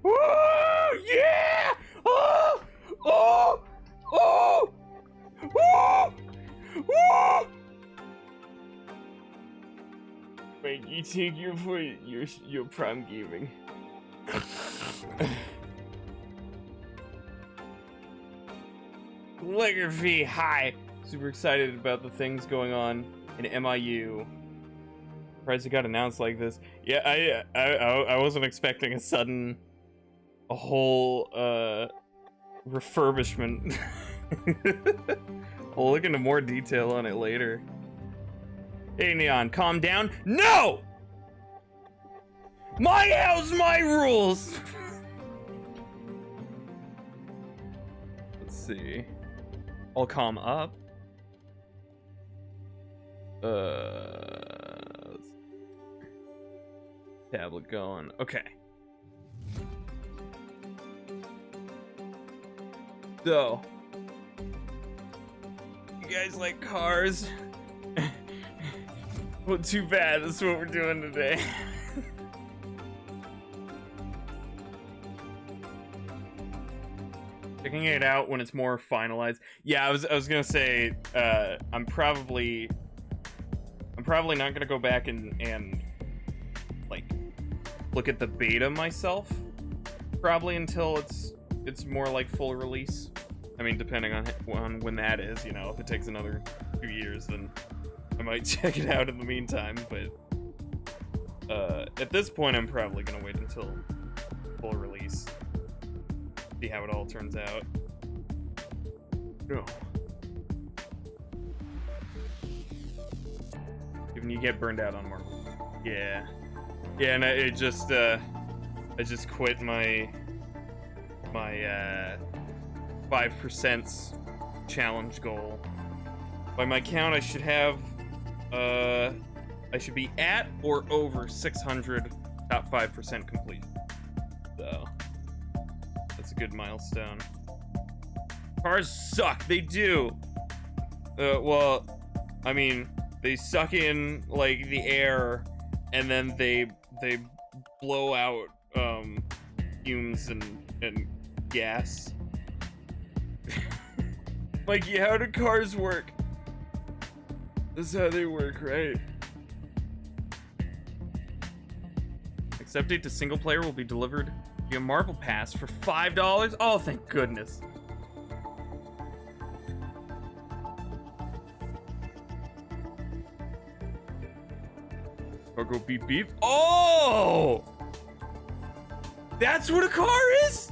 Woo! Yeah! Oh! Oh! Oh! Oh! Oh! Wait, you take your point. Your prime gaming. Calligraphy, hi! Super excited about the things going on in MIU. Surprised it got announced like this. Yeah, I wasn't expecting a whole refurbishment. We'll look into more detail on it later. Hey Neon, calm down. No! My house, my rules! Let's see. I'll calm up. Tablet going. Okay. So, you guys like cars? Well, too bad. That's what we're doing today. Checking it out when it's more finalized. Yeah, I was gonna say I'm probably not gonna go back and like look at the beta myself. Probably until it's more like full release. I mean, depending on when that is, you know, if it takes another 2 years, then I might check it out in the meantime. But at this point, I'm probably gonna wait until full release. See how it all turns out. No. Even you get burned out on Marvel. Yeah. Yeah, and I just quit my 5% challenge goal. By my count, I should have I should be at or over 600 top 5% complete. So that's a good milestone. Cars suck. They do. Well, I mean, they suck in like the air, and then they blow out fumes and gas. Mikey, how do cars work? That's how they work, right? Next update to single player will be delivered via Marvel Pass for $5. Oh, thank goodness. Or go beep beep. Oh! That's what a car is?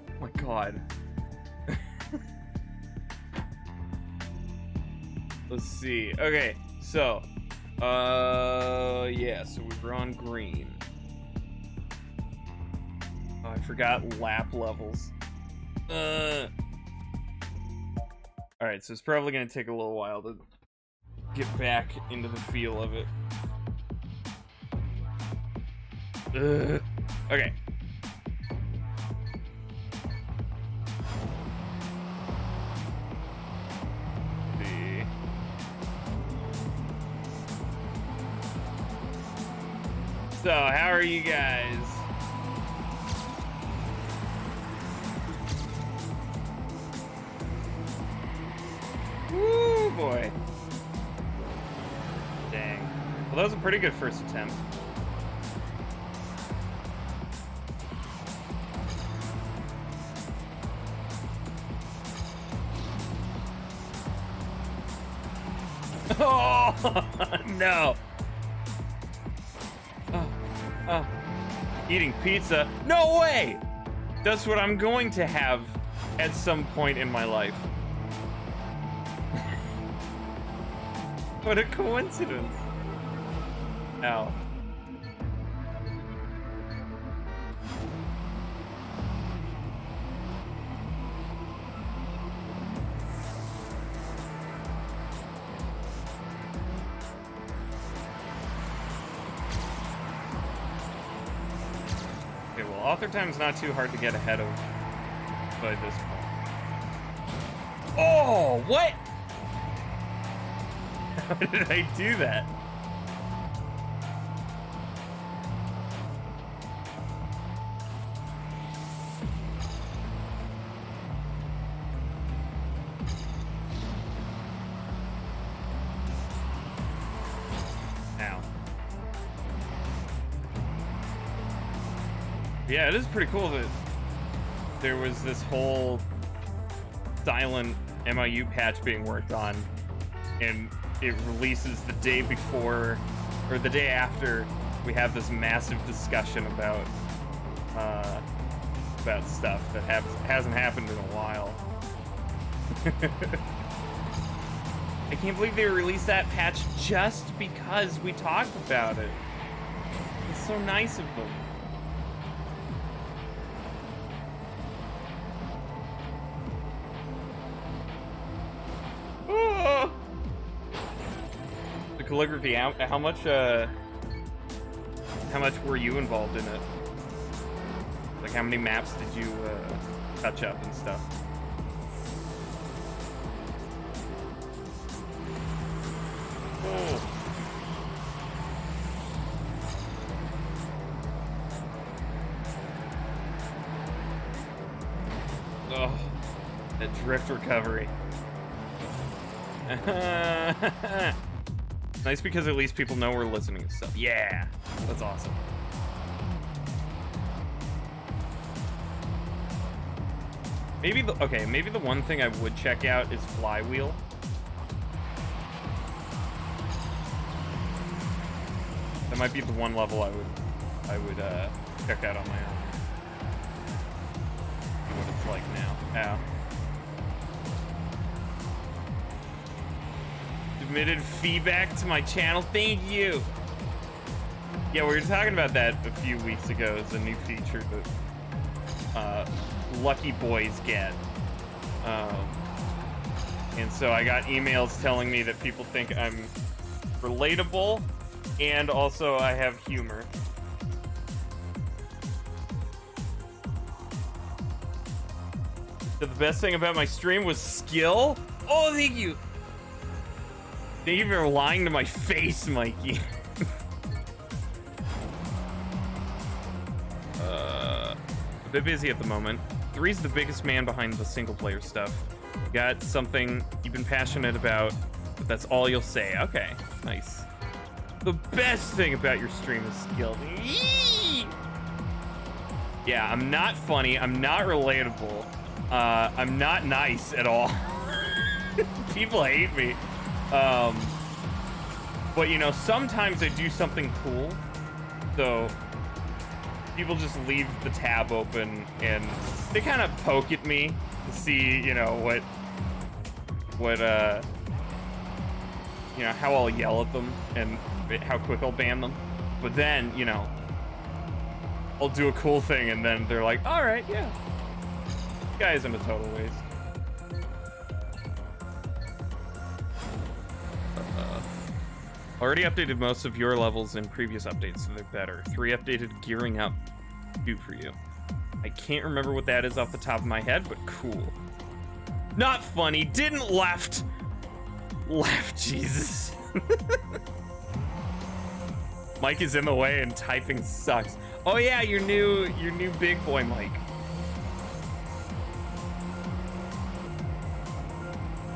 Oh my god. Let's see. Okay, so yeah, so we were on green. Oh, I forgot lap levels. Alright, so it's probably gonna take a little while to get back into the feel of it. Okay. So, how are you guys? Woo, boy. Dang. Well, that was a pretty good first attempt. Oh, no. Eating pizza? No way! That's what I'm going to have at some point in my life. What a coincidence. Ow. Author time's not too hard to get ahead of by this point. Oh, what? How did I do that? Yeah, it is pretty cool that there was this whole silent MIU patch being worked on, and it releases the day before, or the day after, we have this massive discussion about stuff that hasn't happened in a while. I can't believe they released that patch just because we talked about it. It's so nice of them. Oh! The calligraphy, how much were you involved in it? Like, how many maps did you touch up and stuff? Oh. Oh, that drift recovery. Nice, because at least people know we're listening to stuff. Yeah, that's awesome. Maybe the one thing I would check out is Flywheel. That might be the one level I would check out on my own. What it's like now. Ow. Submitted feedback to my channel. Thank you. Yeah, we were talking about that a few weeks ago as a new feature that lucky boys get. And so I got emails telling me that people think I'm relatable and also I have humor. So the best thing about my stream was skill? Oh, thank you. Thank you for lying to my face, Mikey. A bit busy at the moment. 3's the biggest man behind the single player stuff. Got something you've been passionate about, but that's all you'll say. Okay, nice. The best thing about your stream is skill. Yeah, I'm not funny. I'm not relatable. I'm not nice at all. People hate me. But you know, sometimes I do something cool, so people just leave the tab open and they kind of poke at me to see, you know, you know, how I'll yell at them and how quick I'll ban them. But then, you know, I'll do a cool thing and then they're like, all right, yeah. This guy isn't a total waste. Already updated most of your levels in previous updates, so they're better. 3 updated gearing up. 2 for you. I can't remember what that is off the top of my head, but cool. Not funny. Didn't left, Jesus. Mike is in the way and typing sucks. Oh yeah, your new big boy mic.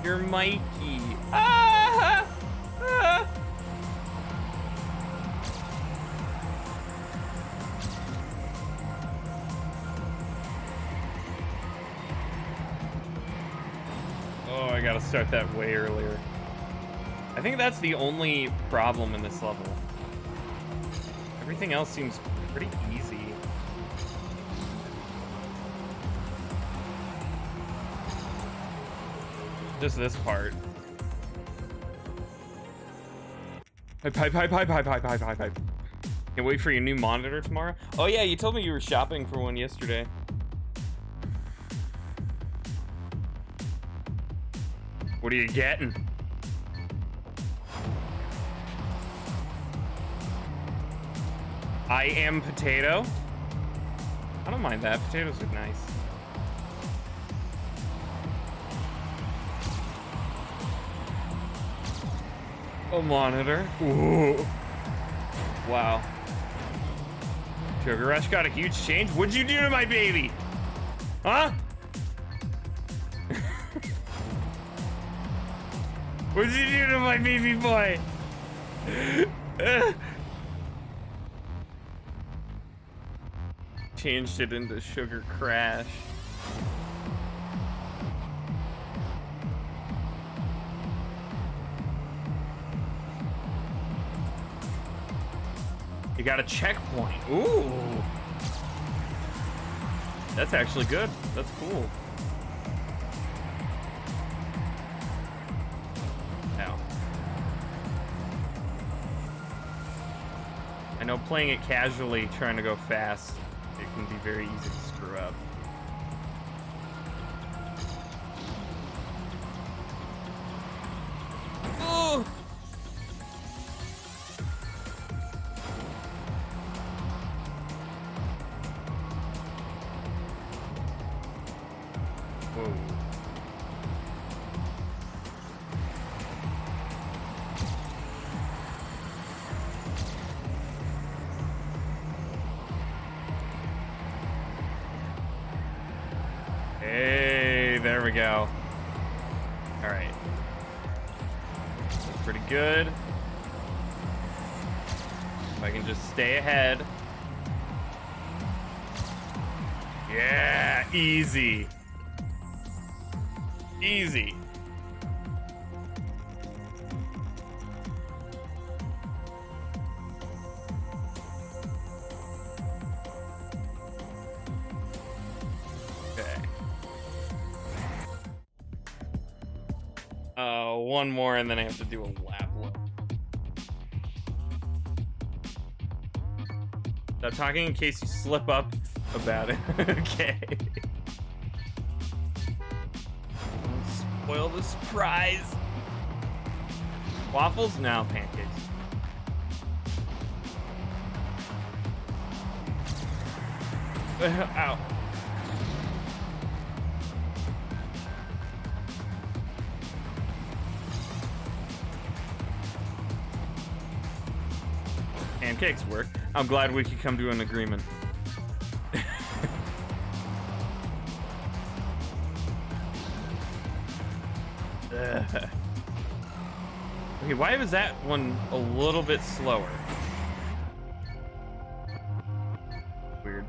Your Mikey. Ah! Ah! Oh, I gotta start that way earlier. I think that's the only problem in this level. Everything else seems pretty easy. Just this part. Pipe. Can't wait for your new monitor tomorrow. Oh yeah, you told me you were shopping for one yesterday. What are you getting? I am potato. I don't mind that. Potatoes look nice. A monitor. Ooh. Wow. Sugar Rush got a huge change. What'd you do to my baby? Huh? What'd you do to my baby boy? changed it into Sugar Crash. You got a checkpoint. Ooh. That's actually good. That's cool. Now. I know playing it casually, trying to go fast, it can be very easy to screw up. Oh! Whoa. Hey, there we go. All right. That's pretty good. If I can just stay ahead. Yeah, easy. Easy. Okay. One more and then I have to do a lap loop. Stop talking in case you slip up about it. Okay. Spoil the surprise. Waffles? No, pancakes. Ow. Pancakes work. I'm glad we could come to an agreement. Okay, why was that one a little bit slower? Weird.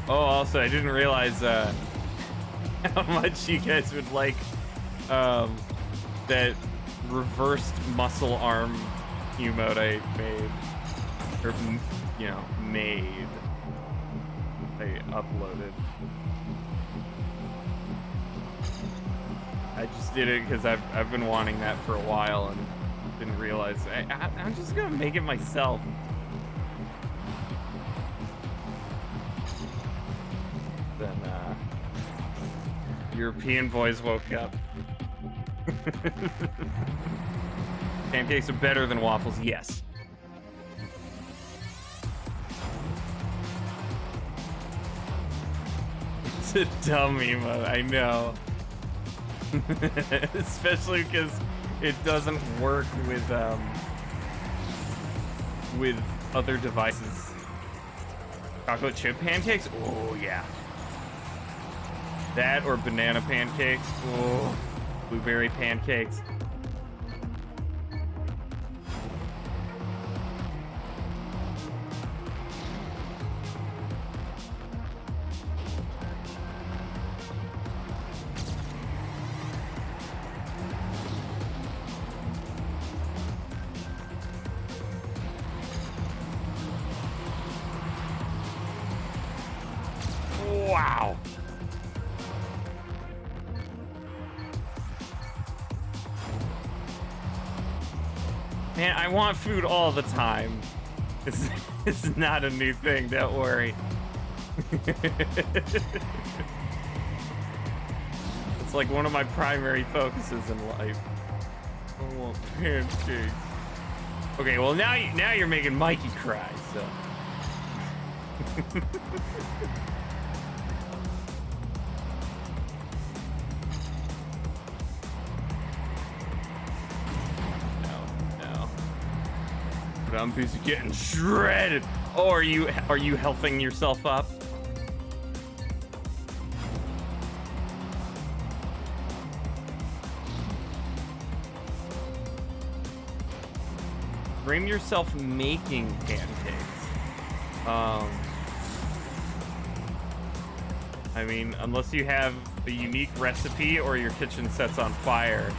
Oh, also, I didn't realize how much you guys would like that reversed muscle arm emote I made. Or, you know, made. I uploaded. I just did it because I've been wanting that for a while and didn't realize. I'm just gonna make it myself. Then European boys woke up. Pancakes are better than waffles, yes. It's a dumb emote, I know. Especially because it doesn't work with other devices. Chocolate chip pancakes? Oh yeah. That or banana pancakes. Oh, blueberry pancakes. Wow. Man, I want food all the time. It's not a new thing, don't worry. It's like one of my primary focuses in life. I want pancakes. Okay, well now you're making Mikey cry, so. But I'm busy getting shredded. Oh, are you healthing yourself up? Frame yourself making pancakes. I mean, unless you have a unique recipe or your kitchen sets on fire.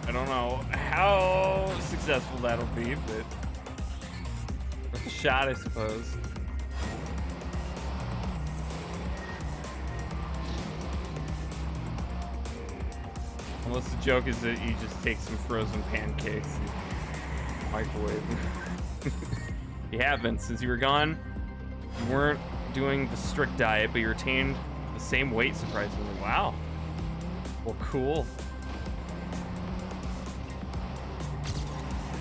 I don't know how successful that'll be, but worth a shot, I suppose. Unless the joke is that you just take some frozen pancakes and microwave them. You haven't. Since you were gone, you weren't doing the strict diet, but you retained the same weight, surprisingly. Wow. Well, cool.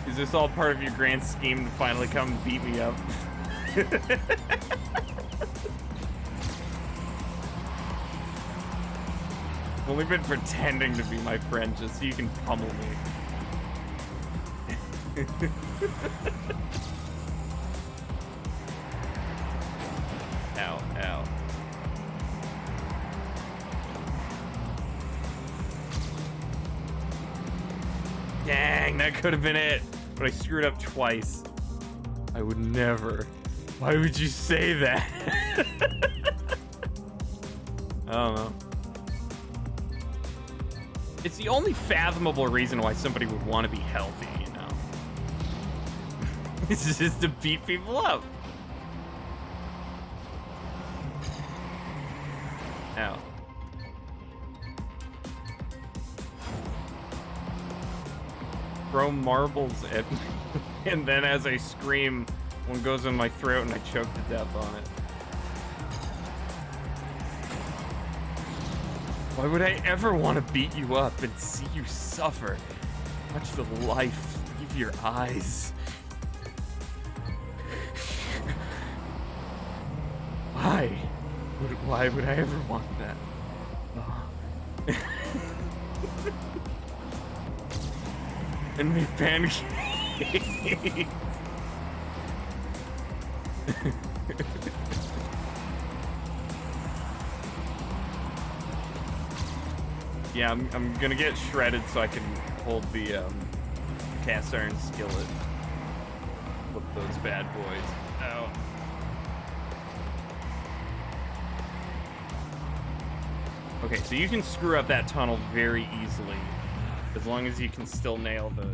Is this all part of your grand scheme to finally come and beat me up? I've only been pretending to be my friend just so you can pummel me. Ow, ow. Dang, that could have been it. But I screwed up twice. I would never. Why would you say that? I don't know. It's the only fathomable reason why somebody would want to be healthy, you know? It's just to beat people up. Ow. Throw marbles at me, and then as I scream, one goes in my throat and I choke to death on it. Why would I ever want to beat you up and see you suffer? Watch the life leave your eyes. Why? Why would I ever want that? Oh. And make pancakes. Yeah, I'm gonna get shredded so I can hold the cast iron skillet with those bad boys. Ow. Okay, so you can screw up that tunnel very easily, as long as you can still nail the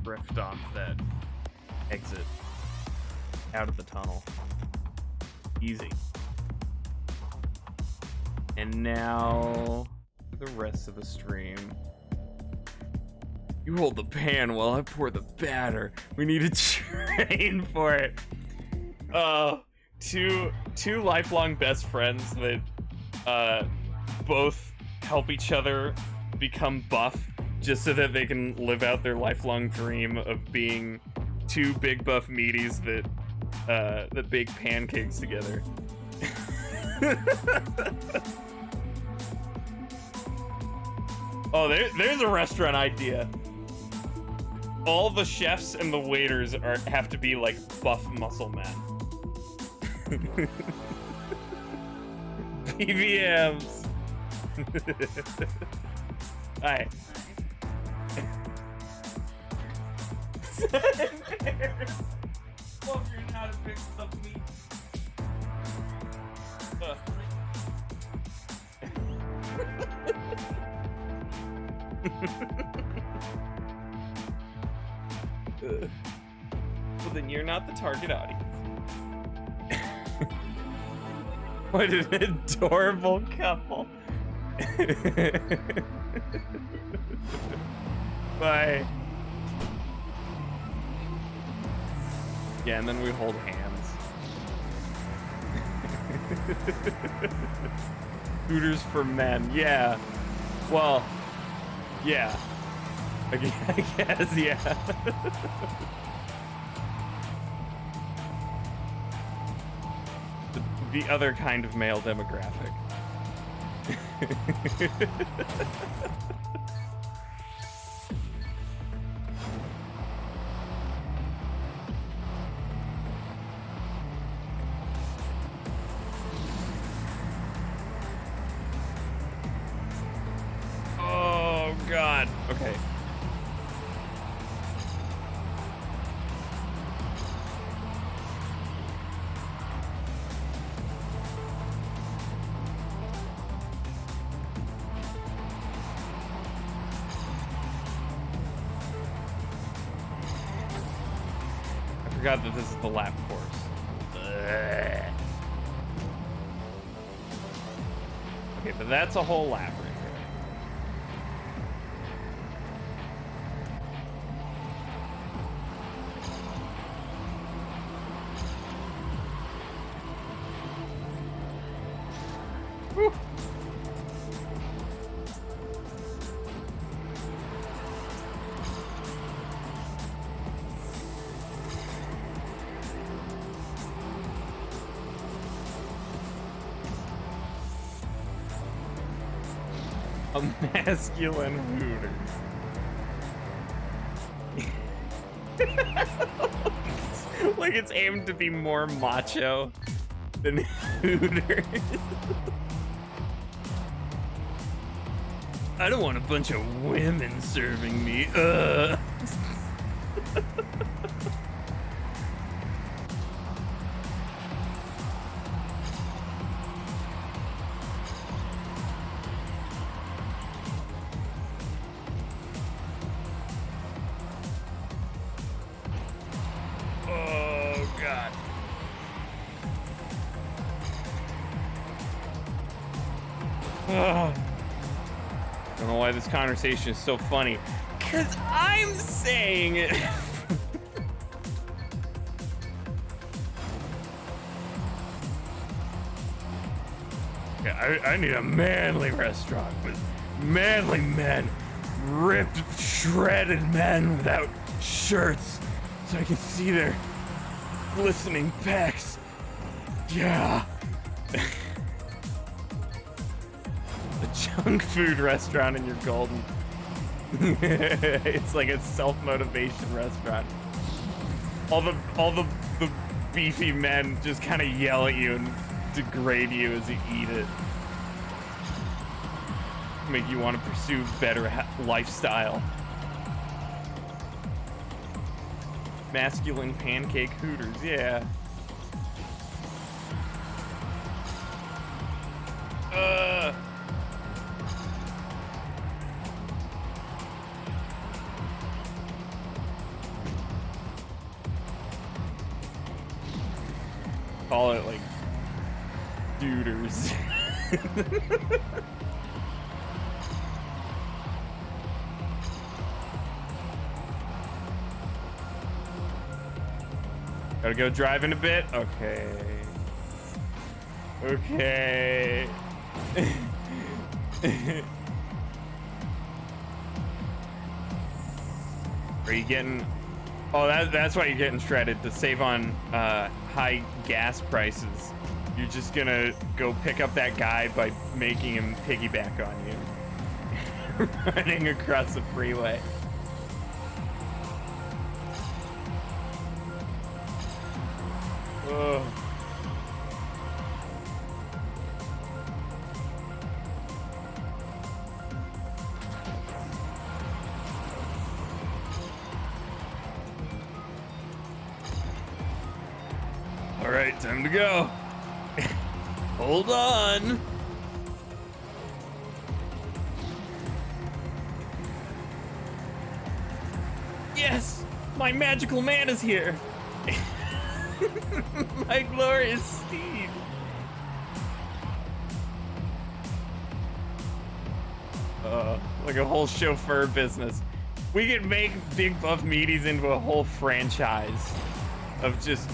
rift off that exit out of the tunnel. Easy. And now the rest of the stream. You hold the pan while I pour the batter. We need to train for it. Two lifelong best friends that both help each other become buff just so that they can live out their lifelong dream of being two big buff meaties that bake pancakes together. Oh, there's a restaurant idea. All the chefs and the waiters have to be like buff muscle men. PVMs. Hi. Well, you're not a big stuff meat. Well, then you're not the target audience. What an adorable couple. Bye. Yeah, and then we hold hands. Hooters for men. Yeah. Well, yeah. I guess, yeah. The other kind of male demographic. Oh, God. Okay. forgot that this is the lap course. Ugh. Okay, but that's a whole lap right there. Woo. A masculine Hooter. Like it's aimed to be more macho than Hooters. I don't want a bunch of women serving me. Don't know why this conversation is so funny. Cause I'm saying it. Okay, I need a manly restaurant with manly men, ripped, shredded men without shirts, so I can see their glistening pecs. Yeah. Junk food restaurant and you're golden. It's like a self-motivation restaurant. All the beefy men just kind of yell at you and degrade you as you eat it. Make you want to pursue better lifestyle. Masculine pancake Hooters, yeah. Call it like duders. Gotta go driving a bit? Okay. Okay. Are you getting... Oh, that's why you're getting shredded, to save on high gas prices. You're just gonna go pick up that guy by making him piggyback on you. Running across the freeway. Ugh. All right, time to go. Hold on. Yes, my magical man is here. My glorious steed. Like a whole chauffeur business. We could make Big Buff Meaties into a whole franchise of just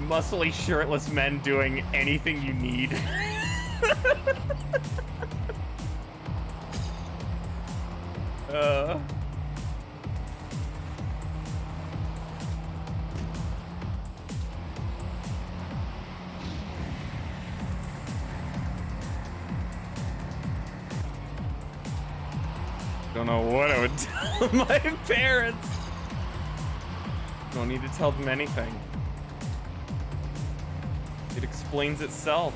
muscly, shirtless men doing anything you need. Don't know what I would tell my parents. Don't need to tell them anything. It explains itself.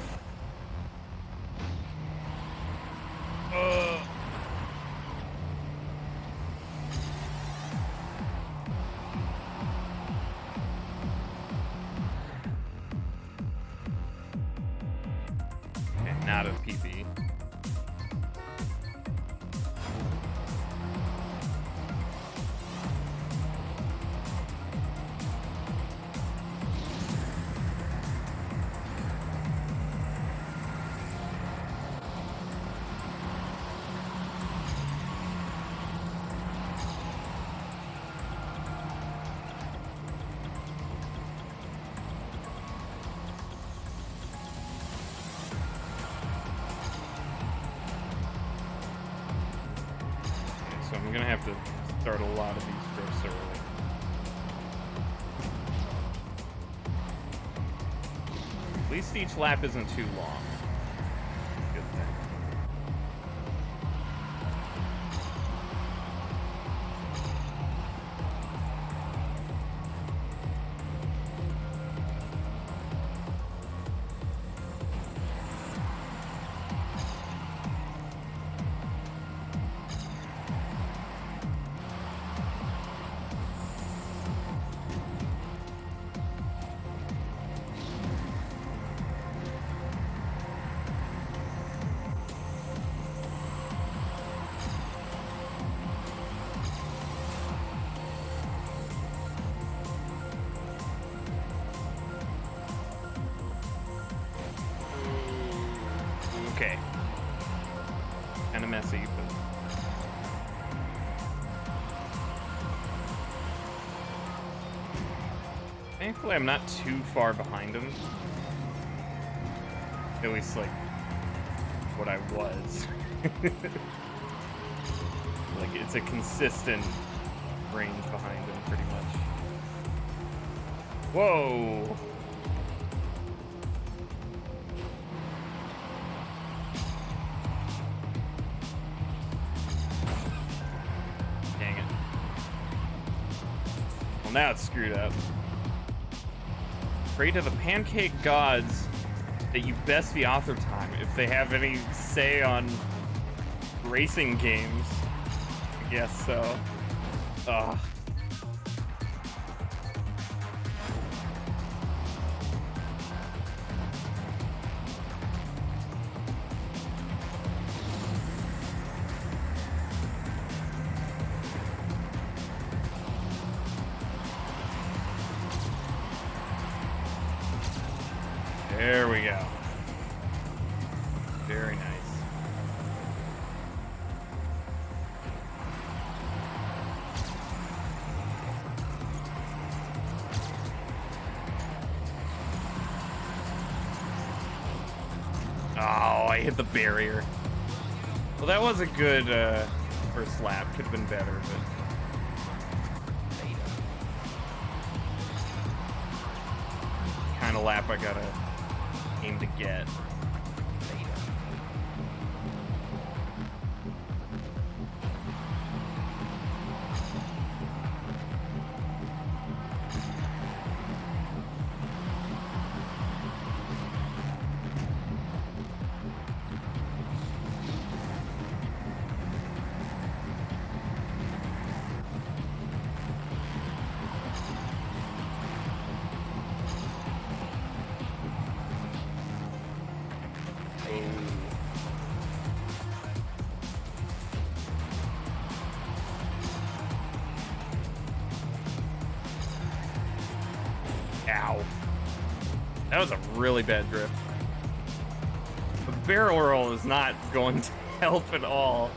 Okay, not a PP. I'm gonna have to start a lot of these drifts early. At least each lap isn't too long. Good thing. Okay. Kind of messy, but... Thankfully, I'm not too far behind him. At least, like, what I was. Like, it's a consistent range behind him, pretty much. Whoa! Well, now it's screwed up. Pray to the pancake gods that you best the author time if they have any say on racing games. I guess so. Ugh. There we go. Very nice. Oh, I hit the barrier. Well, that was a good first lap. Could have been better, but... kind of lap I gotta aim to get. Ow. That was a really bad drift. The barrel roll is not going to help at all.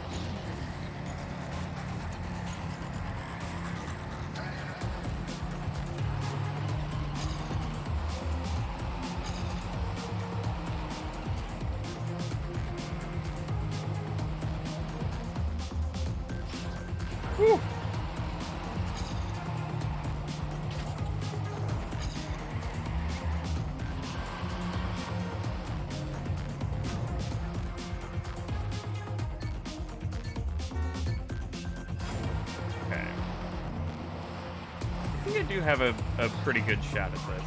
Whew. I think I do have a pretty good shot at this.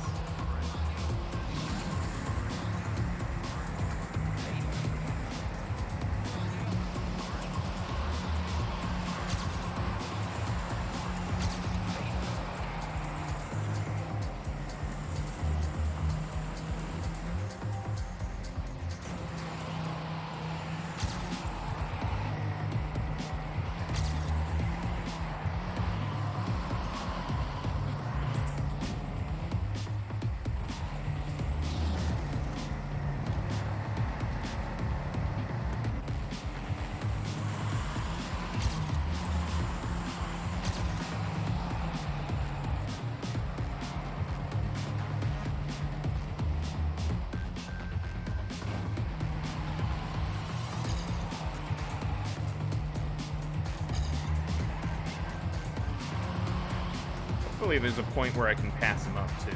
Hopefully there's a point where I can pass him up, too.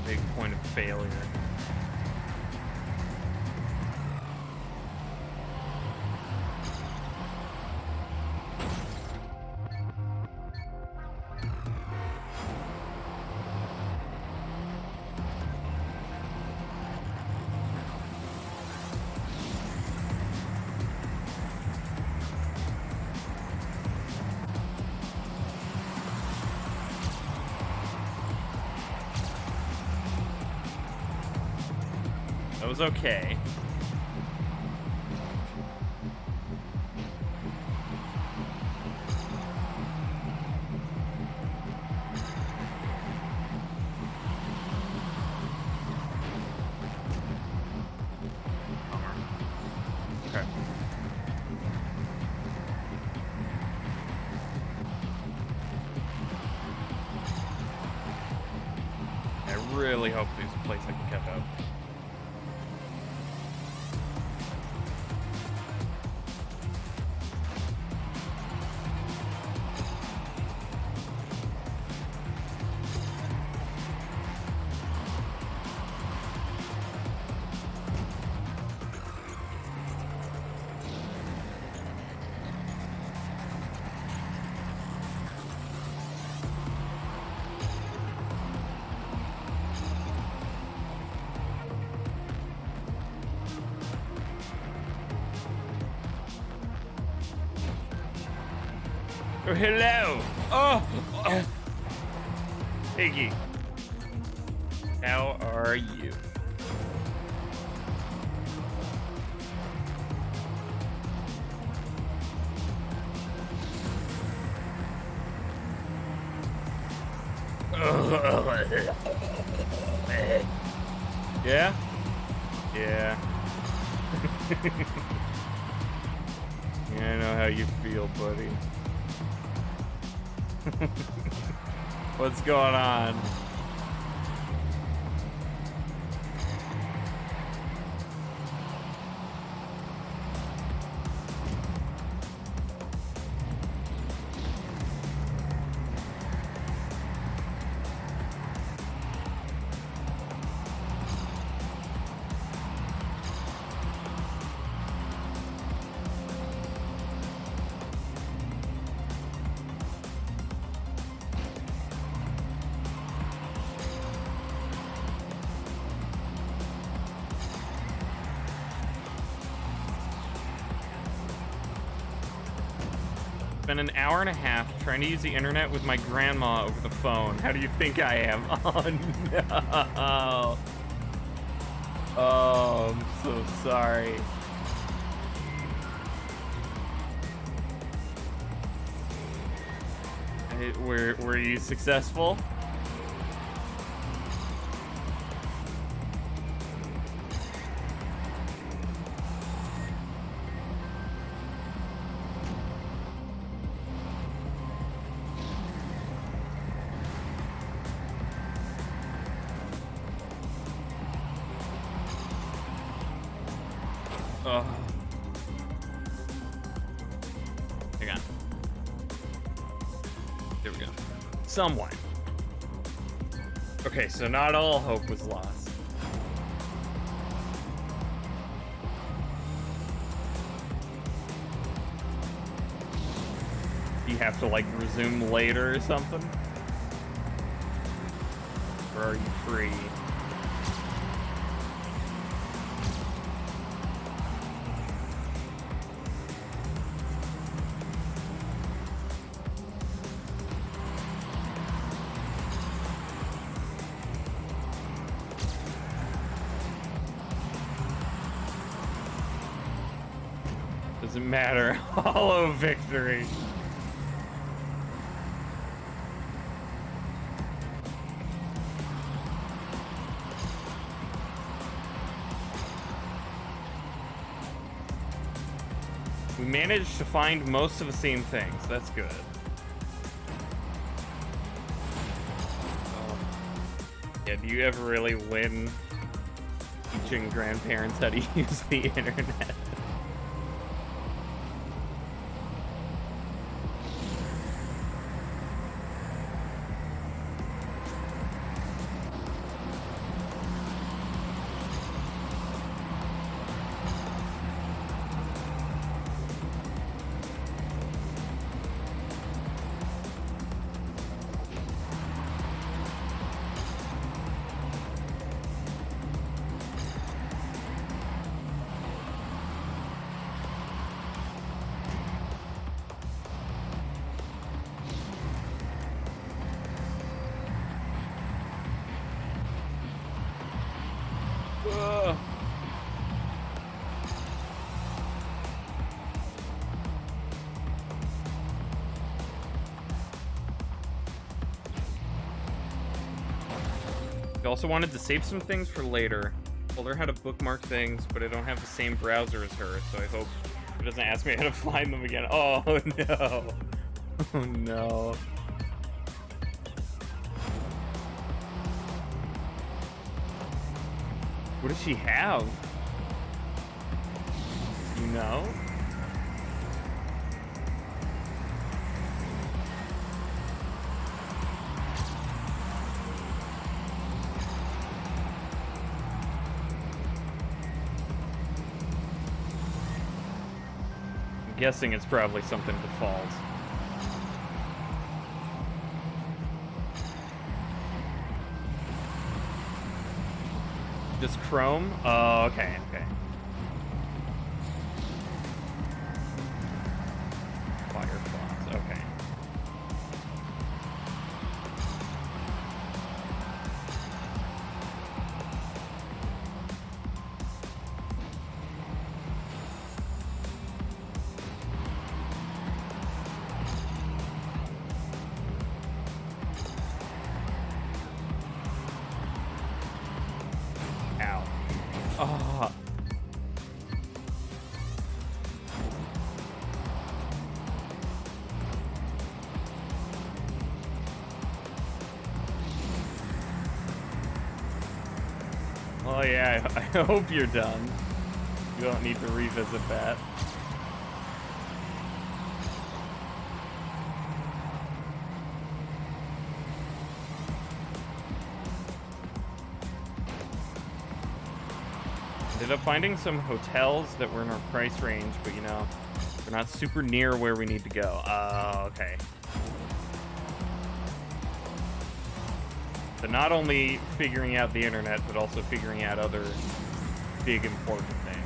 Big point of failure. That was okay. Okay. I really hope there's a place I can catch up. Oh, hello! Oh! Piggy. How are you? Yeah? Yeah. Yeah, I know how you feel, buddy. What's going on? Been an hour and a half trying to use the internet with my grandma over the phone. How do you think I am? Oh no. Oh, I'm so sorry. Were you successful? Oh. Hang on. There we go. Somewhat. Okay, so not all hope was lost. Do you have to, like, resume later or something? Or are you free? Doesn't matter. Hollow victory. We managed to find most of the same things. That's good. Oh. Yeah, do you ever really win teaching grandparents how to use the internet? also wanted to save some things for later. Told her how to bookmark things, but I don't have the same browser as her, so I hope she doesn't ask me how to find them again. Oh, no. Oh, no. What does she have? You know? I'm guessing it's probably something default. Just Chrome? Oh, okay, okay. Firefox, okay. Ow. Oh. Oh yeah, I hope you're done. You don't need to revisit that. Ended up finding some hotels that were in our price range, but you know, they're not super near where we need to go. Okay. So not only figuring out the internet, but also figuring out other big important things.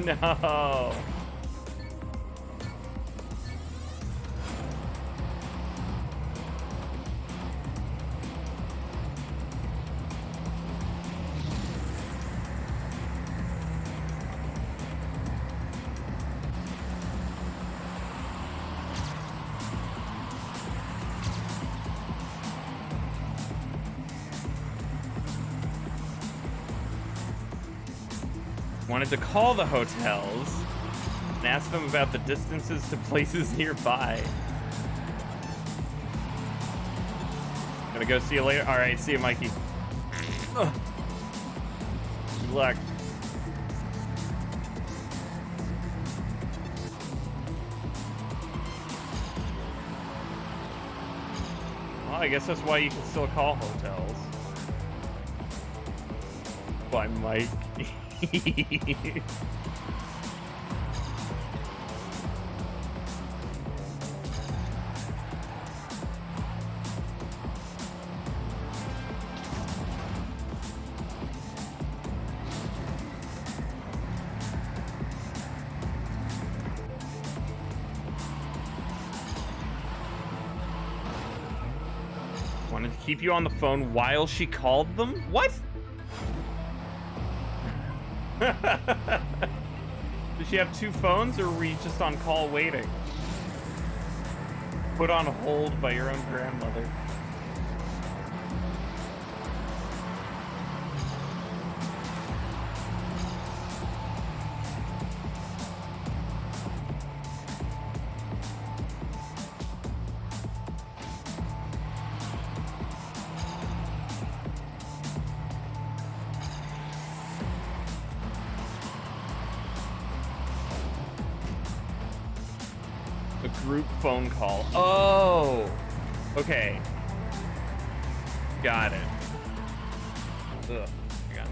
No. Wanted to call the hotels and ask them about the distances to places nearby. Gonna go see you later. All right, see you, Mikey. Ugh. Good luck. Well, I guess that's why you can still call hotels. By Mike. Wanted to keep you on the phone while she called them? What? Does she have two phones, or were you just on call waiting? Put on hold by your own grandmother. Group phone call. Oh, okay. Got it. Ugh. Got it.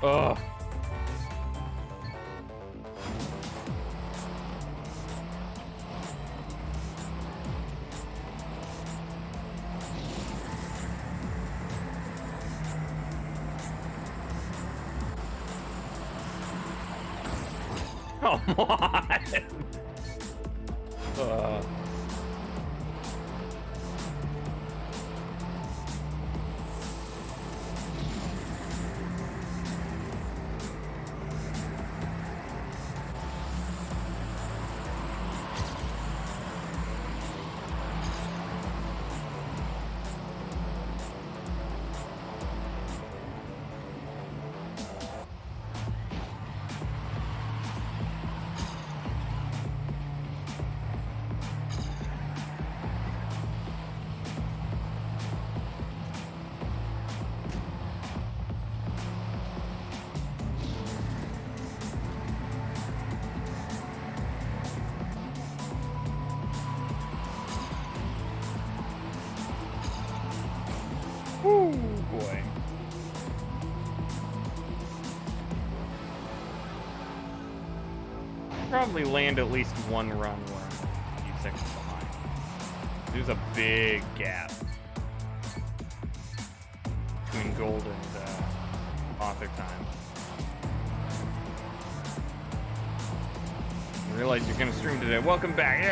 Ugh. Come on. Woo, boy. Probably land at least one run where I'm a few seconds behind. There's a big gap between gold and author time. I realize you're gonna stream today. Welcome back.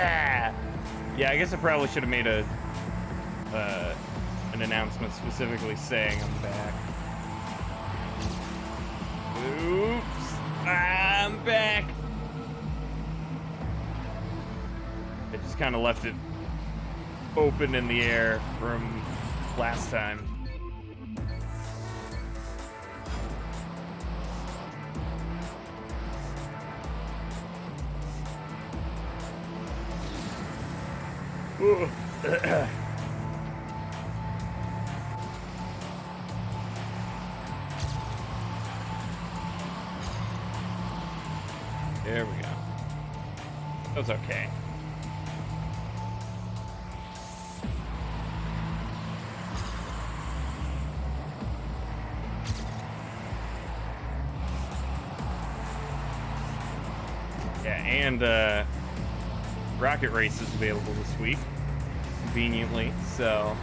Yeah, I guess I probably should have made an announcement specifically saying I'm back. Oops, I'm back. I just kind of left it open in the air from last time. There we go. That was okay. Yeah, and Rocket Race is available this week, conveniently, so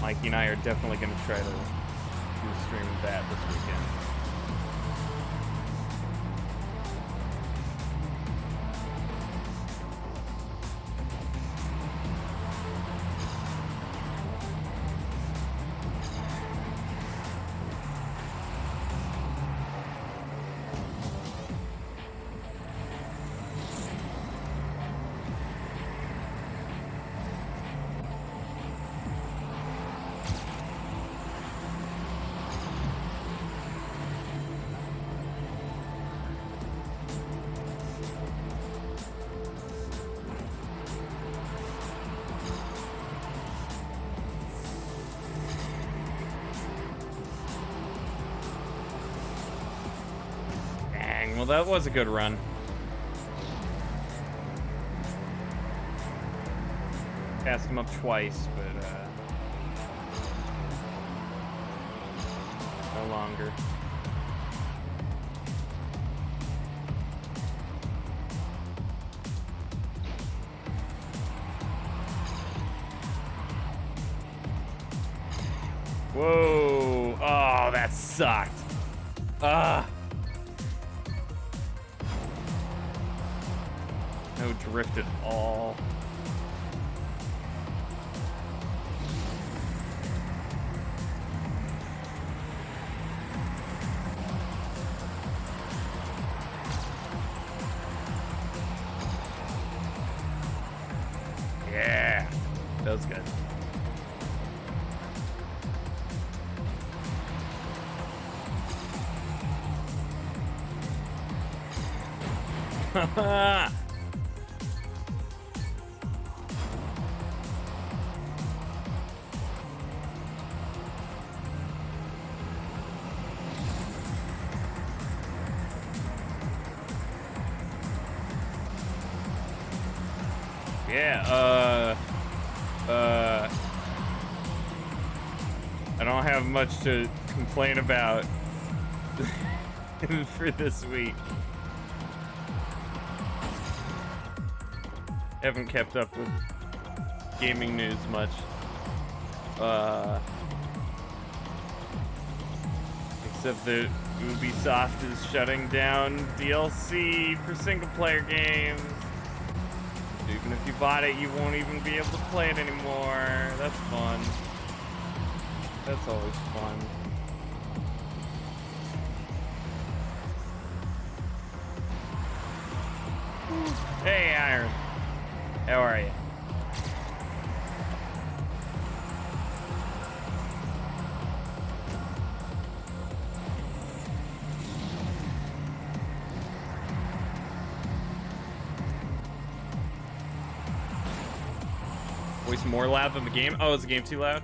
Mikey and I are definitely going to try to do a stream of that this weekend. Well, that was a good run. Passed him up twice, but no longer. Whoa! Oh, that sucked. No drift at all. Yeah, that was good. Haha. Yeah, I don't have much to complain about for this week. Haven't kept up with gaming news much. Except that Ubisoft is shutting down DLC for single-player games. Even if you bought it, you won't even be able to play it anymore. That's fun. That's always fun. Hey, Iron. How are you? Voice more loud than the game? Oh, is the game too loud?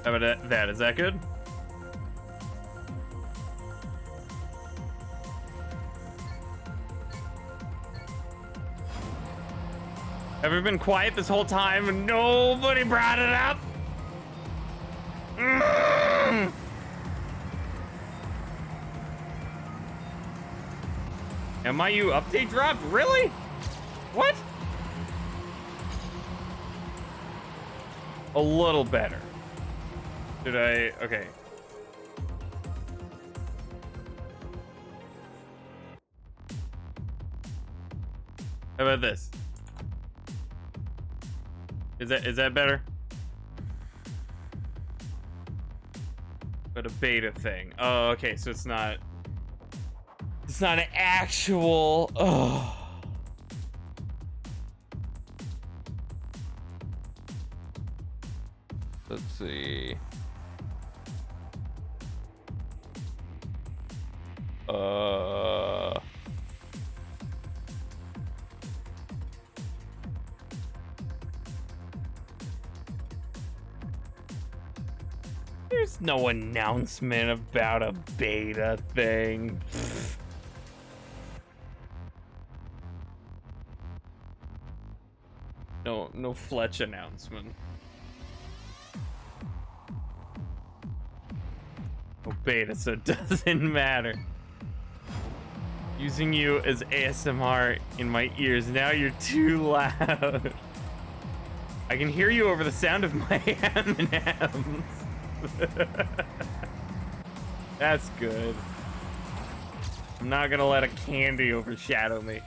How about that? Is that good? Have we been quiet this whole time and nobody brought it up? MIU update dropped? Really? What? A little better. Did I? Okay. How about this? Is that better? But a beta thing. Oh, okay, so it's not an actual. Oh. Let's see. There's no announcement about a beta thing. No Fletch announcement. Oh, beta, so it doesn't matter. Using you as ASMR in my ears. Now you're too loud. I can hear you over the sound of my M&Ms. That's good. I'm not gonna let a candy overshadow me.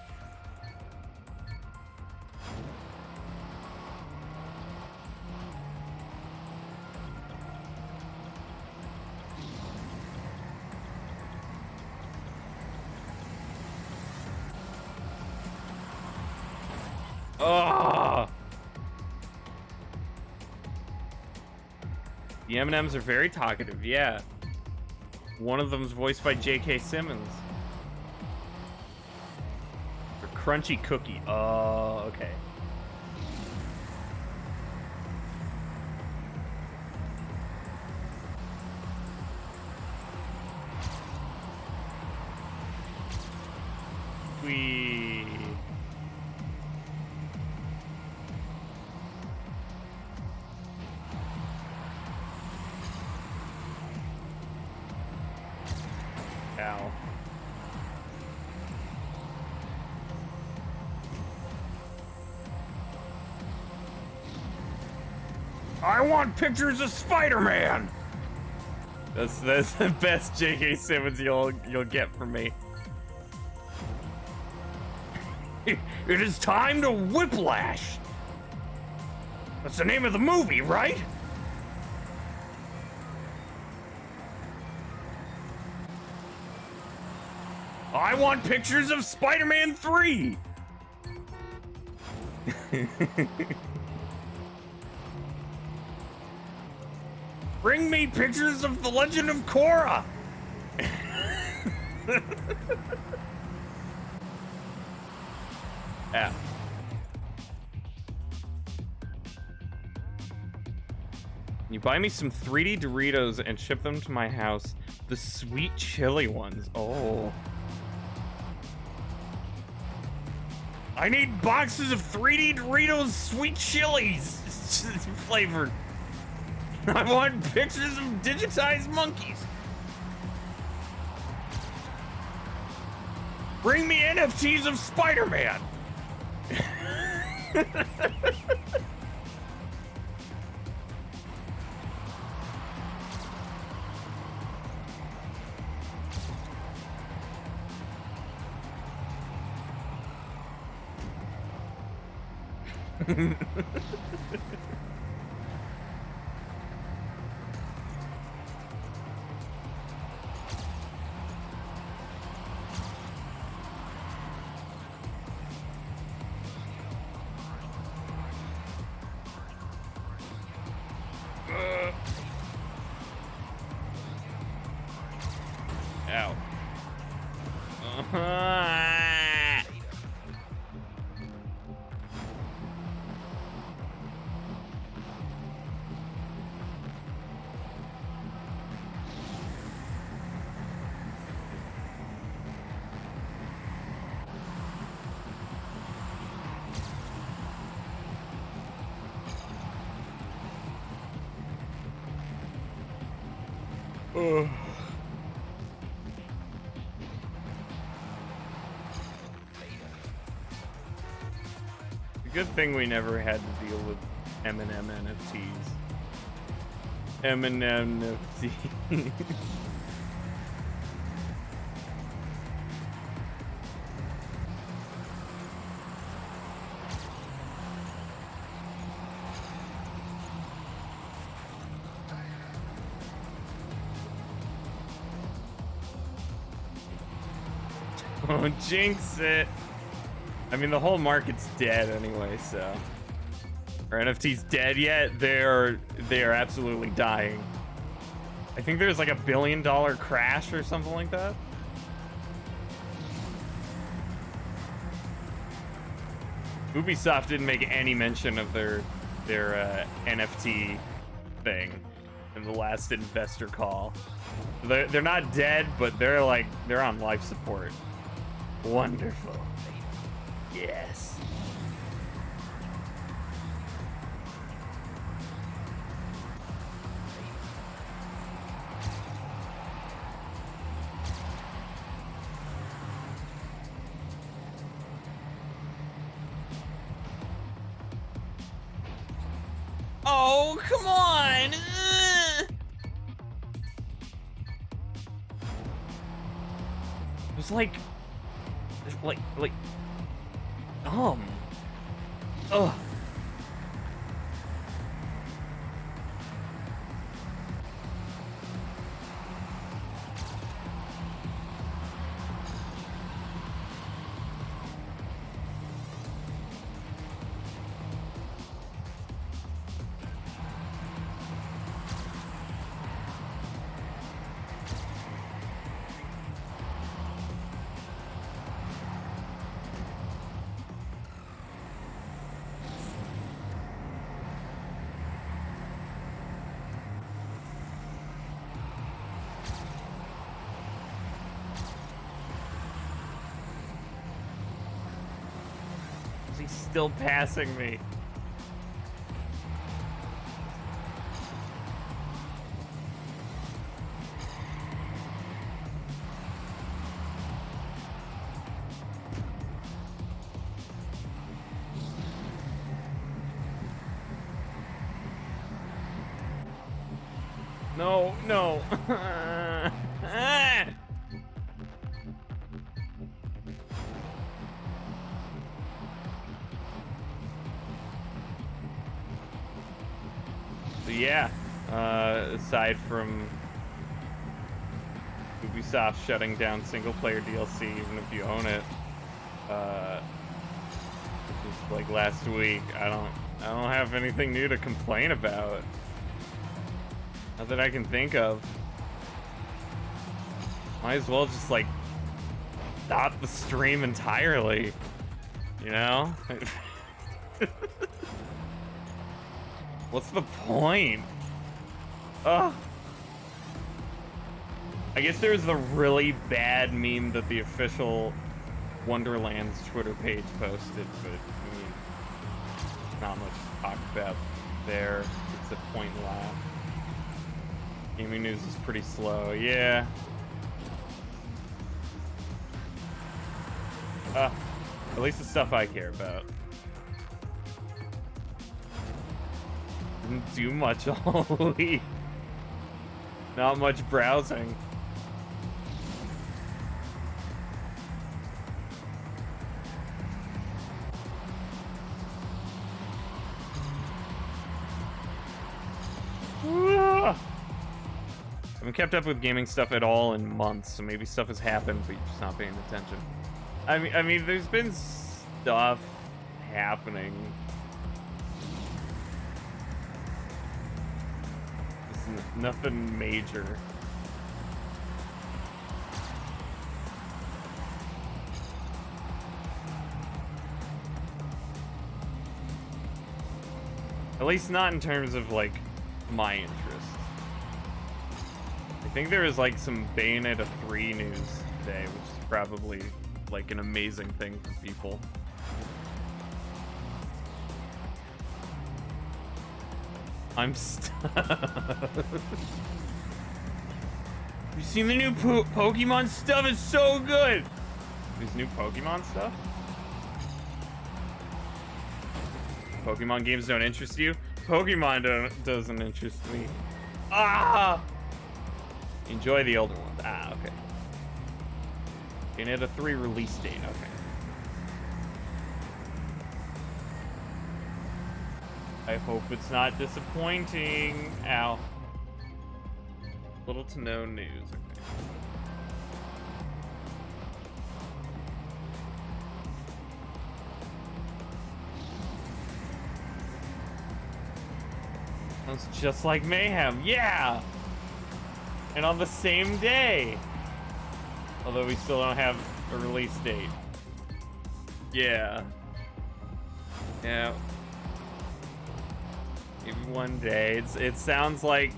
Oh! The M&Ms are very talkative, yeah. One of them's voiced by J.K. Simmons. For Crunchy Cookie. Oh, okay. Wee. Ow. I want pictures of Spider-Man. That's the best J.K. Simmons you'll get from me. It is time to whiplash. That's the name of the movie, right? I want pictures of Spider-Man 3. Bring me pictures of The Legend of Korra. Yeah. You buy me some 3D Doritos and ship them to my house. The sweet chili ones. Oh. I need boxes of 3D Doritos sweet chilies flavored. I want pictures of digitized monkeys. Bring me NFTs of Spider-Man. Ow. Ugh. Good thing we never had to deal with M&M NFTs. M&M NFT. Don't jinx it. I mean, the whole market's dead anyway, so. Are NFTs dead yet? They are absolutely dying. I think there's like $1 billion crash or something like that. Ubisoft didn't make any mention of their NFT thing in the last investor call. They're not dead, but they're on life support. Wonderful. Yes. Oh, come on. It was like ugh. He's still passing me. No, no. So yeah, aside from Ubisoft shutting down single-player DLC, even if you own it, just like last week, I don't have anything new to complain about. Not that I can think of. Might as well just like stop the stream entirely, you know? What's the point? Ugh. I guess there's the really bad meme that the official Wonderland's Twitter page posted, but I mean, not much to talk about there. It's a point laugh. Gaming news is pretty slow, yeah. At least the stuff I care about. Didn't do much all week. Not much browsing. I haven't kept up with gaming stuff at all in months, so maybe stuff has happened, but you're just not paying attention. I mean, there's been stuff happening. It's nothing major. At least not in terms of, like, my interest. I think there is, like, some Bayonetta 3 news today, which is probably, like, an amazing thing for people. I'm stuck. Have you seen the new Pokemon stuff? It's so good! These new Pokemon stuff? Pokemon games don't interest you? Pokemon doesn't interest me. Ah! Enjoy the older ones. Ah, okay. Bayonetta 3 release date, okay. I hope it's not disappointing. Ow. Little to no news, okay. Sounds just like Mayhem, yeah! And on the same day! Although we still don't have a release date. Yeah. Yeah. Maybe one day. It sounds like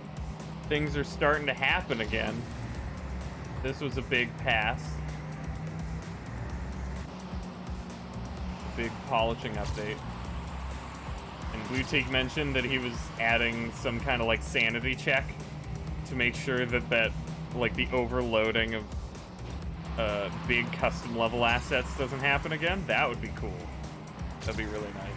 things are starting to happen again. This was a big pass. Big polishing update. And Bluteak mentioned that he was adding some kind of like sanity check to make sure that like the overloading of big custom level assets doesn't happen again. That would be cool. That'd be really nice.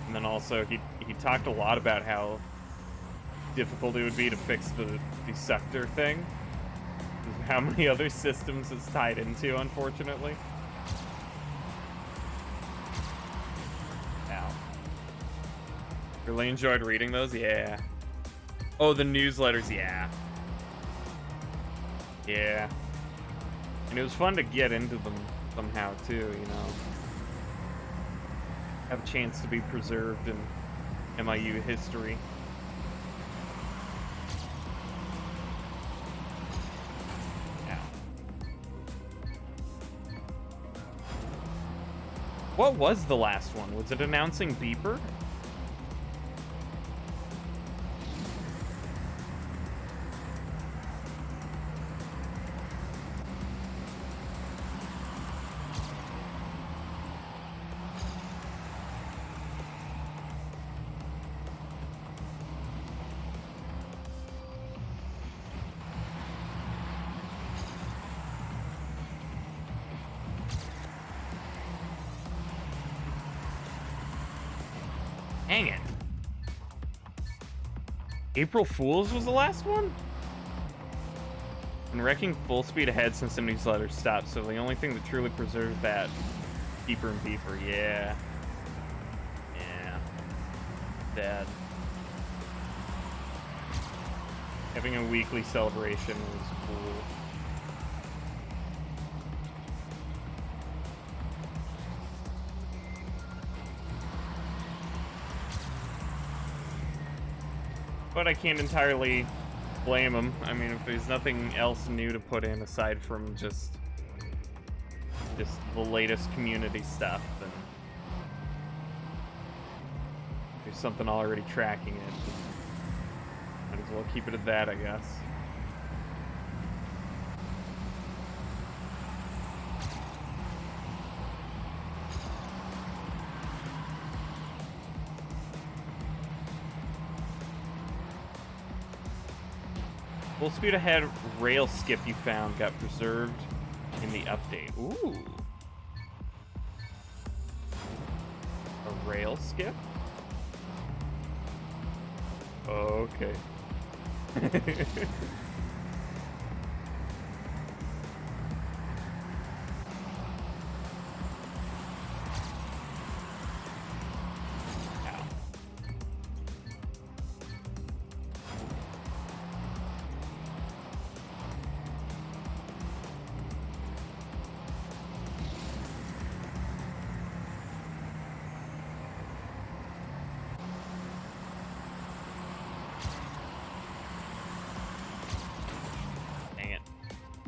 And then also he talked a lot about how difficult it would be to fix the sector thing. How many other systems it's tied into, unfortunately. Ow. Really enjoyed reading those? Yeah. Oh, the newsletters, yeah. Yeah. And it was fun to get into them somehow, too, you know. Have a chance to be preserved in MIU history. Yeah. What was the last one? Was it announcing Beeper? Dang it. April Fool's was the last one? Been wrecking full speed ahead since the newsletter stopped, so the only thing that truly preserves that, Beeper and Beeper, yeah. Yeah. Sad. Having a weekly celebration was cool. But I can't entirely blame him. I mean, if there's nothing else new to put in aside from just the latest community stuff, then there's something already tracking it. Might as well keep it at that, I guess. Full speed ahead rail skip you found got preserved in the update. Ooh. A rail skip? Okay.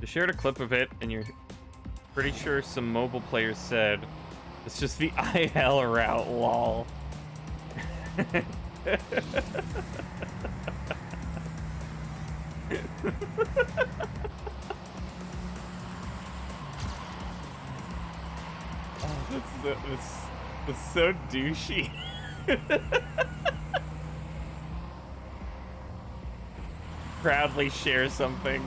Shared a clip of it, and you're pretty sure some mobile players said it's just the IL route, lol. Oh, that's so douchey. Proudly share something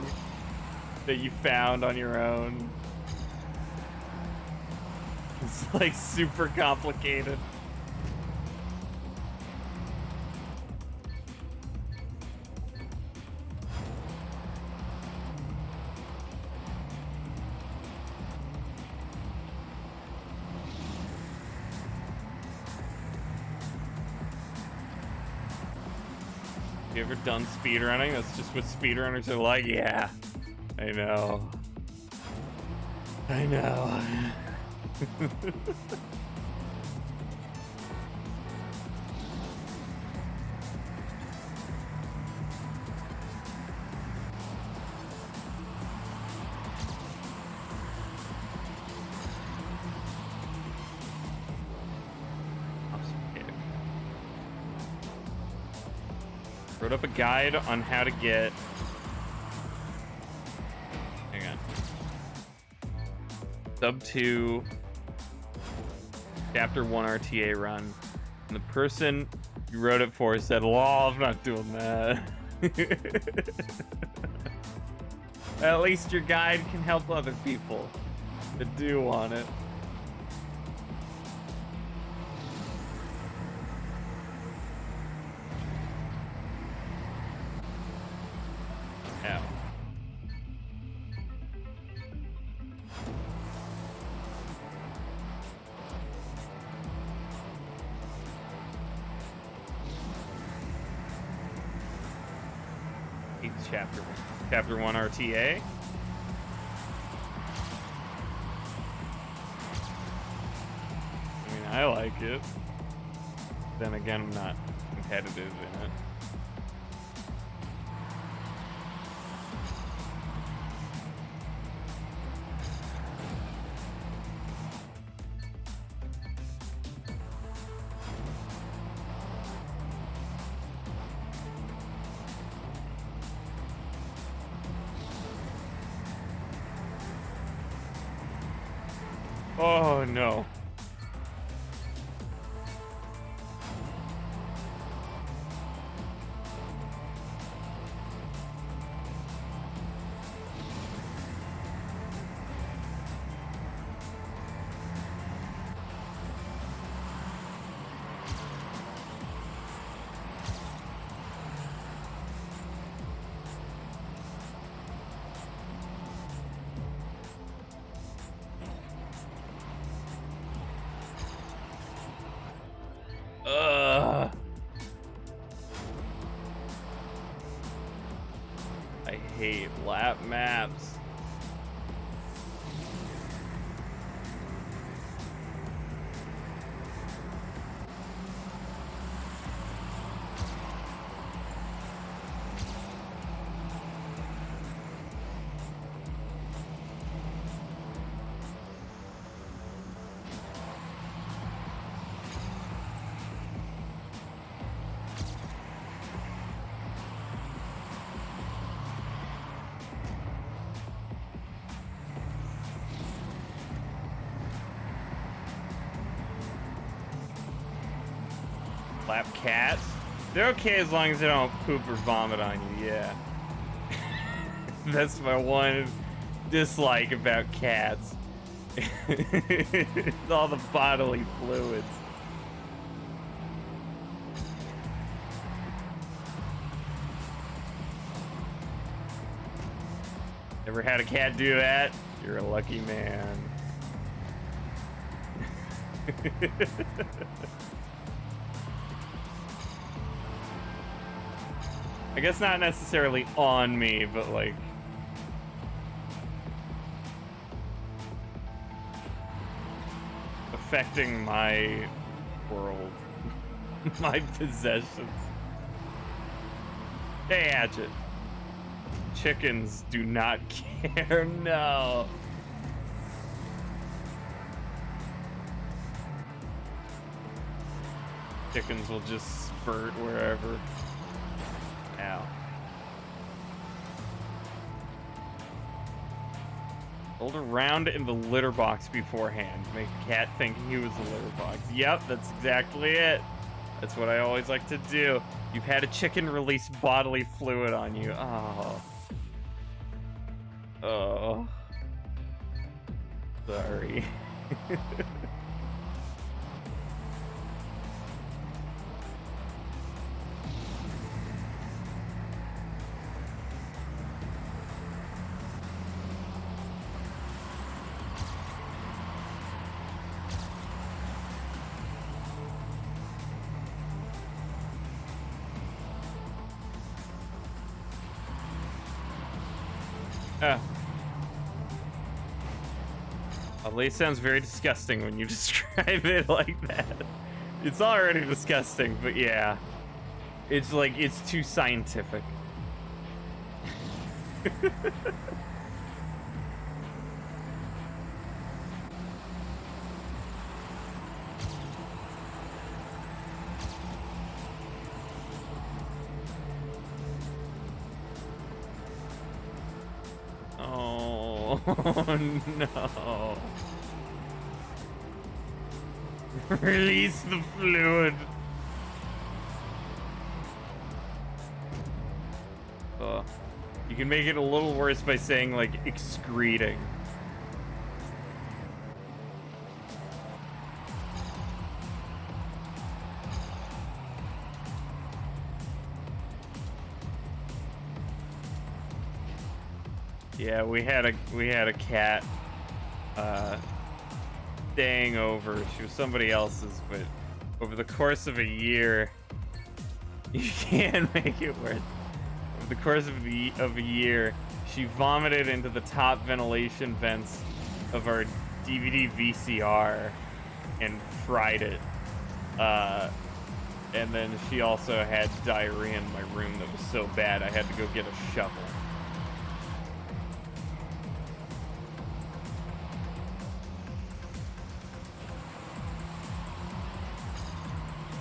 that you found on your own. It's like super complicated. You ever done speedrunning? That's just what speedrunners are like. Yeah. I know. I know. Wrote up a guide on how to get... Hang on. Sub 2 Chapter 1 RTA run. And the person you wrote it for said, lol, I'm not doing that. At least your guide can help other people that do want it. Chapter 1 RTA. I mean, I like it. Then again, I'm not competitive in it. Oh no. I hate lap maps. Lap cats? They're okay as long as they don't poop or vomit on you, yeah. That's my one dislike about cats. It's all the bodily fluids. Ever had a cat do that? You're a lucky man. I guess not necessarily on me, but like affecting my world, my possessions. Hey, Hatchet. Chickens do not care. No. Chickens will just spurt wherever. Ow. Rolled around in the litter box beforehand. Make a cat think he was the litter box. Yep, that's exactly it. That's what I always like to do. You've had a chicken release bodily fluid on you. Oh. Oh. Sorry. At least sounds very disgusting when you describe it like that. It's already disgusting, but yeah. It's like, it's too scientific. Oh, no. Release the fluid. You can make it a little worse by saying, like, excreting. Yeah, we had a cat staying over. She was somebody else's, but over the course of a year, you can't make it worse. Over the course of a year, she vomited into the top ventilation vents of our DVD VCR and fried it. And then she also had diarrhea in my room that was so bad I had to go get a shovel.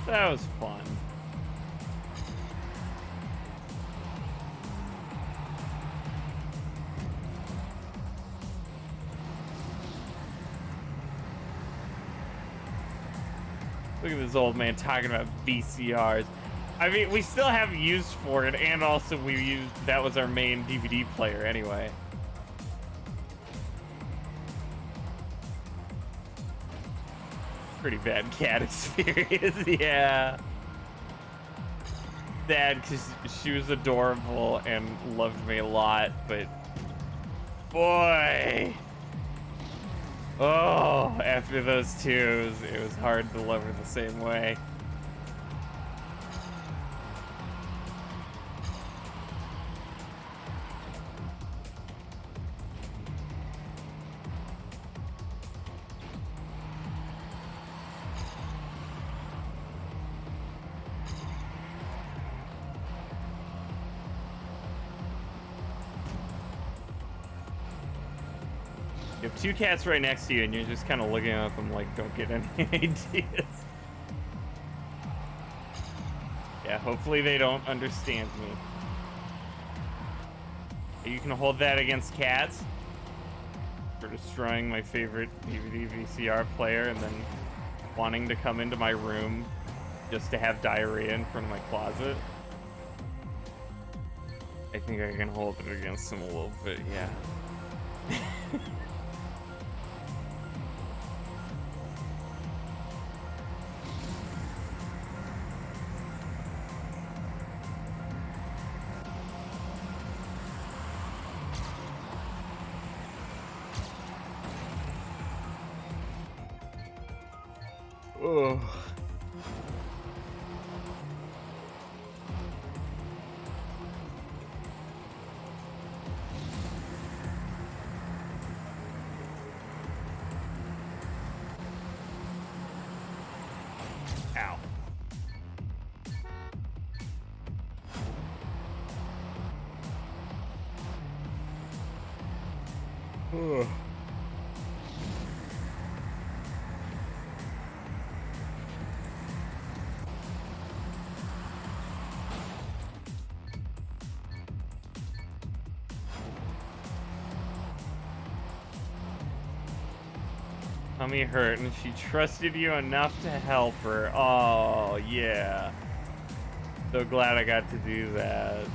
That was fun. Look at this old man talking about VCRs. I mean, we still have use for it, and also that was our main DVD player anyway. Pretty bad cat experience, yeah. Sad, because she was adorable and loved me a lot, but boy. Oh, after those two, it was hard to love her the same way. You have two cats right next to you, and you're just kind of looking at them like, don't get any ideas. Yeah, hopefully they don't understand me. You can hold that against cats for destroying my favorite DVD VCR player and then wanting to come into my room just to have diarrhea in front of my closet. I think I can hold it against them a little bit, yeah. Ugh. Ow. Ugh. Tummy hurt and she trusted you enough to help her. Oh, yeah. So glad I got to do that.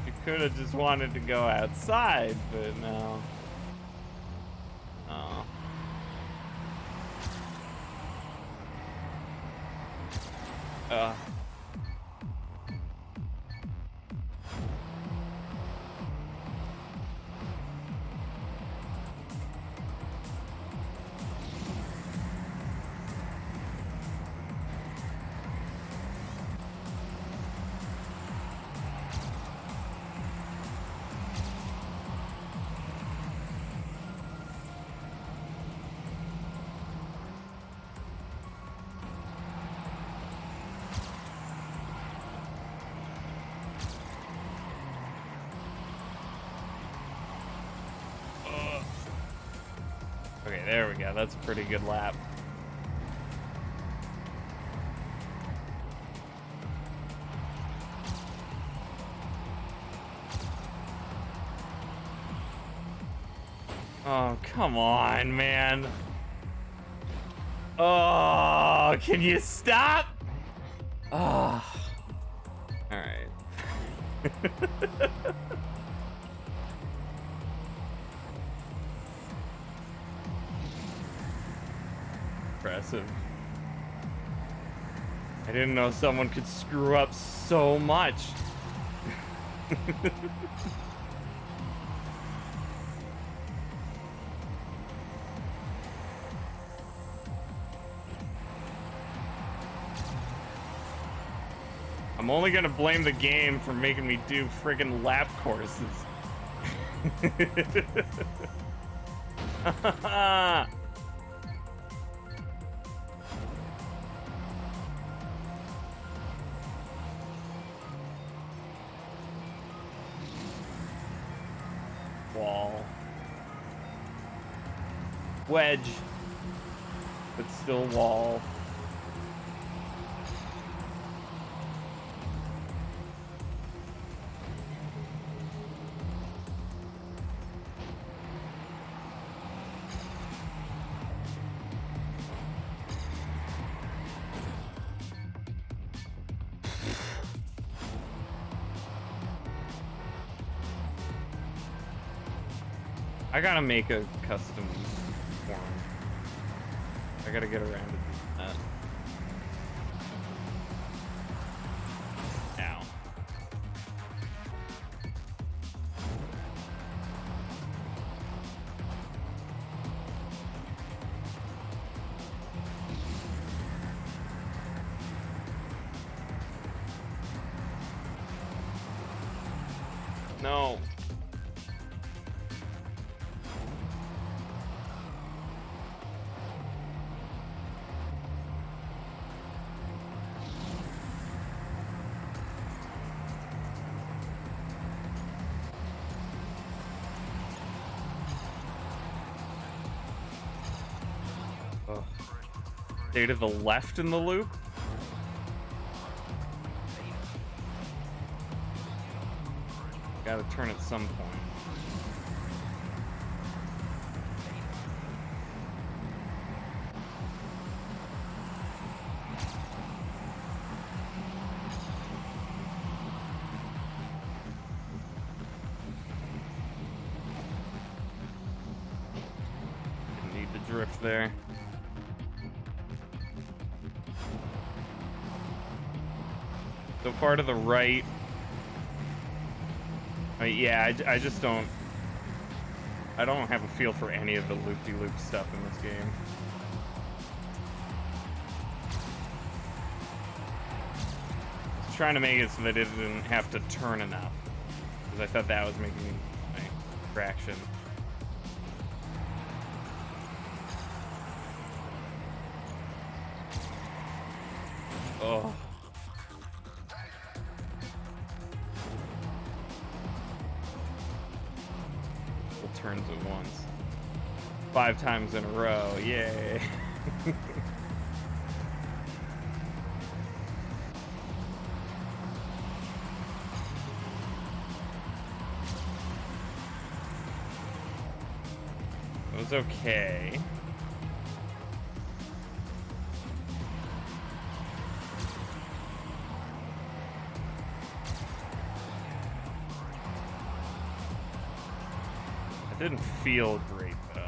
You could have just wanted to go outside, but no. Oh. Okay, there we go. That's a pretty good lap. Oh, come on, man. Oh, can you stop? Oh. All right. Impressive. I didn't know someone could screw up so much. I'm only gonna blame the game for making me do friggin' lap courses. Wall. Wedge. But still wall. I gotta make a custom form. I gotta get around to that. Ow. No. Ugh. Stay to the left in the loop? Gotta turn at some point. left there. So far to the right. Yeah, I just don't... I don't have a feel for any of the loop-de-loop stuff in this game. I was trying to make it so that it didn't have to turn enough, because I thought that was making my traction. Oh. Turns at once. 5 times in a row. Yay. It was okay. It didn't feel great, though.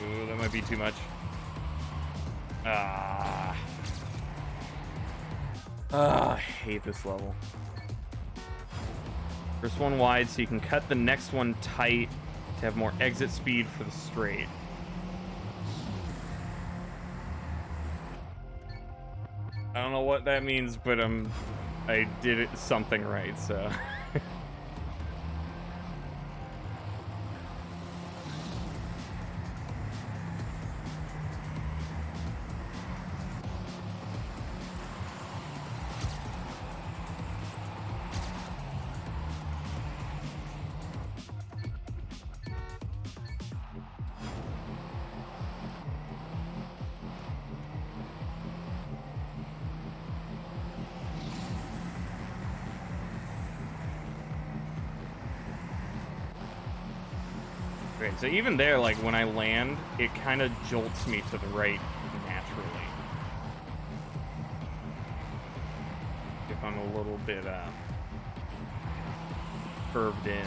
Ooh, that might be too much. I hate this level. First one wide so you can cut the next one tight to have more exit speed for the straight. I don't know what that means, but I did it something right, so... Great. So even there, like, when I land, it kind of jolts me to the right naturally. If I'm a little bit, curved in.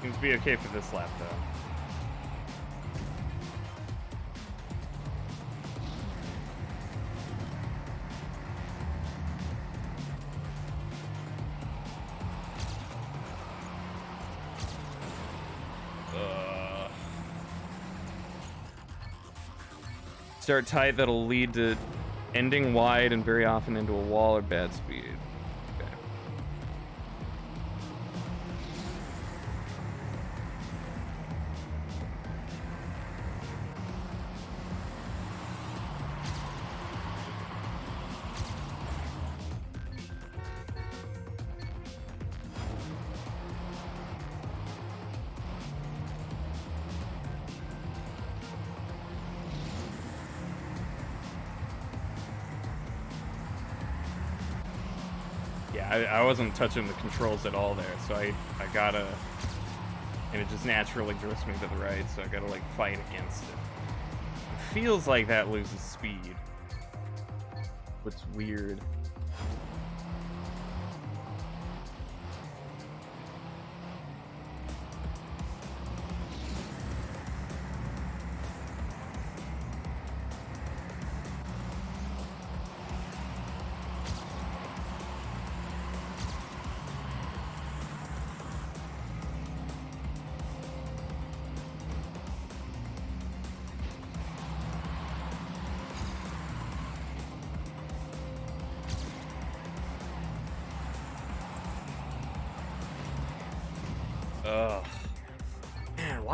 Seems to be okay for this lap, though. Start tight, that'll lead to ending wide and very often into a wall or bad speed. Okay. Yeah, I wasn't touching the controls at all there, so I gotta... And it just naturally drifts me to the right, so I gotta, like, fight against it. It feels like that loses speed. What's weird.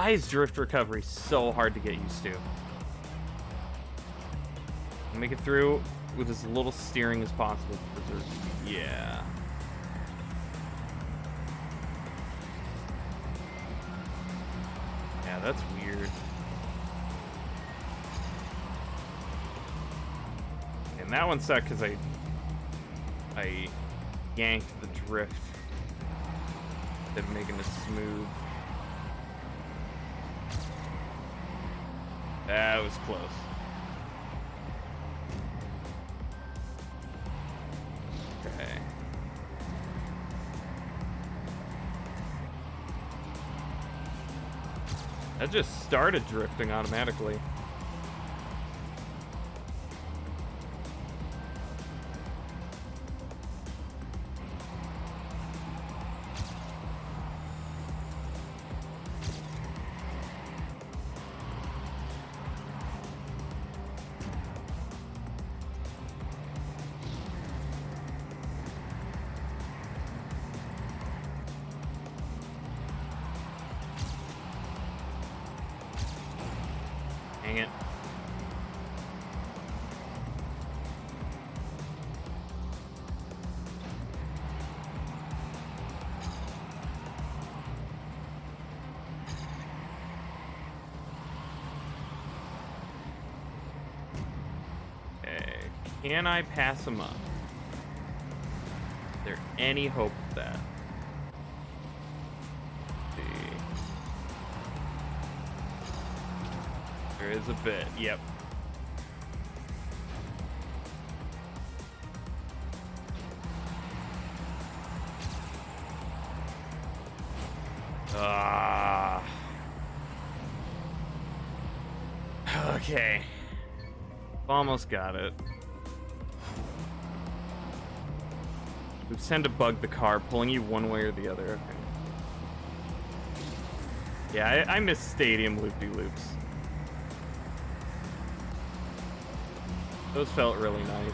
Why is drift recovery so hard to get used to? Make it through with as little steering as possible to preserve. Yeah. Yeah, that's weird. And that one sucked because I yanked the drift instead of making it smooth. That was close. Okay. That just started drifting automatically. Dang it. Okay. Can I pass him up? Is there any hope of that? There is a bit, yep. Okay. Almost got it. Moves tend to bug the car, pulling you one way or the other. Okay. Yeah, I miss stadium loop-de-loops. Those felt really nice.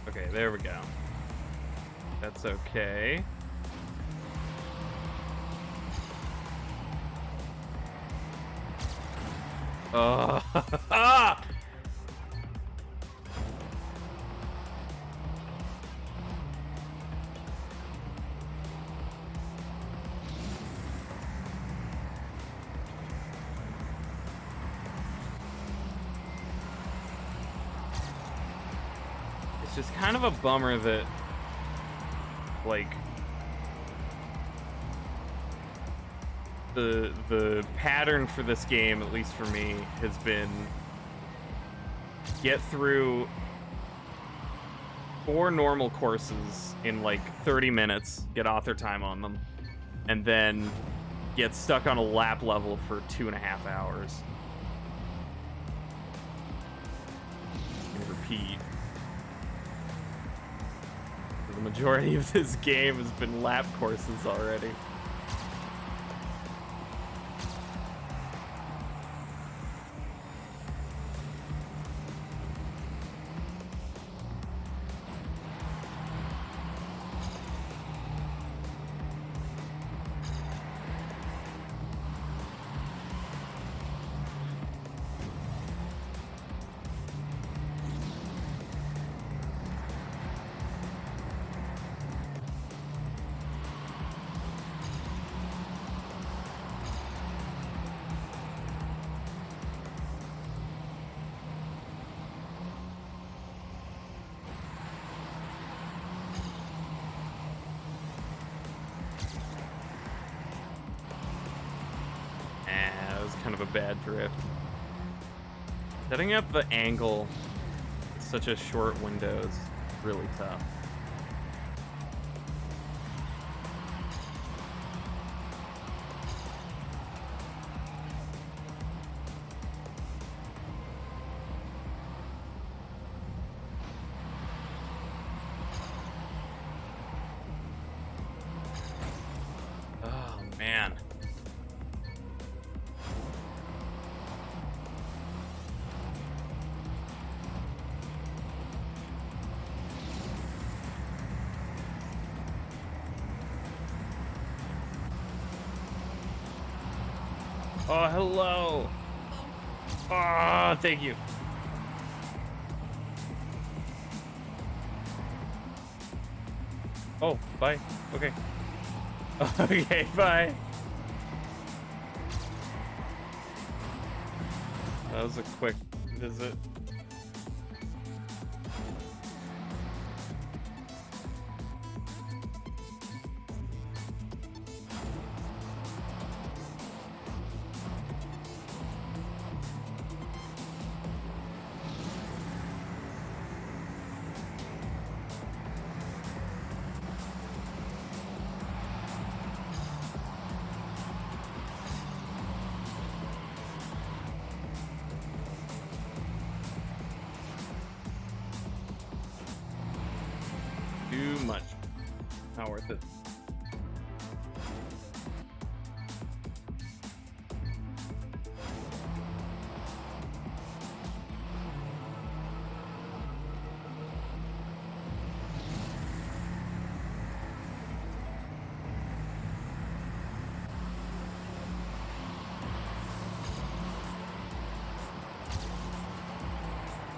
Okay, there we go. That's okay. Ah! It's just kind of a bummer that, like, the pattern for this game, at least for me, has been get through 4 normal courses in like 30 minutes, get author time on them, and then get stuck on a lap level for 2.5 hours. And repeat. The majority of this game has been lap courses already. Kind of a bad drift. Setting up the angle in such a short window is really tough. Oh, hello. Oh, thank you. Oh, bye. Okay. Okay, bye. That was a quick visit. Too much. Not worth it.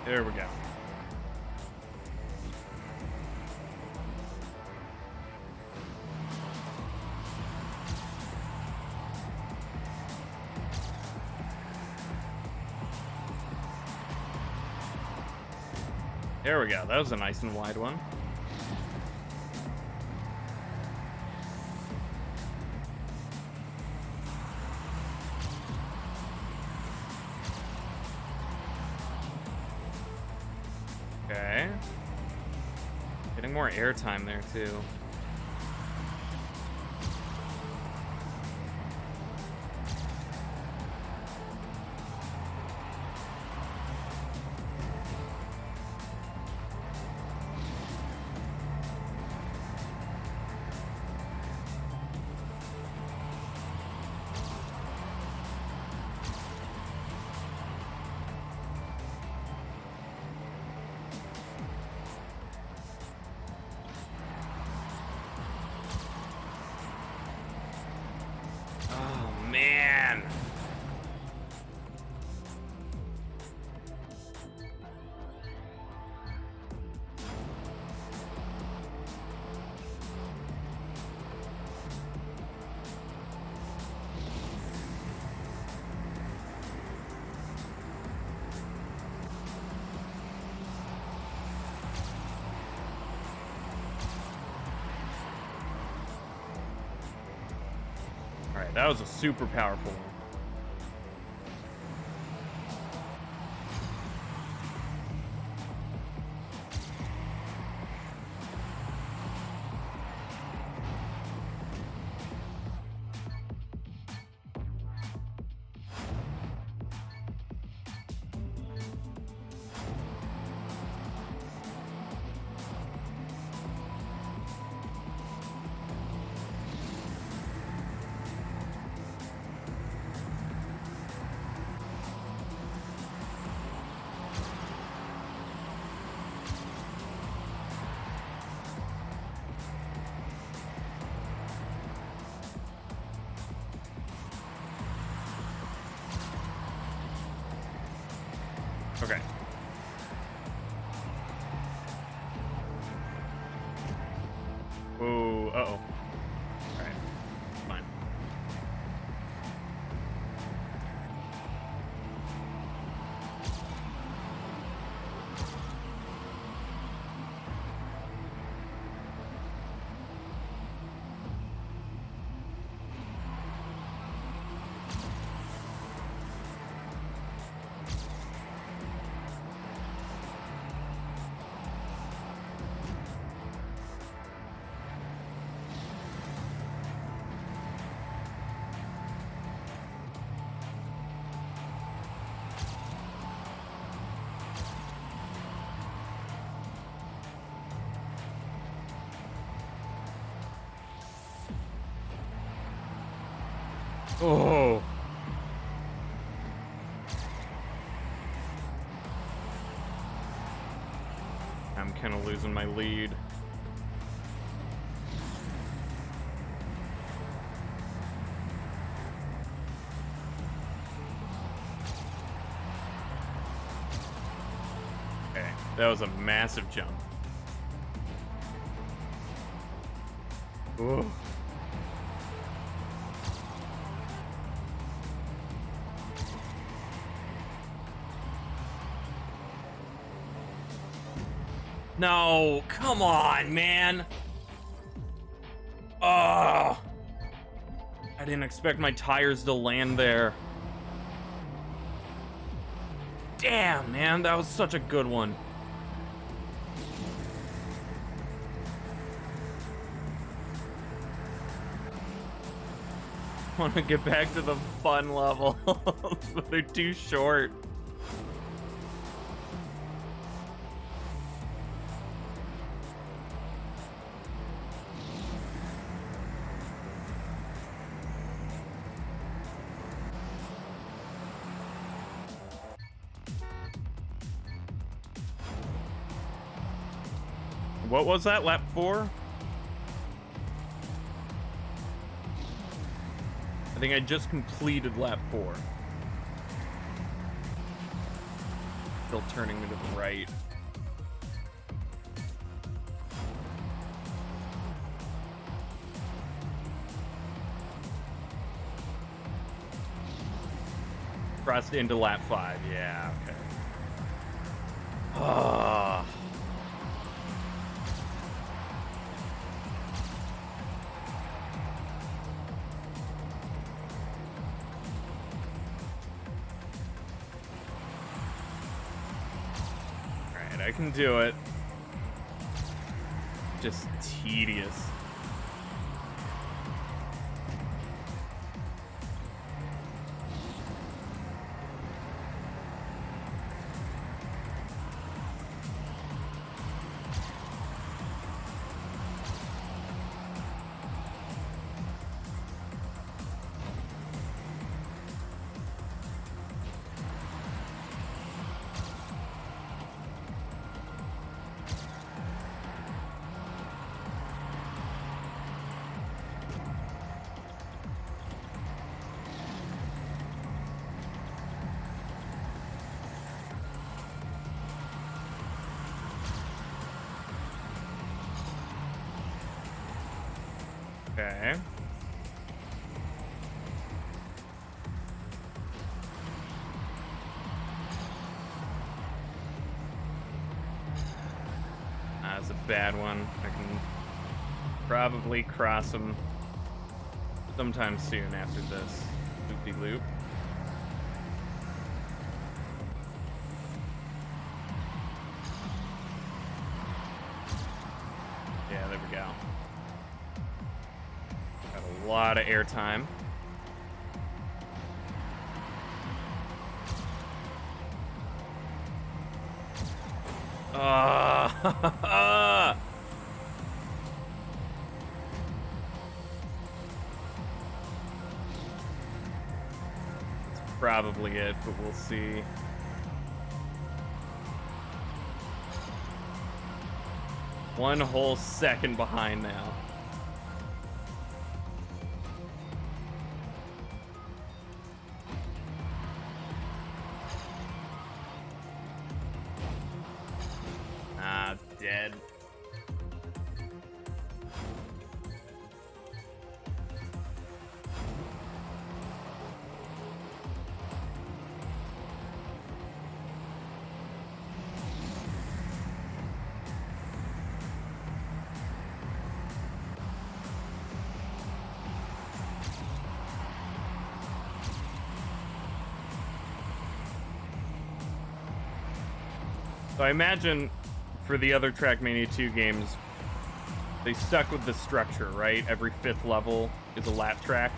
There we go. There we go. That was a nice and wide one. Okay. Getting more airtime there, too. Oh, man. All right, that was a super powerful one. Okay. Whoa, uh-oh. All right, fine. Oh. I'm kind of losing my lead. That was a massive jump. Ooh. No, come on, man. Oh, I didn't expect my tires to land there. Damn, man, that was such a good one. I want to get back to the fun level, but they're too short. What was that, lap 4? I think I just completed lap 4. Still turning me to the right. Crossed into lap 5, yeah, okay. Ah. I can do it. Just tedious. Okay. That's a bad one. I can probably cross them sometime soon after this loop-de-loop. Yeah, there we go. Got a lot of airtime. That's probably it, but we'll see. One whole second behind now. Dead. So I imagine for the other TrackMania 2 games, they stuck with the structure, right? Every 5th level is a lap track.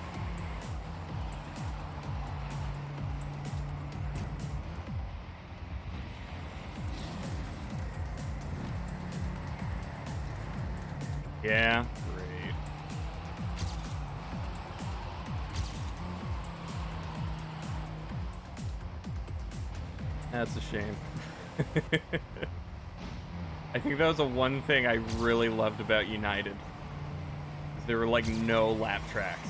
Yeah, great. That's a shame. I think that was the one thing I really loved about United. There were like no lap tracks.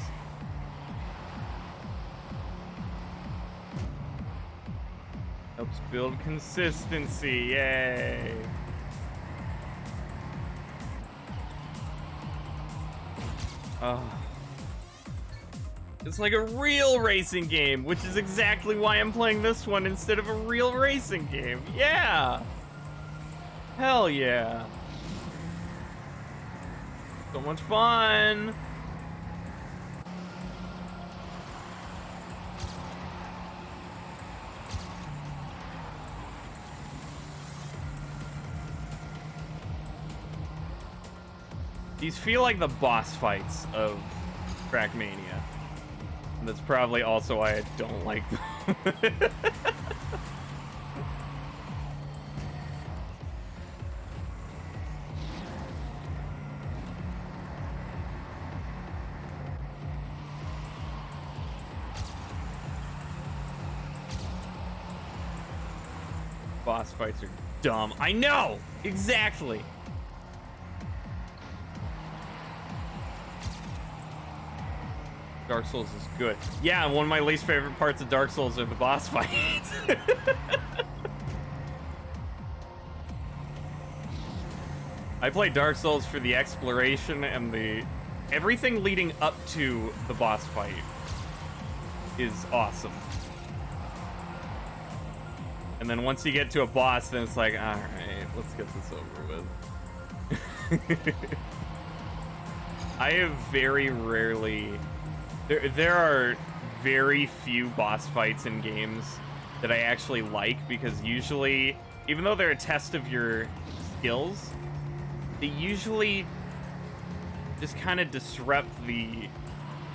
Oops. Just build consistency, yay. Oh. It's like a real racing game, which is exactly why I'm playing this one instead of a real racing game. Yeah! Hell yeah. So much fun! These feel like the boss fights of TrackMania. And that's probably also why I don't like them. Boss fights are dumb. I know! Exactly! Dark Souls is good. Yeah, one of my least favorite parts of Dark Souls are the boss fights. I play Dark Souls for the exploration and the... everything leading up to the boss fight is awesome. And then once you get to a boss, then it's like, alright, let's get this over with. I have very rarely... There are very few boss fights in games that I actually like, because usually, even though they're a test of your skills, they usually just kind of disrupt the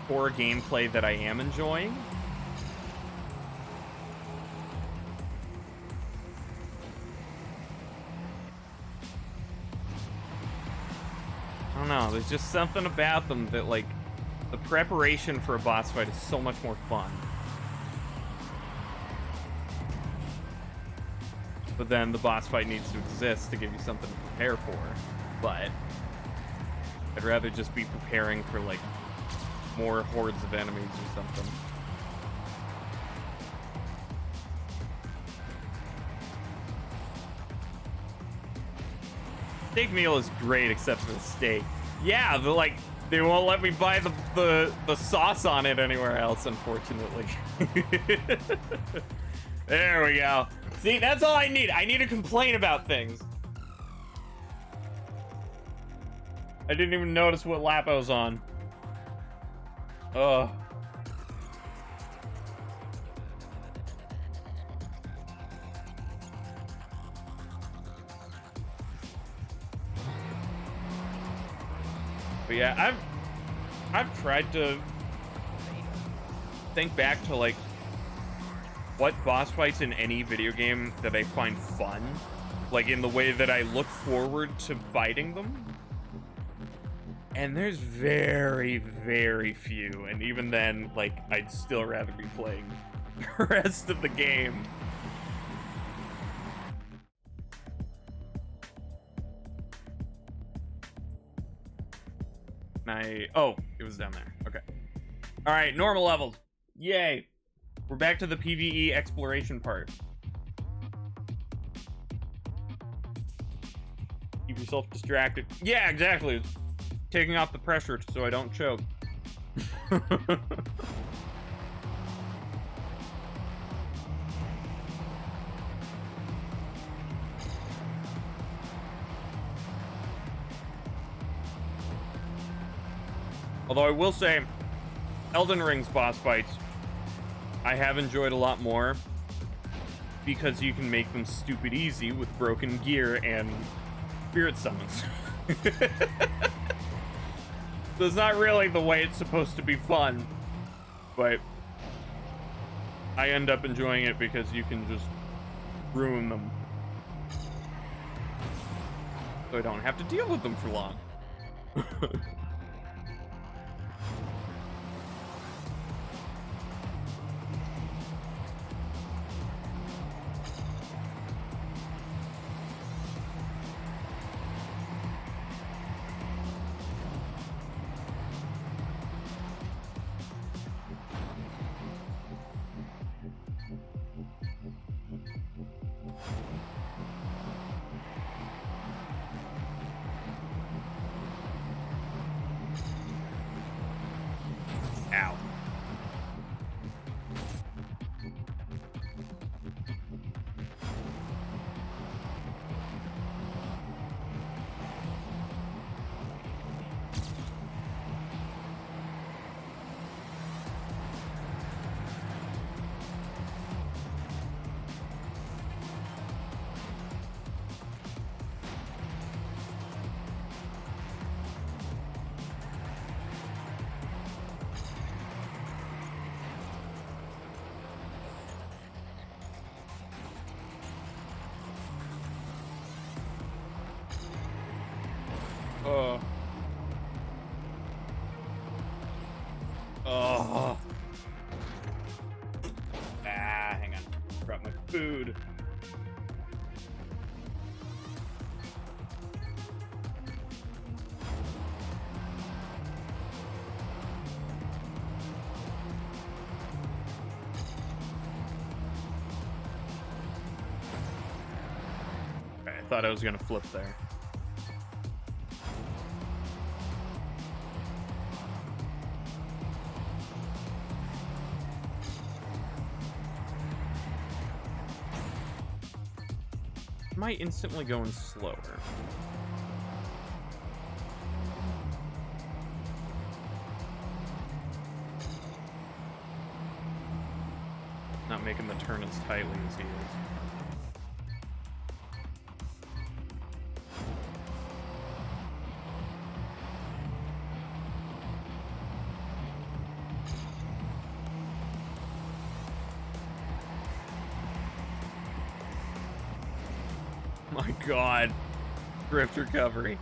core gameplay that I am enjoying. I don't know, there's just something about them that, like, the preparation for a boss fight is so much more fun. But then the boss fight needs to exist to give you something to prepare for. But I'd rather just be preparing for, like, more hordes of enemies or something. Steak meal is great except for the steak. Yeah, the, like... they won't let me buy the sauce on it anywhere else, unfortunately. There we go. See, that's all I need. I need to complain about things. I didn't even notice what lap I was on. Ugh. But yeah, I've tried to think back to, like, what boss fights in any video game that I find fun, like in the way that I look forward to fighting them. And there's very, very few, and even then, like, I'd still rather be playing the rest of the game. Oh, it was down there. Okay. All right, normal levels. Yay. We're back to the PvE exploration part. Keep yourself distracted. Yeah, exactly. Taking off the pressure so I don't choke. Although I will say, Elden Ring's boss fights, I have enjoyed a lot more because you can make them stupid easy with broken gear and spirit summons. So it's not really the way it's supposed to be fun, but I end up enjoying it because you can just ruin them. So I don't have to deal with them for long. Oh. Oh. Ah, hang on. Brought my food. Okay, I thought I was gonna flip there. Am I instantly going slower? Not making the turn as tightly as he is. My God. Drift recovery.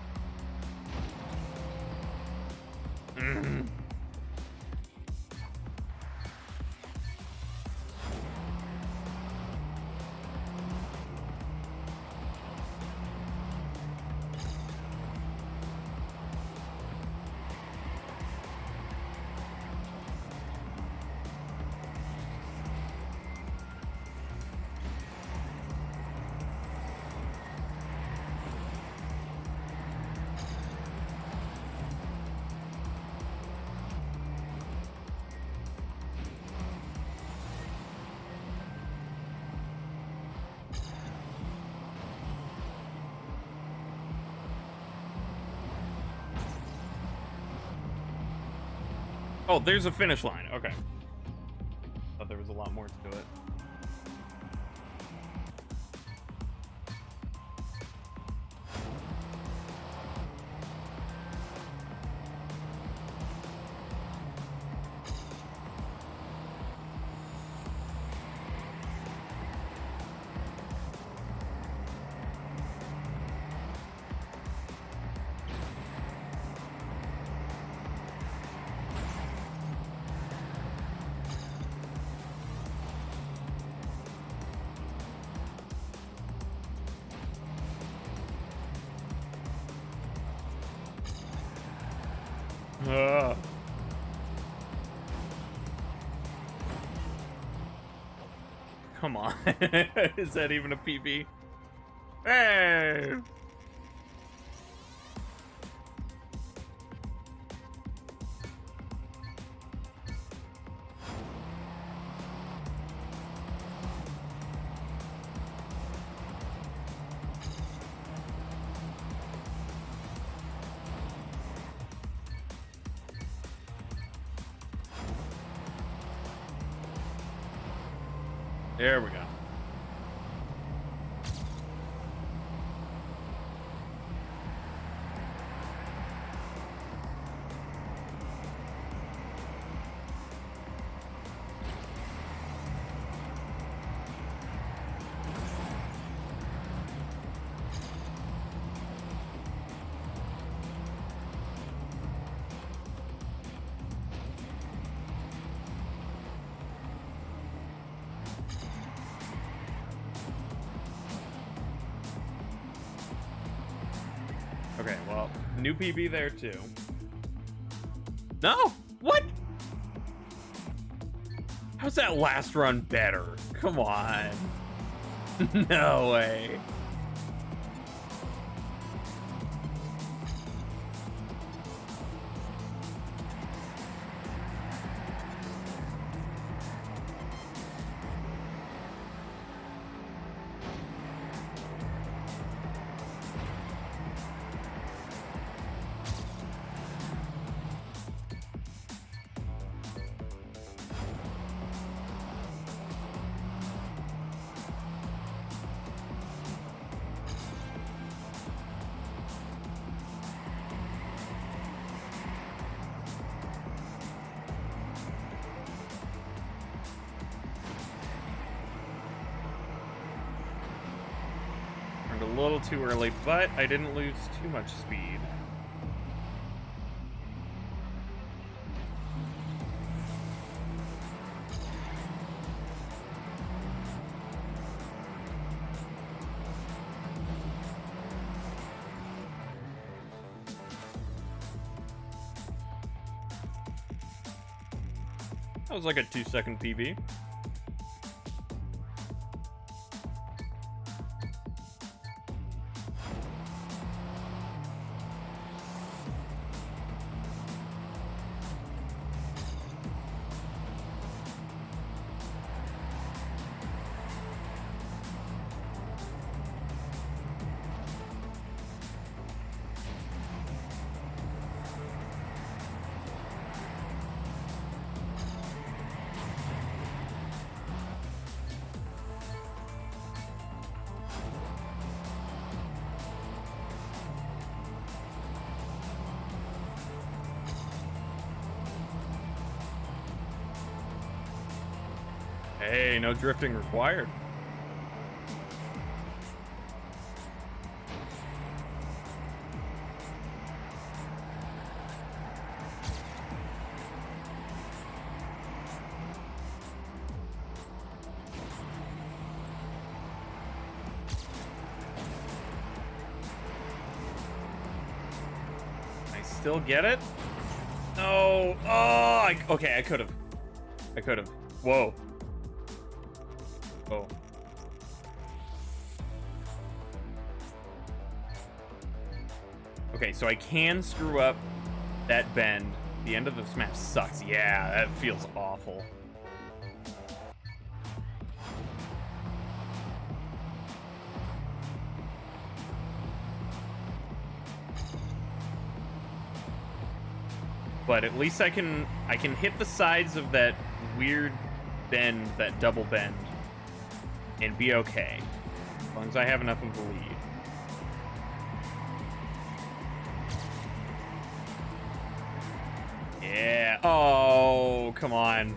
Oh, there's a finish line. Okay. Thought there was a lot more to it. Come on. Is that even a PB? Hey! There we go. Okay, well, new PB there too. No! What? How's that last run better? Come on. No way. A little too early, but I didn't lose too much speed. That was like a 2-second PB. Hey, no drifting required. I still get it? No. Oh, okay, I could have. Whoa. Oh. Okay, so I can screw up that bend. The end of this map sucks. Yeah, that feels awful. But at least I can hit the sides of that weird bend, that double bend, and be okay, as long as I have enough of the lead. Yeah. Oh, come on.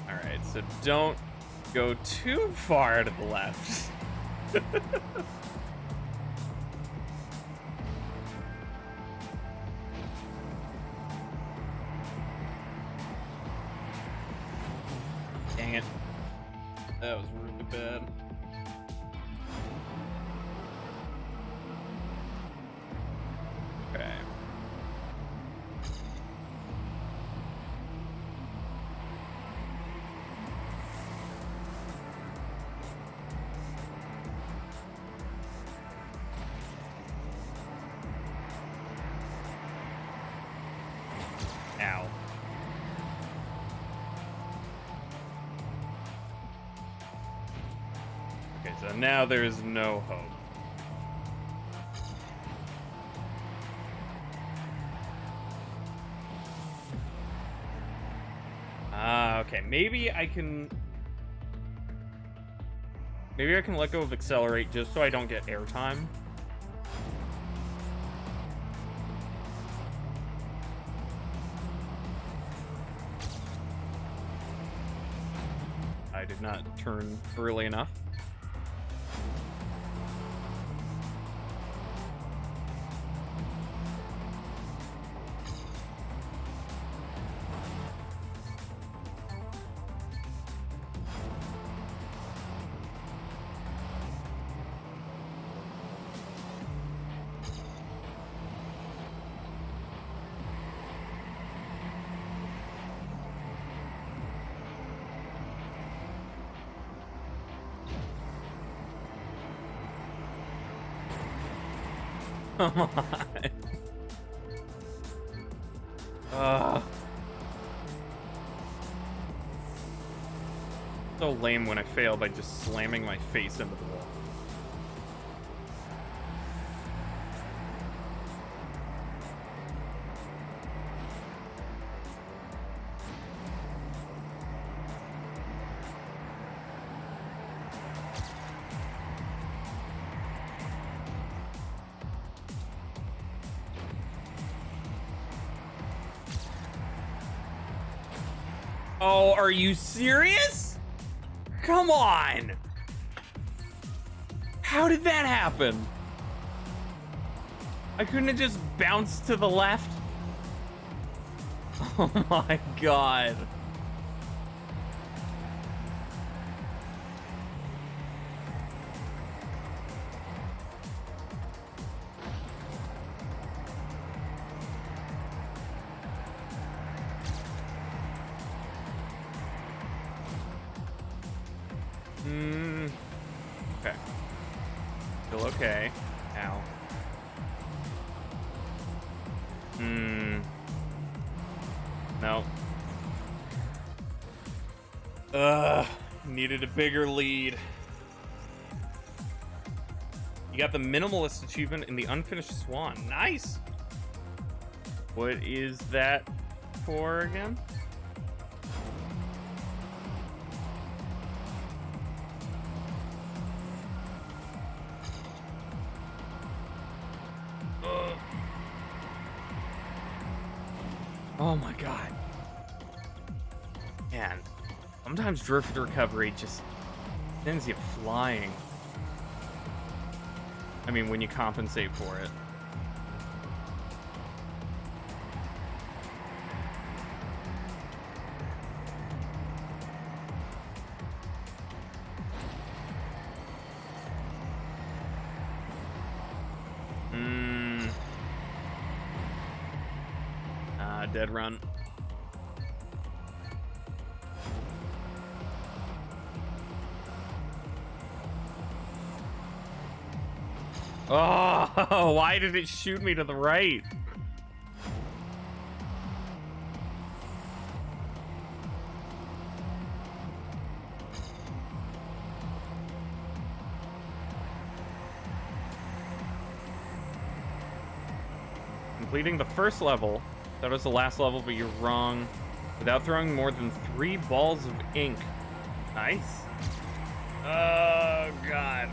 Alright, so don't go too far to the left. Dang it. That was really bad. Okay. Ow. Okay, so now there is no hope. Okay, maybe I can let go of accelerate just so I don't get airtime. I did not turn early enough. Come on. So lame when I fail by just slamming my face into the wall. Oh, are you serious? Come on! How did that happen? I couldn't have just bounced to the left? Oh my god. still okay. Ow. No. Needed a bigger lead. You got the minimalist achievement in the unfinished swan. Nice! What is that for again? Oh my god. Man, sometimes drift recovery just sends you flying. I mean, when you compensate for it. Dead run. Oh, why did it shoot me to the right? Completing the first level. That was the last level, but you're wrong. Without throwing more than 3 balls of ink. Nice. Oh, God.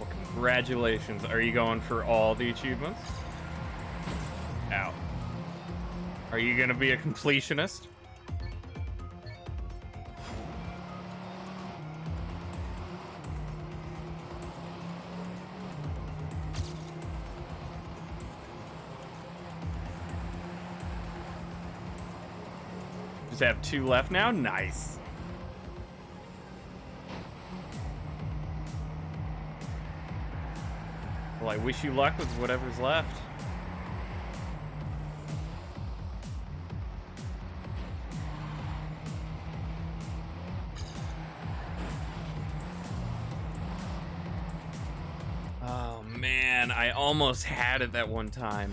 Well, congratulations. Are you going for all the achievements? Ow. Are you going to be a completionist? Have 2 left now? Nice. Well, I wish you luck with whatever's left. Oh man, I almost had it that one time.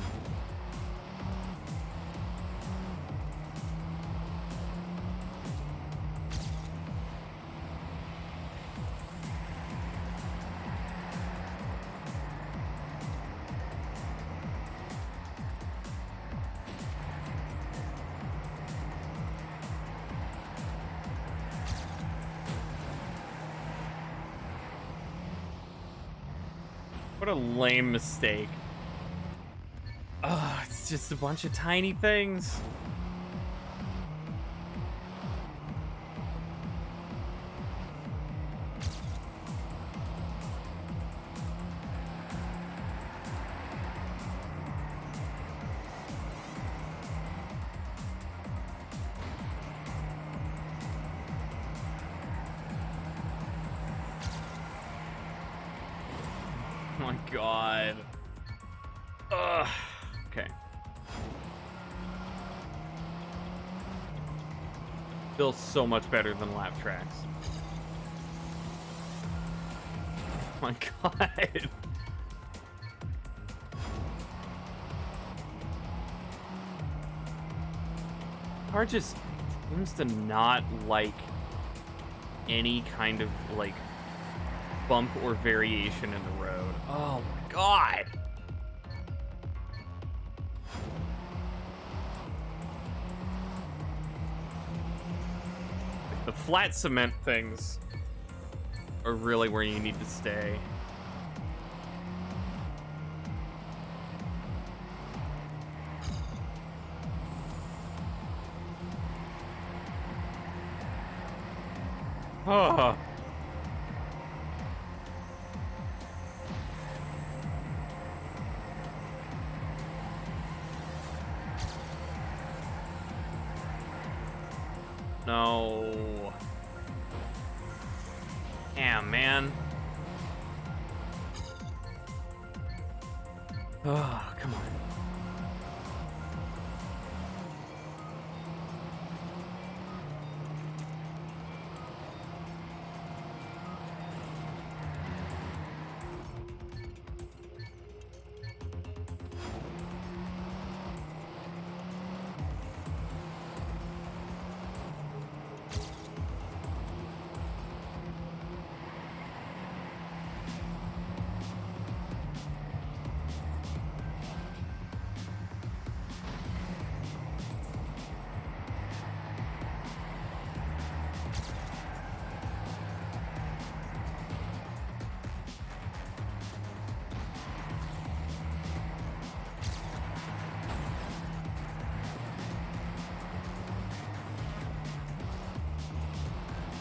What a lame mistake. Oh, it's just a bunch of tiny things. Oh my god. Ugh. Okay. Feels so much better than lap tracks. Oh my god. Car just seems to not like any kind of like bump or variation in the road. Oh my god. The flat cement things are really where you need to stay. Oh. No. Damn, man. Oh, come on.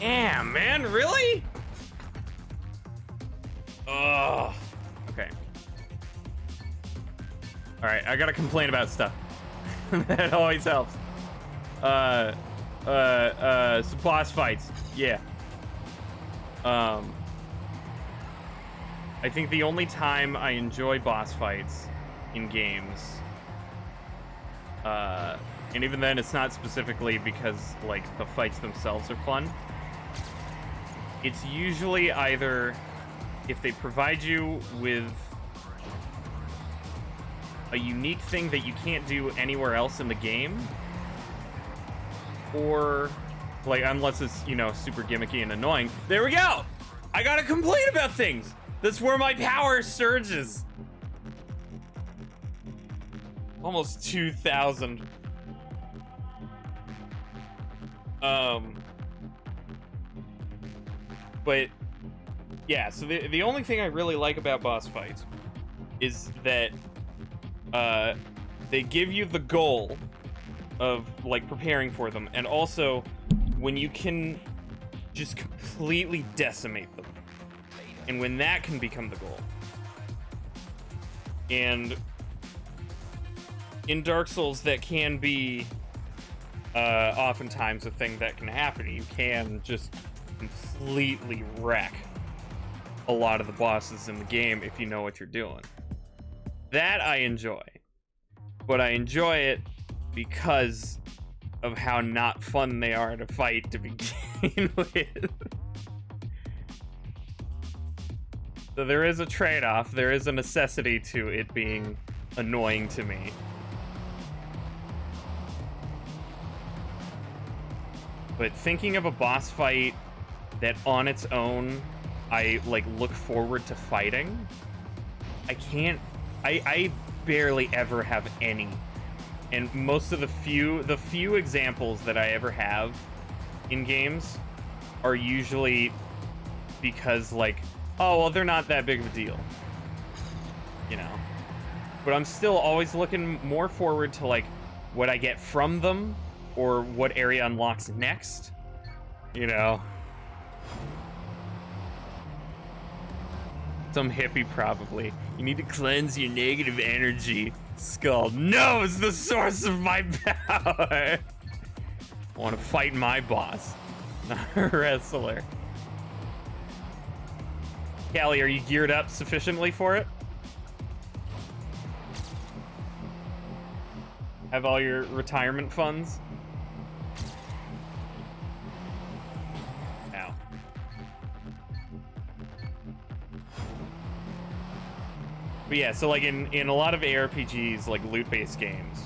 Damn, man, really? Ugh. Okay. Alright, I gotta complain about stuff. That always helps. Some boss fights. Yeah. I think the only time I enjoy boss fights in games, and even then it's not specifically because, like, the fights themselves are fun. It's usually either if they provide you with a unique thing that you can't do anywhere else in the game, or, like, unless it's, you know, super gimmicky and annoying. There we go! I gotta complain about things! That's where my power surges. Almost 2,000. But yeah, so the only thing I really like about boss fights is that they give you the goal of, like, preparing for them, and also when you can just completely decimate them, and when that can become the goal. And in Dark Souls, that can be oftentimes a thing that can happen. You can just completely wreck a lot of the bosses in the game if you know what you're doing. That I enjoy. But I enjoy it because of how not fun they are to fight to begin with. So there is a trade-off. There is a necessity to it being annoying to me. But thinking of a boss fight that on its own I, like, look forward to fighting, I barely ever have any. And most of the few examples that I ever have in games are usually because, like, oh, well, they're not that big of a deal, you know? But I'm still always looking more forward to, like, what I get from them or what area unlocks next, you know? Some hippie, probably. You need to cleanse your negative energy. Skull. No, it's the source of my power. I want to fight my boss, not a wrestler. Callie, are you geared up sufficiently for it? Have all your retirement funds? Ow. But yeah, so, like, in a lot of ARPGs, like loot-based games,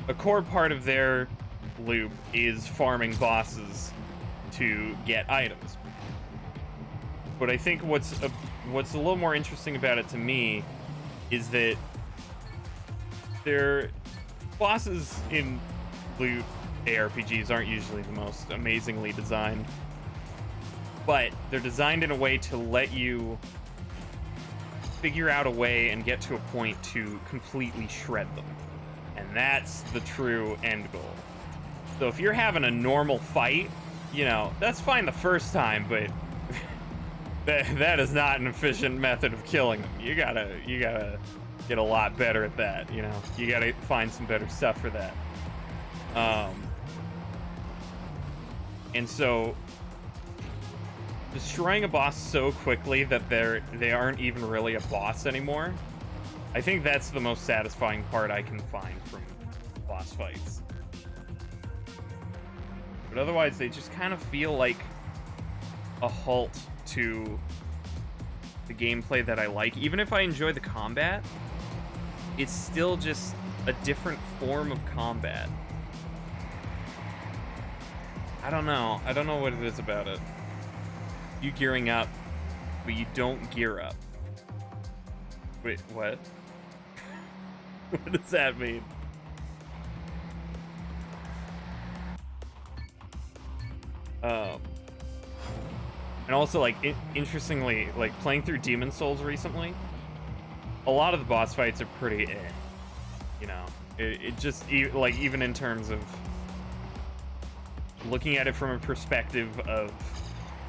a core part of their loop is farming bosses to get items. But I think what's a little more interesting about it to me is that their bosses in loot ARPGs aren't usually the most amazingly designed, but they're designed in a way to let you figure out a way and get to a point to completely shred them. And that's the true end goal. So if you're having a normal fight, you know, that's fine the first time, but that is not an efficient method of killing them. You gotta get a lot better at that, you know? You gotta find some better stuff for that. And so destroying a boss so quickly that they aren't even really a boss anymore, I think that's the most satisfying part I can find from boss fights. But otherwise, they just kind of feel like a halt to the gameplay that I like. Even if I enjoy the combat, it's still just a different form of combat. I don't know what it is about it. You gearing up, but you don't gear up. Wait, what? What does that mean? And also, like, interestingly, like, playing through Demon Souls recently, a lot of the boss fights are pretty you know? It just, like, even in terms of looking at it from a perspective of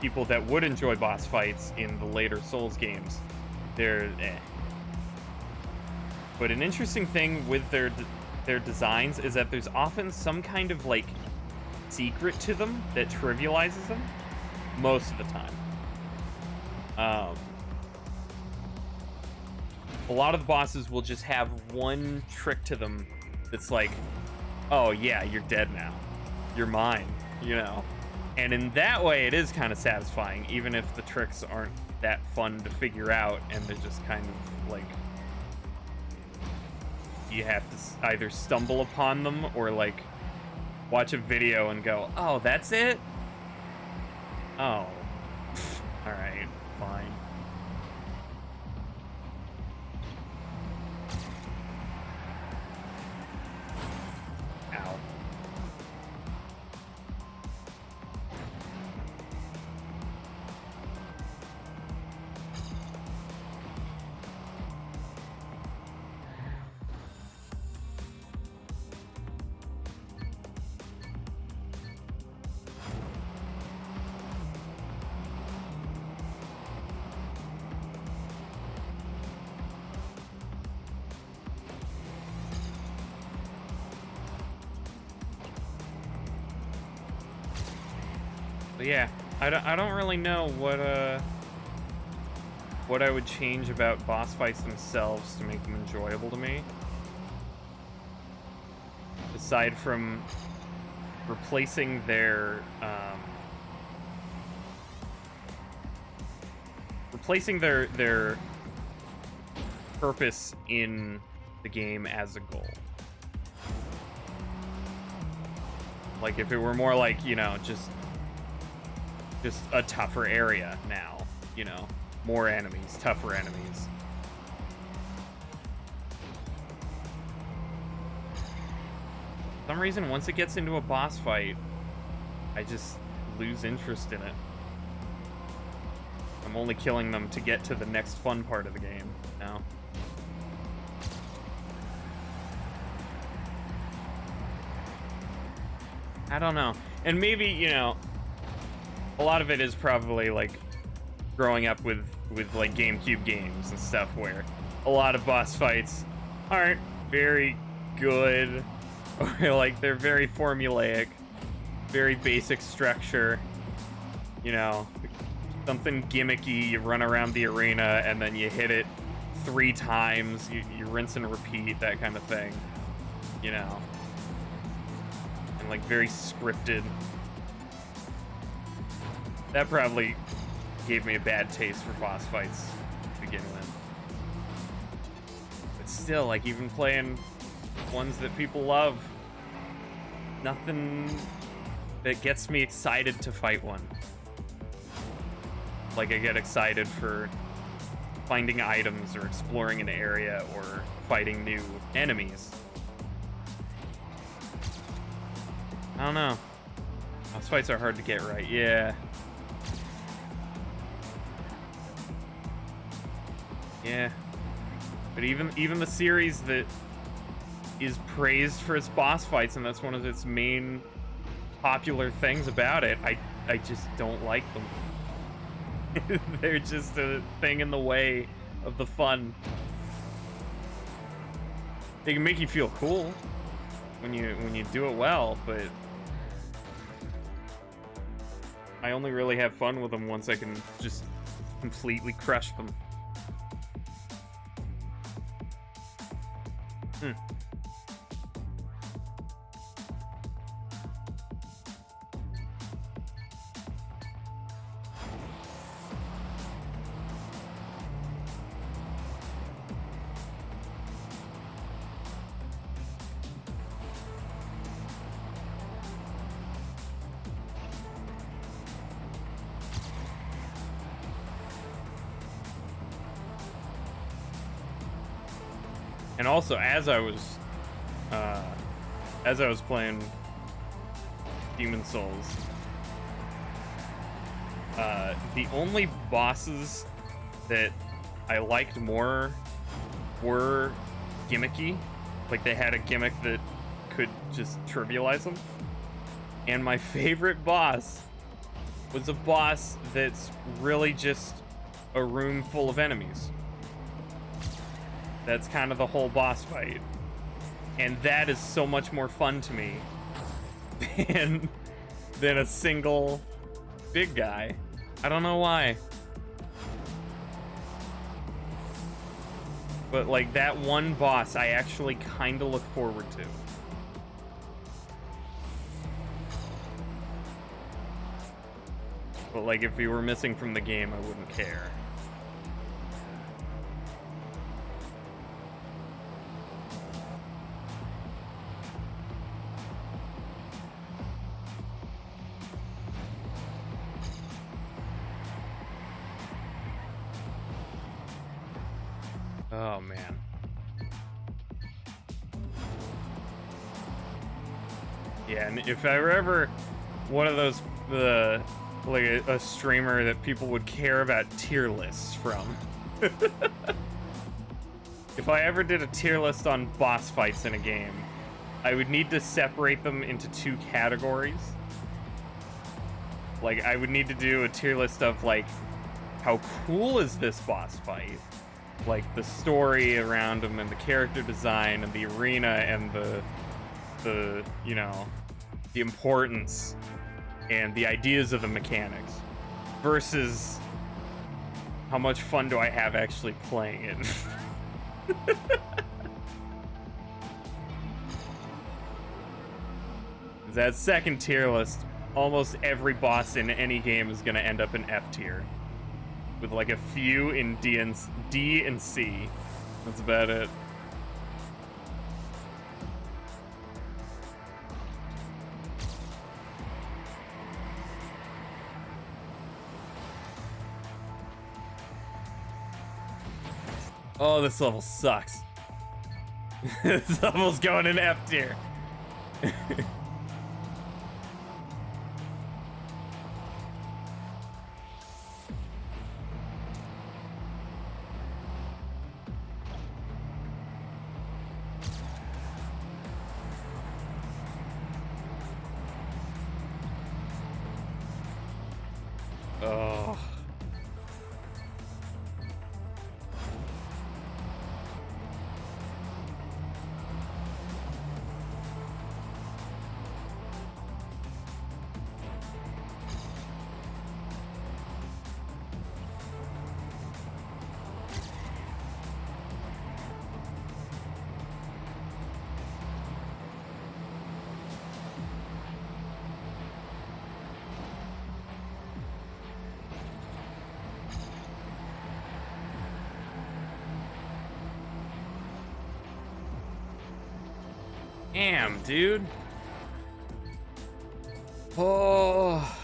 people that would enjoy boss fights in the later Souls games, they're eh. But an interesting thing with their designs is that there's often some kind of like secret to them that trivializes them most of the time. A lot of the bosses will just have one trick to them that's like, oh yeah, you're dead now, you're mine, you know. And in that way it is kind of satisfying, even if the tricks aren't that fun to figure out and they're just kind of like, you have to either stumble upon them or like watch a video and go, oh, that's it? Oh. Alright, fine. Ow. But yeah, I don't really know what I would change about boss fights themselves to make them enjoyable to me. Aside from replacing their purpose in the game as a goal. Like if it were more like, you know, just a tougher area now, you know, more enemies, tougher enemies. For some reason, once it gets into a boss fight, I just lose interest in it. I'm only killing them to get to the next fun part of the game now. I don't know. And maybe, you know, a lot of it is probably like growing up with like GameCube games and stuff where a lot of boss fights aren't very good, or like they're very formulaic, very basic structure, you know, something gimmicky. You run around the arena and then you hit it 3 times, you rinse and repeat, that kind of thing, you know, and like very scripted. That probably gave me a bad taste for boss fights to begin with. But still, like, even playing ones that people love, nothing that gets me excited to fight one. Like, I get excited for finding items or exploring an area or fighting new enemies. I don't know. Boss fights are hard to get right, yeah. Yeah, but even the series that is praised for its boss fights, and that's one of its main popular things about it, I just don't like them. They're just a thing in the way of the fun. They can make you feel cool when you do it well, but I only really have fun with them once I can just completely crush them. And also, as I was playing Demon Souls, the only bosses that I liked more were gimmicky. Like, they had a gimmick that could just trivialize them. And my favorite boss was a boss that's really just a room full of enemies. That's kind of the whole boss fight. And that is so much more fun to me than a single big guy. I don't know why. But like that one boss I actually kind of look forward to. But like if he were missing from the game, I wouldn't care. Oh man. Yeah, and if I were ever one of those like a streamer that people would care about tier lists from. If I ever did a tier list on boss fights in a game, I would need to separate them into two categories. Like, I would need to do a tier list of, like, how cool is this boss fight? Like, the story around them and the character design and the arena and the you know, the importance and the ideas of the mechanics versus how much fun do I have actually playing it. That second tier list, almost every boss in any game is going to end up in F tier, with like a few in D and C. That's about it. Oh, this level sucks. This level's going in F tier. Oh. Damn, dude. Oh.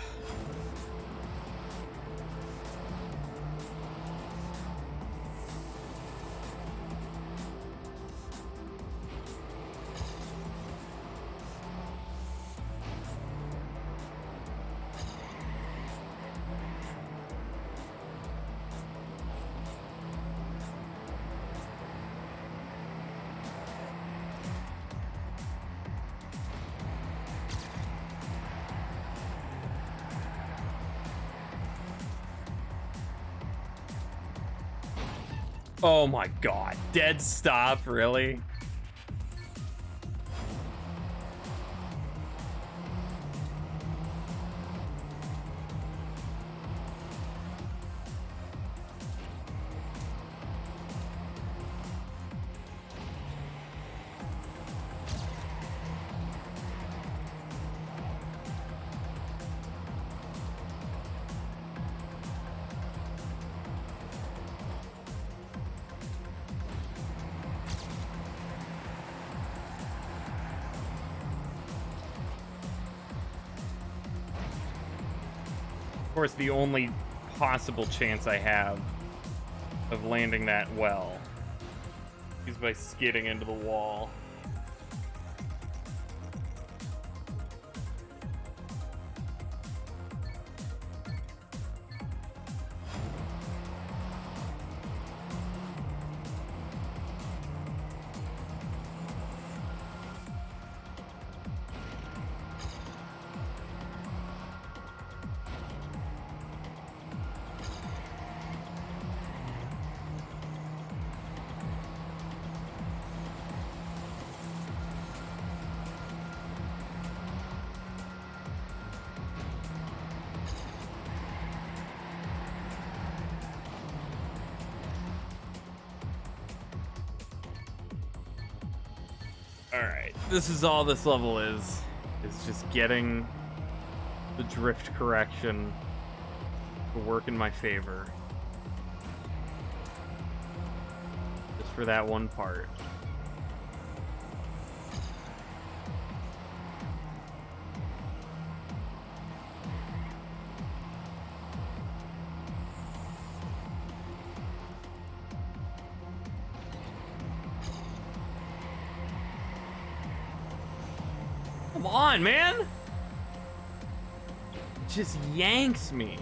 Oh my god. Dead stop, really? Of course, the only possible chance I have of landing that well is by skidding into the wall. Alright, this is all this level is. It's just getting the drift correction to work in my favor. Just for that one part. Come on, man! It just yanks me.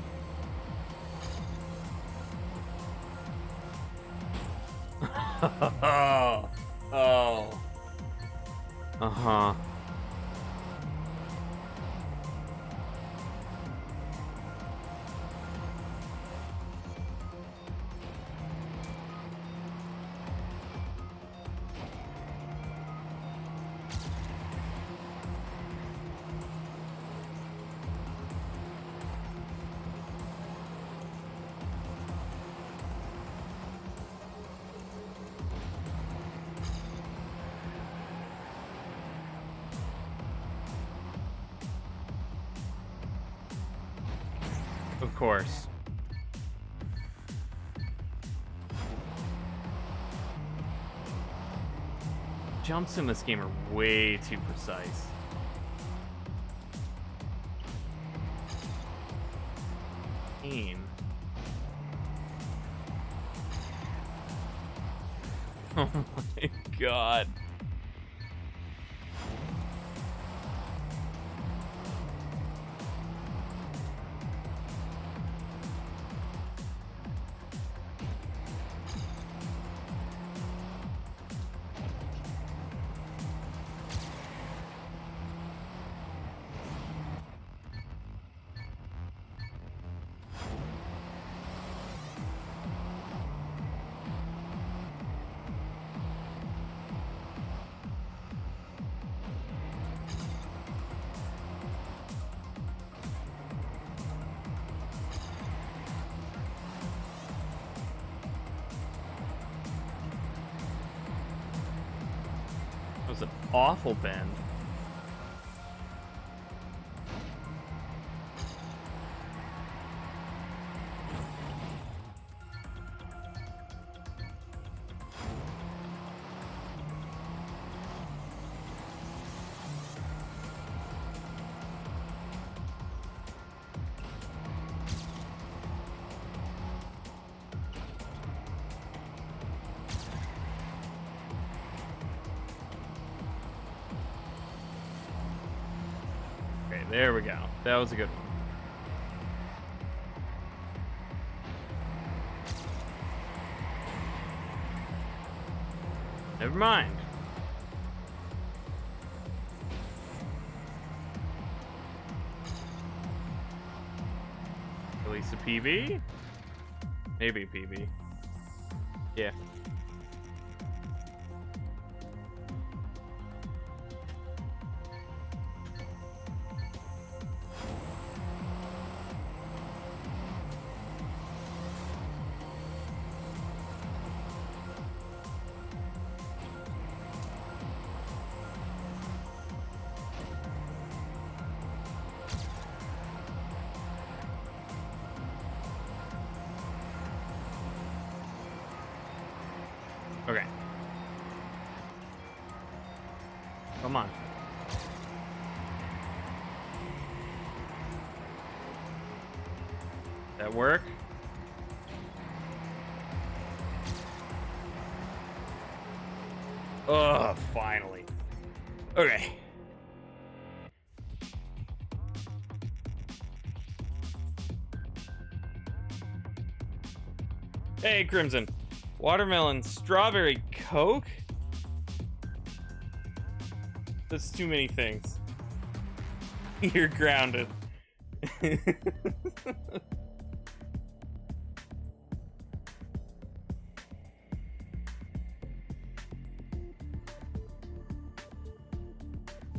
Oh. Oh. Uh-huh. Of course. Jumps in this game are way too precise. Pain. Oh my god. That was an awful bend. There we go. That was a good one. Never mind. Release a PB? Maybe a PB. Yeah. Okay. Come on. That work? Ugh, finally. Okay. Hey, Crimson. Watermelon, strawberry, Coke? That's too many things. You're grounded.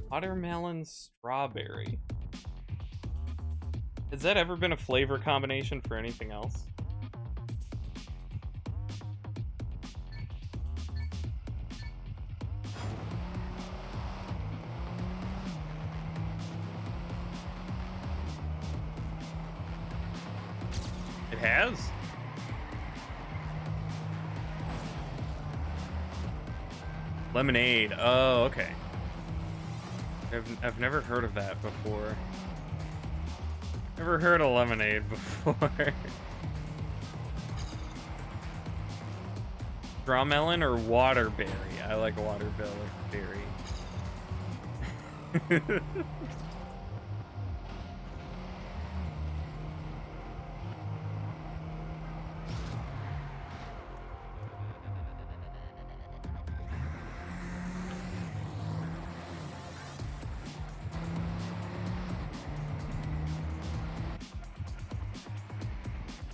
Watermelon, strawberry. Has that ever been a flavor combination for anything else? It has? Lemonade. Oh, okay. I've never heard of that before. Never heard of lemonade before. Straw melon or waterberry? I like waterberry.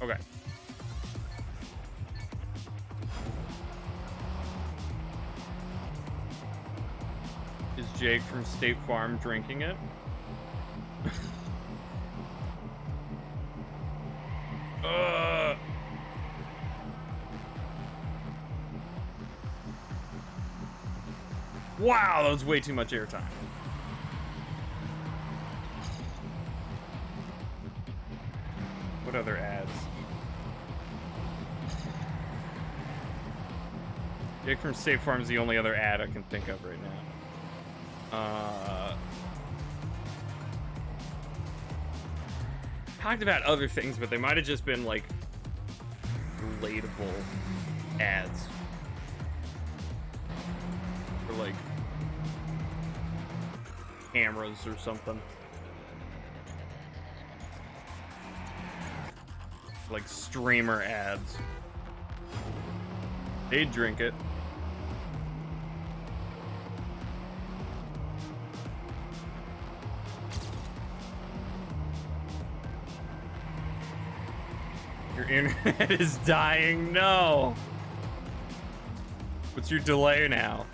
Okay. Is Jake from State Farm drinking it? Wow, that was way too much airtime. What other ads? Jake from State Farm is the only other ad I can think of right now. Talked about other things, but they might have just been like relatable ads. Or like cameras or something. Like streamer ads. They'd drink it. Your internet is dying. No. What's your delay now?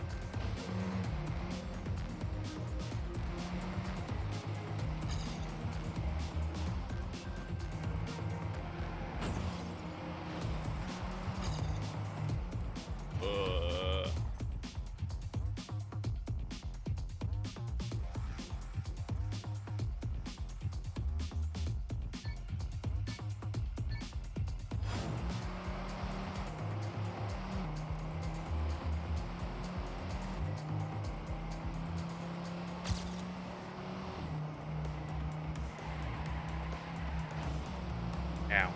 Ow.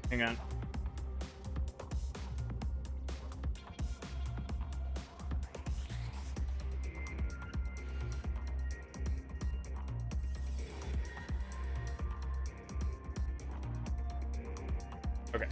Hang on. Okay.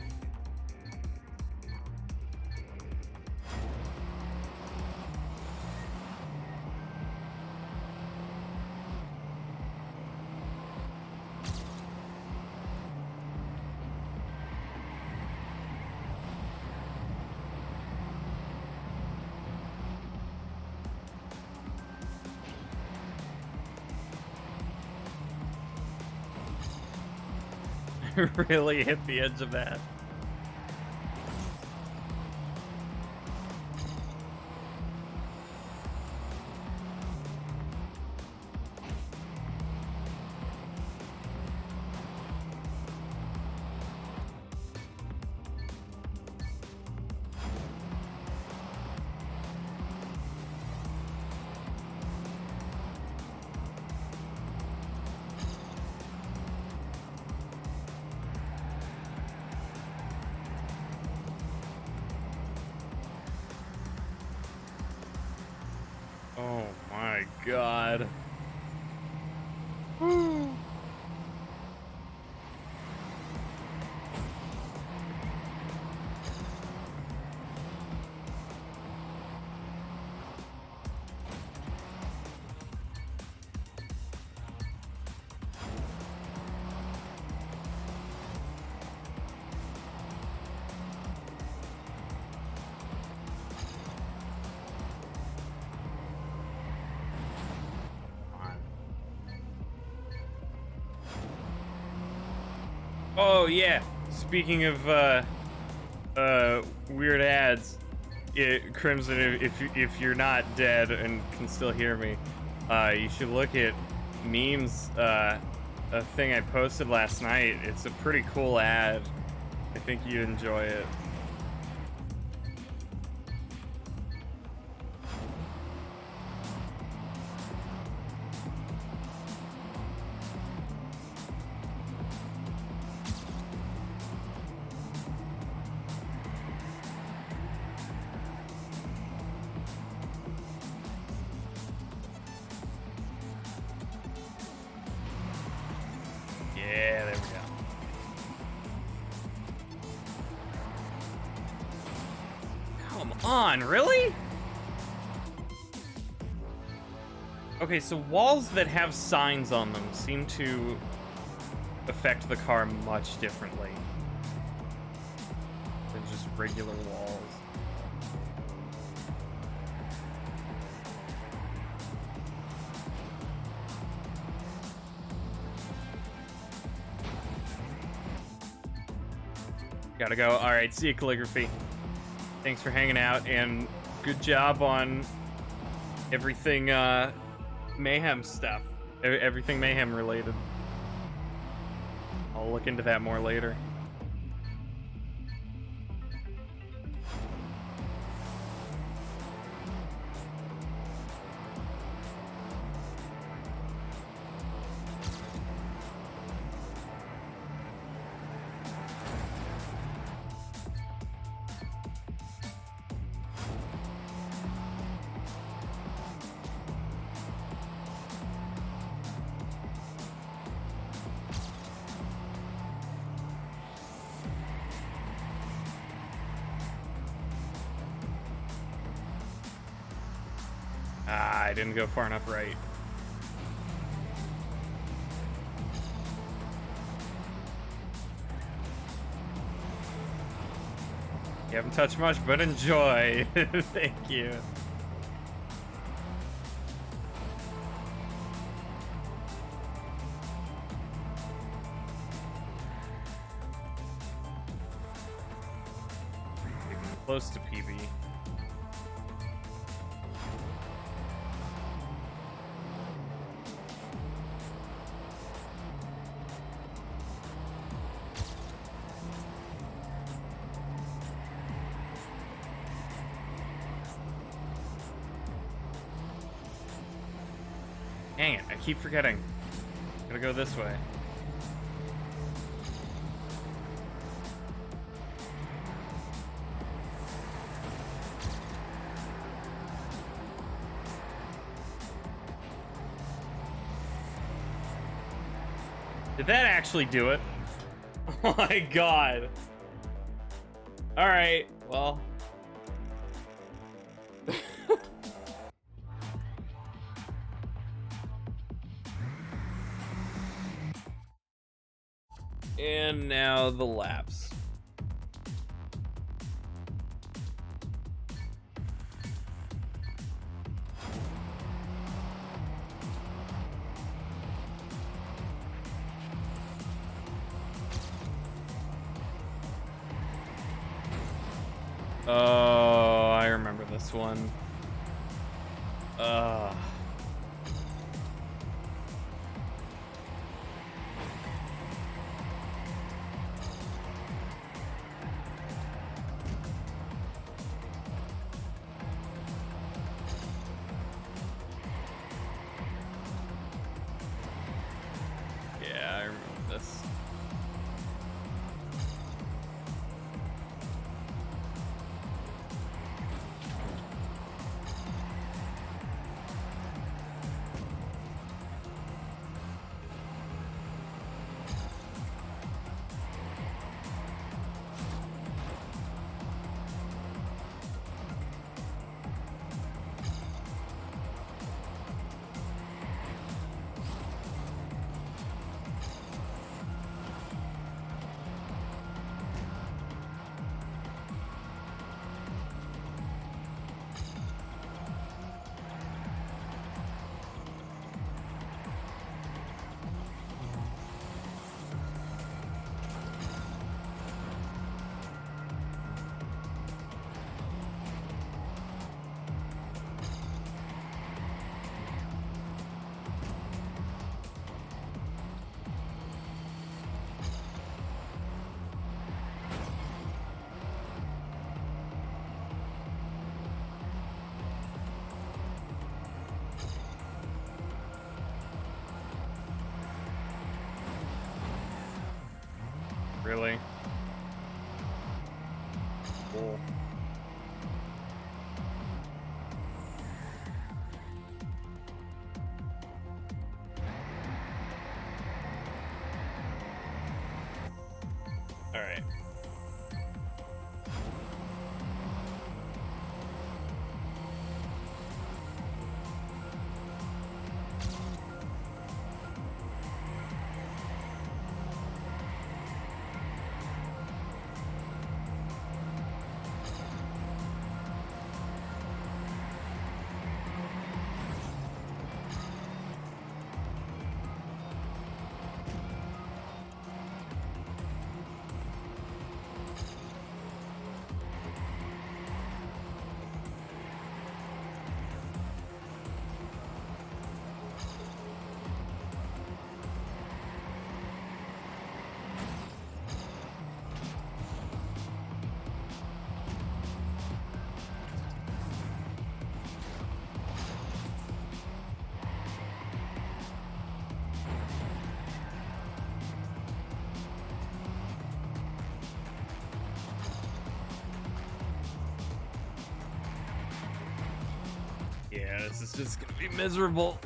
Really hit the edge of that. Oh my god. Oh yeah. Speaking of weird ads, Crimson, if you're not dead and can still hear me, you should look at memes. A thing I posted last night. It's a pretty cool ad. I think you'd enjoy it. Yeah, there we go. Come on, really? Okay, so walls that have signs on them seem to affect the car much differently than just regular walls. Gotta go. All right, see you, Calligraphy. Thanks for hanging out, and good job on everything Mayhem stuff. Everything Mayhem related. I'll look into that more later. Ah, I didn't go far enough right. You haven't touched much, but enjoy. Thank you. Getting close to PB. Dang it, I keep forgetting. Gotta go this way. Did that actually do it? Oh my god. Alright, well. And now the laps. Oh, I remember this one. Yeah, I remember this. Yeah, this is just gonna be miserable.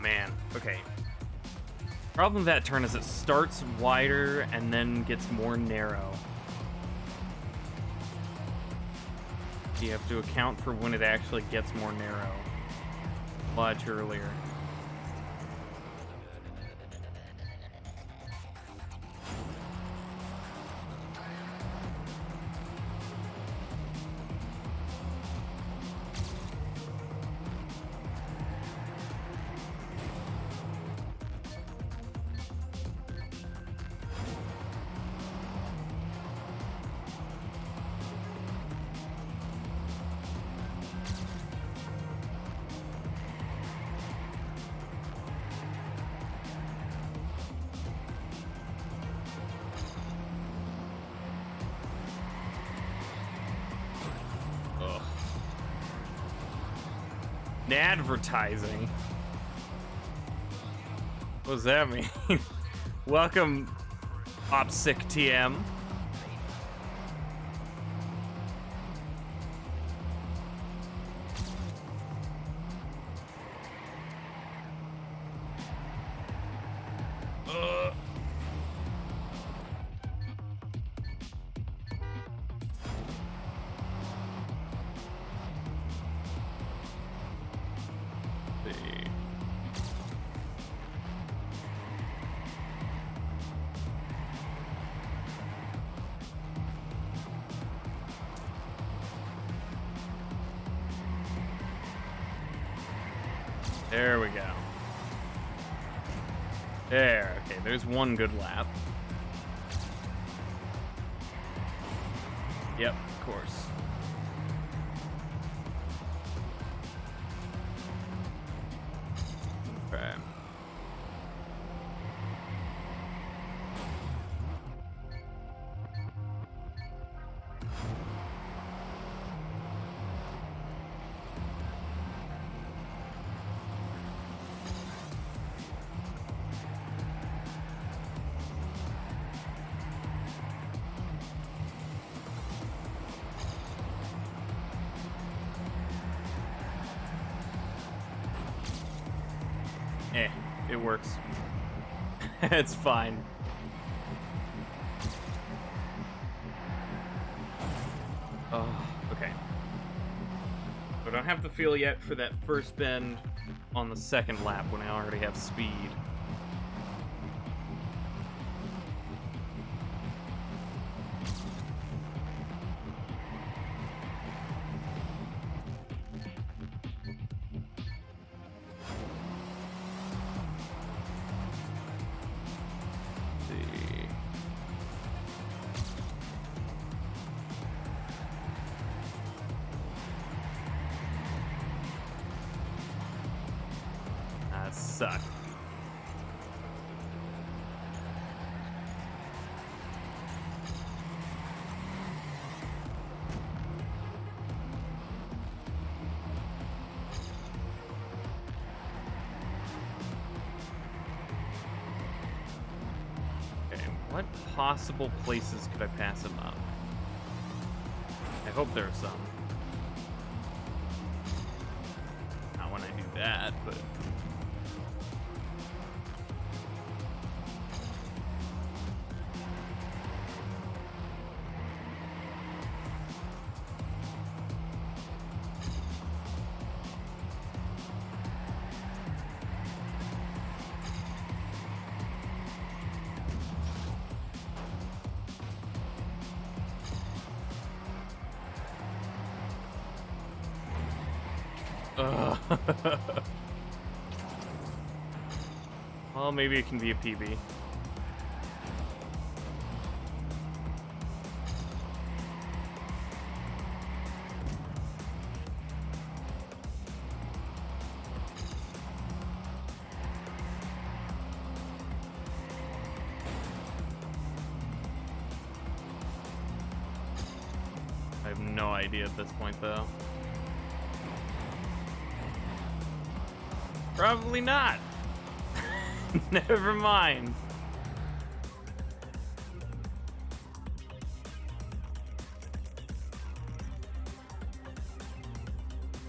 Man, okay. Problem with that turn is it starts wider and then gets more narrow. You have to account for when it actually gets more narrow. Much earlier. Advertising. What does that mean? Welcome, Opsic TM. There we go. There, okay, there's one good lap. Yep, of course. Okay. It works. It's fine. Oh, okay. I don't have the feel yet for that first bend on the second lap when I already have speed. Suck. Okay, What possible places could I pass him up? I hope there are some. Not when I do that, but... Well, maybe it can be a PB. I have no idea at this point, though. Probably not. Never mind.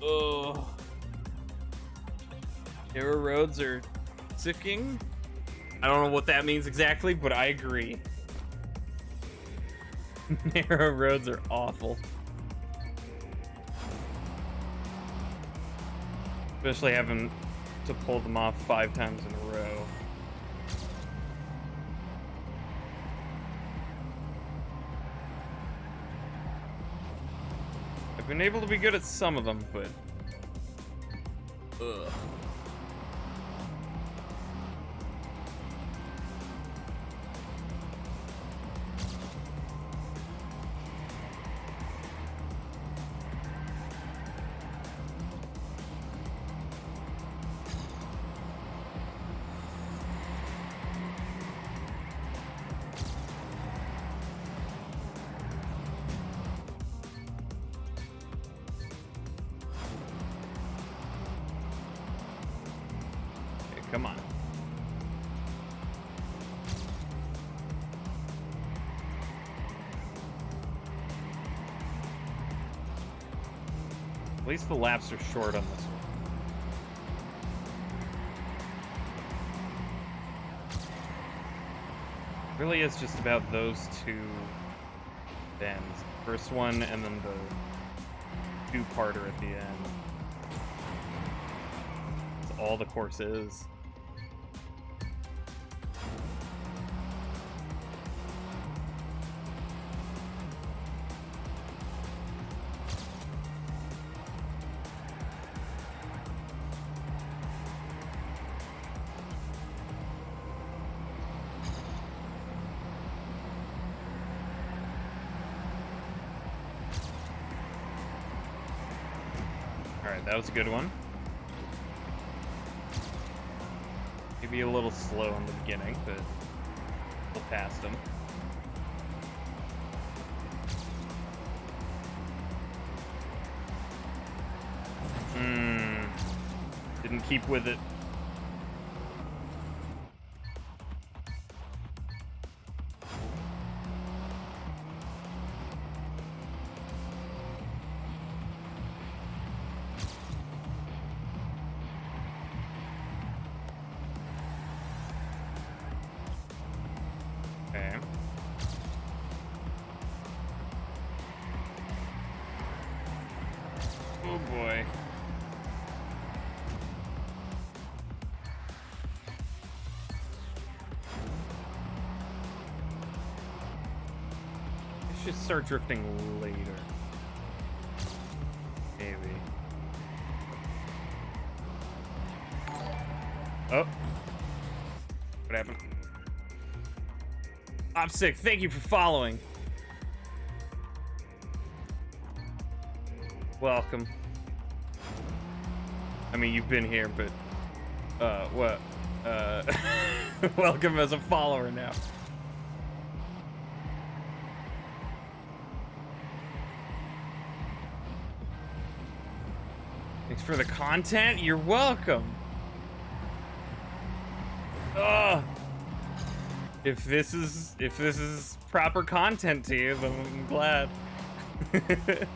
Oh. Narrow roads are sicking. I don't know what that means exactly, but I agree. Narrow roads are awful. Especially having to pull them off 5 times in a row. I've been able to be good at some of them, but... Ugh. Come on. At least the laps are short on this one. It really is just about those two bends. First one and then the two-parter at the end. That's all the course is. Alright, that was a good one. Maybe a little slow in the beginning, but we'll pass him. Didn't keep with it. Okay. Oh boy. I should start drifting later. Maybe. Oh. What happened? I'm sick. Thank you for following. Welcome. I mean, you've been here, but what? Welcome as a follower now. Thanks for the content. You're welcome. Ugh. If this is proper content to you, then I'm glad. Okay,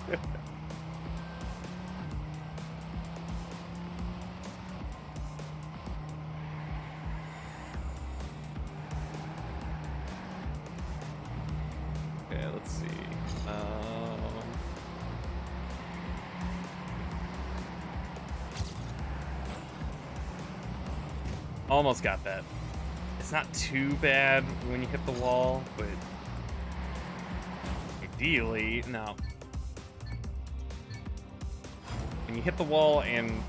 let's see. Almost got that. It's not too bad when you hit the wall, but ideally, no. When you hit the wall and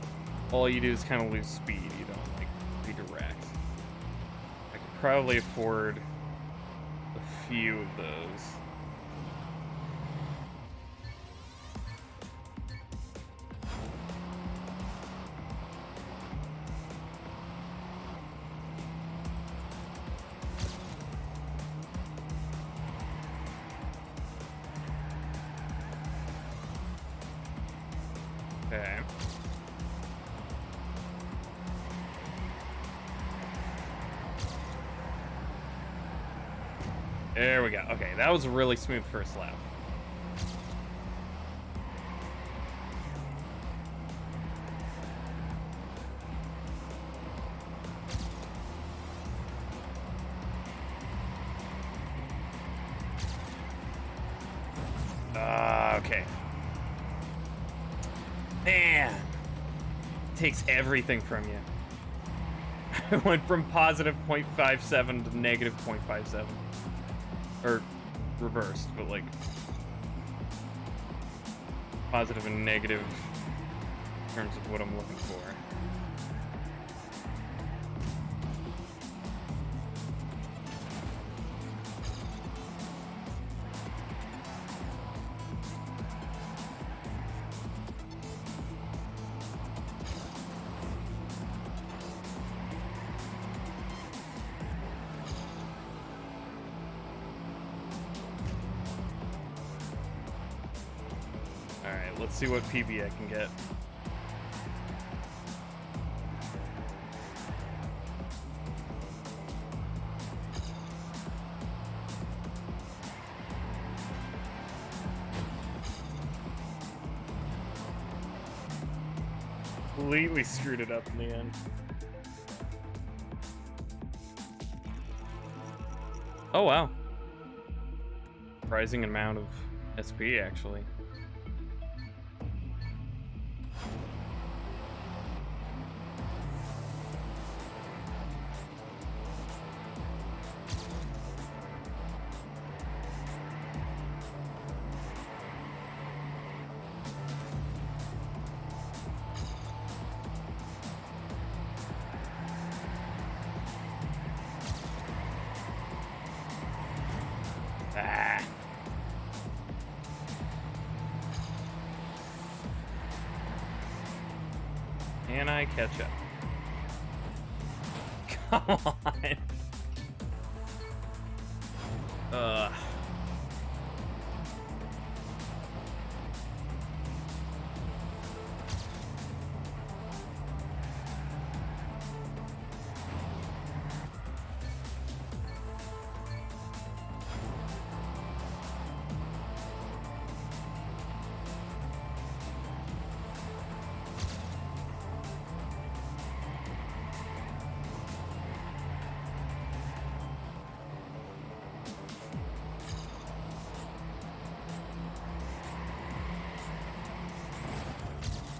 all you do is kind of lose speed, you don't like redirect. I could probably afford a few of those. Okay. There we go. Okay, that was a really smooth first lap. Okay. Man, takes everything from you. I went from positive 0.57 to negative 0.57. Or reversed, but like positive and negative in terms of what I'm looking for. Alright, let's see what PB I can get. Completely screwed it up in the end. Oh wow. Surprising amount of SP actually. Ah. Can I catch up? Come on. Ugh.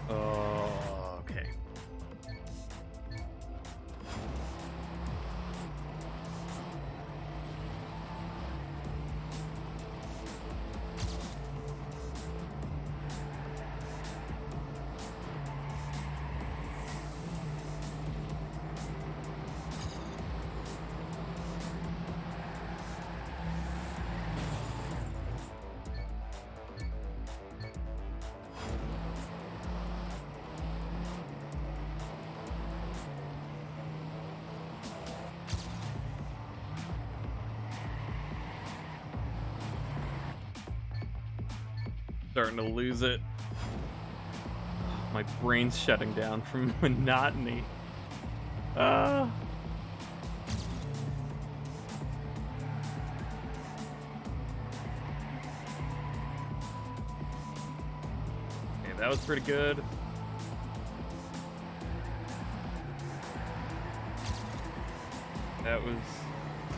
Oh, okay. Starting to lose it. My brain's shutting down from monotony. that was pretty good. That was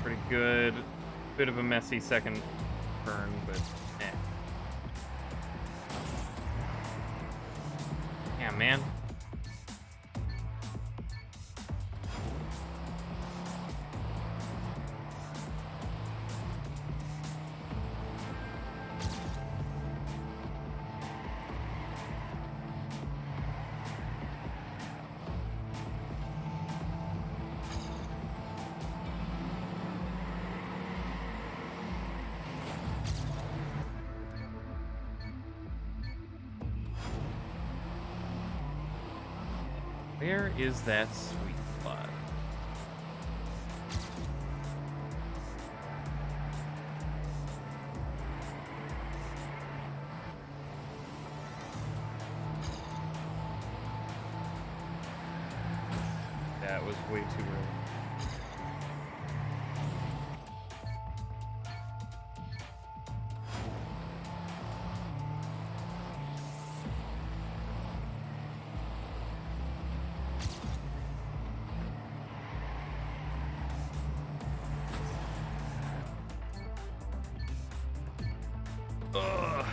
pretty good. Bit of a messy second turn, but eh. Yeah, man. Where is that sweet spot? That was way too early. Ugh.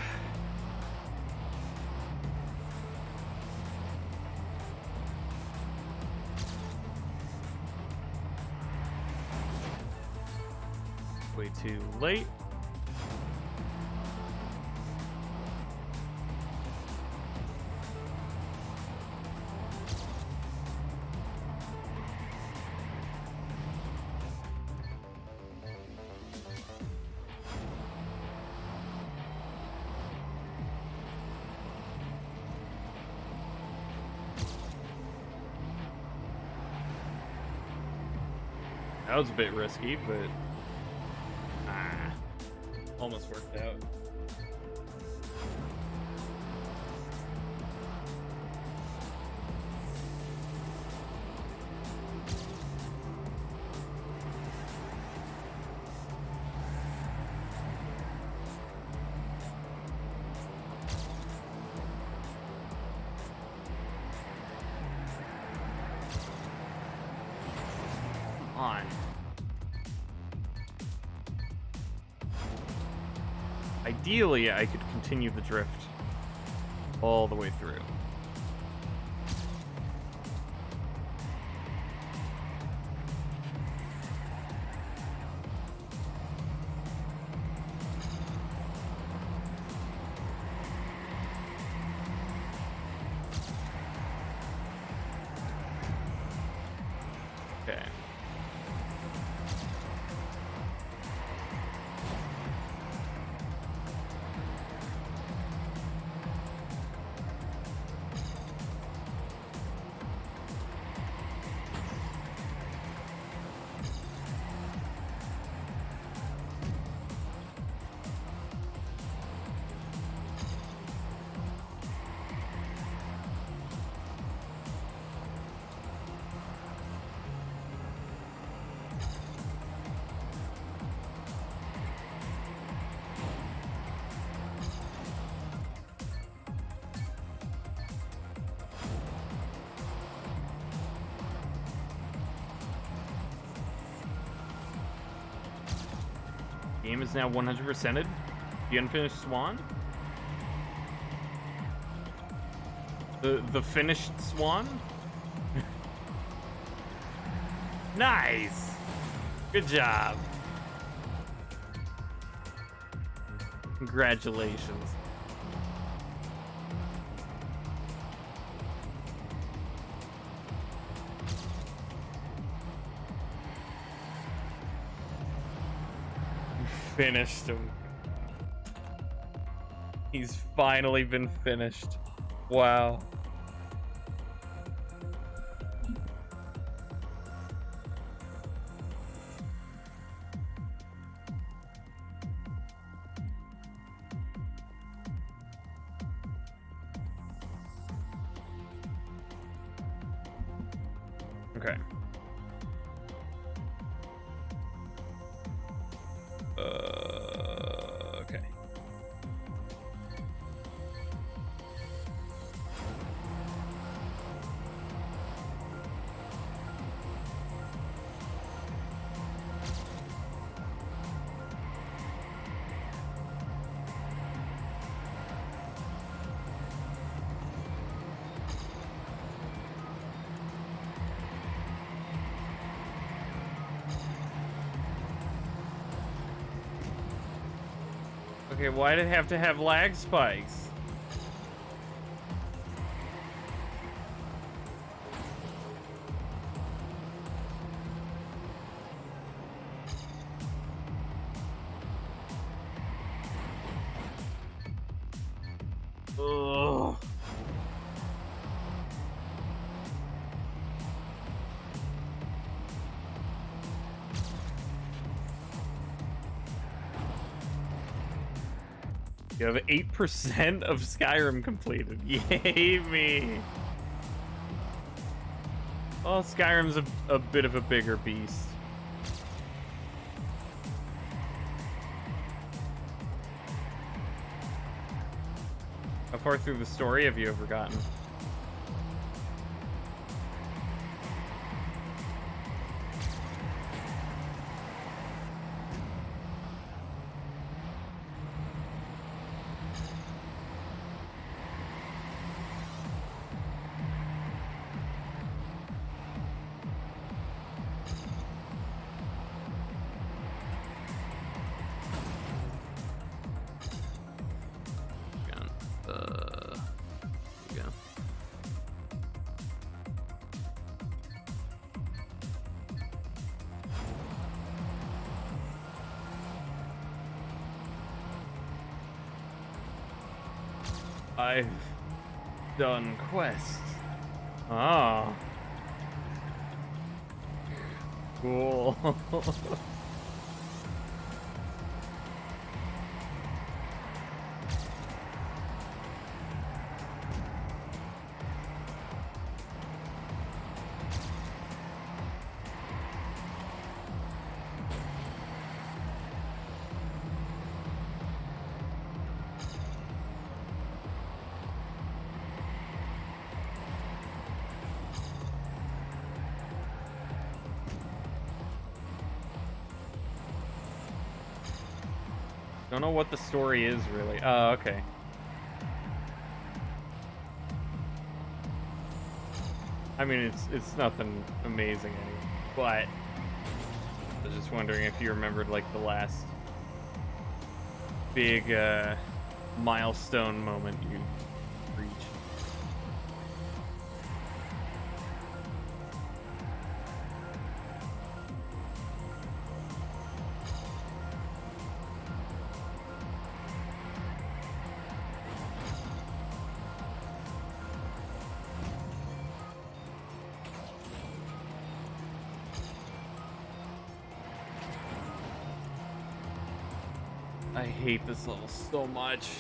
Way too late. That was a bit risky, but almost worked out. On. Ideally, I could continue the drift all the way through. Okay. Game is now 100%ed. The unfinished swan. The finished swan. Nice. Good job. Congratulations. Finished him. He's finally been finished. Wow. Okay. Okay. Okay, why did it have to have lag spikes? Ugh. You have 8% of Skyrim completed. Yay me! Well, Skyrim's a bit of a bigger beast. How far through the story have you ever gotten? I've done quests. Ah. Cool. Don't know what the story is really. Oh, okay. I mean, it's nothing amazing anyway, but I was just wondering if you remembered like the last big milestone moment you reached. I hate this level so much.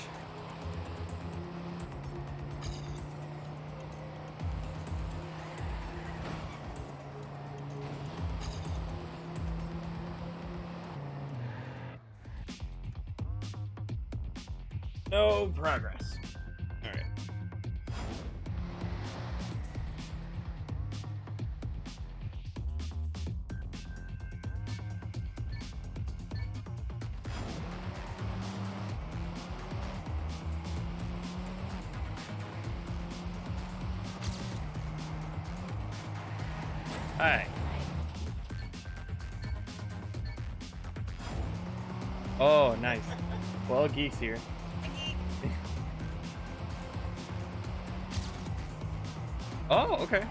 No progress. All right. Hi. Oh, nice. Well, Geek's here. Oh, okay.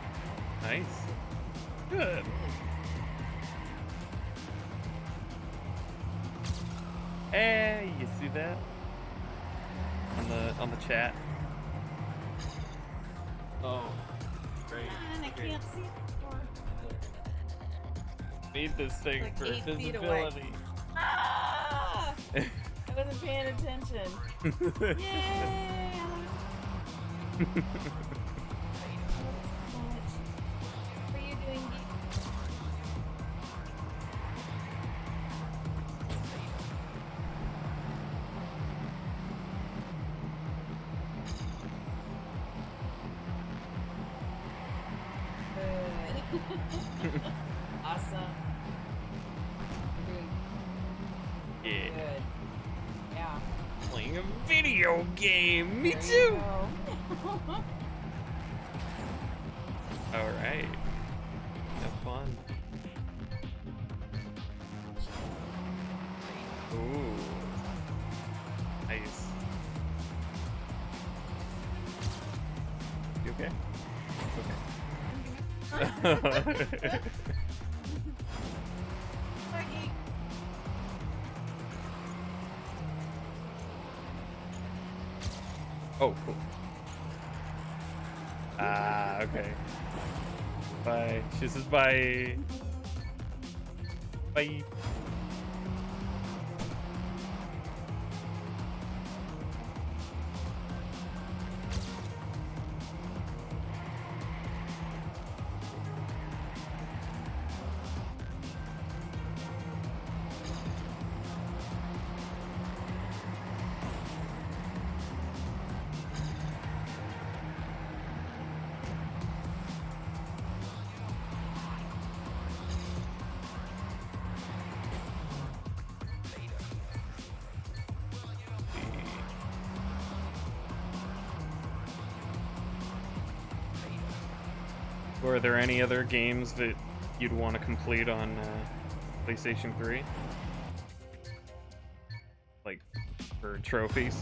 Nice. Good. Hey, you see that? On the chat. Oh, great. Man, I can't see it. Need this thing Like for 8 feet away. visibility. Ah! I wasn't paying attention. Yay! What are you doing, Geek? Good. Awesome. Doing Yeah. good. Yeah. Playing a video game. Me There you too. go. All right. Have fun. Ooh. Nice. You okay? Okay. Mikey. Oh, cool. Ah, okay. Bye. She says bye. Bye. Or are there any other games that you'd want to complete on PlayStation 3? Like, for trophies?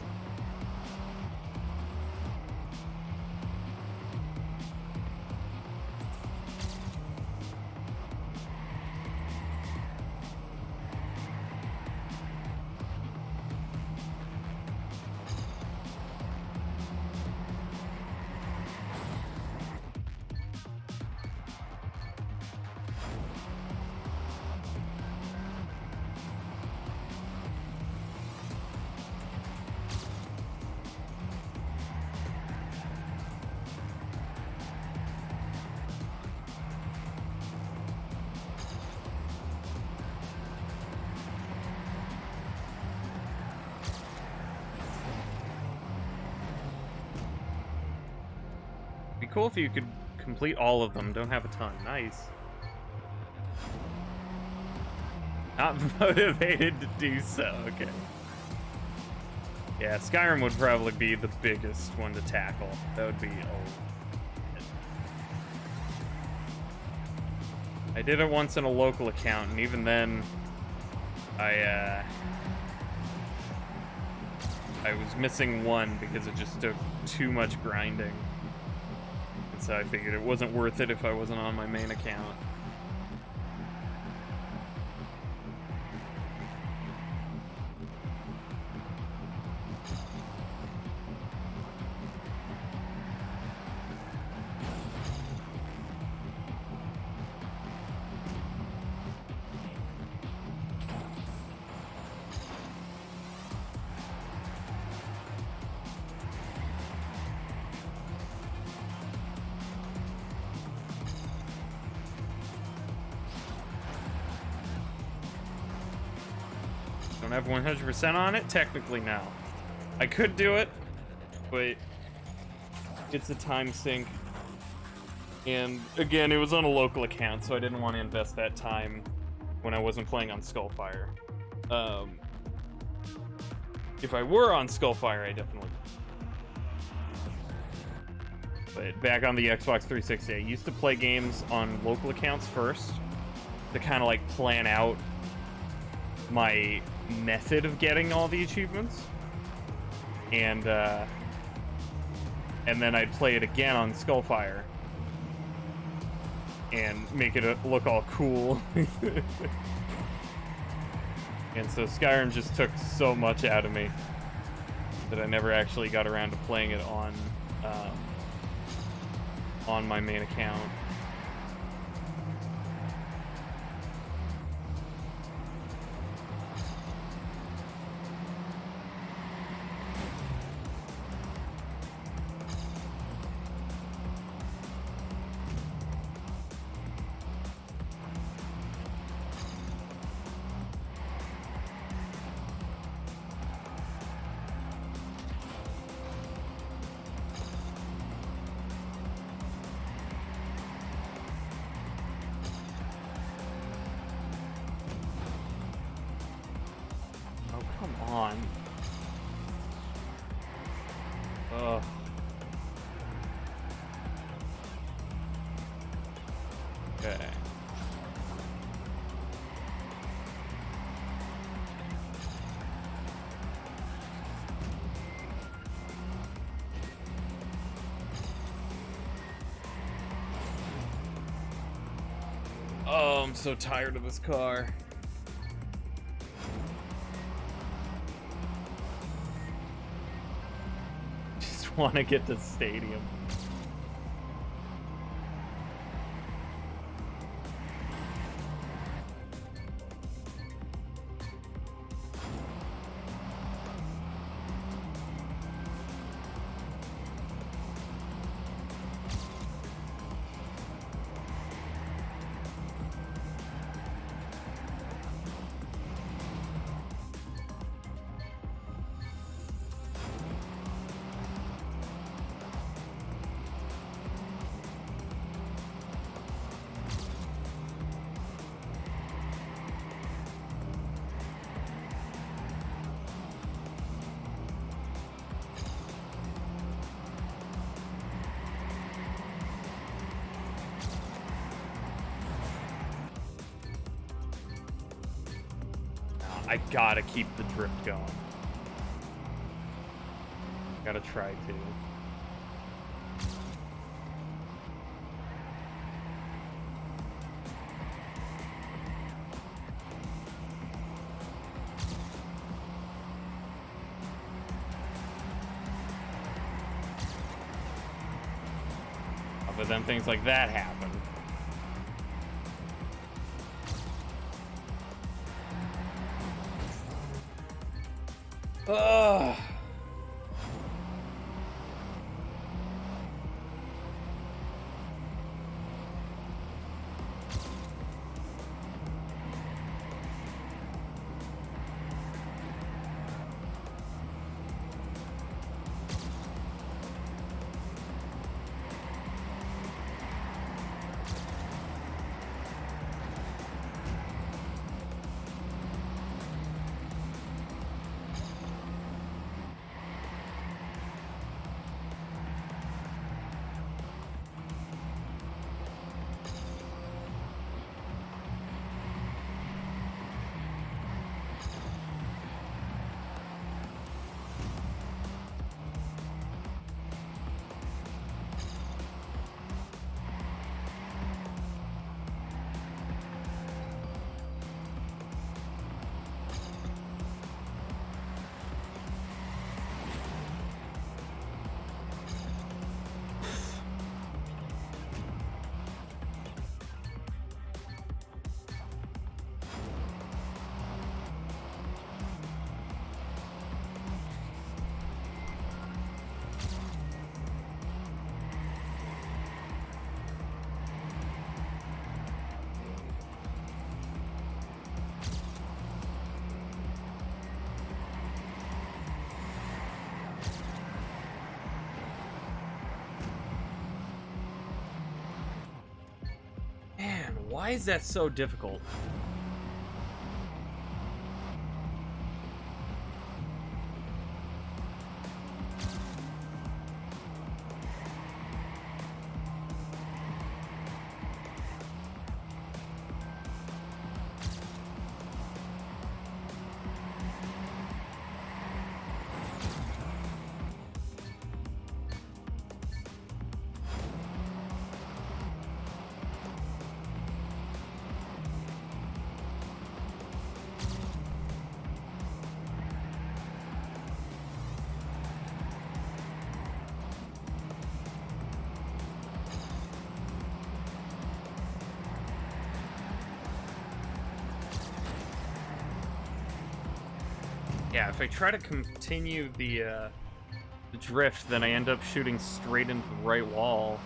Be cool if you could complete all of them. Don't have a ton. Nice. Not motivated to do so. Okay. Yeah, Skyrim would probably be the biggest one to tackle. That would be I did it once in a local account, and even then, I was missing one because it just took too much grinding. And so I figured it wasn't worth it if I wasn't on my main account. Don't have 100% on it? Technically, no. I could do it, but it's a time sink. And again, it was on a local account, so I didn't want to invest that time when I wasn't playing on Skullfire. If I were on Skullfire, I definitely would. But back on the Xbox 360, I used to play games on local accounts first to kind of like plan out my method of getting all the achievements, and then I'd play it again on Skullfire and make it look all cool. And so Skyrim just took so much out of me that I never actually got around to playing it on my main account. Oh, I'm so tired of this car. Just want to get to stadium. I gotta keep the drift going. Gotta try to. But then things like that happen. Ugh. Man, why is that so difficult? Yeah, if I try to continue the drift, then I end up shooting straight into the right wall.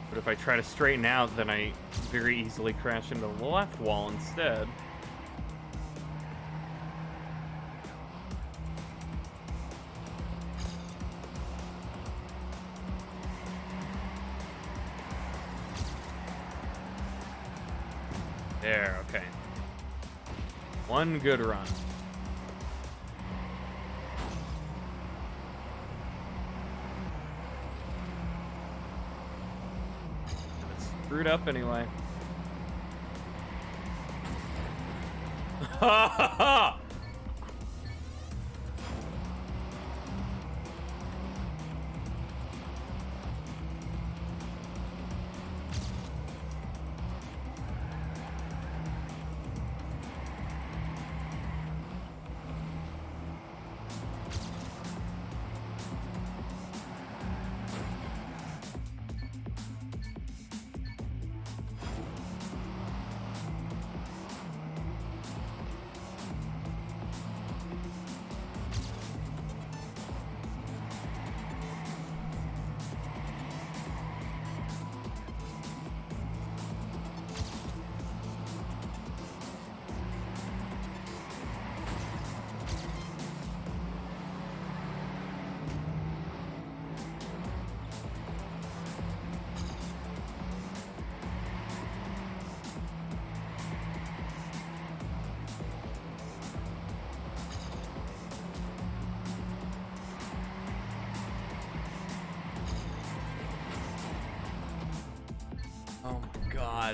But if I try to straighten out, then I very easily crash into the left wall instead. There, okay. One good run. It's screwed up anyway. Ha ha ha!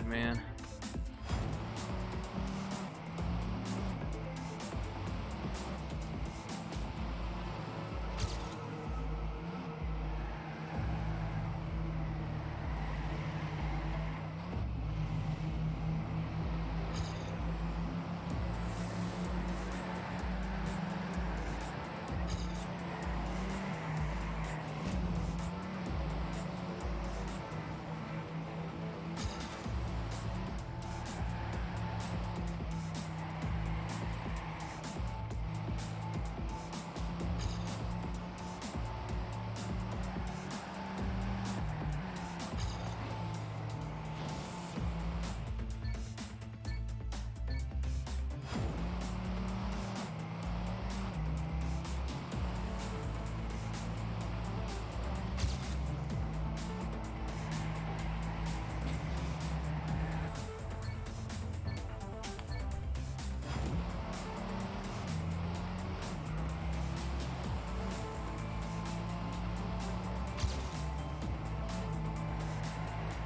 god, man.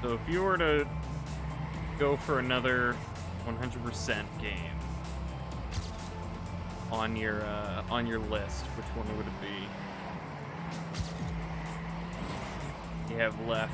So if you were to go for another 100% game on your list, which one would it be? You have left.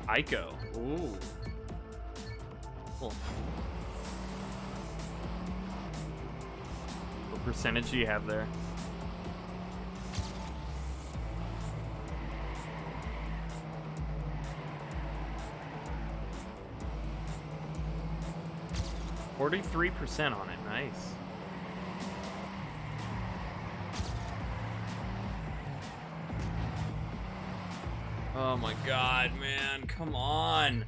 Ico. Ooh. Cool. What percentage do you have there? %43 on it. Nice. Oh my god, man. Come on.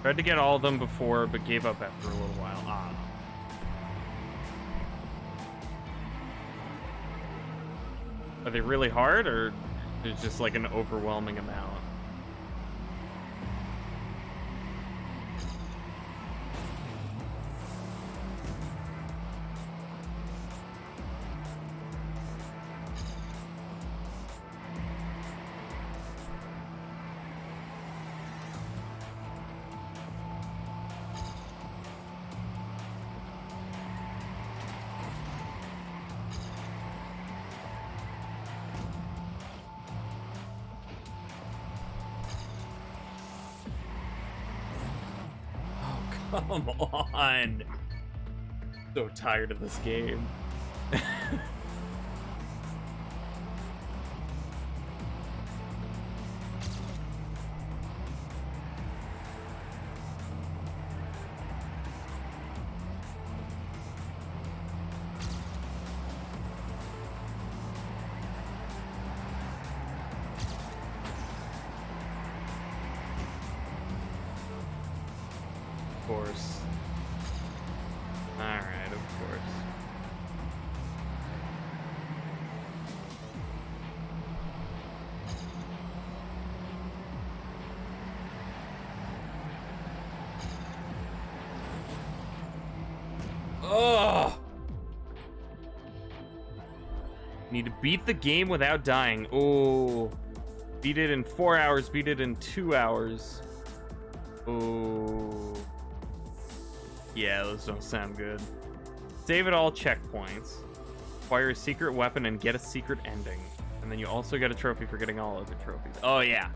Tried to get all of them before, but gave up after a little while. Ah. Are they really hard, or there's just like an overwhelming amount? Come on. So tired of this game. Of course. Alright, of course. Ugh! Need to beat the game without dying. Oh. Beat it in 4 hours, beat it in 2 hours. Oh. Yeah, those don't sound good. Save at all checkpoints. Acquire a secret weapon and get a secret ending. And then you also get a trophy for getting all other trophies. Oh, yeah.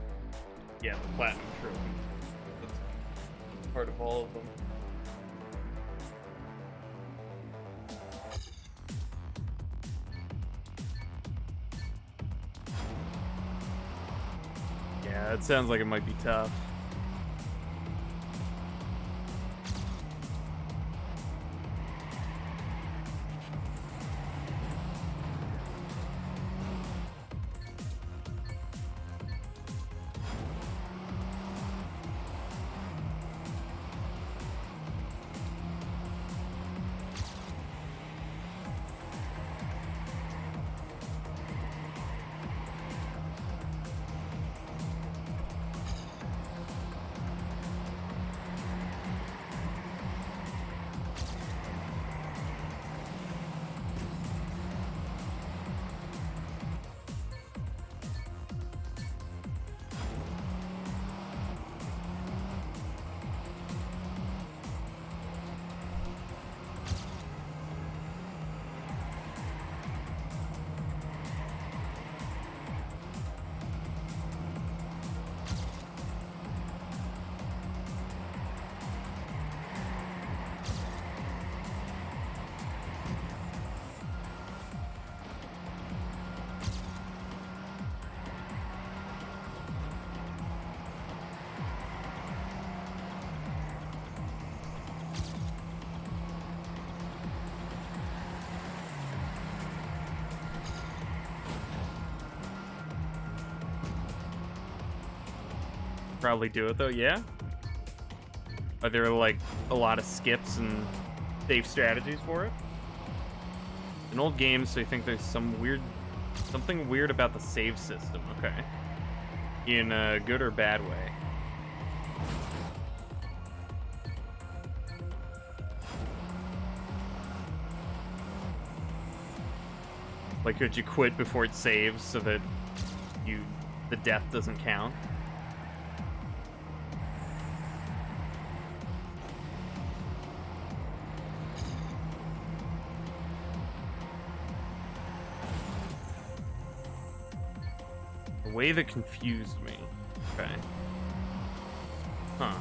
Yeah, the platinum trophy. part of all of them. Yeah, it sounds like it might be tough. Probably do it though, yeah? Are there like a lot of skips and safe strategies for it? An old game, so you think there's something weird about the save system, okay. In a good or bad way? Like, could you quit before it saves so that the death doesn't count? A way that confused me. Okay. Huh.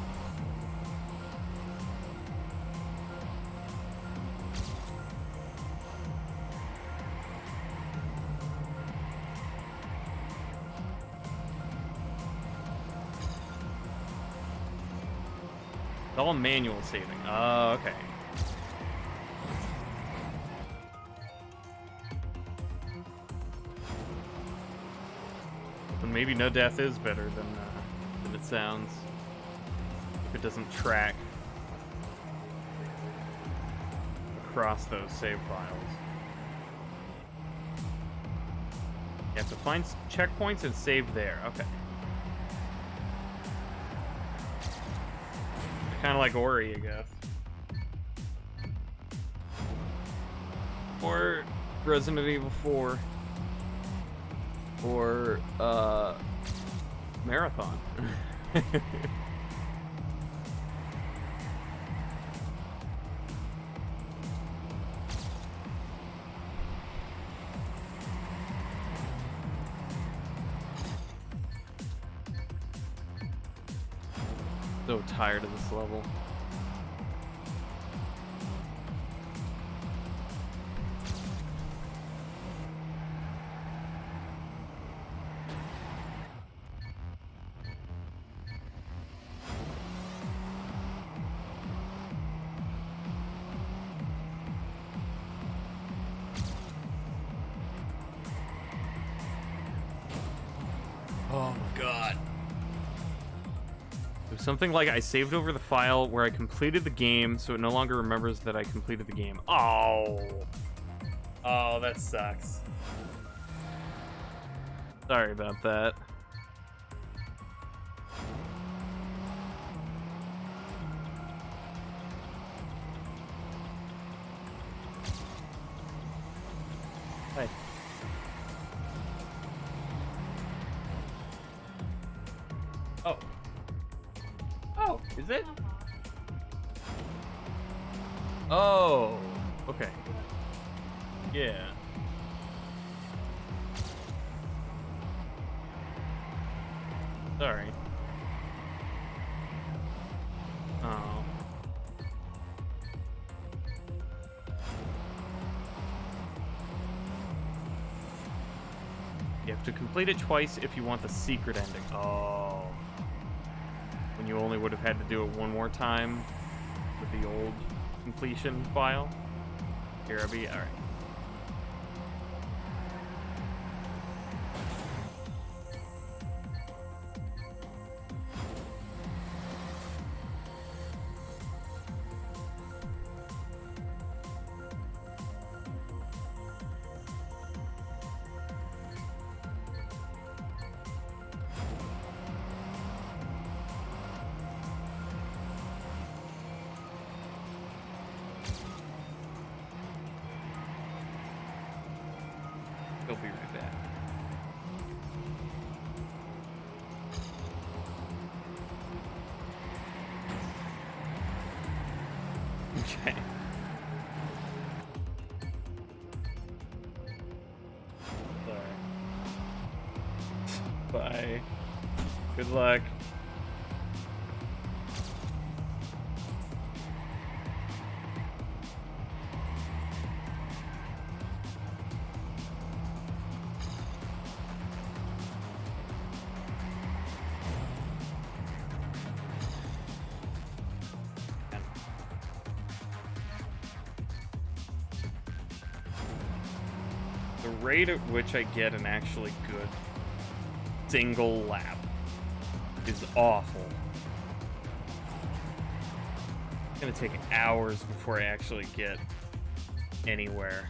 It's all manual saving. Oh, okay. But maybe no death is better than it sounds. If it doesn't track across those save files. You have to find checkpoints and save there. Okay. Kind of like Ori, I guess. Or Resident Evil 4. Or, Marathon. So tired of this level. Oh my god. Something like I saved over the file where I completed the game, so it no longer remembers that I completed the game. Oh. Oh, that sucks. Sorry about that. Hey. Oh. Oh, is it? Oh, okay. Yeah. Sorry. Oh. You have to complete it twice if you want the secret ending. Oh. When you only would have had to do it one more time with the old completion file. Here, I'll be... Alright. He'll be right back. Okay. Sorry. Bye. Good luck. The rate at which I get an actually good single lap is awful. It's gonna take hours before I actually get anywhere.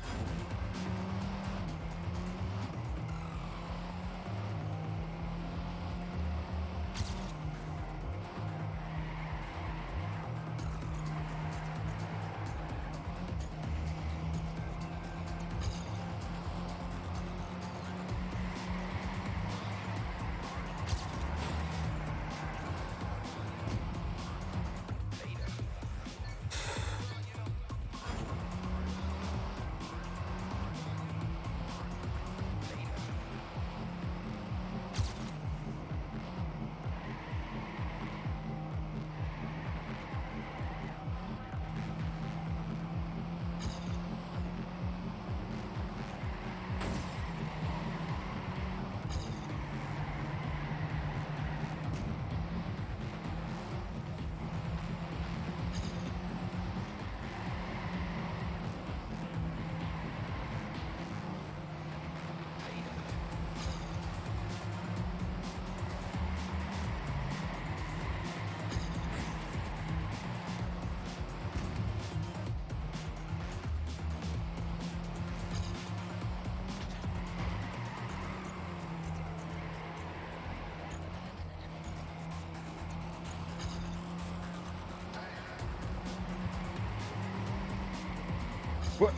What?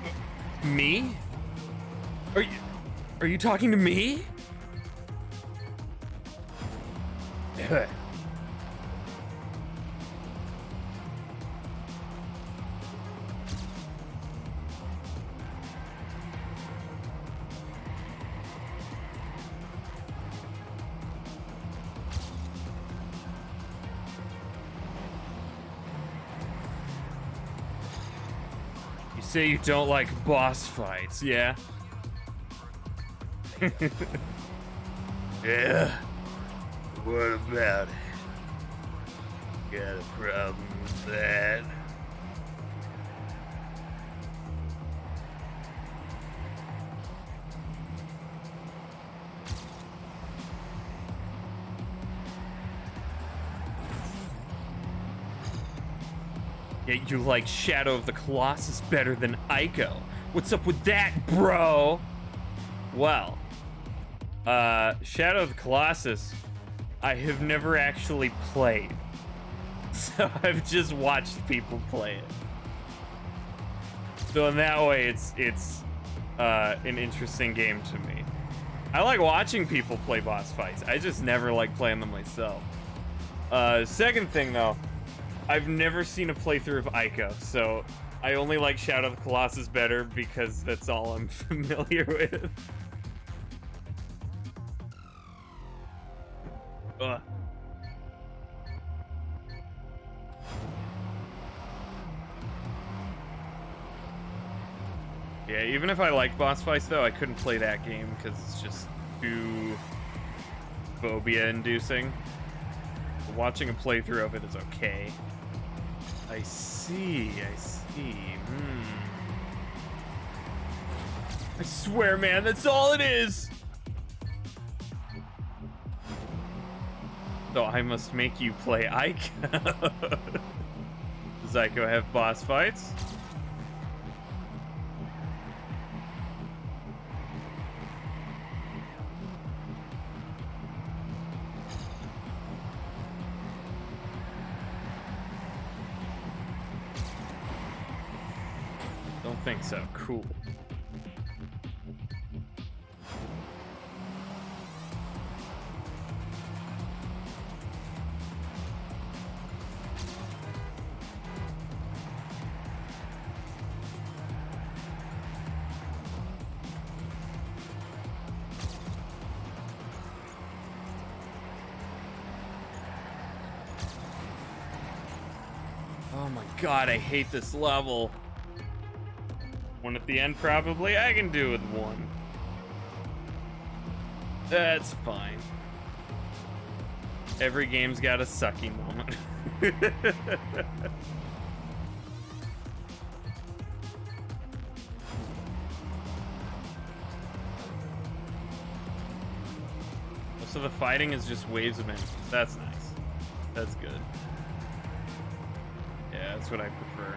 Me? Are you talking to me? You say you don't like boss fights, yeah? Yeah. What about it? Got a problem with that? Yet you like Shadow of the Colossus better than Ico. What's up with that, bro? Well, Shadow of the Colossus, I have never actually played. So I've just watched people play it. So in that way, it's an interesting game to me. I like watching people play boss fights. I just never like playing them myself. Second thing though, I've never seen a playthrough of Ico, so I only like Shadow of the Colossus better because that's all I'm familiar with. Ugh. Yeah, even if I like boss fights though, I couldn't play that game because it's just too phobia-inducing. Watching a playthrough of it is okay. I see. I swear, man, that's all it is! Though I must make you play Ico. Does Ico have boss fights? Don't think so. Cool. Oh my god, I hate this level. One at the end, probably. I can do with one. That's fine. Every game's got a sucky moment. So the fighting is just waves of enemies. That's nice. That's good. Yeah, that's what I prefer.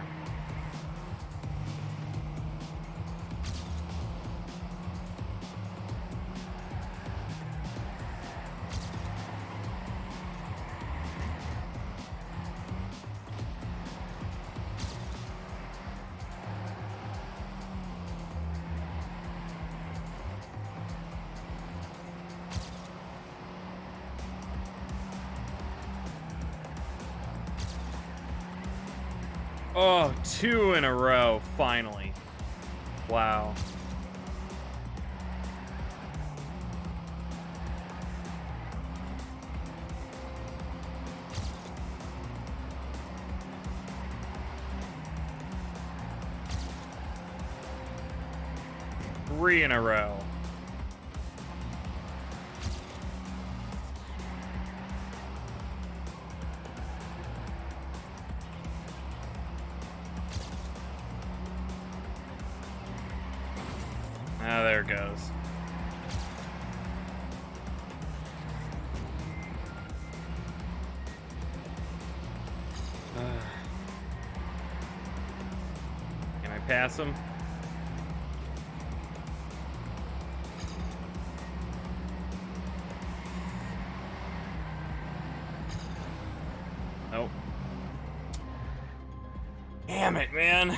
Oh, 2 in a row, finally. Wow. Three in a row. Ah, there it goes. Can I pass him? Nope. Damn it, man.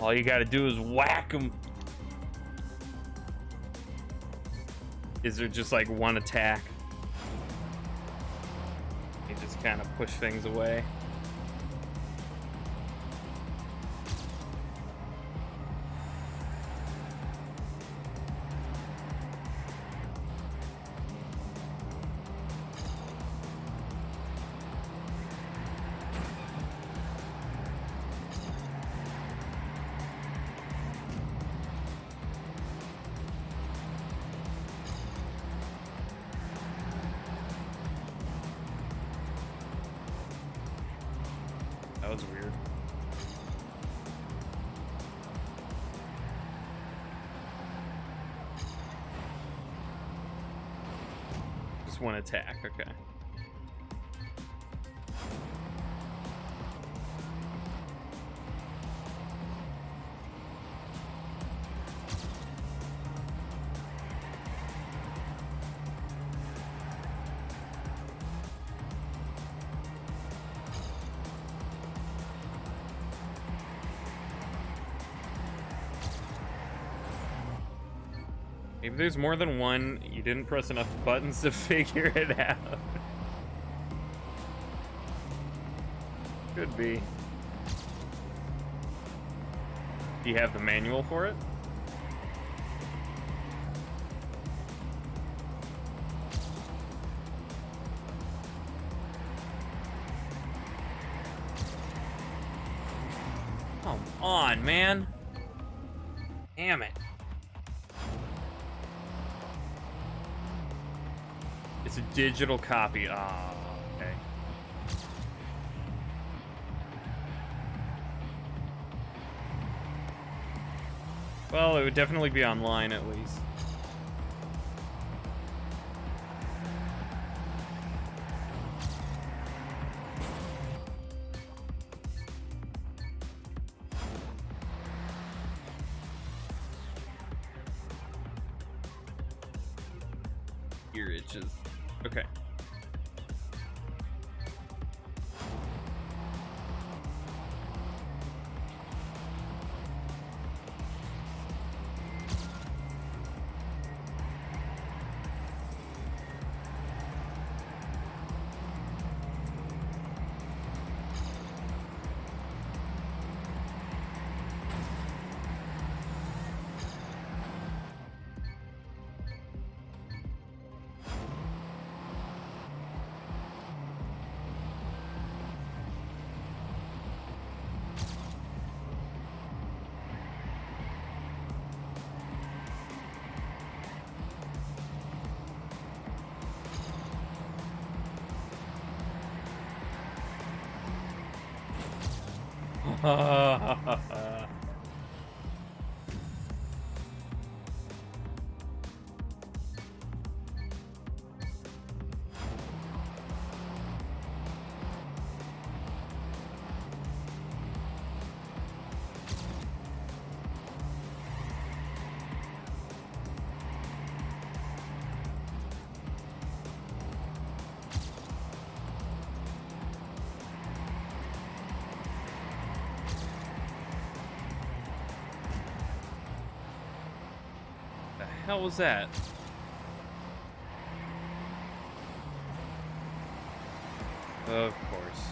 All you gotta do is whack them. Is there just like one attack? You just kind of push things away. That was weird. Just one attack, okay. If there's more than one, you didn't press enough buttons to figure it out. Could be. Do you have the manual for it? Come on, man. Damn it. It's a digital copy. Ah, okay. Well, it would definitely be online at least. Ear itches. Okay. The hell was that? Of course.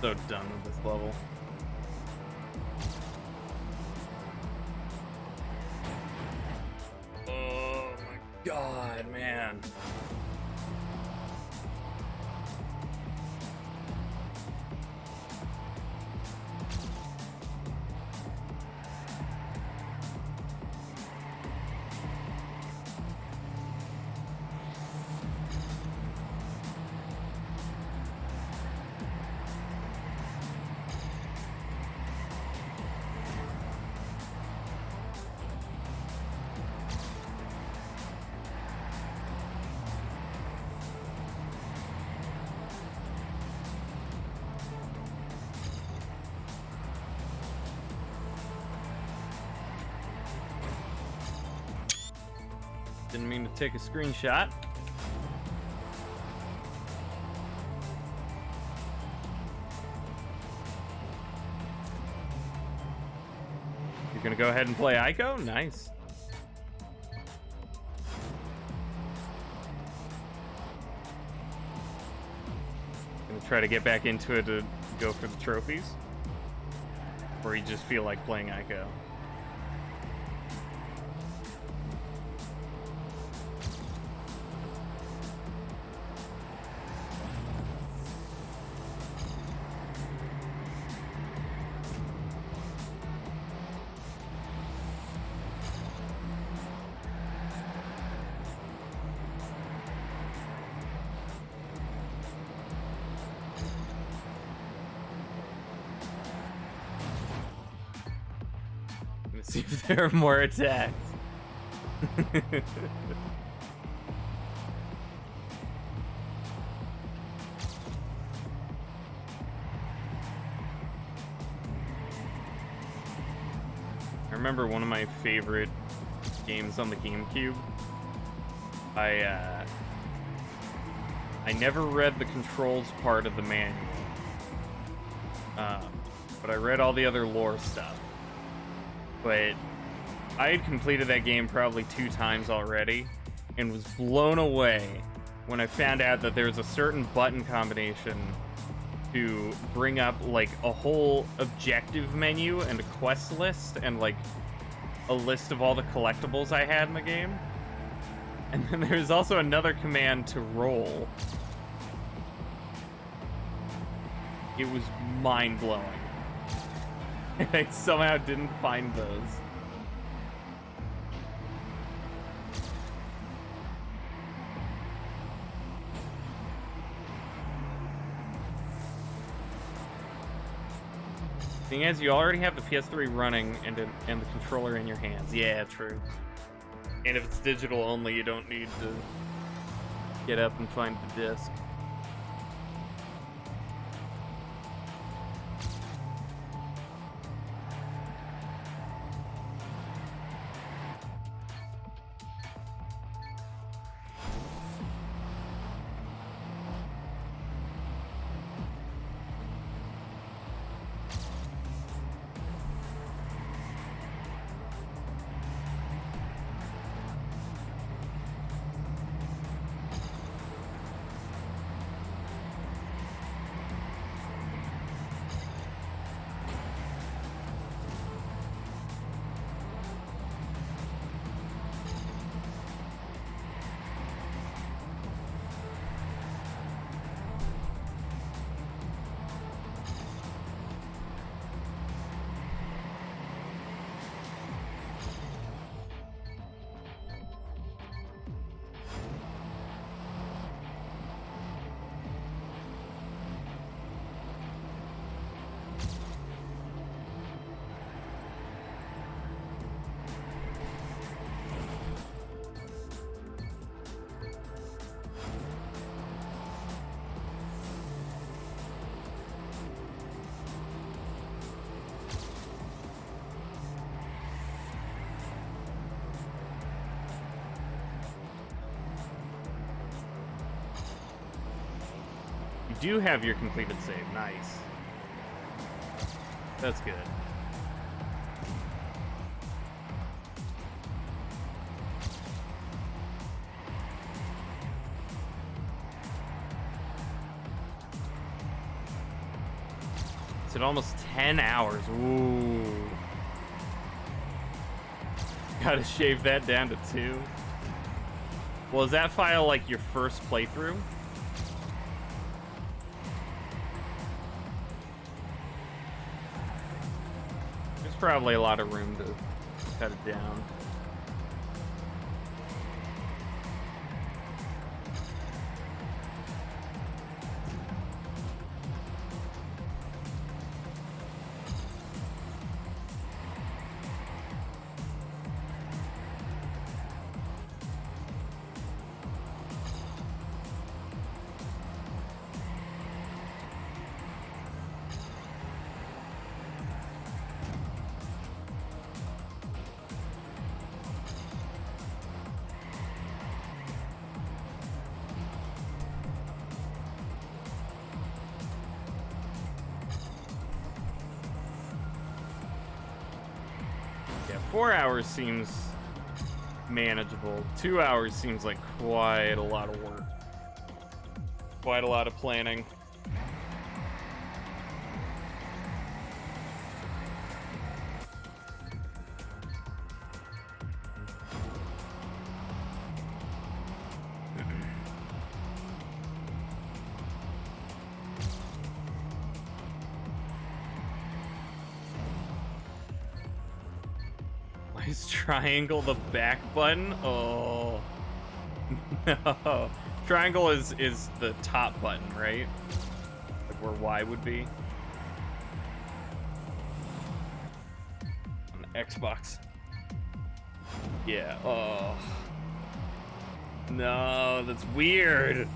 So done with this level. Oh my god, man. Didn't mean to take a screenshot. You're gonna go ahead and play Ico? Nice. Gonna try to get back into it to go for the trophies? Or you just feel like playing Ico? See if there are more attacks. I remember one of my favorite games on the GameCube. I never read the controls part of the manual, but I read all the other lore stuff. But I had completed that game probably 2 times already and was blown away when I found out that there's a certain button combination to bring up like a whole objective menu and a quest list and like a list of all the collectibles I had in the game. And then there's also another command to roll. It was mind-blowing. I somehow didn't find those. Thing is, you already have the PS3 running and the controller in your hands. Yeah, true. And if it's digital only, you don't need to get up and find the disc. Do have your completed save. Nice. That's good. It's at almost 10 hours. Ooh. Gotta shave that down to 2. Well, is that file like your first playthrough? Probably a lot of room to cut it down. 4 hours seems manageable. 2 hours seems like quite a lot of work. Quite a lot of planning. Is triangle the back button? Oh no. Triangle is the top button, right? Like where Y would be. On the Xbox. Yeah. Oh. No, that's weird.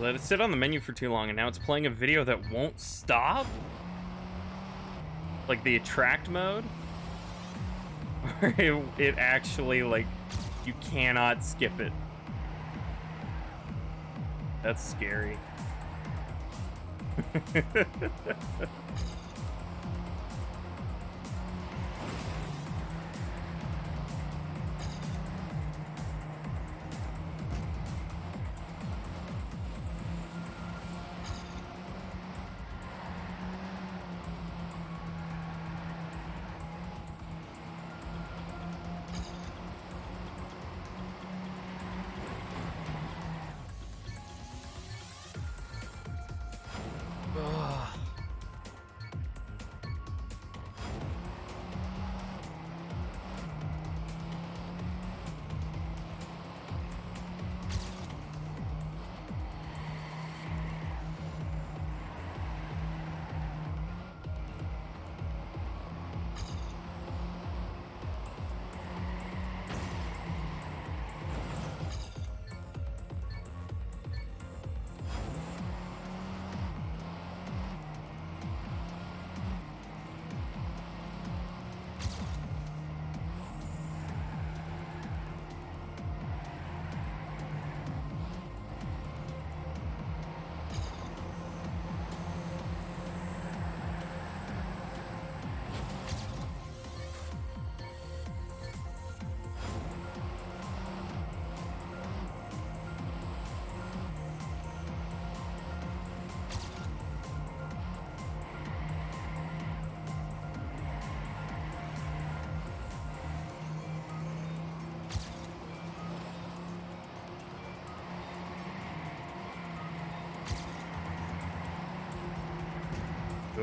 Let it sit on the menu for too long, and now it's playing a video that won't stop? Like the attract mode? Or it actually, like, you cannot skip it. That's scary.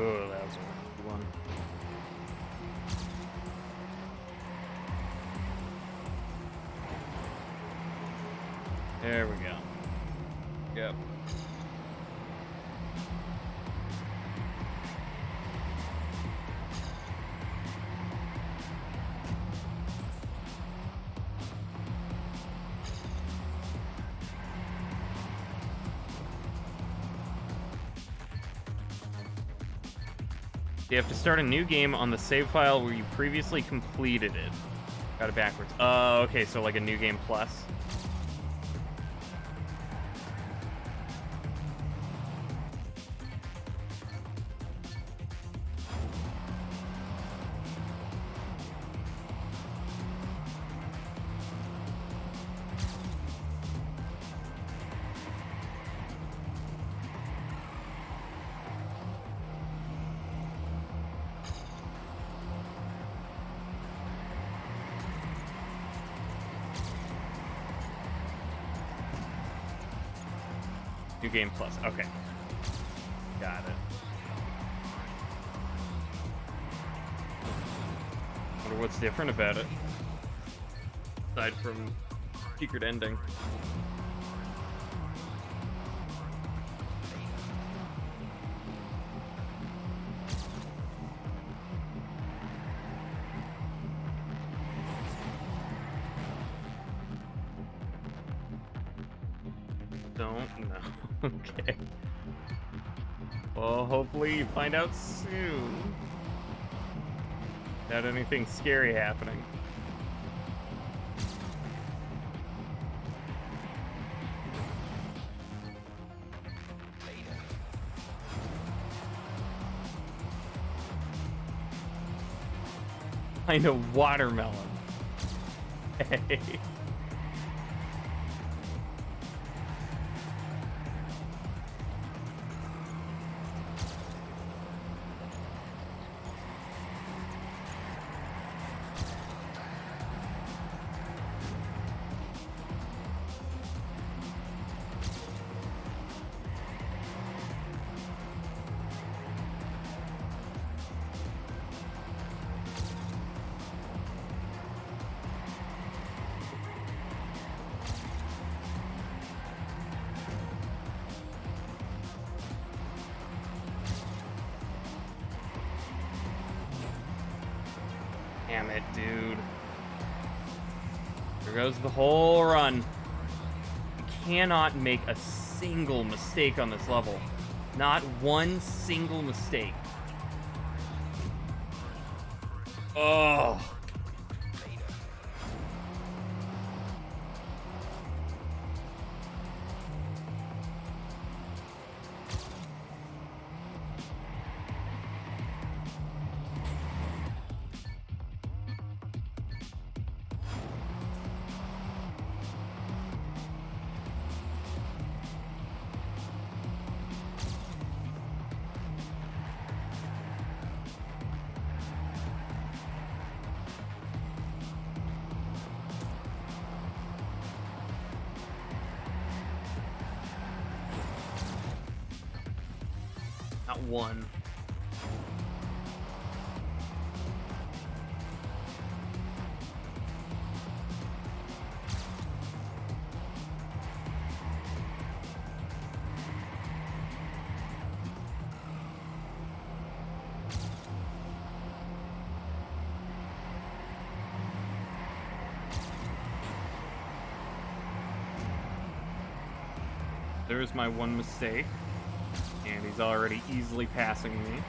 Oh, that was a good one. There we go. Yep. You have to start a new game on the save file where you previously completed it. Got it backwards. Oh, okay, so like a new game plus. New game plus. Okay. Got it. Wonder what's different about it. Aside from secret ending. Don't know. Okay. Well, hopefully you find out soon. Without anything scary happening. I know watermelon. Hey. Damn it, dude. There goes the whole run. You cannot make a single mistake on this level. Not one single mistake. Oh. Not one. There's my one mistake. And he's already easily passing me.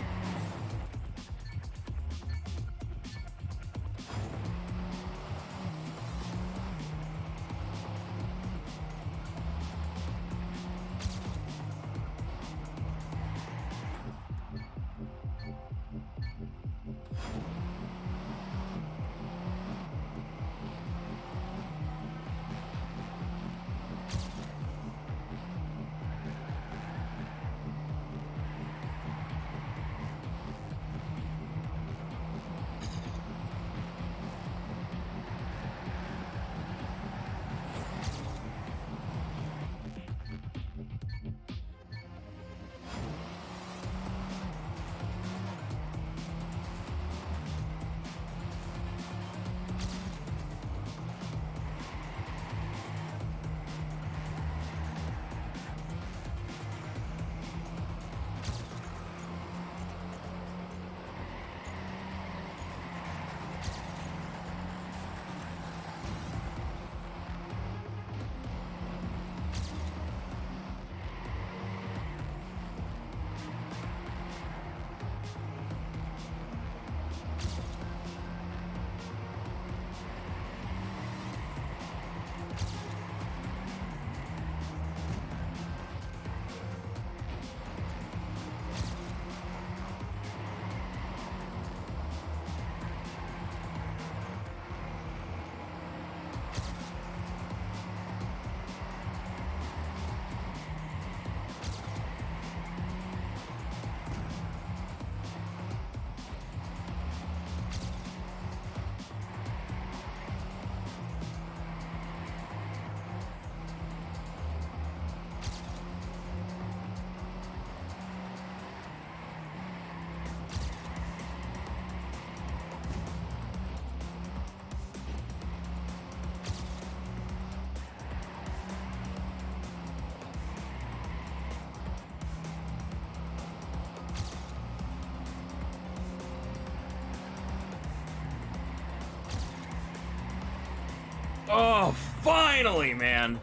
Oh, finally, man.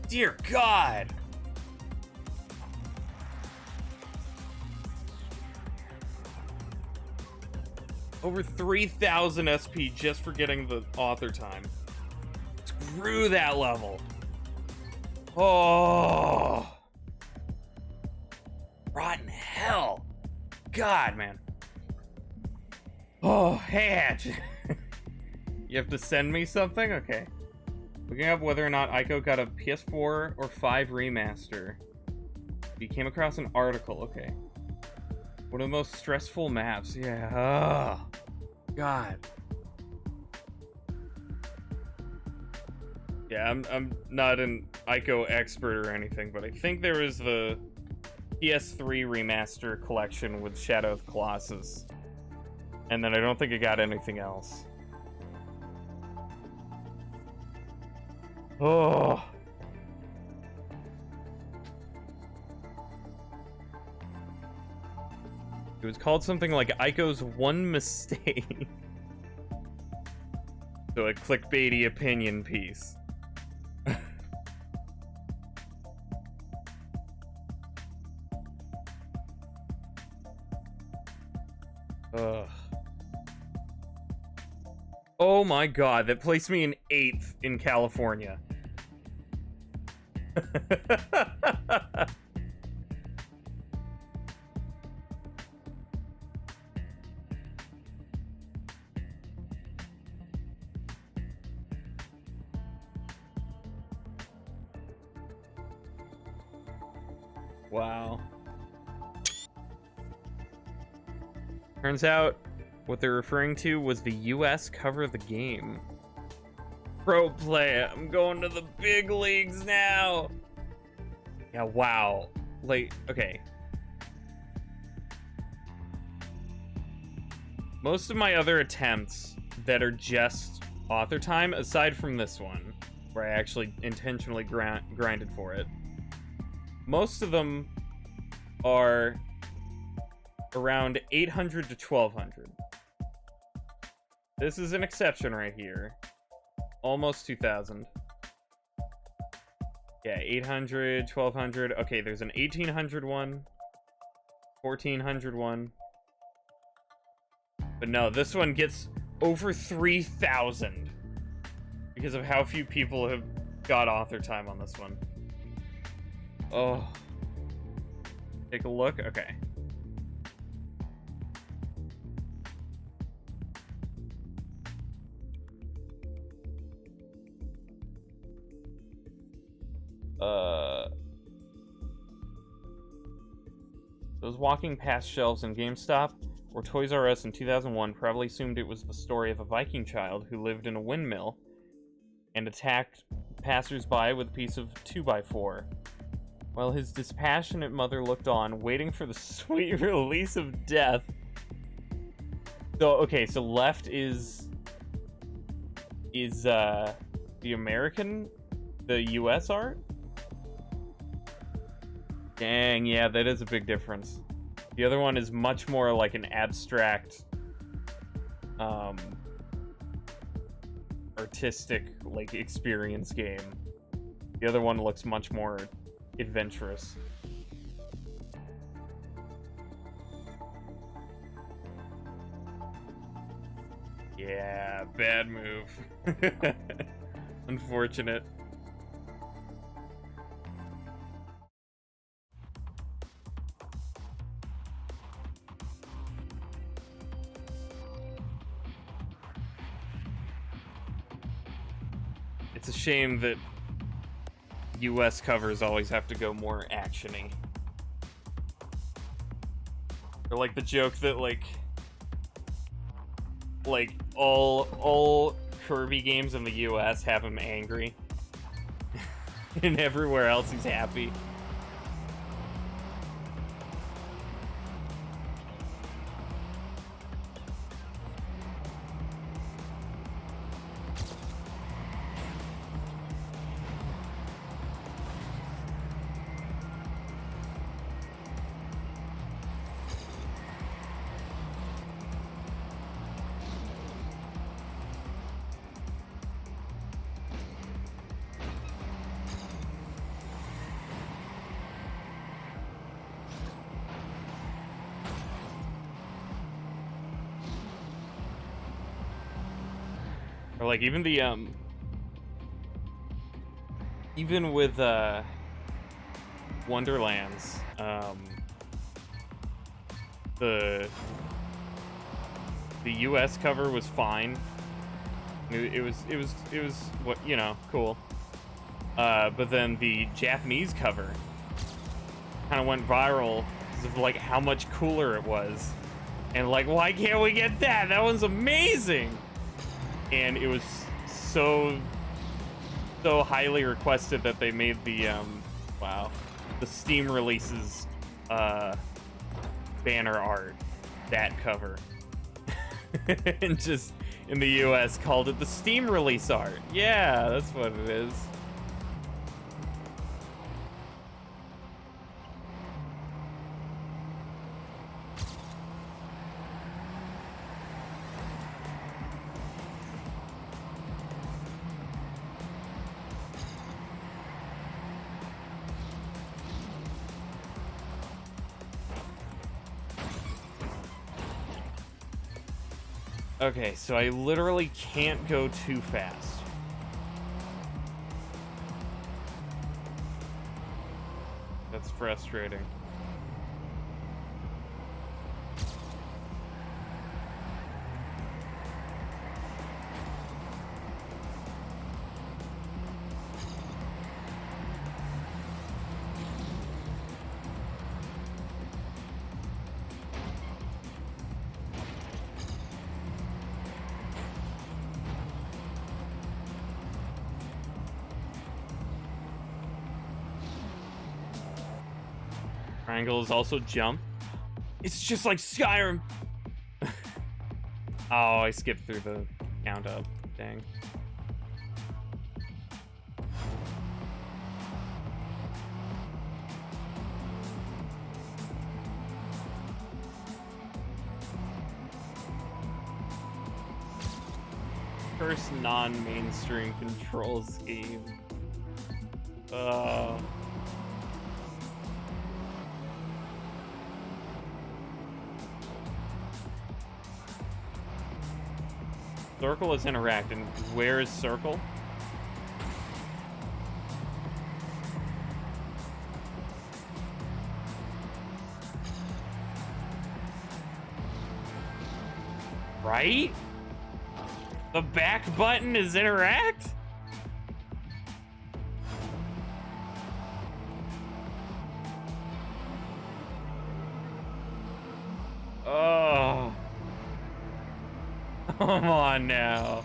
Dear God. Over 3,000 SP just for getting the author time. Screw that level. Oh. Rotten hell. God, man. Oh, hey, Hatch. You have to send me something? Okay. Looking up whether or not Ico got a PS4 or 5 remaster. You came across an article. Okay. One of the most stressful maps. Yeah. Oh, God. Yeah, I'm not an Ico expert or anything, but I think there was the PS3 remaster collection with Shadow of the Colossus. And then I don't think it got anything else. Oh. It was called something like Ico's One Mistake. So a clickbaity opinion piece. Ugh. Oh my God, that placed me in 8th in California. Wow. Turns out what they're referring to was the US cover of the game. Pro play, I'm going to the big leagues now. Yeah, wow. Like, okay. Most of my other attempts that are just author time, aside from this one, where I actually intentionally grinded for it, most of them are around 800 to 1200. This is an exception right here. Almost 2000. Yeah, 800, 1200. Okay, there's an 1800 one, 1400 one. But no, this one gets over 3000 because of how few people have got author time on this one. Oh. Take a look. Okay. Those walking past shelves in GameStop or Toys R Us in 2001 probably assumed it was the story of a Viking child who lived in a windmill and attacked passers-by with a piece of 2x4. While his dispassionate mother looked on, waiting for the sweet release of death. So, okay, so left is the American, the US art? Dang, yeah, that is a big difference. The other one is much more like an abstract, artistic, like, experience game. The other one looks much more adventurous. Yeah, bad move. Unfortunate. It's a shame that US covers always have to go more action-y. Or like the joke that like all Kirby games in the US have him angry. And everywhere else he's happy. Or like even the even with Wonderlands, the US cover was fine. It was what, you know, cool. But then the Japanese cover kind of went viral because of like how much cooler it was. And like, why can't we get that? That one's amazing. And it was so highly requested that they made the the Steam releases banner art, that cover. And just in the US called it the Steam release art. Yeah, that's what it is. Okay, so I literally can't go too fast. That's frustrating. Triangle is also jump. It's just like Skyrim. Oh, I skipped through the count up. Dang. First non-mainstream controls game. Circle is interact, and where is circle? Right? The back button is interact? Oh. Come on now.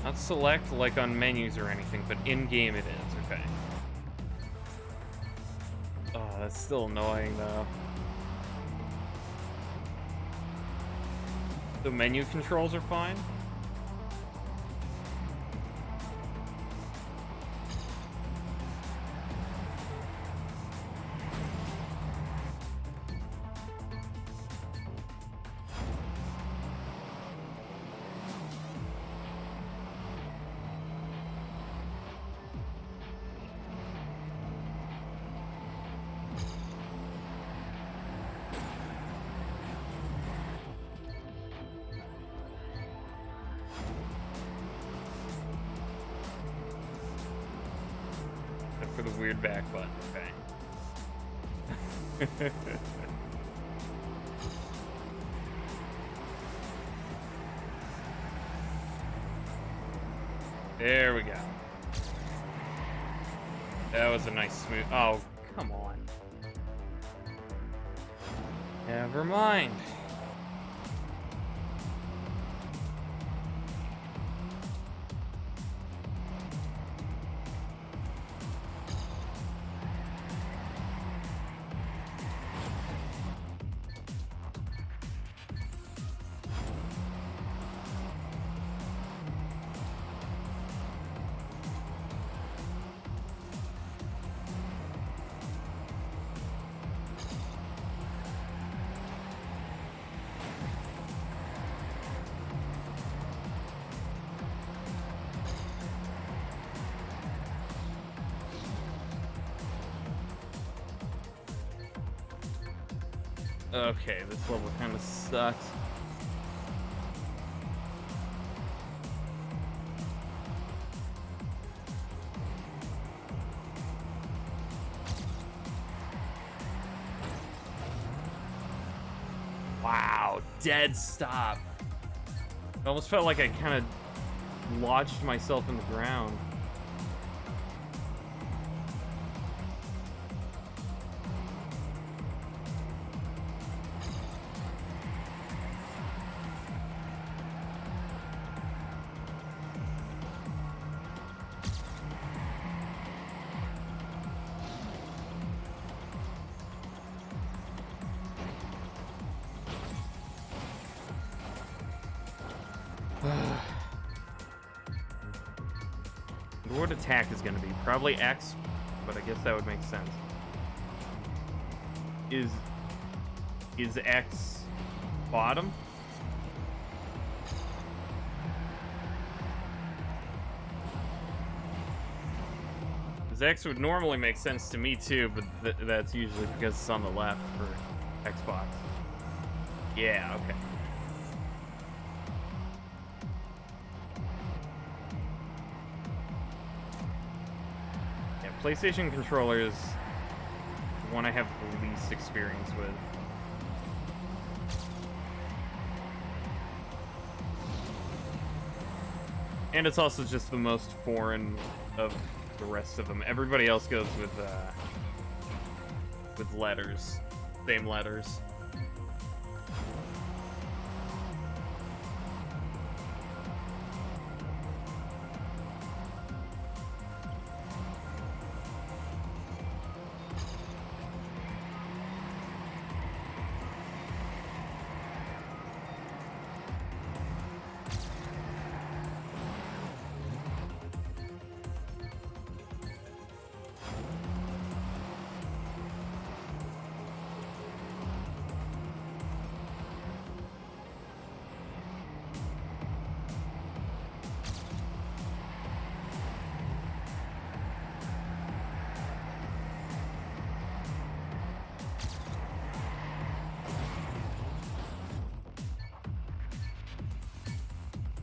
Not select like on menus or anything, but in-game it is, okay. Oh, that's still annoying though. The menu controls are fine? For the weird back button, okay. There we go. That was a nice smooth. Oh, come on. Never mind. Okay, this level kind of sucks. Wow, dead stop. It almost felt like I kind of lodged myself in the ground. What attack is going to be? Probably X, but I guess that would make sense. Is X bottom? Because X would normally make sense to me too, but that's usually because it's on the left for Xbox. Yeah, okay. PlayStation controller is the one I have the least experience with. And it's also just the most foreign of the rest of them. Everybody else goes with letters. Same letters.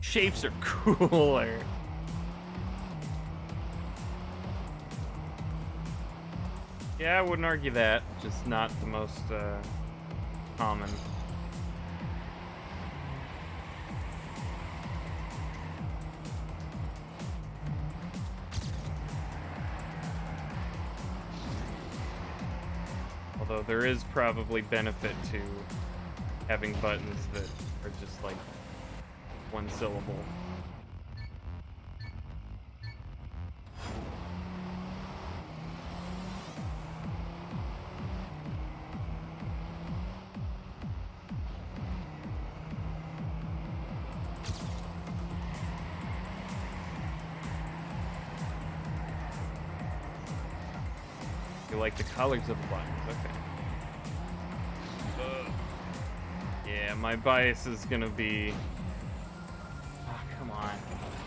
Shapes are cooler. Yeah, I wouldn't argue that. Just not the most common. Although there is probably benefit to having buttons that are just like one syllable. You like the colors of the buttons, okay. Yeah, my bias is gonna be... Oh, come on.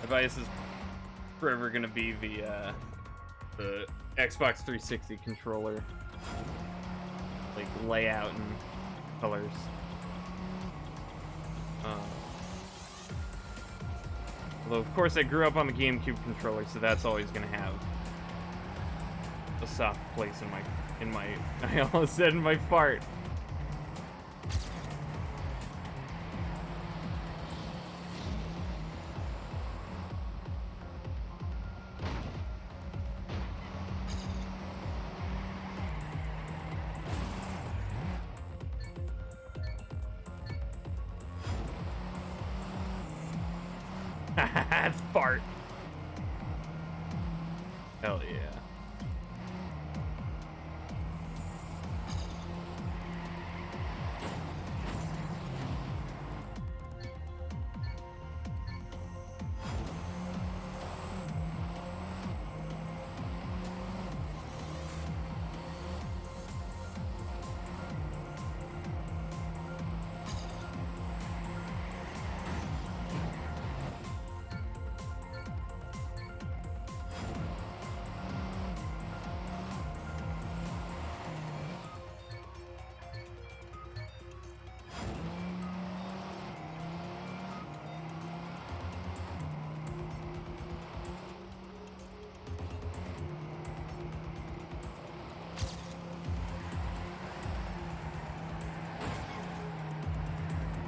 My bias is forever gonna be the Xbox 360 controller. Like, layout and colors. Although, of course, I grew up on the GameCube controller, so that's always gonna have a soft place in my I almost said in my fart. That's fart. Hell yeah.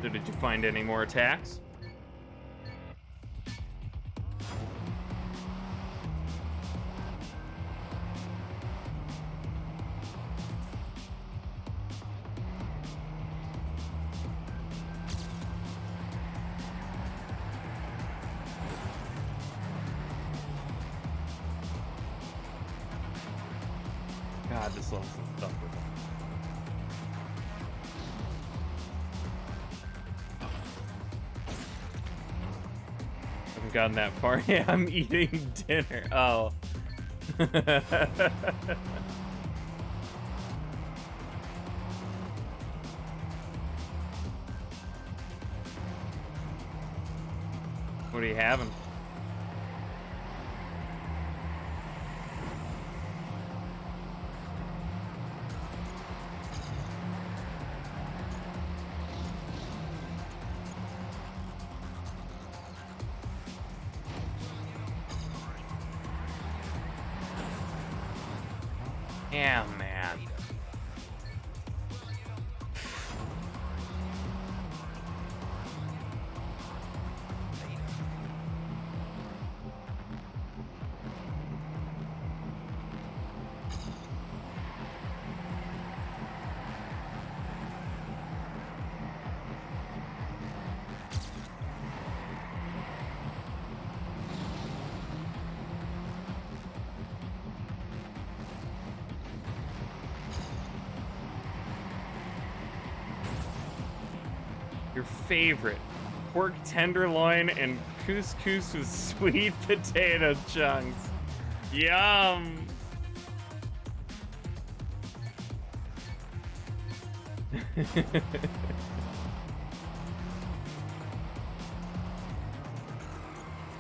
So did you find any more attacks? God, this level's insufferable. Haven't gotten that far. Yeah, I'm eating dinner. Oh. What are you having? Yeah, man. Your favorite pork tenderloin and couscous with sweet potato chunks. Yum.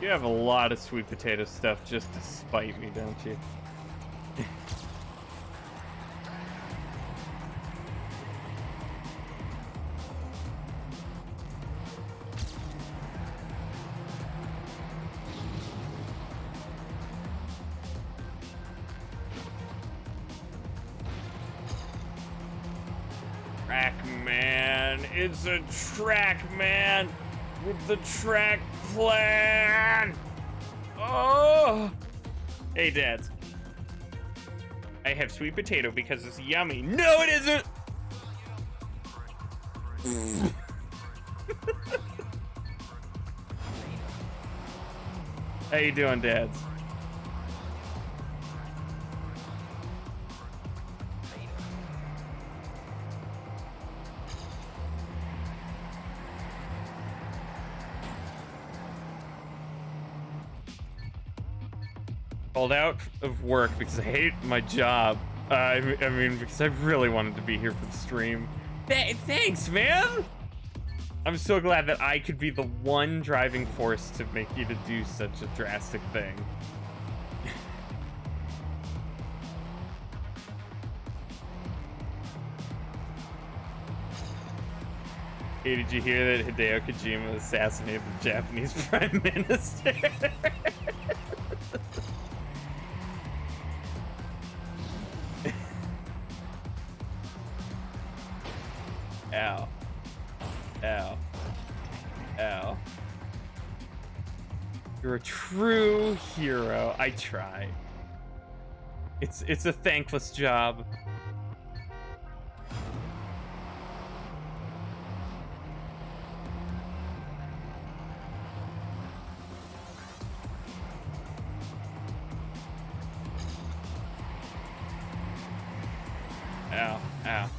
You have a lot of sweet potato stuff just to spite me, don't you? TrackMan, it's a TrackMan with the track plan. Oh, hey dads, I have sweet potato because it's yummy. No, it isn't. How you doing, dads? Called out of work because I hate my job. I mean, because I really wanted to be here for the stream. Thanks, man! I'm so glad that I could be the one driving force to make you to do such a drastic thing. Hey, did you hear that Hideo Kojima assassinated the Japanese Prime Minister? Ow. Ow. Ow. You're a true hero. I try. It's a thankless job. Ow. Ow.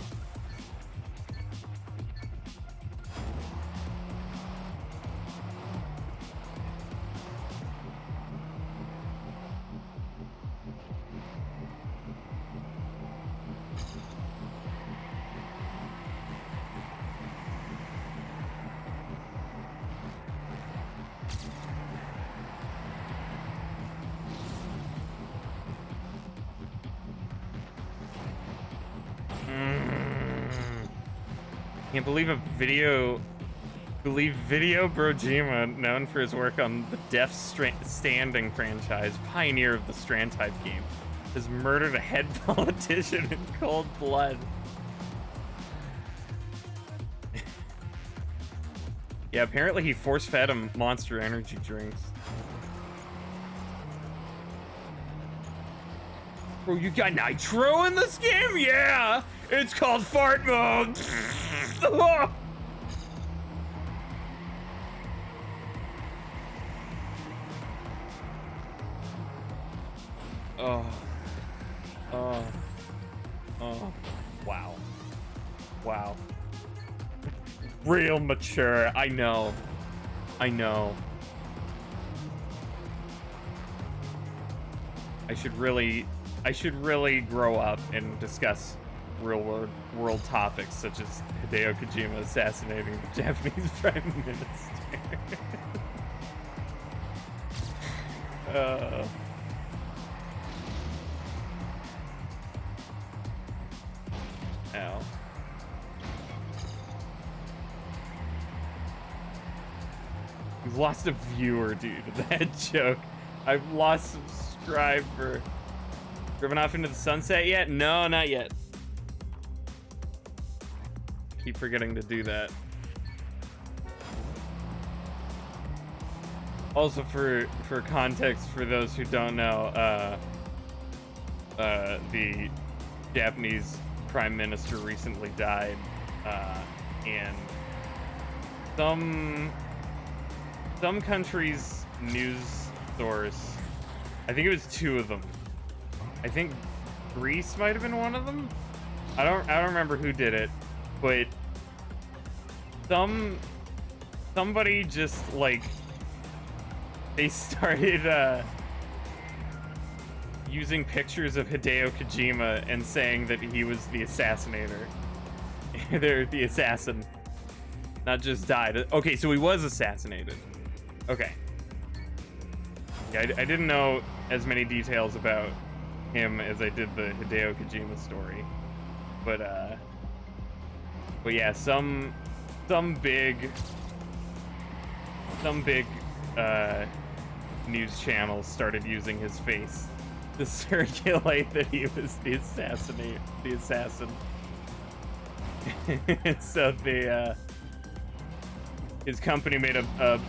Can't believe Video Brojima, known for his work on the Death Stranding franchise, pioneer of the Strand type game, has murdered a head politician in cold blood. Yeah, apparently he force-fed him Monster Energy drinks. Bro, you got nitro in this game? Yeah! It's called fart mode! Oh. Oh. Oh. Wow. Wow. Real mature. I know. I know. I should really grow up and discuss real world topics such as Hideo Kojima assassinating the Japanese Prime Minister. Ow. We've lost a viewer due to that joke. I've lost a subscriber. Driven off into the sunset yet? No, not yet. Keep forgetting to do that. Also, for context, for those who don't know, the Japanese Prime Minister recently died, and some countries' news source, I think it was 2 of them. I think Greece might have been one of them. I don't remember who did it, but somebody just like they started using pictures of Hideo Kojima and saying that he was the assassinator. They're the assassin, not just died. Okay, so he was assassinated. Okay. Yeah, I didn't know as many details about him as I did the Hideo Kojima story, but yeah, some big news channels started using his face to circulate that he was the assassin. So his company made a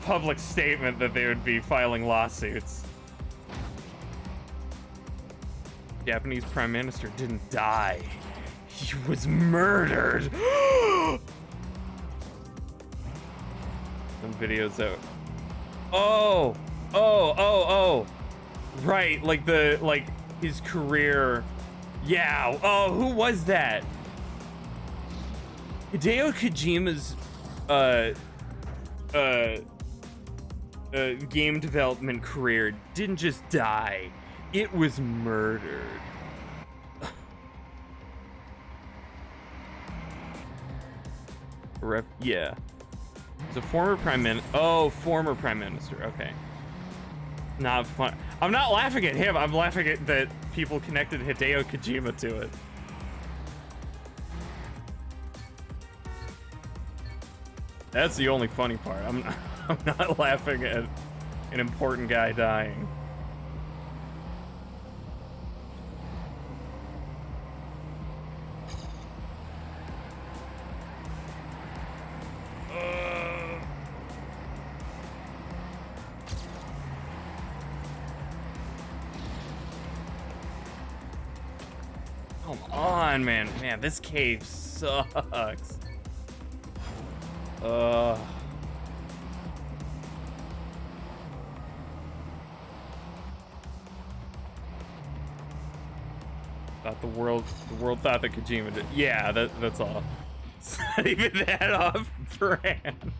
public statement that they would be filing lawsuits. Japanese Prime Minister didn't die. He was murdered. Some videos out. Oh. Right, like his career. Yeah. Oh, who was that? Hideo Kojima's game development career didn't just die. It was murdered. Yeah. It's a former prime minister. Oh, former prime minister. Okay. Not fun. I'm not laughing at him. I'm laughing at that people connected Hideo Kojima to it. That's the only funny part. I'm not laughing at an important guy dying. Come on, man. Man, this cave sucks. Thought the world thought that Kojima did. Yeah, that's all. It's not even that off brand.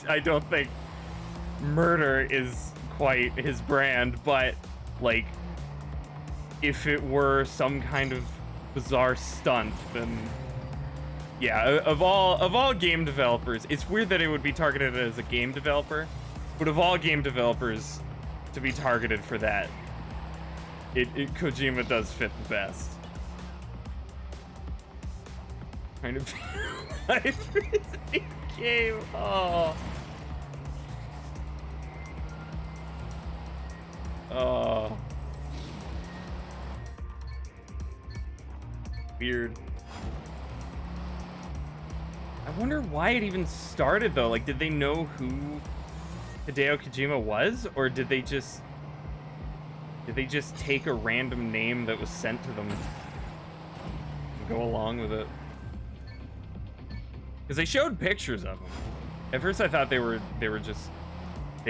I don't think murder is quite his brand, but like if it were some kind of bizarre stunt, then yeah, of all game developers, it's weird that it would be targeted as a game developer, but of all game developers to be targeted for that, Kojima does fit the best. Kind of game. Oh. Oh. Weird. I wonder why it even started, though. Like, did they know who Hideo Kojima was? Or did they just take a random name that was sent to them and go along with it? Because they showed pictures of him. At first I thought they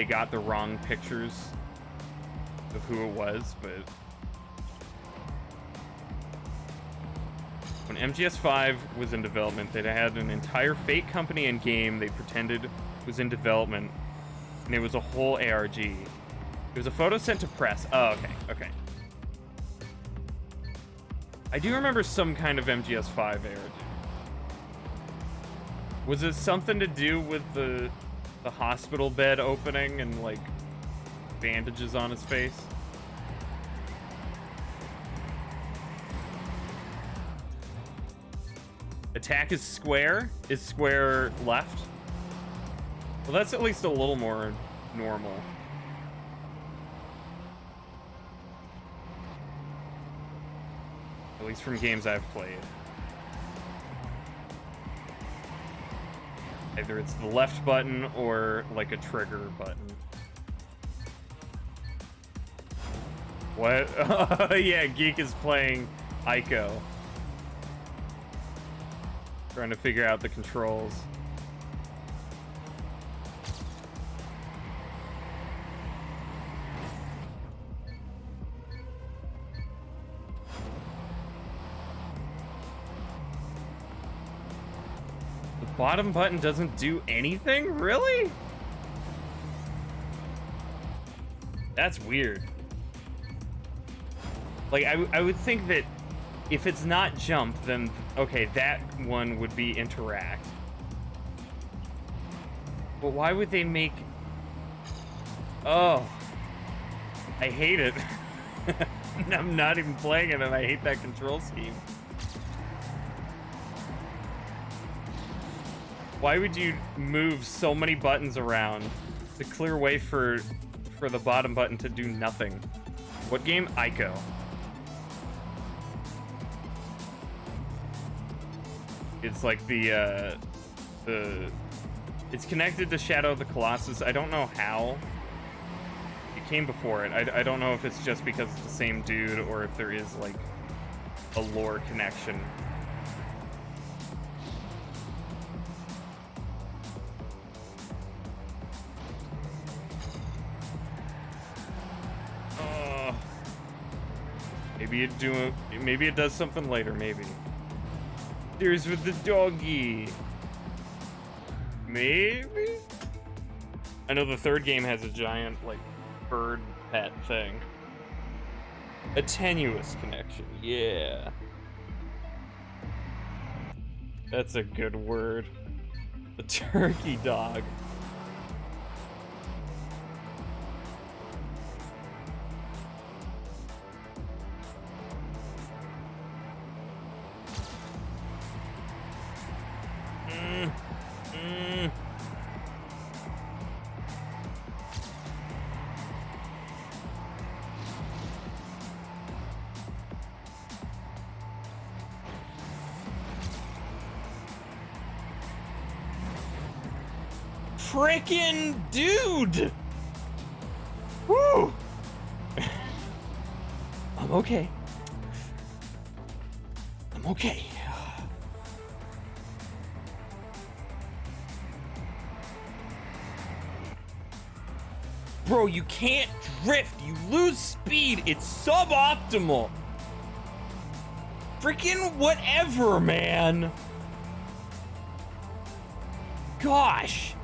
got the wrong pictures of who it was, but when MGS5 was in development, they had an entire fake company and game they pretended was in development, and it was a whole ARG. It was a photo sent to press. Oh, okay. I do remember some kind of MGS5 ARG. Was it something to do with the hospital bed opening and, like, bandages on his face? Attack is square? Is square left? Well, that's at least a little more normal. At least from games I've played. Either it's the left button or like a trigger button. What? Oh, yeah, Geek is playing Ico. Trying to figure out the controls. The bottom button doesn't do anything? Really? That's weird. Like, I would think that if it's not jump, then, okay, that one would be interact. But why would they make... Oh. I hate it. I'm not even playing it, and I hate that control scheme. Why would you move so many buttons around to clear way for the bottom button to do nothing? What game? Ico. It's like it's connected to Shadow of the Colossus. I don't know how it came before it. I don't know if it's just because it's the same dude or if there is like a lore connection. Maybe it does something later, maybe. There's with the doggy. Maybe? I know the third game has a giant, like, bird pet thing. A tenuous connection, yeah. That's a good word. A turkey dog. Frickin' dude! Woo! I'm okay. I'm okay. Bro, you can't drift. You lose speed. It's suboptimal. Freaking whatever, man. Gosh.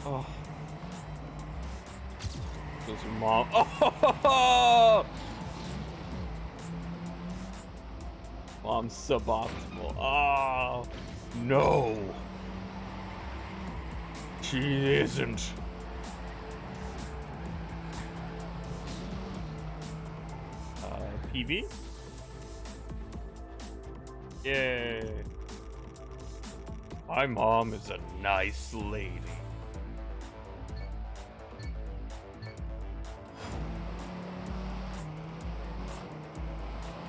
Oh. Those mom. Oh. Mom's suboptimal. Oh. No. She isn't. PB? Yay. My mom is a nice lady.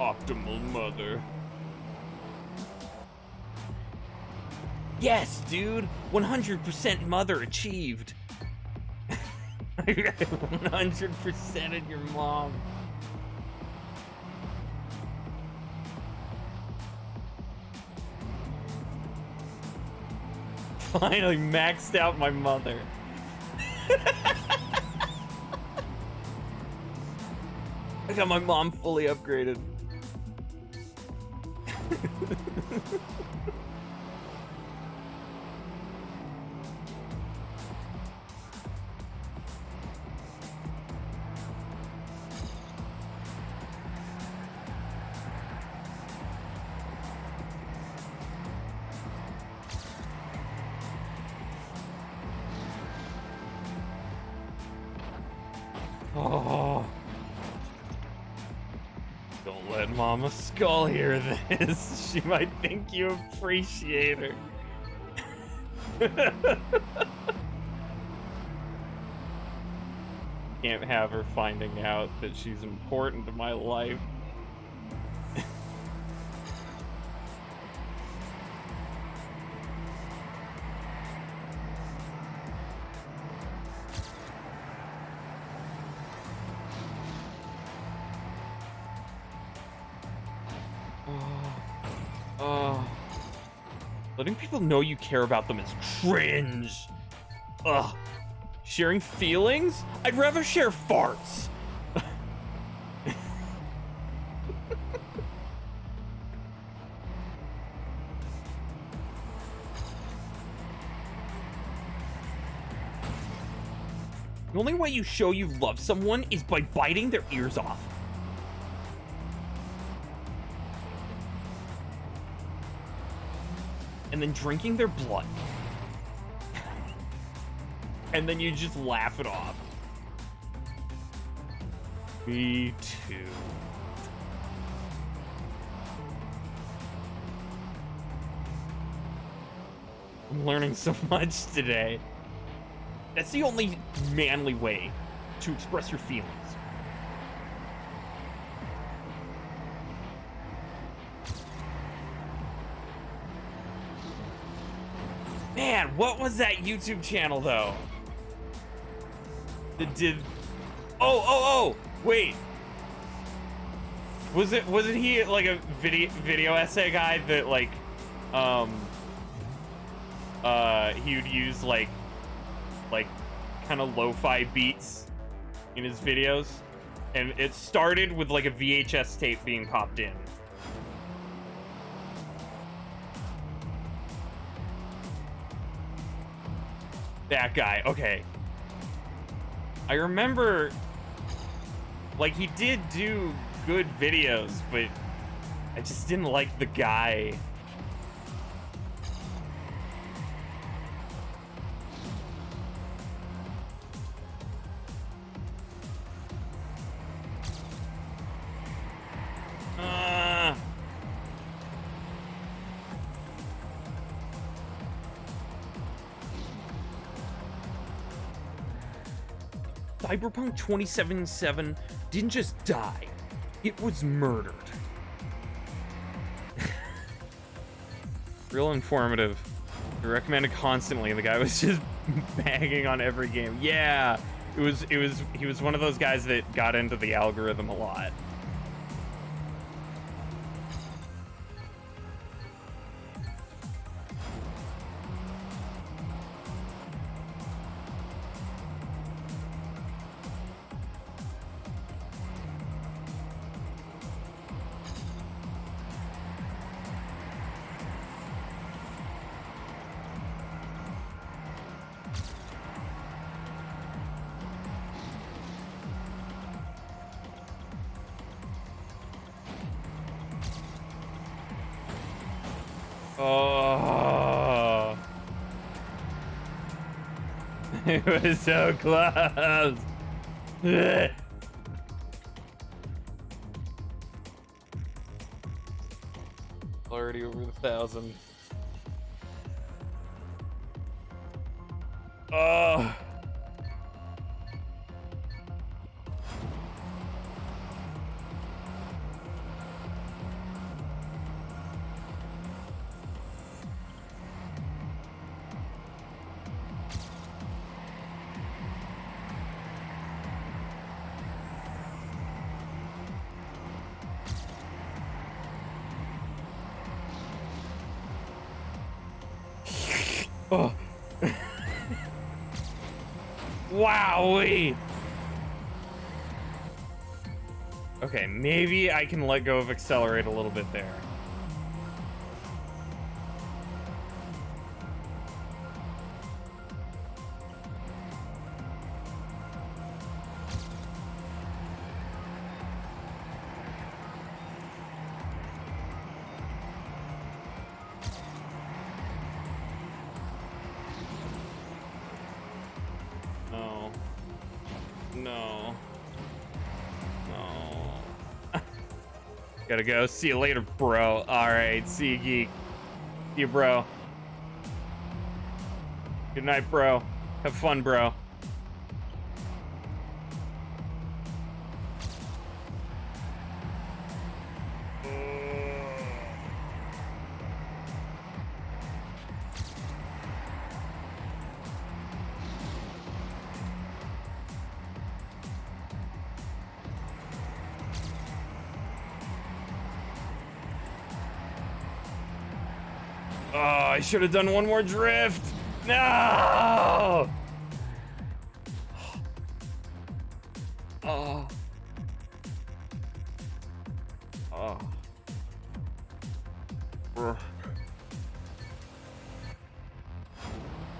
Optimal mother. Yes, dude! 100% mother achieved! 100%ed your mom. Finally maxed out my mother. I got my mom fully upgraded. Oh. Don't let Mama Skull hear this. She might think you appreciate her. Can't have her finding out that she's important to my life. Letting people know you care about them is cringe. Ugh. Sharing feelings? I'd rather share farts. The only way you show you love someone is by biting their ears off. And then drinking their blood. And then you just laugh it off. Me too. I'm learning so much today. That's the only manly way to express your feelings. Man, what was that YouTube channel though? That did oh, wait. Wasn't he like a video essay guy that like he would use like kind of lo-fi beats in his videos, and it started with like a VHS tape being popped in. That guy, okay. I remember, like, he did do good videos, but I just didn't like the guy. Cyberpunk 2077 didn't just die, it was murdered. Real informative. I recommend it constantly. The guy was just bagging on every game. Yeah, he was one of those guys that got into the algorithm a lot. Oh, it was so close. Already over 1,000. Oh. Wowee! Okay, maybe I can let go of accelerate a little bit there. No. No. No. Gotta go. See you later, bro. Alright, see you, geek. See you, bro. Good night, bro. Have fun, bro. Oh, I should have done one more drift. No! Oh. Oh. Bro.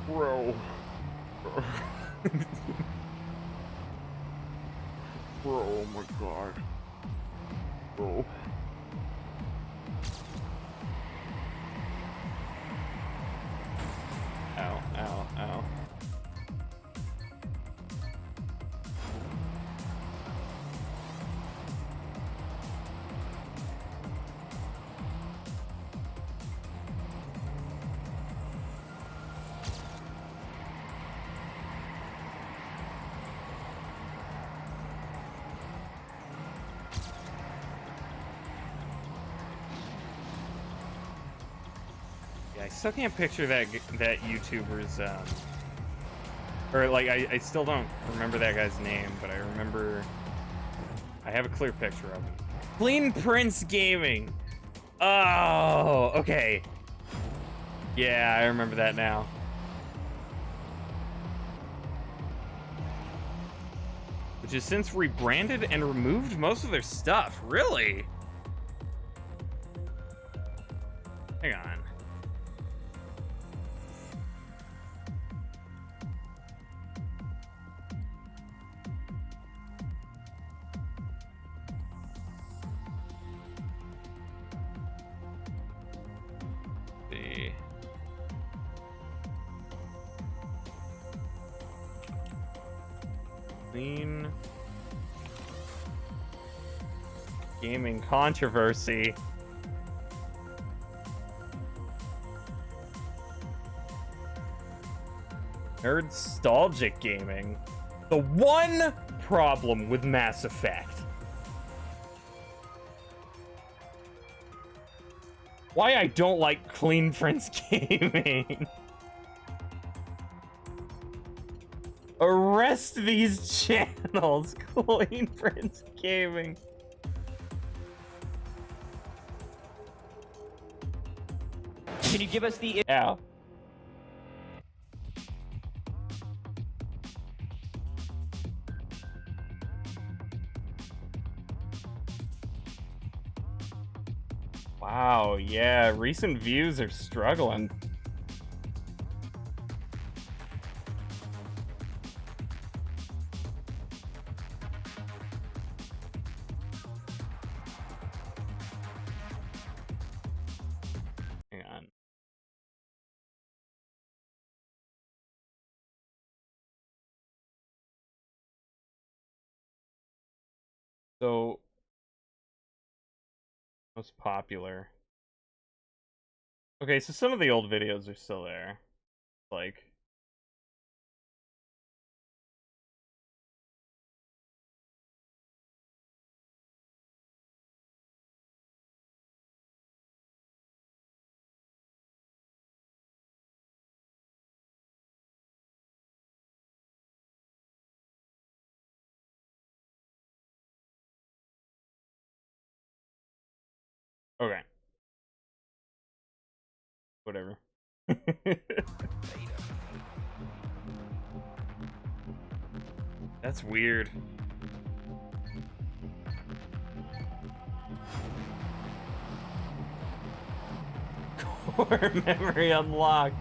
Bro. Bro, oh my god. Bro. Ow, ow, ow. Yeah, I still can't picture that YouTuber's or like I still don't remember that guy's name, but I remember I have a clear picture of him. Clean Prince Gaming. Oh, okay. Yeah, I remember that now. Which has since rebranded and removed most of their stuff. Really? Hang on. See. Clean Gaming controversy. Nerdstalgic Gaming. The one problem with Mass Effect. Why I don't like Clean Prince Gaming. Arrest these channels, Clean Prince Gaming. Can you give us the... Ow. Wow, yeah, recent views are struggling. Hang on. So, most popular. Okay, so some of the old videos are still there. Like, okay. Whatever. That's weird. Core memory unlocked.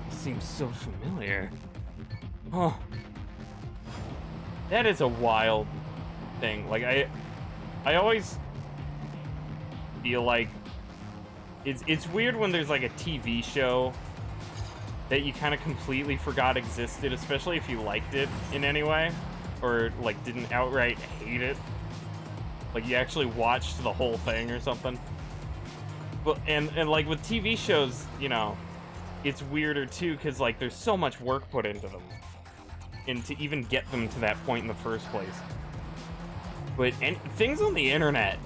Seems so familiar. Oh. That is a wild thing. Like I always feel like it's weird when there's like a TV show that you kind of completely forgot existed, especially if you liked it in any way or like didn't outright hate it. Like you actually watched the whole thing or something. But and like with TV shows, you know, it's weirder too cuz like there's so much work put into them and to even get them to that point in the first place. But and things on the internet,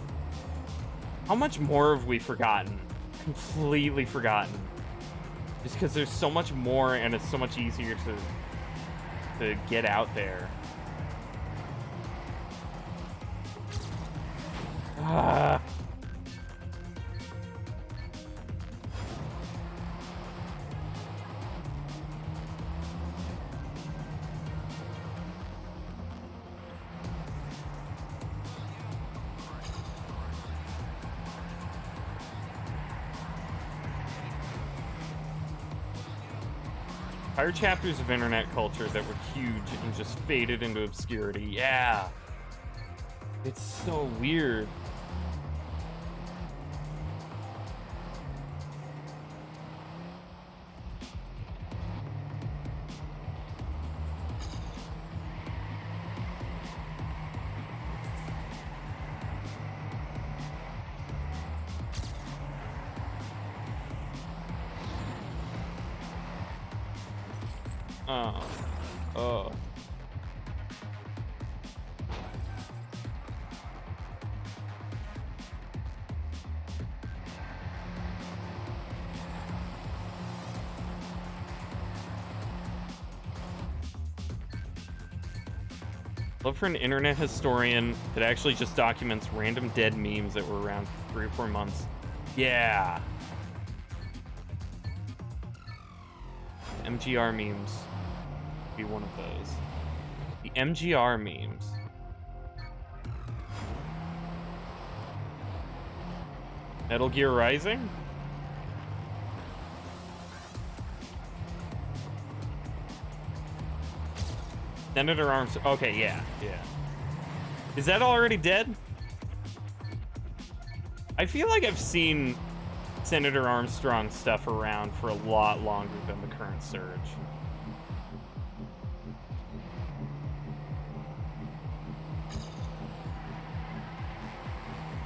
how much more have we forgotten? Completely forgotten. Just because there's so much more and it's so much easier to get out there. Ah. Entire chapters of internet culture that were huge and just faded into obscurity. Yeah. It's so weird. Oh. Love for an internet historian that actually just documents random dead memes that were around for 3 or 4 months. Yeah. MGR memes. Be one of those. The MGR memes. Metal Gear Rising? Senator Arms. Okay, yeah. Is that already dead? I feel like I've seen Senator Armstrong stuff around for a lot longer than the current surge.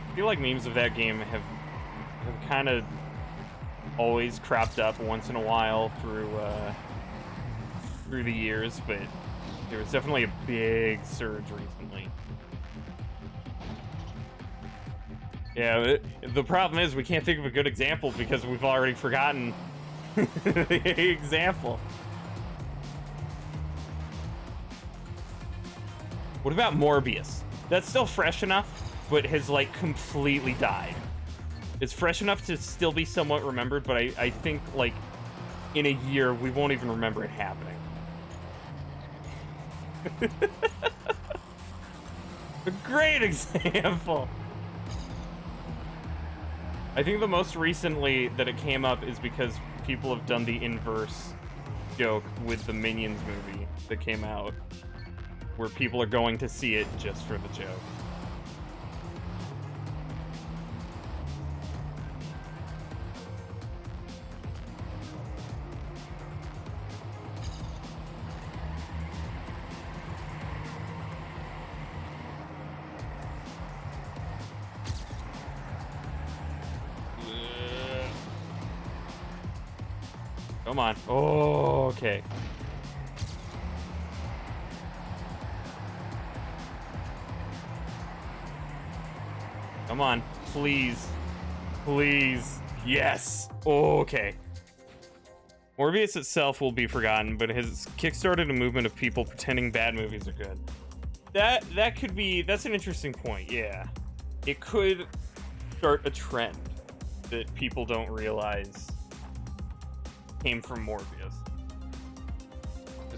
I feel like memes of that game have kind of always cropped up once in a while through the years, but there was definitely a big surge recently. Yeah, the problem is we can't think of a good example because we've already forgotten the example. What about Morbius? That's still fresh enough, but has like completely died. It's fresh enough to still be somewhat remembered, but I think like in a year we won't even remember it happening. A great example. I think the most recently that it came up is because people have done the inverse joke with the Minions movie that came out, where people are going to see it just for the joke. Come on. Oh, okay. Come on. Please. Please. Yes. Oh, okay. Morbius itself will be forgotten, but has kickstarted a movement of people pretending bad movies are good. That could be... That's an interesting point, yeah. It could start a trend that people don't realize came from Morbius.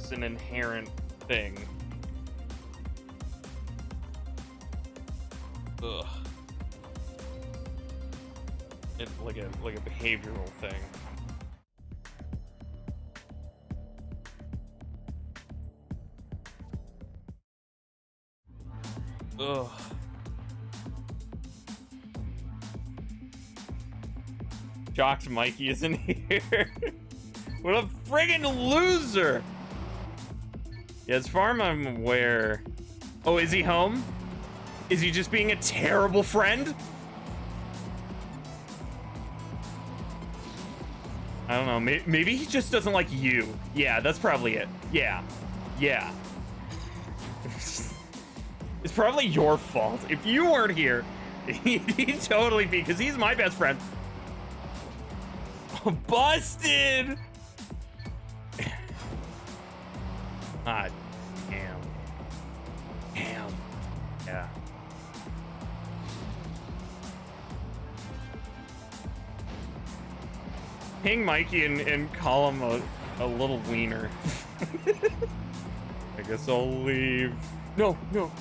just an inherent thing. Ugh. It's like a behavioral thing. Ugh. Shocked Mikey isn't here. What a friggin' loser! Yeah, as far as I'm aware... Oh, is he home? Is he just being a terrible friend? I don't know, maybe he just doesn't like you. Yeah, that's probably it. Yeah. Yeah. It's probably your fault. If you weren't here, he'd totally be, because he's my best friend. Busted! Ah, damn. Damn. Yeah. Ping Mikey and call him a little wiener. I guess I'll leave. No, no.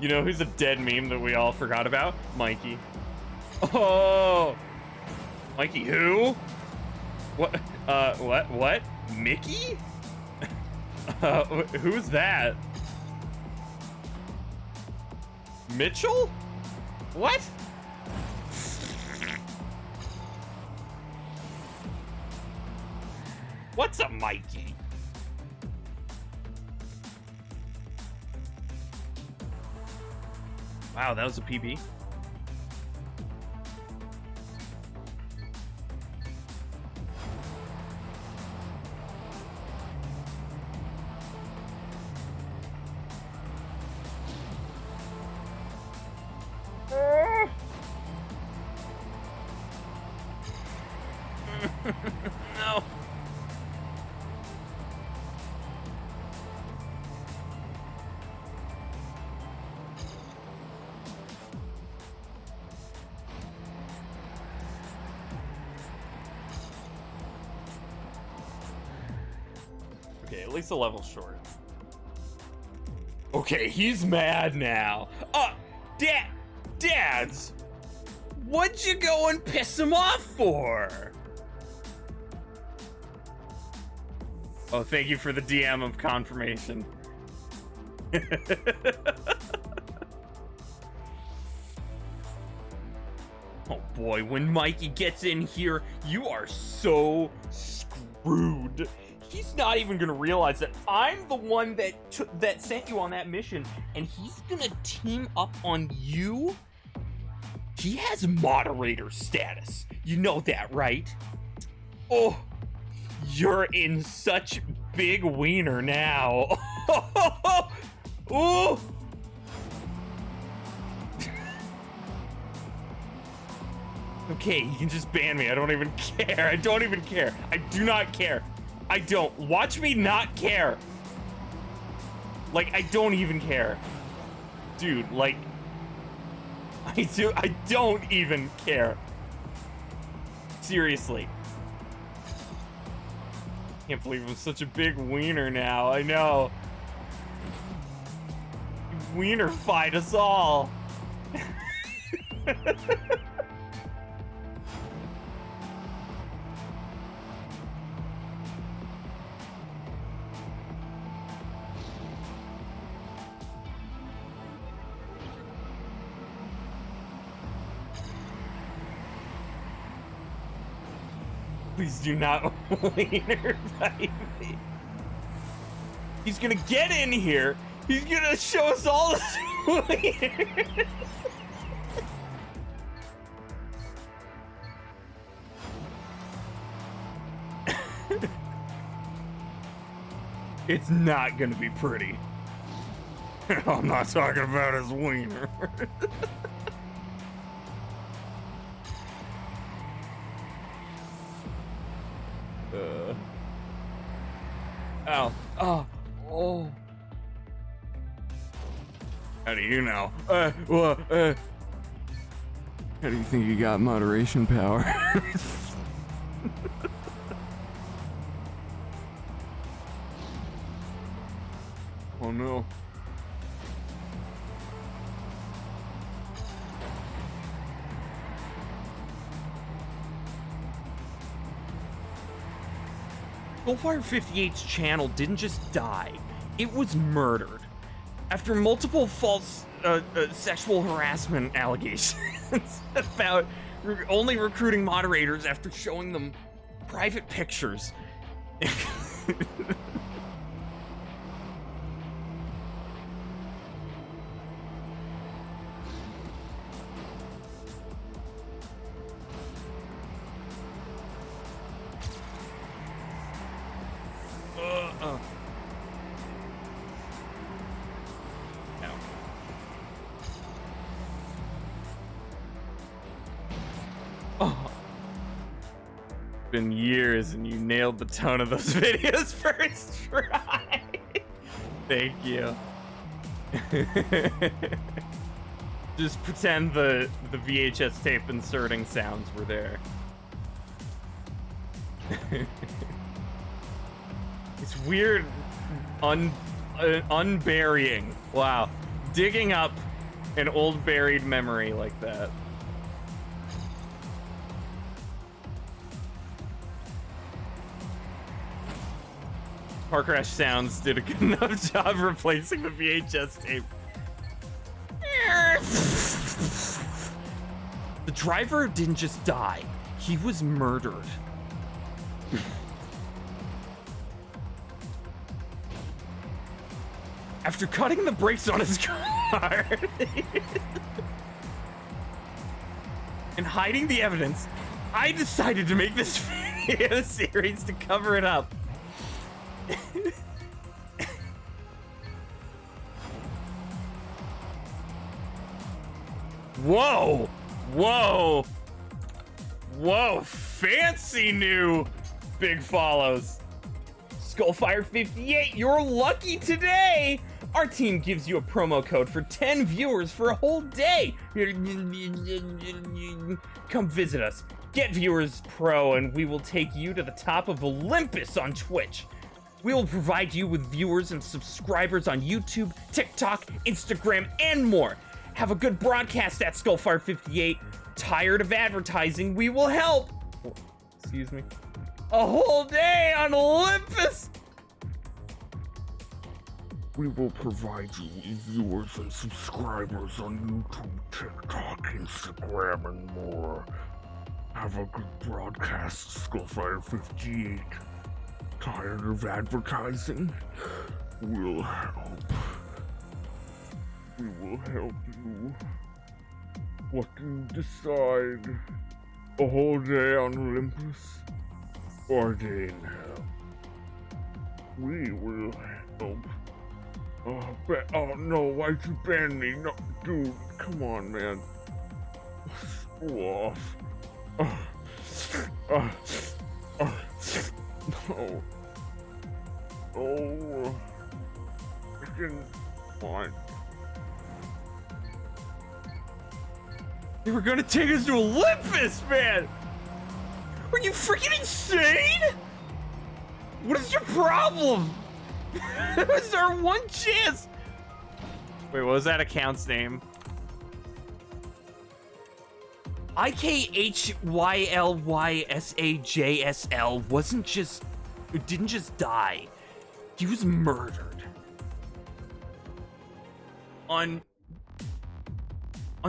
You know who's a dead meme that we all forgot about? Mikey. Oh, Mikey who? What? What? Mickey? Who's that? Mitchell? What? What's a Mikey? Wow, that was a PB. No. Okay, at least a level short. Okay, he's mad now. Dads! What'd you go and piss him off for? Oh, thank you for the DM of confirmation. Oh boy, when Mikey gets in here, you are so screwed. He's not even gonna realize that I'm the one that sent you on that mission, and he's gonna team up on you? He has moderator status. You know that, right? Oh, you're in such big wiener now. Oh. Okay, you can just ban me. I don't even care. I don't even care. I do not care. I don't. Watch me not care. Like, I don't even care. Dude, like... I don't even care. Seriously. Can't believe I'm such a big wiener now. I know. Wiener fight us all. Please do not wiener fight me. He's gonna get in here. He's gonna show us all his wiener. It's not gonna be pretty. I'm not talking about his wiener. Ow. Oh. Oh. How do you know? How do you think you got moderation power? Oh no. Skullfire 58's channel didn't just die, it was murdered. After multiple false sexual harassment allegations about only recruiting moderators after showing them private pictures. Been years and you nailed the tone of those videos first try. Thank you. Just pretend the VHS tape inserting sounds were there. It's weird unburying. Wow. Digging up an old buried memory like that. Car crash sounds did a good enough job replacing the VHS tape. The driver didn't just die, he was murdered. After cutting the brakes on his car and hiding the evidence, I decided to make this video series to cover it up. Whoa! Whoa! Whoa! Fancy new big follows. Skullfire 58, you're lucky today! Our team gives you a promo code for 10 viewers for a whole day. Come visit us. Get Viewers Pro and we will take you to the top of Olympus on Twitch. We will provide you with viewers and subscribers on YouTube, TikTok, Instagram, and more. Have a good broadcast at Skullfire 58. Tired of advertising? We will help. Excuse me. A whole day on Olympus. We will provide you with viewers and subscribers on YouTube, TikTok, Instagram, and more. Have a good broadcast, Skullfire 58. Tired of advertising? We'll help. We will help you. What do you decide? A whole day on Olympus? Or a day in hell? We will help. Oh no, why'd you ban me? No, dude, come on, man. Screw off. No. Oh. Freaking fine. They were gonna take us to Olympus, man! Are you freaking insane? What is your problem? That was our one chance. Wait, what was that account's name? IKHYLYSAJSL wasn't just... It didn't just die. He was murdered. On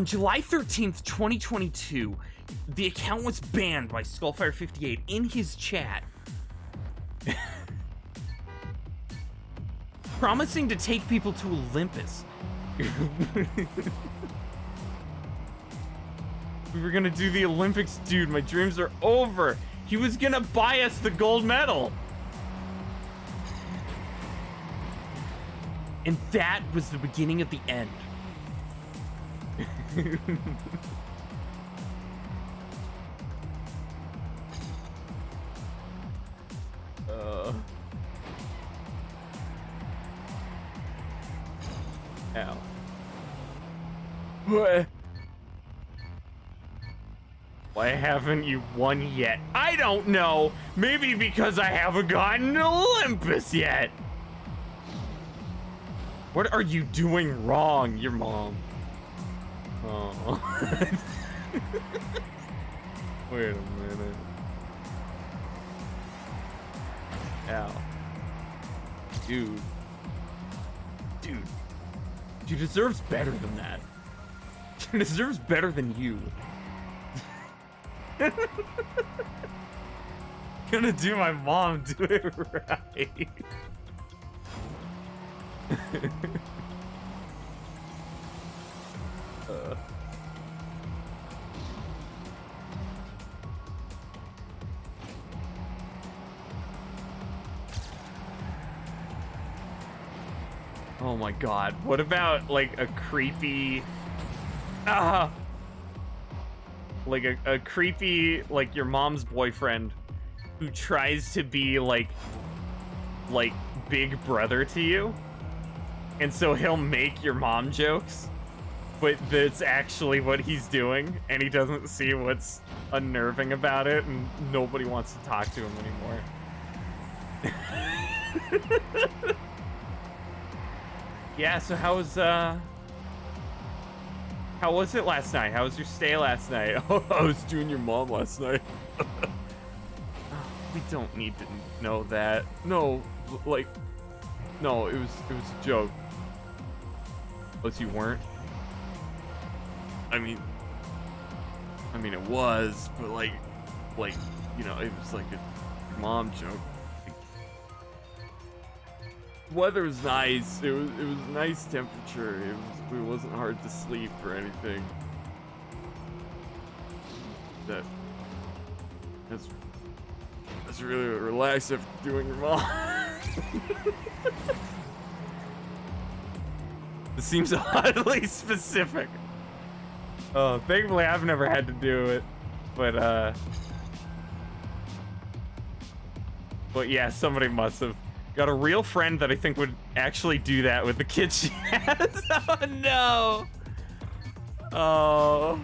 July 13th, 2022, the account was banned by Skullfire 58 in his chat. Promising to take people to Olympus. We were gonna do the Olympics, dude. My dreams are over. He was gonna buy us the gold medal. And that was the beginning of the end. Ow. What? Why haven't you won yet? I don't know. Maybe because I haven't gotten to Olympus yet. What are you doing wrong, your mom? Oh. Wait a minute. Ow. Dude. Dude. She deserves better than that. She deserves better than you. Gonna do my mom, do it right. Oh my god, what about like a creepy like a creepy, like your mom's boyfriend who tries to be like big brother to you, and so he'll make your mom jokes, but that's actually what he's doing, and he doesn't see what's unnerving about it, and nobody wants to talk to him anymore. Yeah, so how was it last night? How was your stay last night? Oh, I was doing your mom last night. We don't need to know that. No, like, no, it was a joke. But you weren't? I mean, it was, but like, you know, it was like a mom joke. Weather was nice. It was nice temperature. It wasn't hard to sleep or anything. That's really relaxed after doing your mom. This seems oddly specific. Oh, thankfully I've never had to do it, but yeah, somebody must have. Got a real friend that I think would actually do that with the kids she has. Oh no. Oh.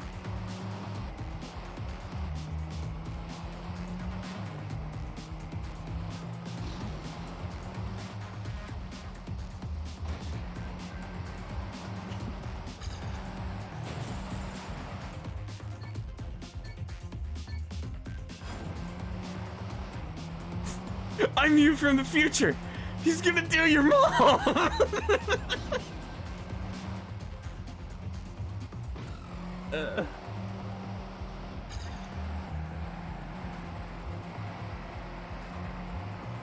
I'm you from the future. He's gonna do your mom.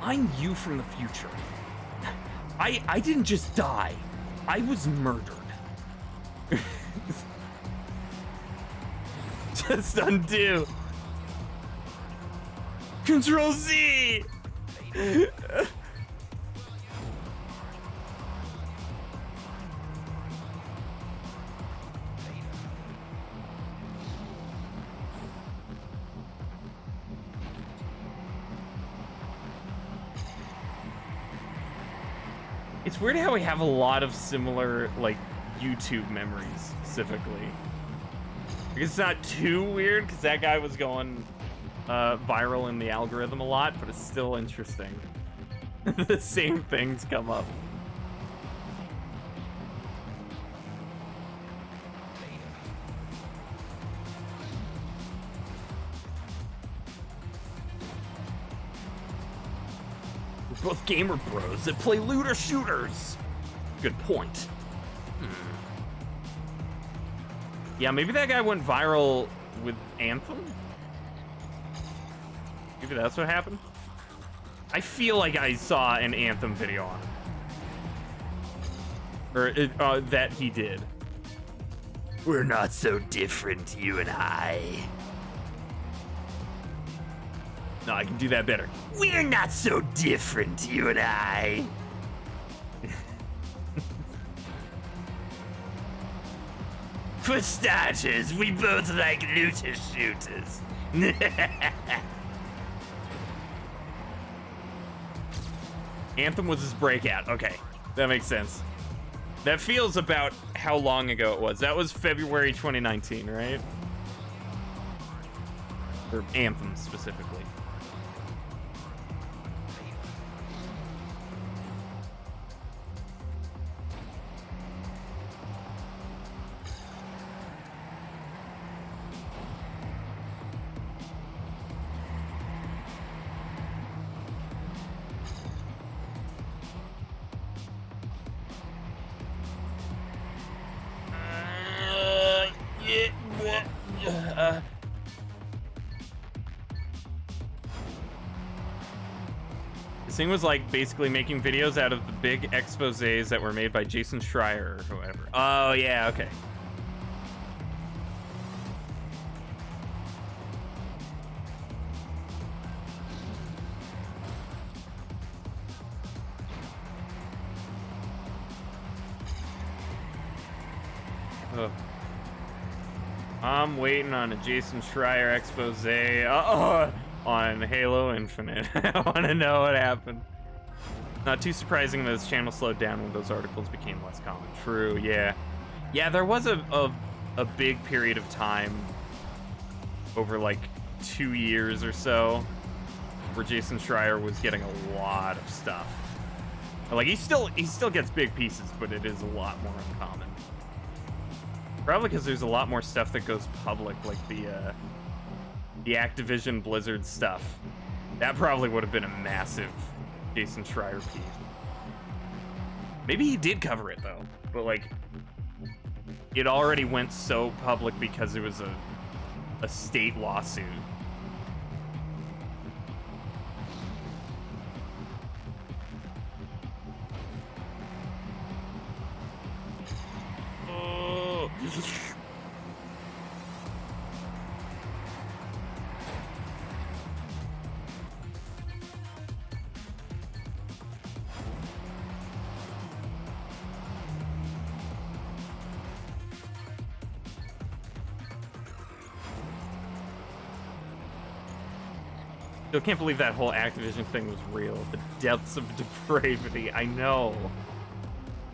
I'm you from the future. I didn't just die. I was murdered. Just undo. Control Z. It's weird how we have a lot of similar, like, YouTube memories, specifically. It's not too weird, because that guy was going viral in the algorithm a lot, but it's still interesting. The same things come up. We're both gamer bros that play looter shooters. Good point. Yeah, maybe that guy went viral with Anthem? Maybe that's what happened? I feel like I saw an Anthem video on it. Or that he did. We're not so different, you and I. No, I can do that better. We're not so different, you and I. For starters, we both like looter shooters. Anthem was his breakout. Okay, that makes sense. That feels about how long ago it was. That was February 2019, right? For Anthem specifically. This thing was like basically making videos out of the big exposés that were made by Jason Schreier or whoever. Oh yeah, okay. Ugh. I'm waiting on a Jason Schreier expose on Halo Infinite. I want to know what happened. Not too surprising that his channel slowed down when those articles became less common. True, yeah. Yeah, there was a big period of time over like 2 years or so where Jason Schreier was getting a lot of stuff. Like he still gets big pieces, but it is a lot more uncommon. Probably because there's a lot more stuff that goes public, like the Activision Blizzard stuff. That probably would have been a massive Jason Schreier piece. Maybe he did cover it though, but like it already went so public because it was a state lawsuit. Still can't believe that whole Activision thing was real. The depths of depravity. I know.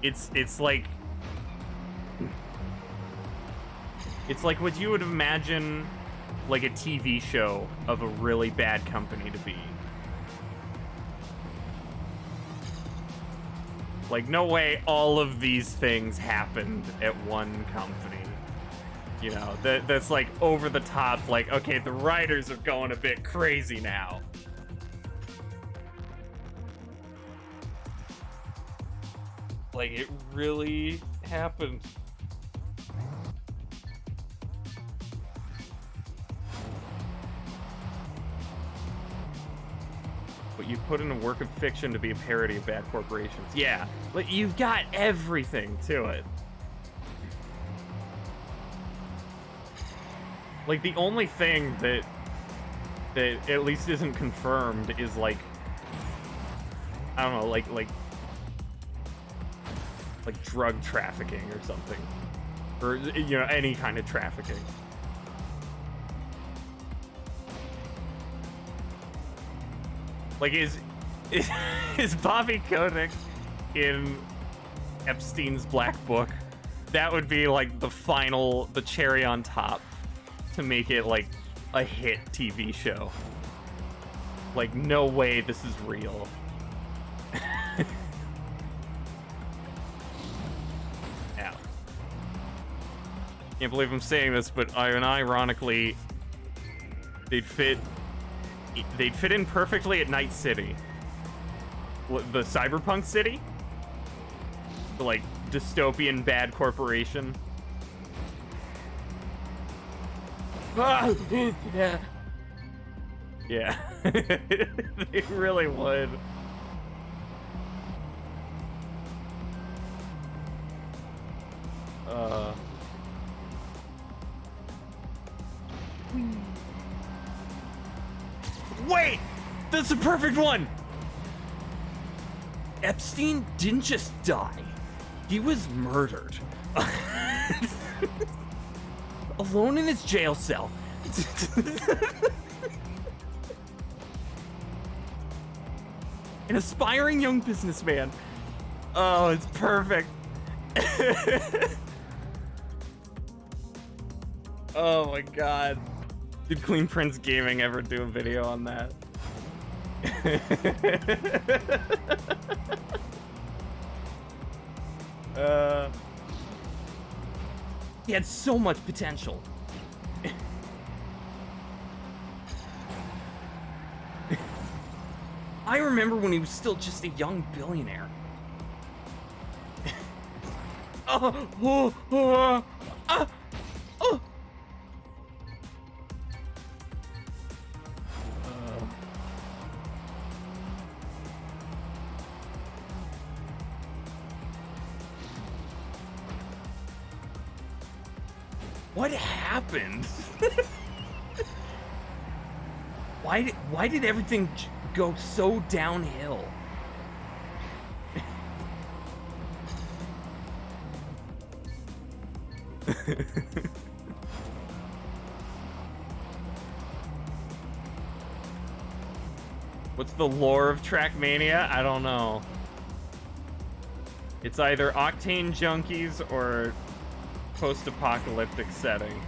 It's like what you would imagine like a TV show of a really bad company to be. Like, no way all of these things happened at one company. You know, that's like over the top, like, okay, the writers are going a bit crazy now. Like, it really happened. But you put in a work of fiction to be a parody of bad corporations. Yeah, but you've got everything to it. Like, the only thing that at least isn't confirmed is, like, I don't know, like drug trafficking or something. Or, you know, any kind of trafficking. Like, is Bobby Kotick in Epstein's Black Book? That would be, like, the cherry on top to make it like a hit TV show. Like, no way this is real. Yeah. Can't believe I'm saying this, but ironically, they'd fit in perfectly at Night City. The cyberpunk city? The, like, dystopian bad corporation. Yeah. Yeah. They really would. Wait! That's the perfect one! Epstein didn't just die. He was murdered. Alone in his jail cell. An aspiring young businessman. Oh, it's perfect. Oh my god. Did Clean Prince Gaming ever do a video on that? He had so much potential. I remember when he was still just a young billionaire. What happened? Why did everything go so downhill? What's the lore of TrackMania? I don't know. It's either Octane Junkies or post-apocalyptic setting.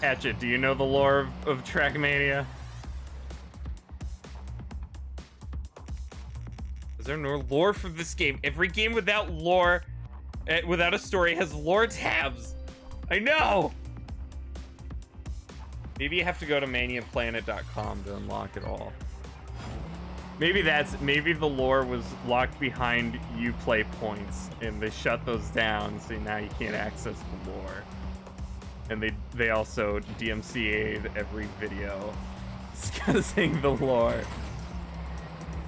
Hatchet, do you know the lore of TrackMania? Is there no lore for this game? Every game without lore, without a story, has lore tabs. I know! Maybe you have to go to maniaplanet.com to unlock it all. Maybe the lore was locked behind Uplay points and they shut those down, so now you can't access the lore. And they also DMCA'd every video discussing the lore.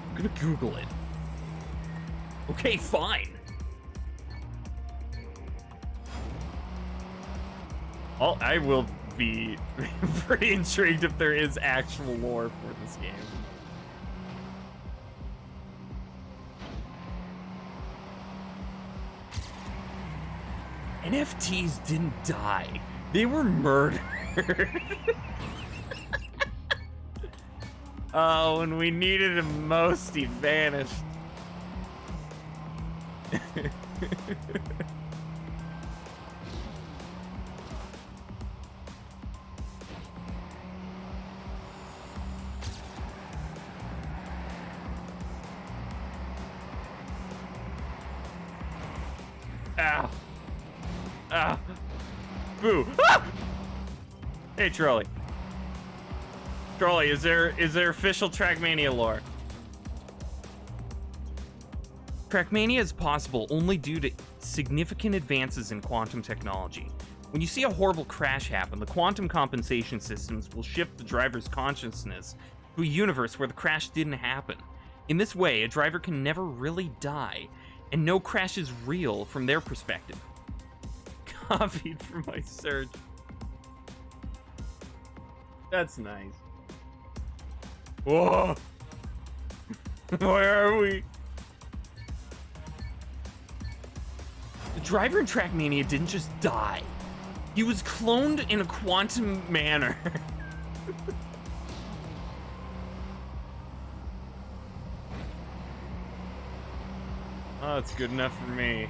I'm gonna Google it. Okay, fine. I will be pretty intrigued if there is actual lore for this game. NFTs didn't die. They were murdered. Oh, when we needed him most, he vanished. Ow. Ah. Boo. Ah! Hey, Trolley. Trolley, is there official TrackMania lore? TrackMania is possible only due to significant advances in quantum technology. When you see a horrible crash happen, the quantum compensation systems will shift the driver's consciousness to a universe where the crash didn't happen. In this way, a driver can never really die, and no crash is real from their perspective. Copied from my search. That's nice. Whoa! Where are we? The driver in TrackMania didn't just die. He was cloned in a quantum manner. Oh, that's good enough for me.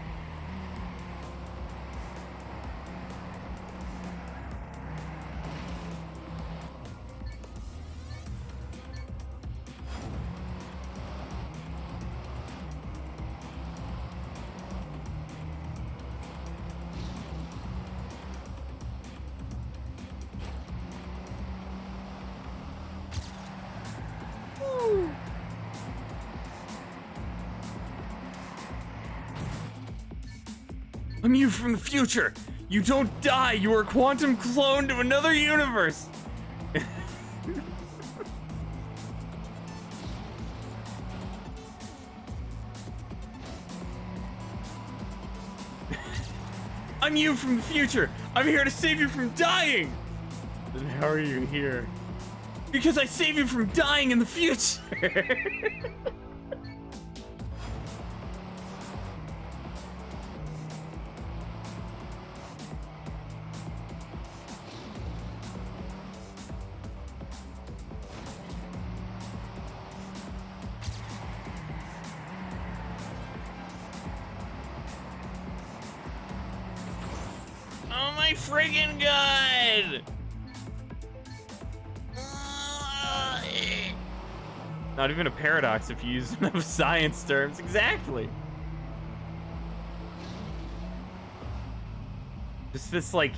I'm you from the future. You don't die. You are a quantum clone to another universe. I'm you from the future. I'm here to save you from dying. Then how are you here? Because I save you from dying in the future. my friggin' god! Not even a paradox if you use enough science terms. Exactly. Just this, like,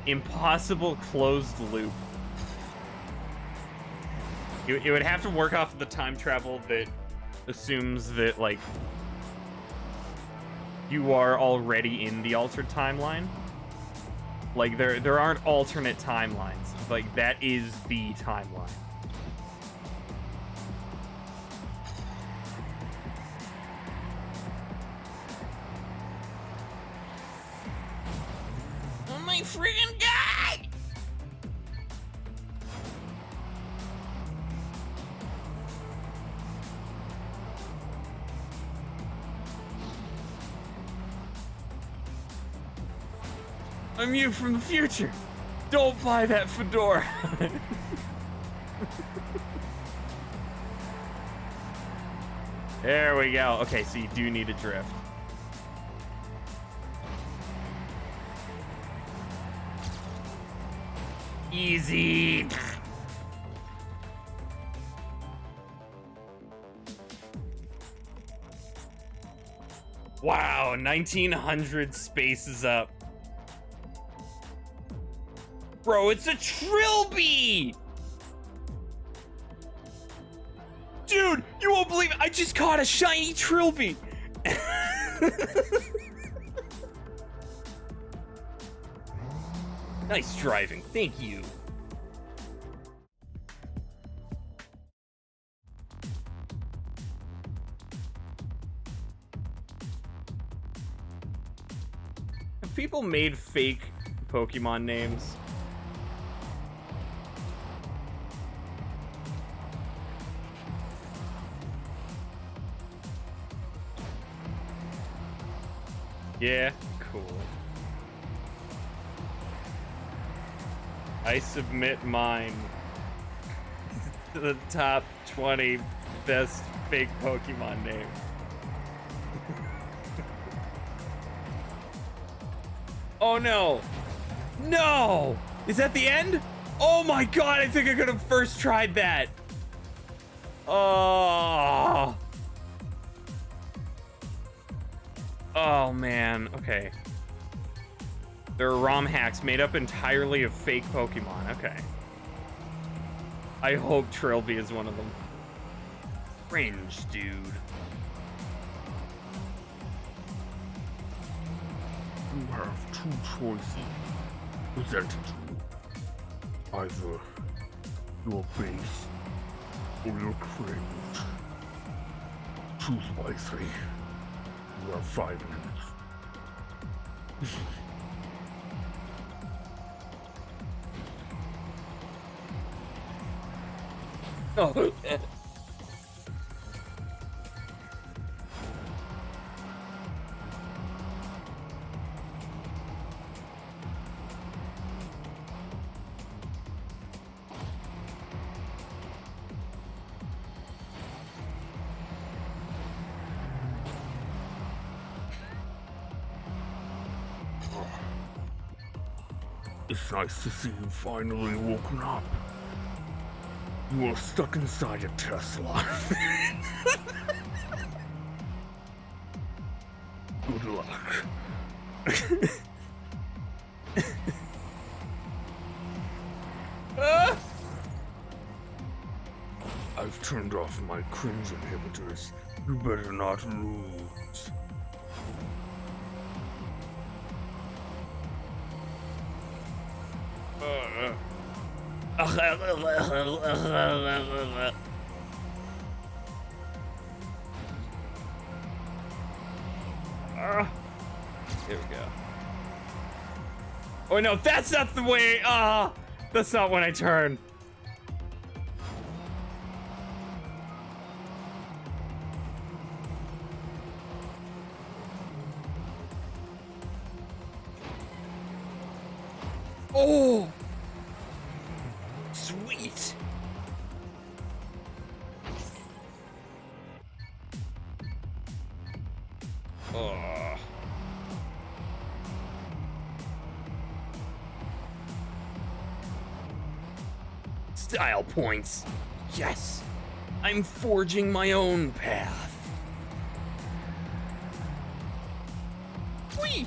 impossible closed loop. It would have to work off of the time travel that assumes that, like, you are already in the altered timeline. Like, there aren't alternate timelines. Like, that is the timeline. Oh my friggin' god! I'm you from the future. Don't buy that fedora. There we go. Okay, so you do need a drift. Easy. Wow, 1900 spaces up. Bro, it's a trilby! Dude, you won't believe it. I just caught a shiny trilby. Nice driving. Thank you. Have people made fake Pokemon names? Yeah, cool. I submit mine to the top 20 best fake Pokemon names. Oh no! No! Is that the end? Oh my god, I think I could have first tried that. Oh. Oh man, okay. There are ROM hacks made up entirely of fake Pokemon, okay. I hope Trilby is one of them. Cringe, dude. You have two choices presented to you. Either your base or your cringe. Choose wisely. You have 5 minutes. Oh. It's nice to see you finally woken up. You are stuck inside a Tesla. Good luck. I've turned off my cringe inhibitors. You better not lose. Here we go. Oh no, that's not the way. That's not when I turn. Oh, sweet. Oh. style points. Yes, I'm forging my own path. Whee!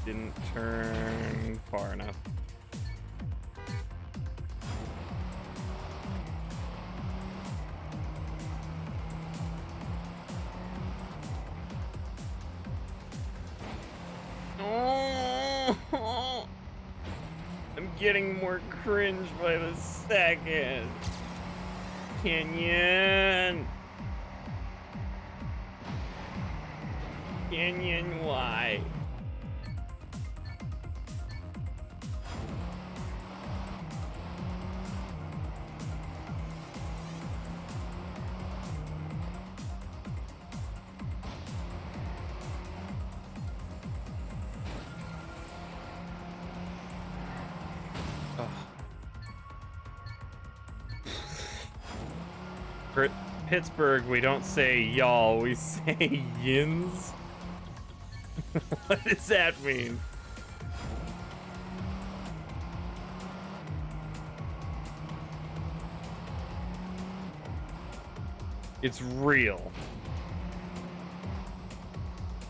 Didn't turn far enough. Oh, I'm getting more cringe by the second. Canyon. Canyon, why? For Pittsburgh, we don't say y'all, we say yins. What does that mean? It's real.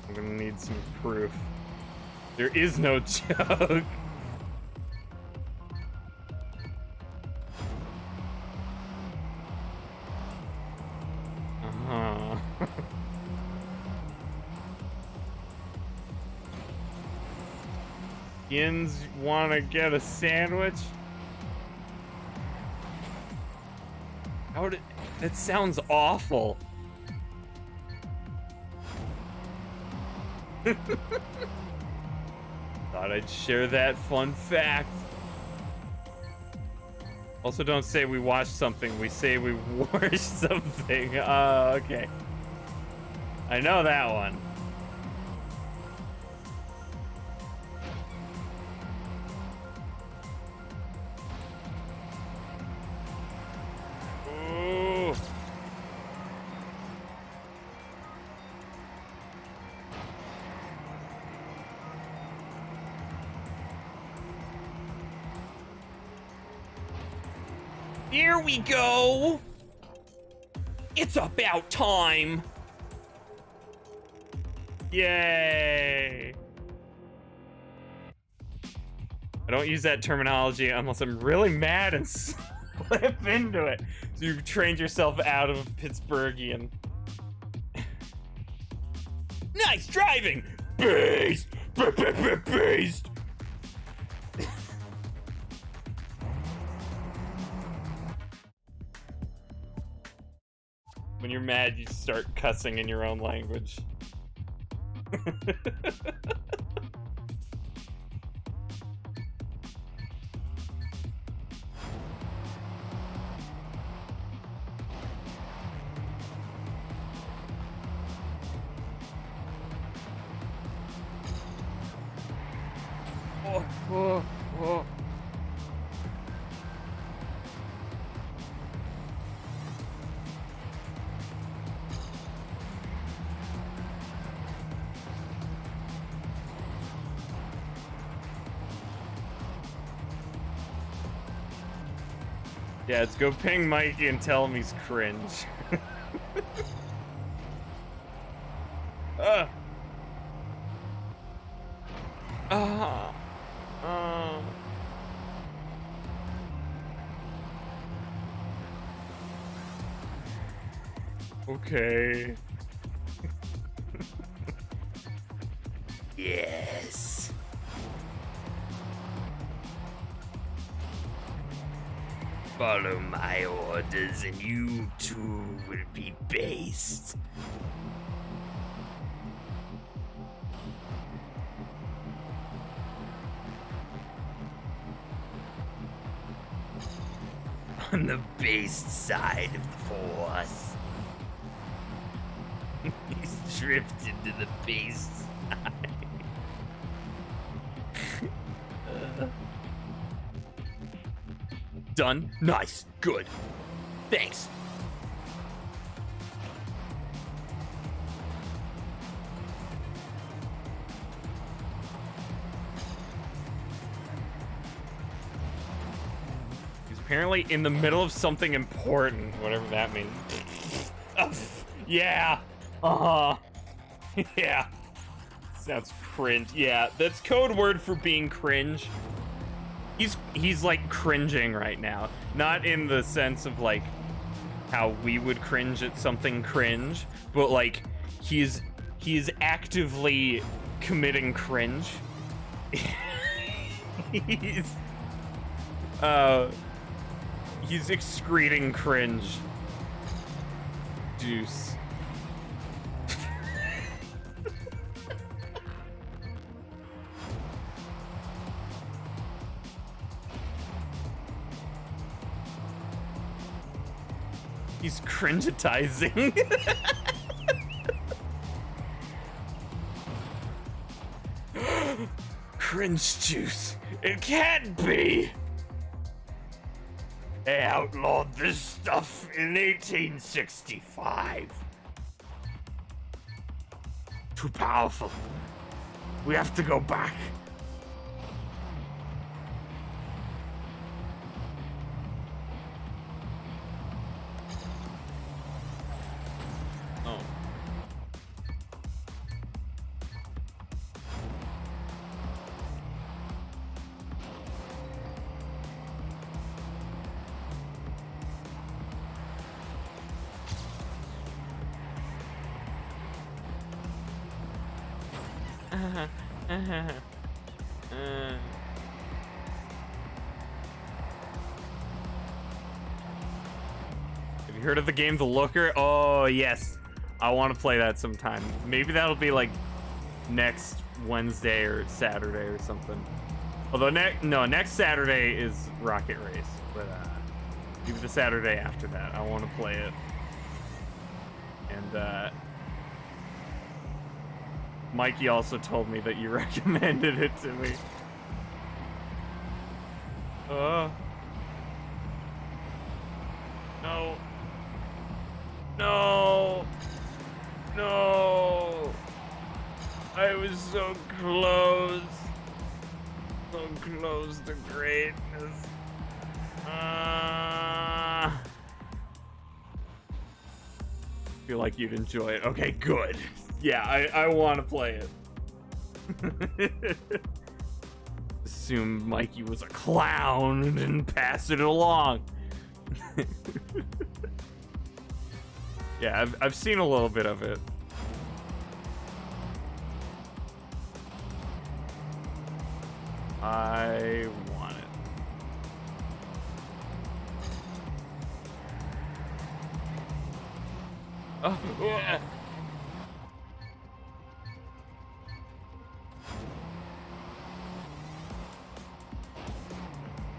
I'm gonna need some proof. There is no joke. Yins wanna get a sandwich? How did that sounds awful. Thought I'd share that fun fact. Also, don't say we watched something, we say we watched something. Okay. I know that one. Ooh. Here we go. It's about time. Yay. I don't use that terminology unless I'm really mad and slip into it. So you've trained yourself out of Pittsburghian. Nice driving! Beast! Beast! When you're mad, you start cussing in your own language. Oh. Yeah, let's go ping Mikey and tell him he's cringe. Okay. Yes. Follow my orders and you too will be based. On the based side of the Force. He's drifted to the based side. Done? Nice. Good. Thanks. Apparently in the middle of something important, whatever that means. Yeah. Uh-huh. Yeah. Sounds cringe. Yeah, that's code word for being cringe. He's like cringing right now. Not in the sense of like how we would cringe at something cringe, but like he's actively committing cringe. He's excreting cringe juice. He's cringetizing. Cringe juice. It can't be. They outlawed this stuff in 1865. Too powerful. We have to go back. Oh. Have you heard of the game The Looker? Oh, yes. I want to play that sometime. Maybe that'll be like next Wednesday or Saturday or something. Although next Saturday is Rocket Race, but maybe the Saturday after that. I want to play it. And Mikey also told me that you recommended it to me. No. No. No. I was so close. So close to greatness. Feel like you'd enjoy it. Okay, good. Yeah, I want to play it. Assume Mikey was a clown and didn't pass it along. Yeah, I've seen a little bit of it. I want it. Oh, yeah.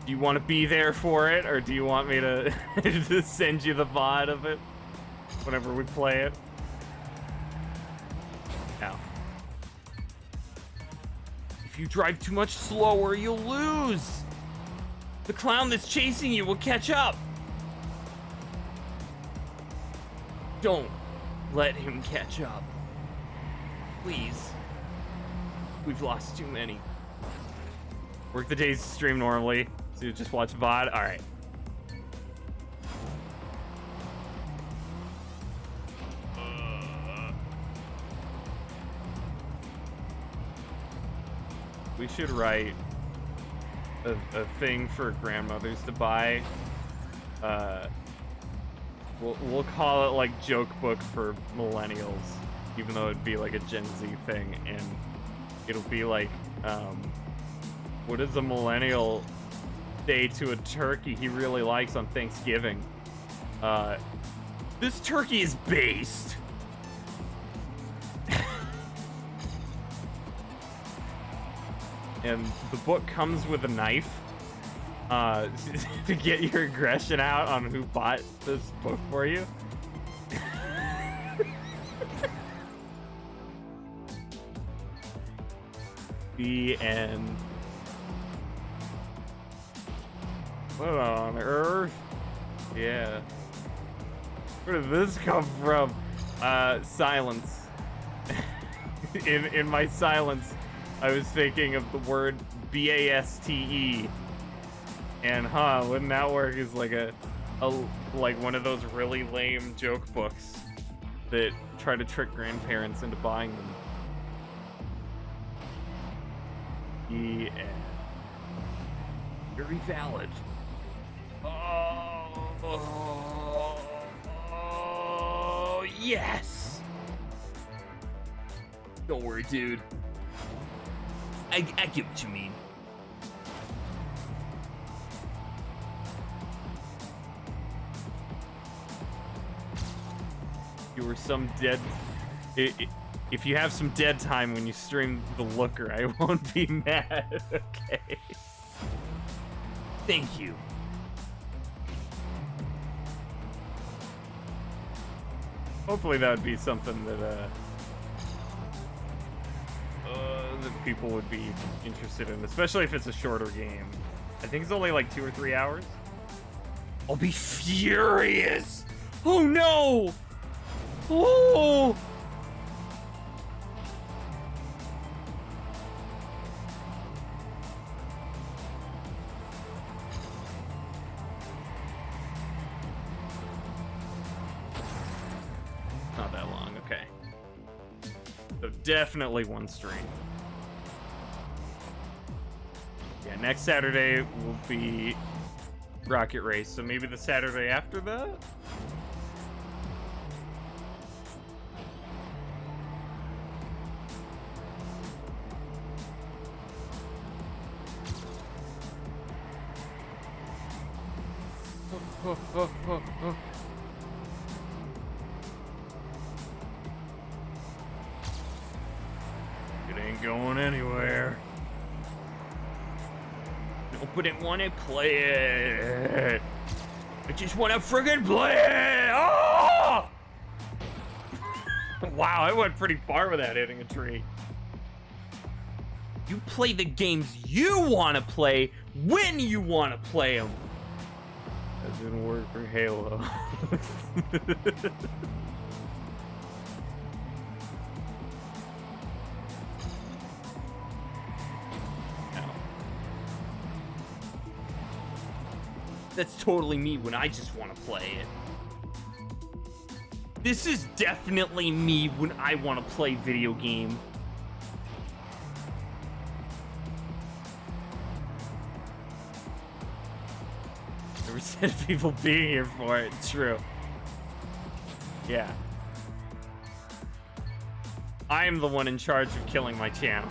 Do you want to be there for it, or do you want me to to send you the VOD of it whenever we play it? No. If you drive too much slower, you'll lose. The clown that's chasing you will catch up. Don't let him catch up. Please. We've lost too many. Work the days stream normally. So you just watch VOD? Alright. We should write a thing for grandmothers to buy. We'll call it like joke book for millennials, even though it'd be like a Gen Z thing, and it'll be like, what is a millennial say to a turkey he really likes on Thanksgiving? This turkey is based. And the book comes with a knife to get your aggression out on who bought this book for you. The end. What on earth? Yeah. Where did this come from? Silence. In my silence, I was thinking of the word BASTE, And wouldn't that work as like a like one of those really lame joke books that try to trick grandparents into buying them? Yeah. Very valid. Oh, yes. Don't worry, dude. I get what you mean. You were some dead. If you have some dead time when you stream The Looker, I won't be mad. Okay. Thank you. Hopefully that would be something that that people would be interested in, especially if it's a shorter game. I think it's only like 2 or 3 hours. I'll be furious. Oh no! Oh! Not that long, okay. So definitely one stream. Yeah, next Saturday will be Rocket Race, so maybe the Saturday after that? It ain't going anywhere. Nobody wanna play it. I just wanna friggin' play it. Oh! Wow, I went pretty far without hitting a tree. You play the games you wanna play when you wanna play them. That didn't work for Halo. That's totally me when I just want to play it. This is definitely me when I want to play video game. Never said people being here for it. True. Yeah. I am the one in charge of killing my channel.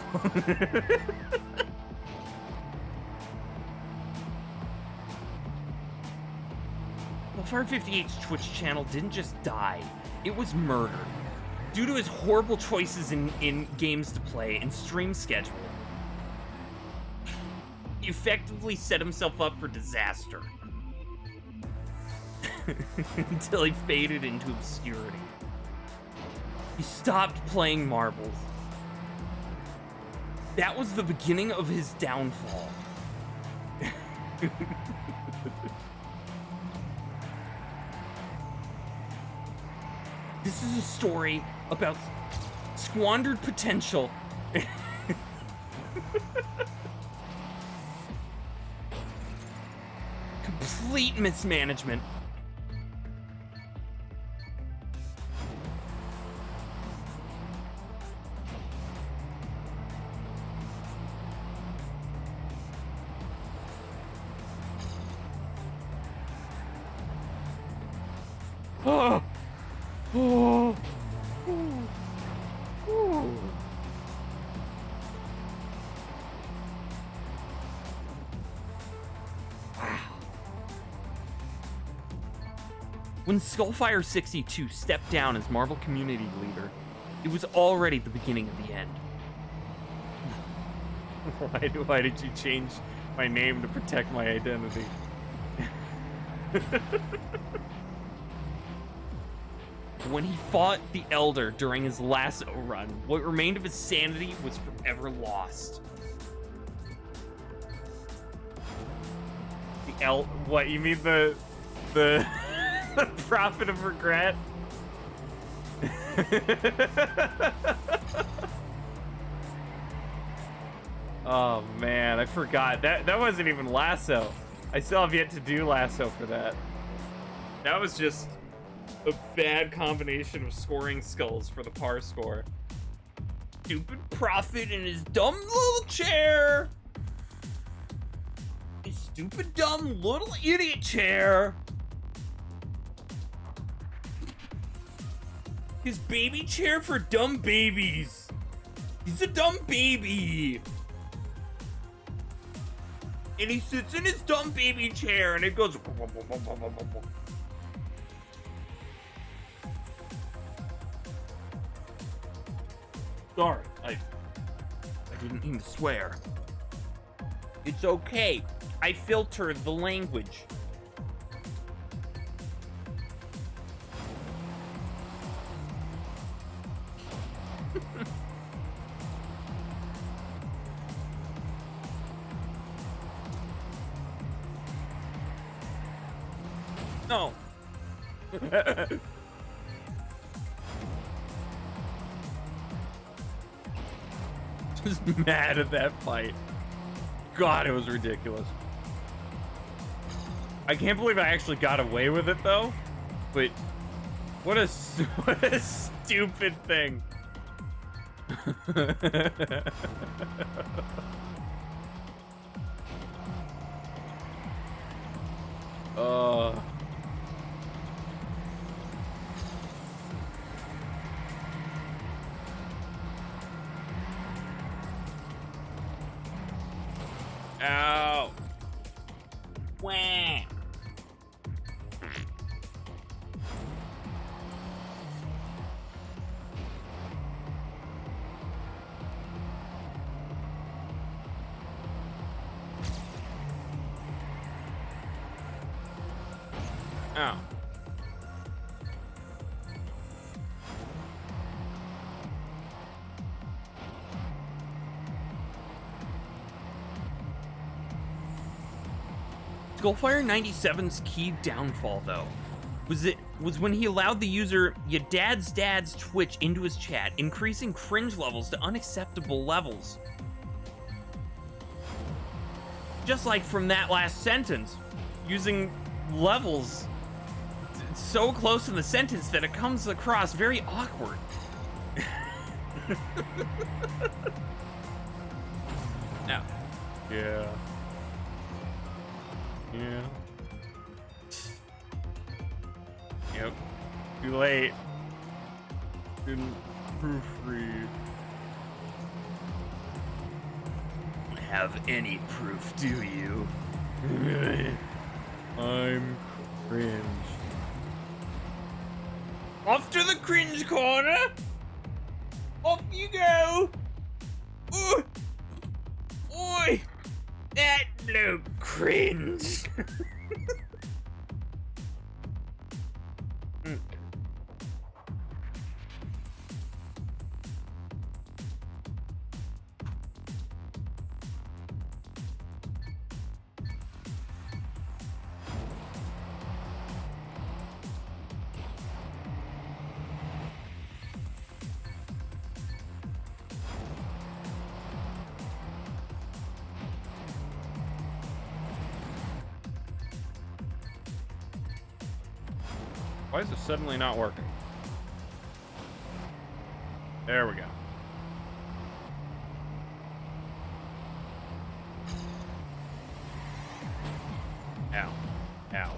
Fire 58's Twitch channel didn't just die, it was murdered. Due to his horrible choices in games to play and stream schedule. He effectively set himself up for disaster. Until he faded into obscurity. He stopped playing marbles. That was the beginning of his downfall. This is a story about squandered potential. Complete mismanagement. Oh! Oh. Ooh. Ooh. Wow. When Skullfire62 stepped down as Marvel Community Leader, it was already the beginning of the end. Why did you change my name to protect my identity? When he fought the Elder during his lasso run, what remained of his sanity was forever lost. What, you mean the the prophet of regret? Oh man, I forgot. That wasn't even lasso. I still have yet to do lasso for that. That was just a bad combination of scoring skulls for the par score. Stupid prophet in his dumb little chair. His stupid dumb little idiot chair. His baby chair for dumb babies. He's a dumb baby. And he sits in his dumb baby chair and it goes. Sorry, I didn't mean to swear. It's okay. I filtered the language. No. Just mad at that fight. God, it was ridiculous. I can't believe I actually got away with it though. But what a stupid thing. Ow. Wah. Ow. Skullfire 97's key downfall, though, was when he allowed the user your dad's Twitch into his chat, increasing cringe levels to unacceptable levels. Just like from that last sentence, using levels so close in the sentence that it comes across very awkward. Now, yeah. Yeah. Yep. Too late. Didn't proofread. Have any proof, do you? I'm cringe. Off to the cringe corner! Off you go! Ooh! Oi! That no cringe! Why is it suddenly not working? There we go. Ow. Ow.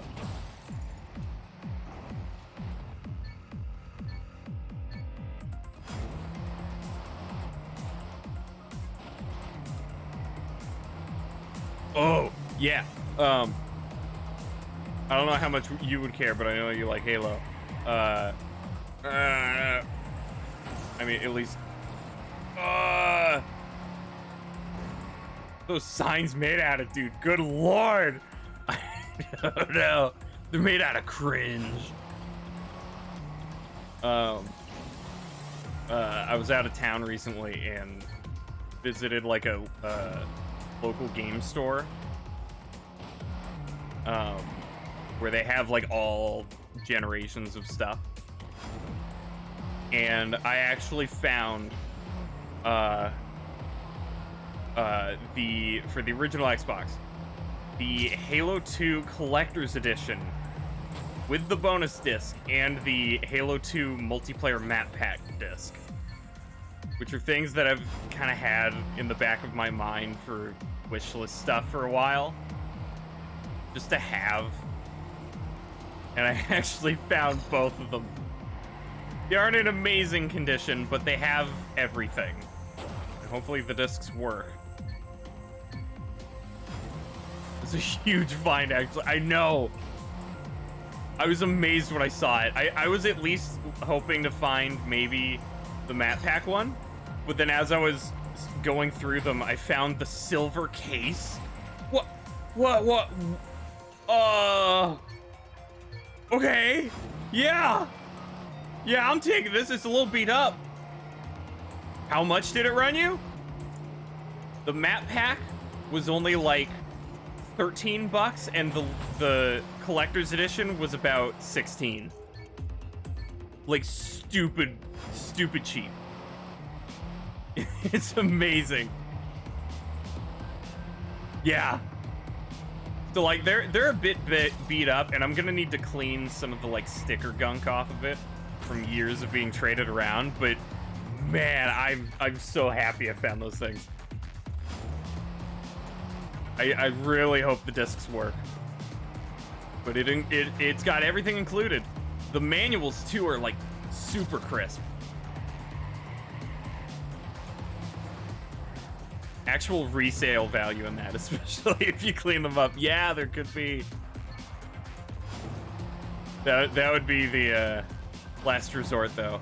Oh, yeah. I don't know how much you would care, but I know you like Halo. I mean, at least... those signs made out of, dude. Good lord! I don't know. They're made out of cringe. I was out of town recently and visited like a local game store. Where they have like all generations of stuff. And I actually found for the original Xbox, the Halo 2 Collector's Edition with the bonus disc and the Halo 2 multiplayer map pack disc, which are things that I've kind of had in the back of my mind for wishlist stuff for a while, just to have. And I actually found both of them. They aren't in amazing condition, but they have everything. And hopefully the discs work. It's a huge find, actually. I know. I was amazed when I saw it. I was at least hoping to find maybe the map pack one, but then as I was going through them, I found the silver case. What? Okay. Yeah, I'm taking this. It's a little beat up. How much did it run you? The map pack was only like $13, and the collector's edition was about 16. Like stupid cheap. It's amazing. Yeah. So like they're a bit beat up, and I'm gonna need to clean some of the like sticker gunk off of it from years of being traded around. But man, I'm so happy I found those things. I really hope the discs work. But it's got everything included. The manuals too are like super crisp. Actual resale value in that, especially if you clean them up. Yeah, there could be. That would be the last resort, though.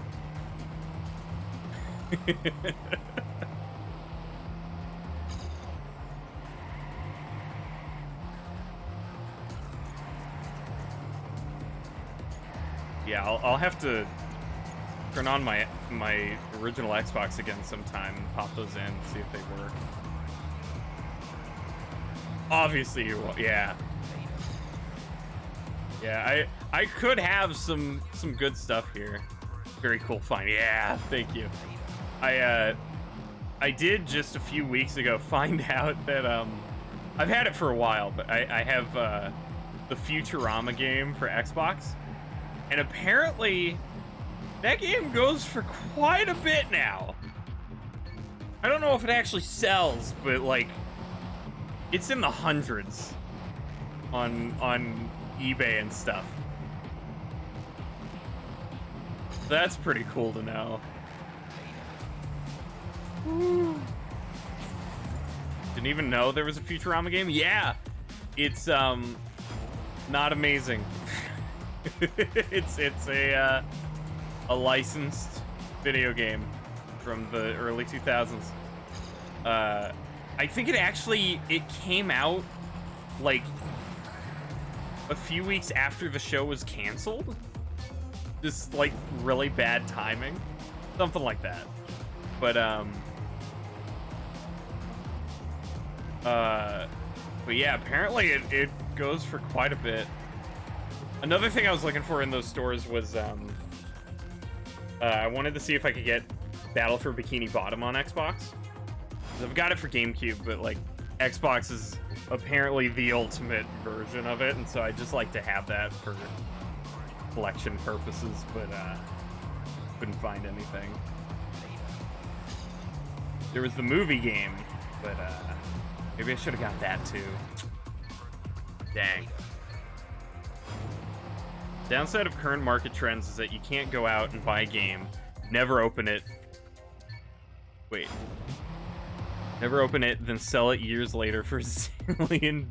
Yeah, I'll have to turn on my original Xbox again sometime and pop those in, see if they work. Obviously you will, yeah. Yeah, I could have some good stuff here. Very cool find. Yeah, thank you. I did just a few weeks ago find out that I've had it for a while, but I have the Futurama game for Xbox. And apparently, that game goes for quite a bit now. I don't know if it actually sells, but like, it's in the hundreds on eBay and stuff. That's pretty cool to know. Woo. Didn't even know there was a Futurama game? Yeah, it's not amazing. it's a licensed video game from the early 2000s. I think it came out like a few weeks after the show was canceled. Just like really bad timing, something like that. But yeah, apparently it goes for quite a bit. Another thing I was looking for in those stores was I wanted to see if I could get Battle for Bikini Bottom on Xbox. I've got it for GameCube, but like Xbox is apparently the ultimate version of it, and so I just like to have that for collection purposes, but couldn't find anything. There was the movie game, but maybe I should have got that too. Dang. Downside of current market trends is that you can't go out and buy a game, never open it. Wait. Never open it, then sell it years later for $1 million.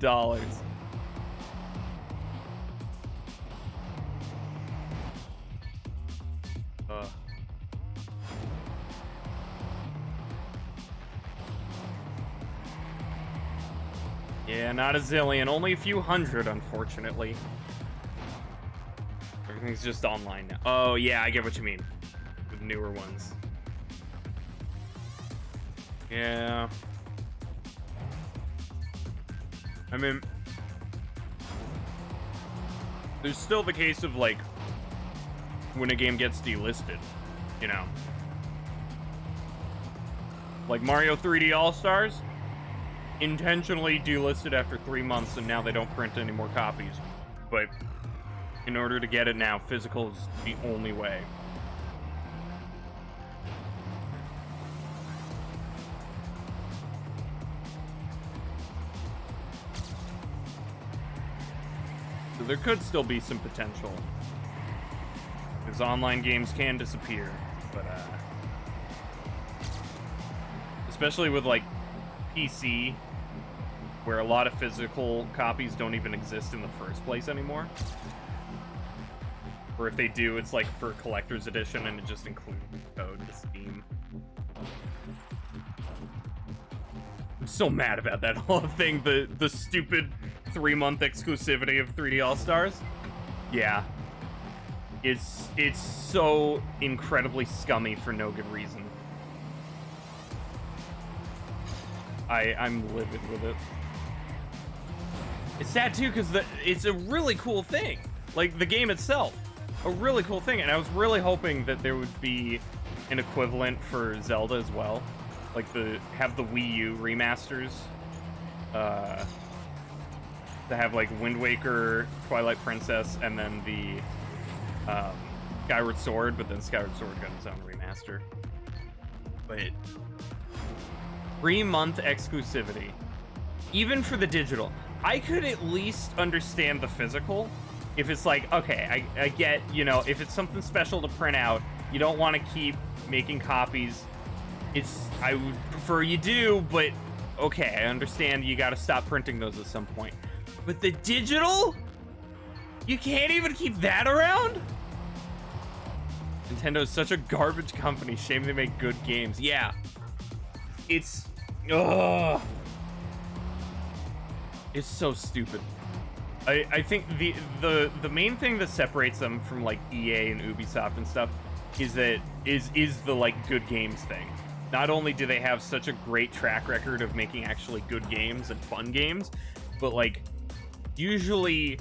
Yeah, not a zillion, only a few hundred, unfortunately. Everything's just online now. Oh, yeah, I get what you mean. With newer ones. Yeah. I mean, there's still the case of, like, when a game gets delisted, you know? Like Mario 3D All-Stars? intentionally delisted after 3 months, and now they don't print any more copies. But in order to get it now, physical is the only way. So there could still be some potential, because online games can disappear, but especially with like PC, where a lot of physical copies don't even exist in the first place anymore. Or if they do, it's like for collector's edition and it just includes the code to Steam. I'm so mad about that whole thing, the stupid 3-month exclusivity of 3D All-Stars. Yeah. It's so incredibly scummy for no good reason. I'm livid with it. It's sad too, because it's a really cool thing. Like, the game itself. A really cool thing, and I was really hoping that there would be an equivalent for Zelda as well. Like, have the Wii U remasters. To have, like, Wind Waker, Twilight Princess, and then the Skyward Sword, but then Skyward Sword got its own remaster. But 3-month exclusivity. Even for the digital. I could at least understand the physical. If it's like, okay, I get, you know, if it's something special to print out, you don't want to keep making copies. I would prefer you do, but okay, I understand you got to stop printing those at some point. But the digital? You can't even keep that around? Nintendo is such a garbage company. Shame they make good games. Yeah. It's... Ugh. It's so stupid. I think the main thing that separates them from like EA and Ubisoft and stuff is the like good games thing. Not only do they have such a great track record of making actually good games and fun games, but like usually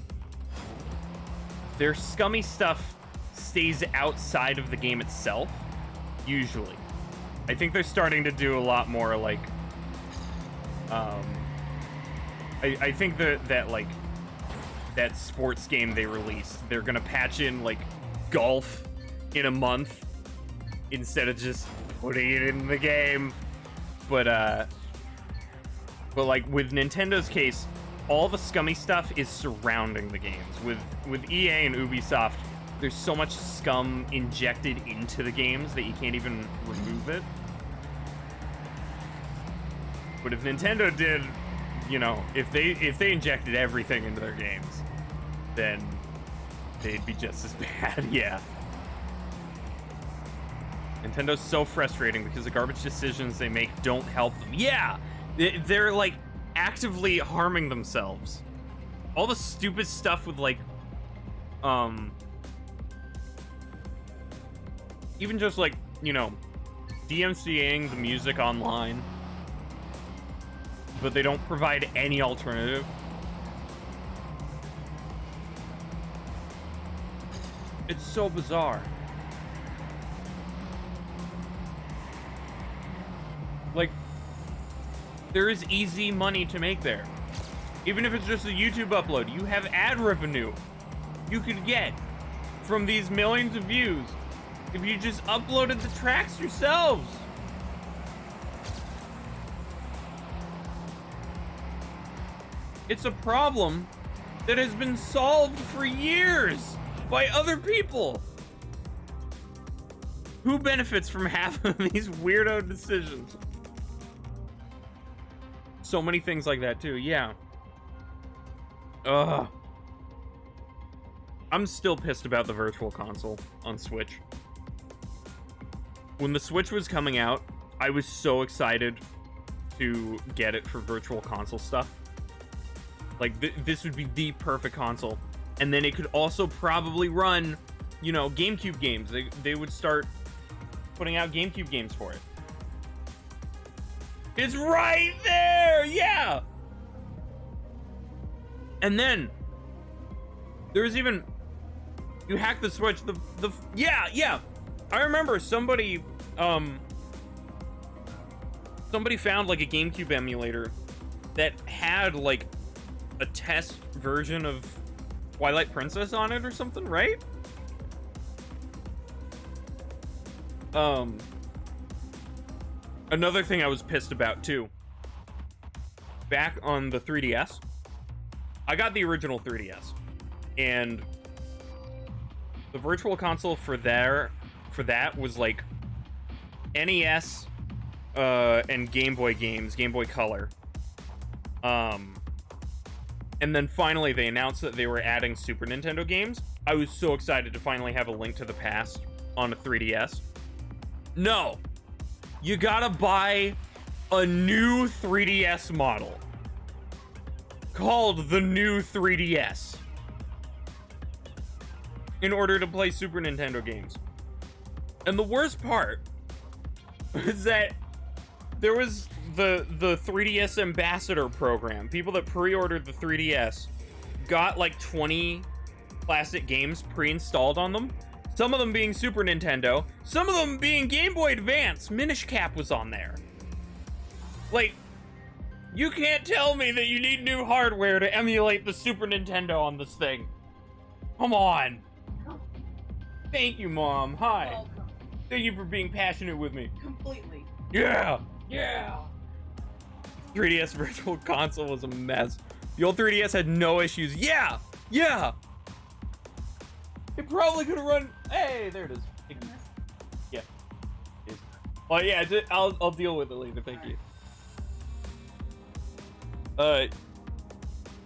their scummy stuff stays outside of the game itself. Usually. I think they're starting to do a lot more like I think that like that sports game they released, they're gonna patch in like golf in a month instead of just putting it in the game. But like with Nintendo's case, all the scummy stuff is surrounding the games. With EA and Ubisoft, there's so much scum injected into the games that you can't even remove it. But if Nintendo did, you know, if they injected everything into their games, then they'd be just as bad. Yeah. Nintendo's so frustrating because the garbage decisions they make don't help them. Yeah! They're, like, actively harming themselves. All the stupid stuff with, like, even just, like, you know, DMCAing the music online, but they don't provide any alternative. It's so bizarre. Like, there is easy money to make there. Even if it's just a YouTube upload, you have ad revenue you could get from these millions of views if you just uploaded the tracks yourselves. It's a problem that has been solved for years by other people. Who benefits from half of these weirdo decisions? So many things like that too, yeah. Ugh. I'm still pissed about the Virtual Console on Switch. When the Switch was coming out, I was so excited to get it for Virtual Console stuff. Like, this would be the perfect console. And then it could also probably run, you know, GameCube games. They would start putting out GameCube games for it. It's right there! Yeah! And then, there's even... You hack the Switch, yeah! I remember somebody found, like, a GameCube emulator that had like a test version of Twilight Princess on it or something, right? Another thing I was pissed about too. Back on the 3DS, I got the original 3DS, and the virtual console for that was like NES and Game Boy games, Game Boy Color. And then finally they announced that they were adding Super Nintendo games. I was so excited to finally have a Link to the Past on a 3DS. No, you gotta buy a new 3DS model called the new 3DS in order to play Super Nintendo games. And the worst part is that there was the 3DS Ambassador program. People that pre-ordered the 3DS got like 20 classic games pre-installed on them. Some of them being Super Nintendo, some of them being Game Boy Advance. Minish Cap was on there. Like, you can't tell me that you need new hardware to emulate the Super Nintendo on this thing. Come on. Thank you, Mom. Hi. Welcome. Thank you for being passionate with me. Completely. Yeah. Yeah. 3DS Virtual Console was a mess. The old 3DS had no issues. Yeah. Yeah. It probably could have run. Hey, there it is. Yeah. Oh yeah. I'll deal with it later. Thank you.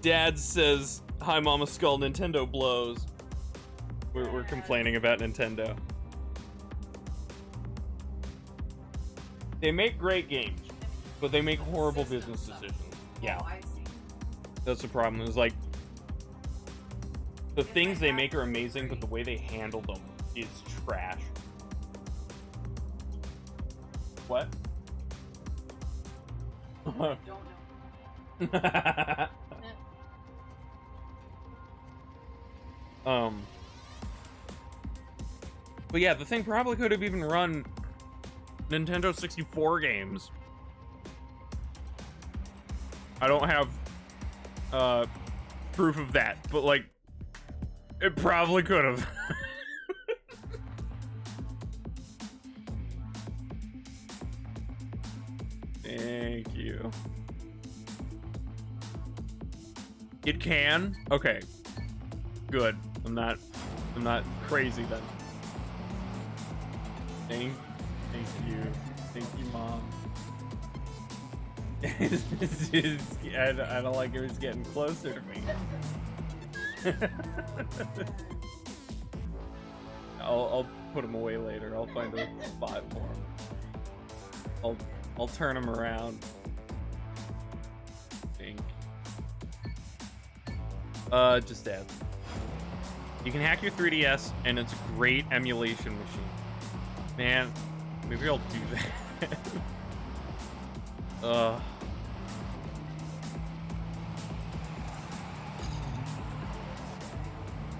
Dad says, "Hi, Mama Skull. Nintendo blows." We're complaining about Nintendo. They make great games, but they make horrible business decisions. Yeah, Oh, I see. that's the problem. Is like the things they make are amazing, but the way they handle them is trash. What? Don't know. But yeah, the thing probably could have even run Nintendo 64 games. I don't have proof of that, but like it probably could have. Thank you. It can? Okay. Good. I'm not crazy then. Thank you. Thank you, Mom. I don't like it. It's getting closer to me. I'll put him away later. I'll find a spot for him. I'll turn him around. Just add. You can hack your 3DS, and it's a great emulation machine. Man, maybe I'll do that.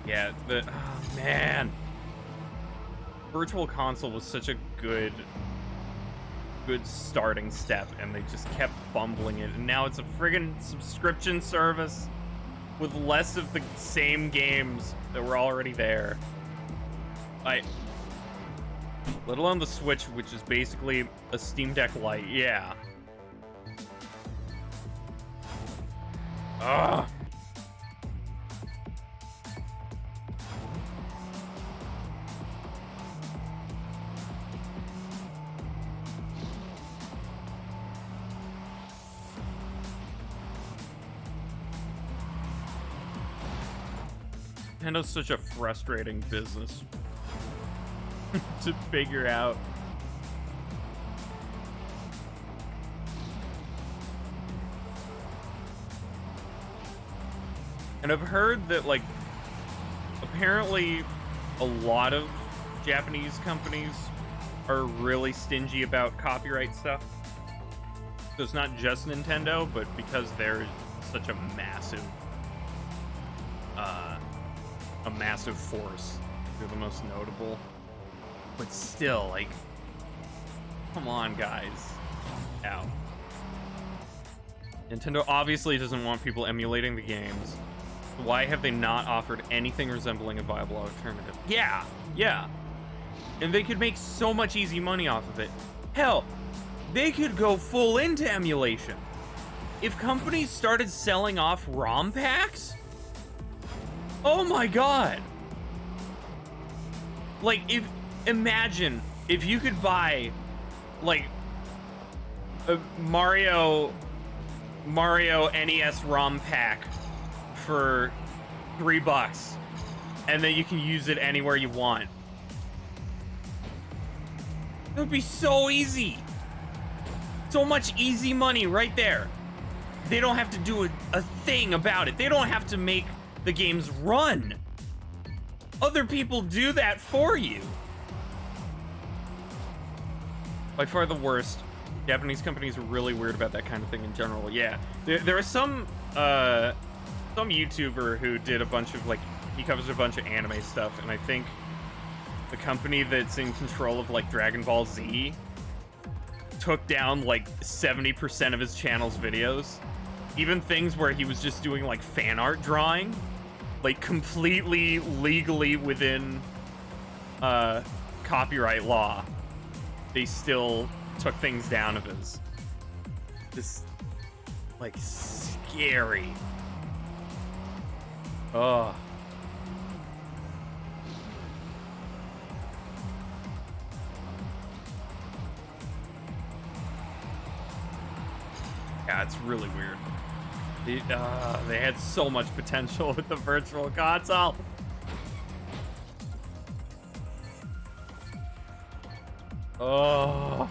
Yeah, oh, man. Virtual Console was such a good starting step, and they just kept fumbling it, and now it's a friggin' subscription service with less of the same games that were already there. Let alone the Switch, which is basically a Steam Deck Lite. Yeah. Ugh. Nintendo's such a frustrating business to figure out. And I've heard that, like, apparently a lot of Japanese companies are really stingy about copyright stuff. So it's not just Nintendo, but because they're such a massive force, they're the most notable. But still, like, come on, guys. Ow. Nintendo obviously doesn't want people emulating the games. Why have they not offered anything resembling a viable alternative? Yeah, yeah. And they could make so much easy money off of it. Hell, they could go full into emulation. If companies started selling off ROM packs, oh my god. Like, imagine if you could buy, like, a Mario NES ROM pack for $3, and then you can use it anywhere you want. It would be so easy. So much easy money right there. They don't have to do a thing about it. They don't have to make the games run. Other people do that for you. By far the worst. Japanese companies are really weird about that kind of thing in general. Yeah, there was some YouTuber who did a bunch of, like, he covers a bunch of anime stuff, and I think the company that's in control of, like, Dragon Ball Z took down like 70% of his channel's videos. Even things where he was just doing like fan art drawing, like completely legally within copyright law. They still took things down of his. Just like scary. Oh. Yeah, it's really weird. They had so much potential with the virtual console. Oh.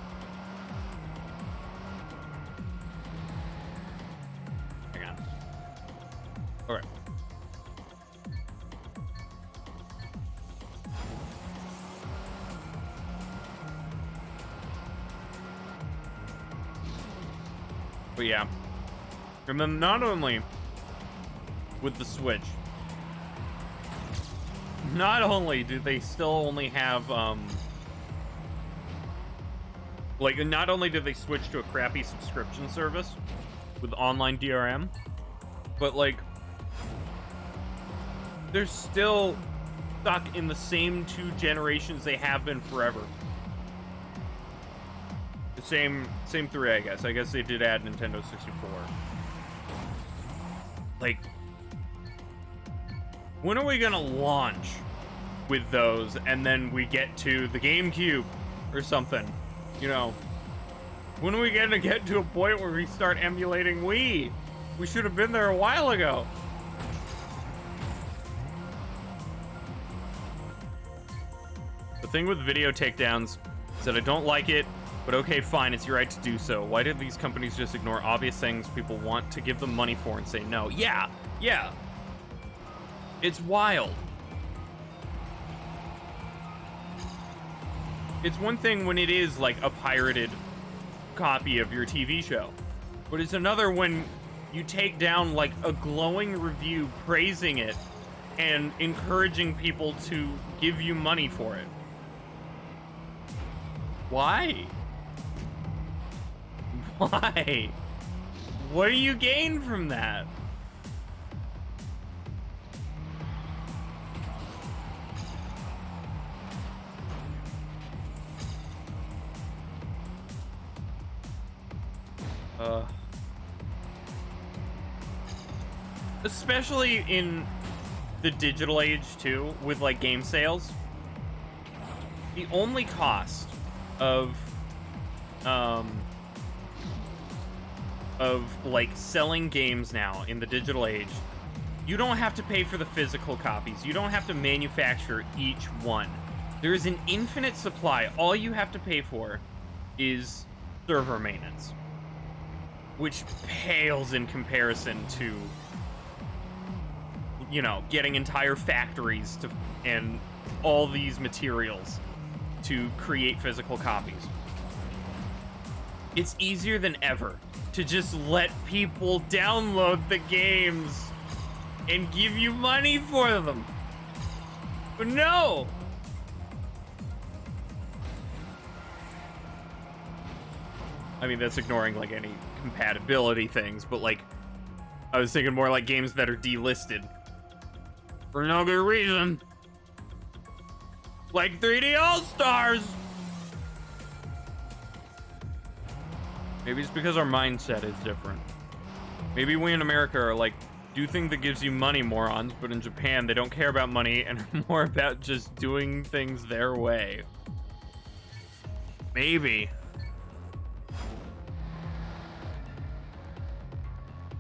Hang on. Okay. But yeah. And then not only with the Switch, not only do they still only have, like, not only did they switch to a crappy subscription service with online DRM, but, like, they're still stuck in the same two generations they have been forever. The same three, I guess. I guess they did add Nintendo 64. Like, when are we gonna launch with those and then we get to the GameCube or something? You know, when are we gonna get to a point where we start emulating Wii? We should have been there a while ago. The thing with video takedowns is that I don't like it, but okay, fine, it's your right to do so. Why did these companies just ignore obvious things people want to give them money for and say no? Yeah. It's wild. It's one thing when it is like a pirated copy of your TV show, but it's another when you take down like a glowing review praising it and encouraging people to give you money for it. Why? Why? What do you gain from that? Especially in the digital age too, with like game sales. The only cost of like selling games now in the digital age, you don't have to pay for the physical copies. You don't have to manufacture each one. There is an infinite supply. All you have to pay for is server maintenance, which pales in comparison to, you know, getting entire factories to and all these materials to create physical copies. It's easier than ever to just let people download the games and give you money for them. But no! I mean, that's ignoring like any compatibility things, but like, I was thinking more like games that are delisted for no good reason, like 3D All Stars. Maybe it's because our mindset is different. Maybe we in America are like, do thing that gives you money, morons, but in Japan they don't care about money and are more about just doing things their way. Maybe.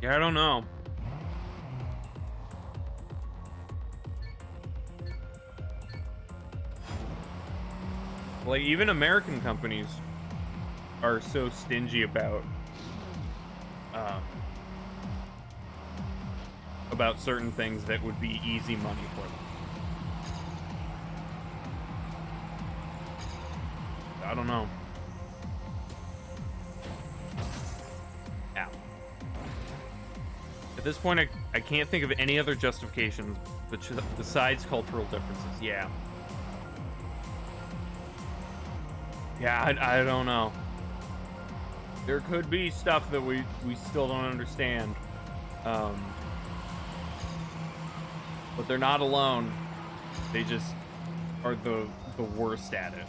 Yeah, I don't know. Like, even American companies are so stingy about certain things that would be easy money for them. I don't know. Ow. At this point, I can't think of any other justifications besides cultural differences. Yeah. Yeah, I don't know. There could be stuff that we still don't understand. But they're not alone. They just are the worst at it.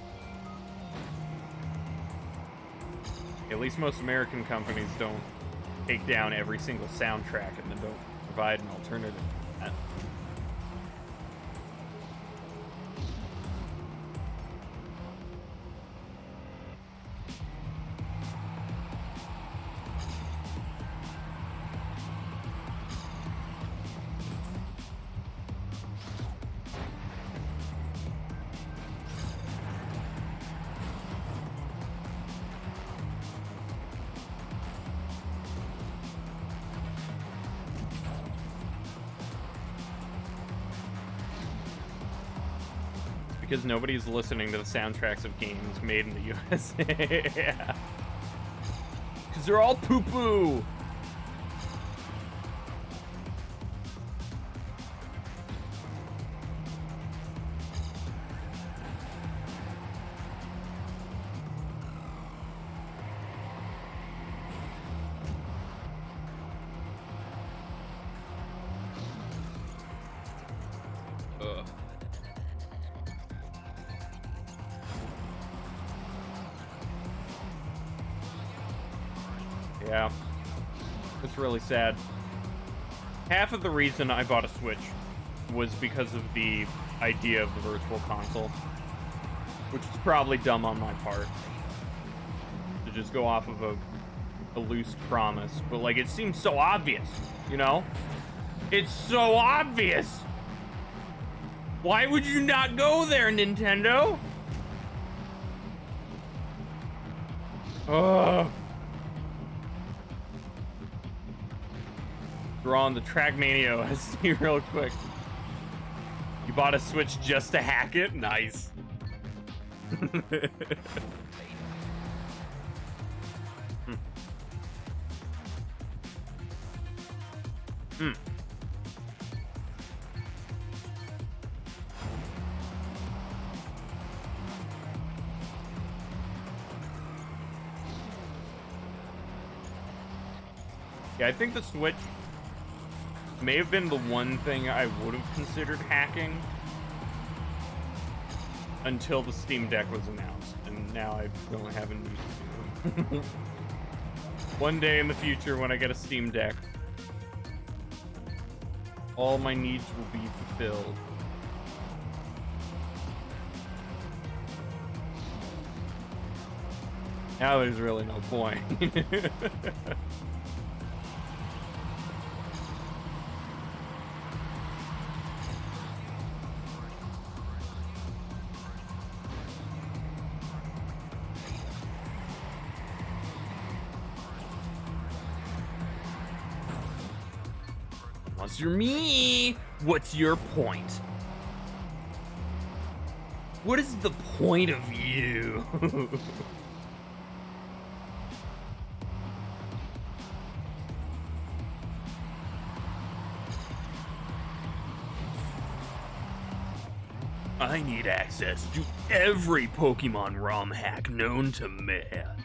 At least most American companies don't take down every single soundtrack and then don't provide an alternative to that. Because nobody's listening to the soundtracks of games made in the USA. Yeah. Because they're all poo-poo. Ugh. Yeah, it's really sad. Half of the reason I bought a Switch was because of the idea of the Virtual Console, which is probably dumb on my part to just go off of a loose promise, but like, it seems so obvious, you know? It's so obvious! Why would you not go there, Nintendo? Ugh. Draw on the TrackMania OST real quick. You bought a Switch just to hack it? Nice. Yeah, I think the Switch may have been the one thing I would have considered hacking until the Steam Deck was announced, and now I don't have a need to do it. One day in the future when I get a Steam Deck, all my needs will be fulfilled. Now there's really no point. Unless you're me, what's your point? What is the point of you? I need access to every Pokemon ROM hack known to man.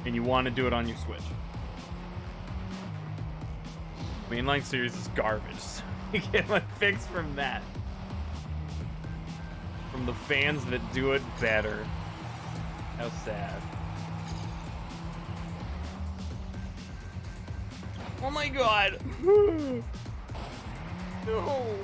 and you want to do it on your Switch. Mainline series is garbage. So you get my fix from that. From the fans that do it better. How sad. Oh my god! No!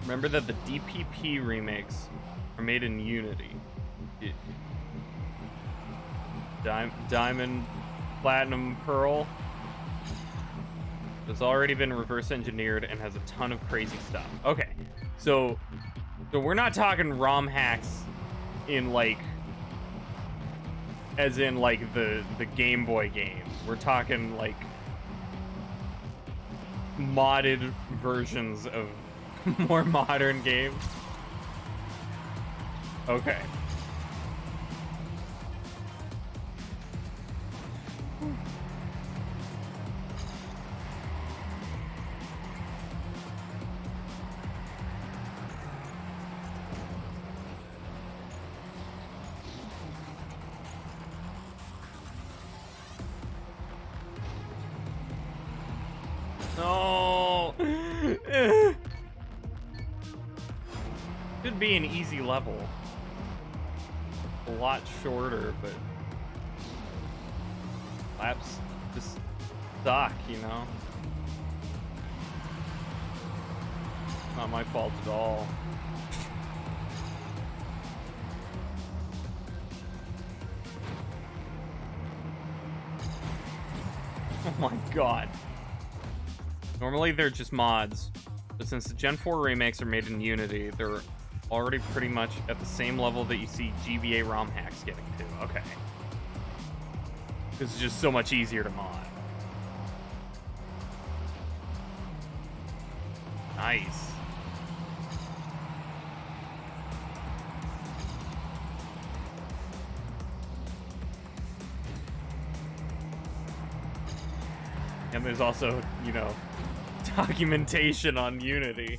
Remember that the DPP remakes are made in Unity. Diamond, Platinum, Pearl has already been reverse engineered and has a ton of crazy stuff. Okay, so we're not talking ROM hacks in like, as in like the Game Boy games. We're talking like modded versions of more modern games. Okay. No. Should be an easy level. A lot shorter, but laps just suck, you know? Not my fault at all. Oh my god. Normally they're just mods, but since the Gen 4 remakes are made in Unity, they're already pretty much at the same level that you see GBA ROM hacks getting to. Okay. This is just so much easier to mod. Nice. And there's also, you know, documentation on Unity.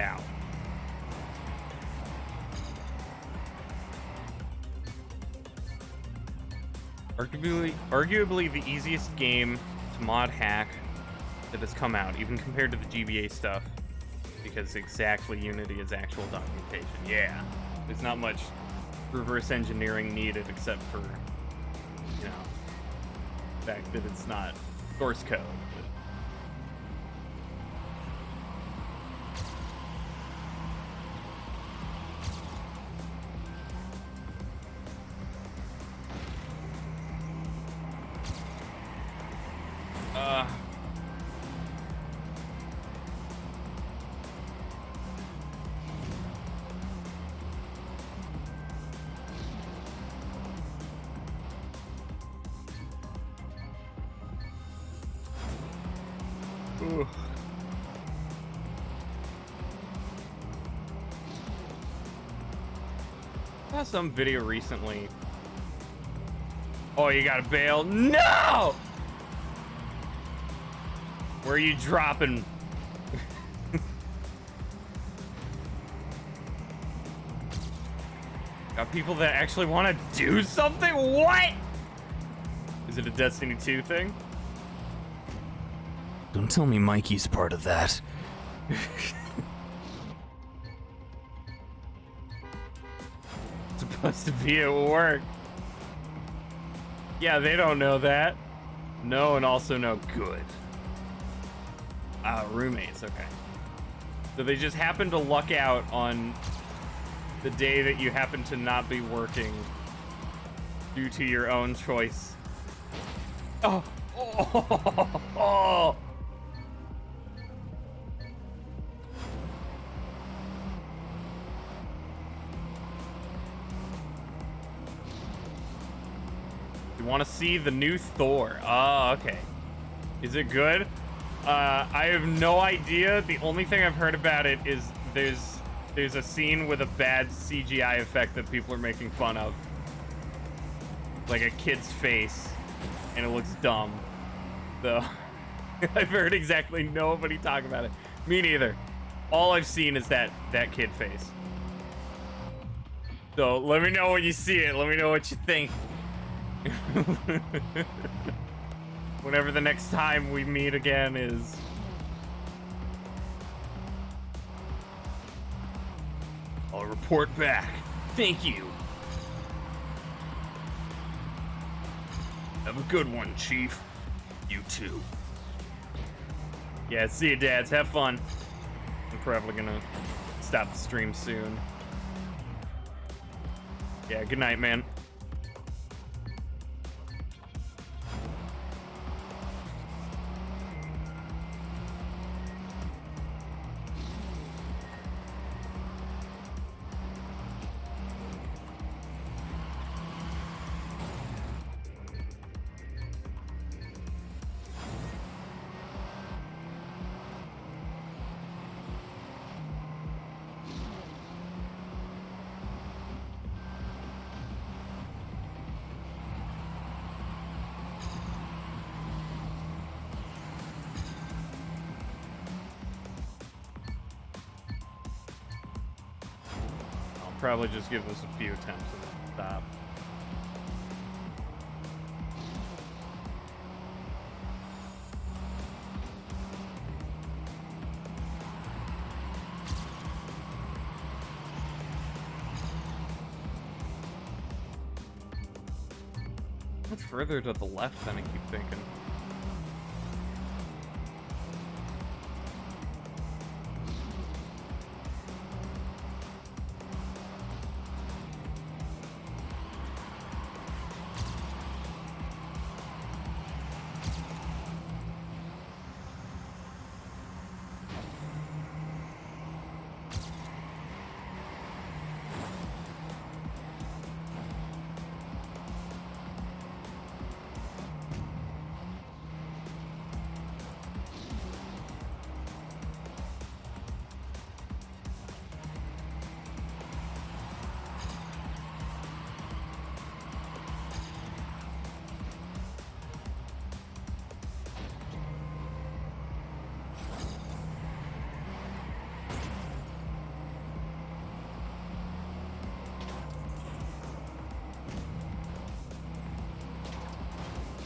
Ow. Arguably the easiest game to mod hack that has come out, even compared to the GBA stuff, because exactly Unity is actual documentation. Yeah, there's not much reverse engineering needed except for, you know, the fact that it's not source code. I saw some video recently. Oh, you gotta bail? No! Where are you dropping? Got people that actually want to do something? What? Is it a Destiny 2 thing? Don't tell me Mikey's part of that. Supposed to be at work. Yeah, they don't know that. No, and also no good. Roommates, okay. So they just happen to luck out on the day that you happen to not be working due to your own choice. Oh! Oh! Oh! You want to see the new Thor? Oh, okay. Is it good? I have no idea. The only thing I've heard about it is there's a scene with a bad CGI effect that people are making fun of. Like a kid's face, and it looks dumb. So, I've heard exactly nobody talk about it. Me neither. All I've seen is that kid face. So, let me know when you see it. Let me know what you think. Whenever the next time we meet again is. I'll report back. Thank you. Have a good one, Chief. You too. Yeah, see you, dads. Have fun. I'm probably gonna stop the stream soon. Yeah, good night, man. Probably just give this a few attempts and then stop. Much further to the left than I keep thinking.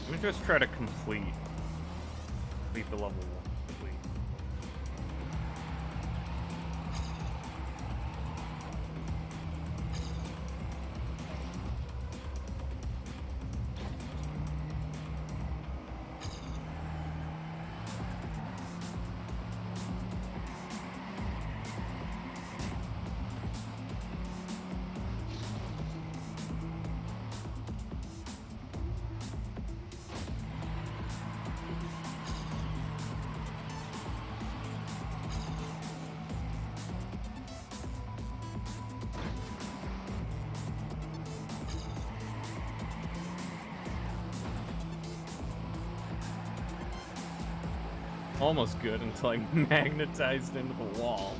Let me just try to complete the level 1. Complete. Almost good until I magnetized into the wall.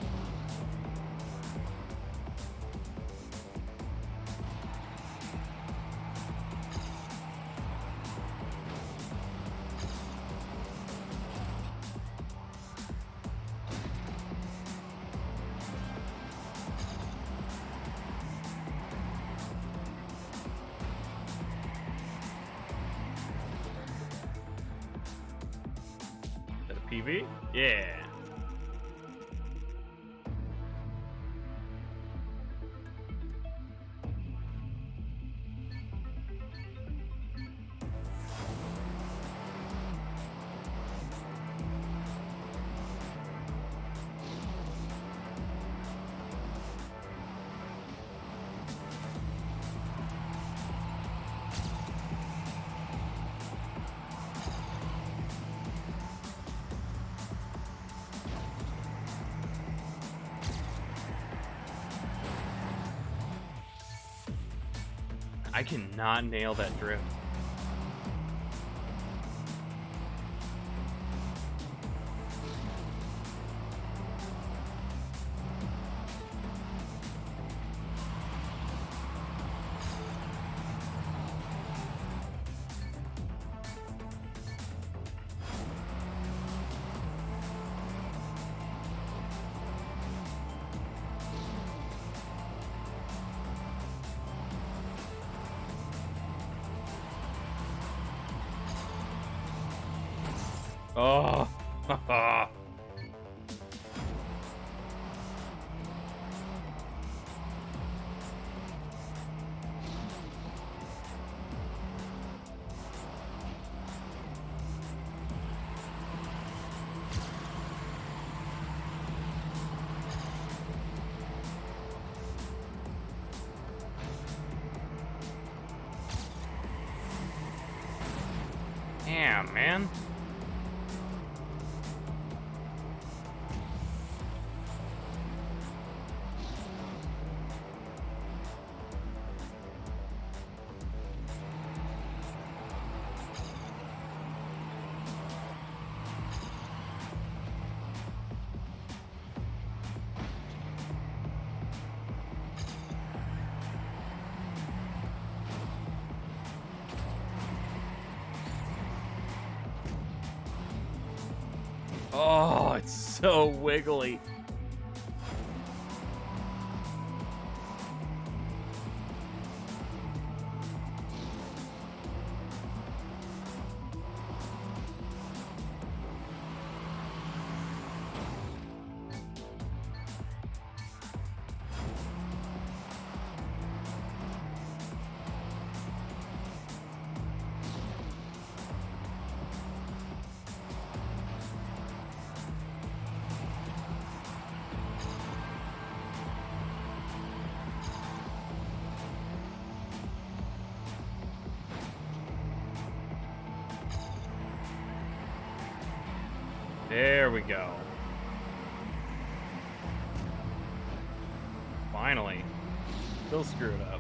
PV? Yeah. I cannot nail that drift. Oh, damn, man. Oh, it's so wiggly. There we go. Finally. Still screwed up.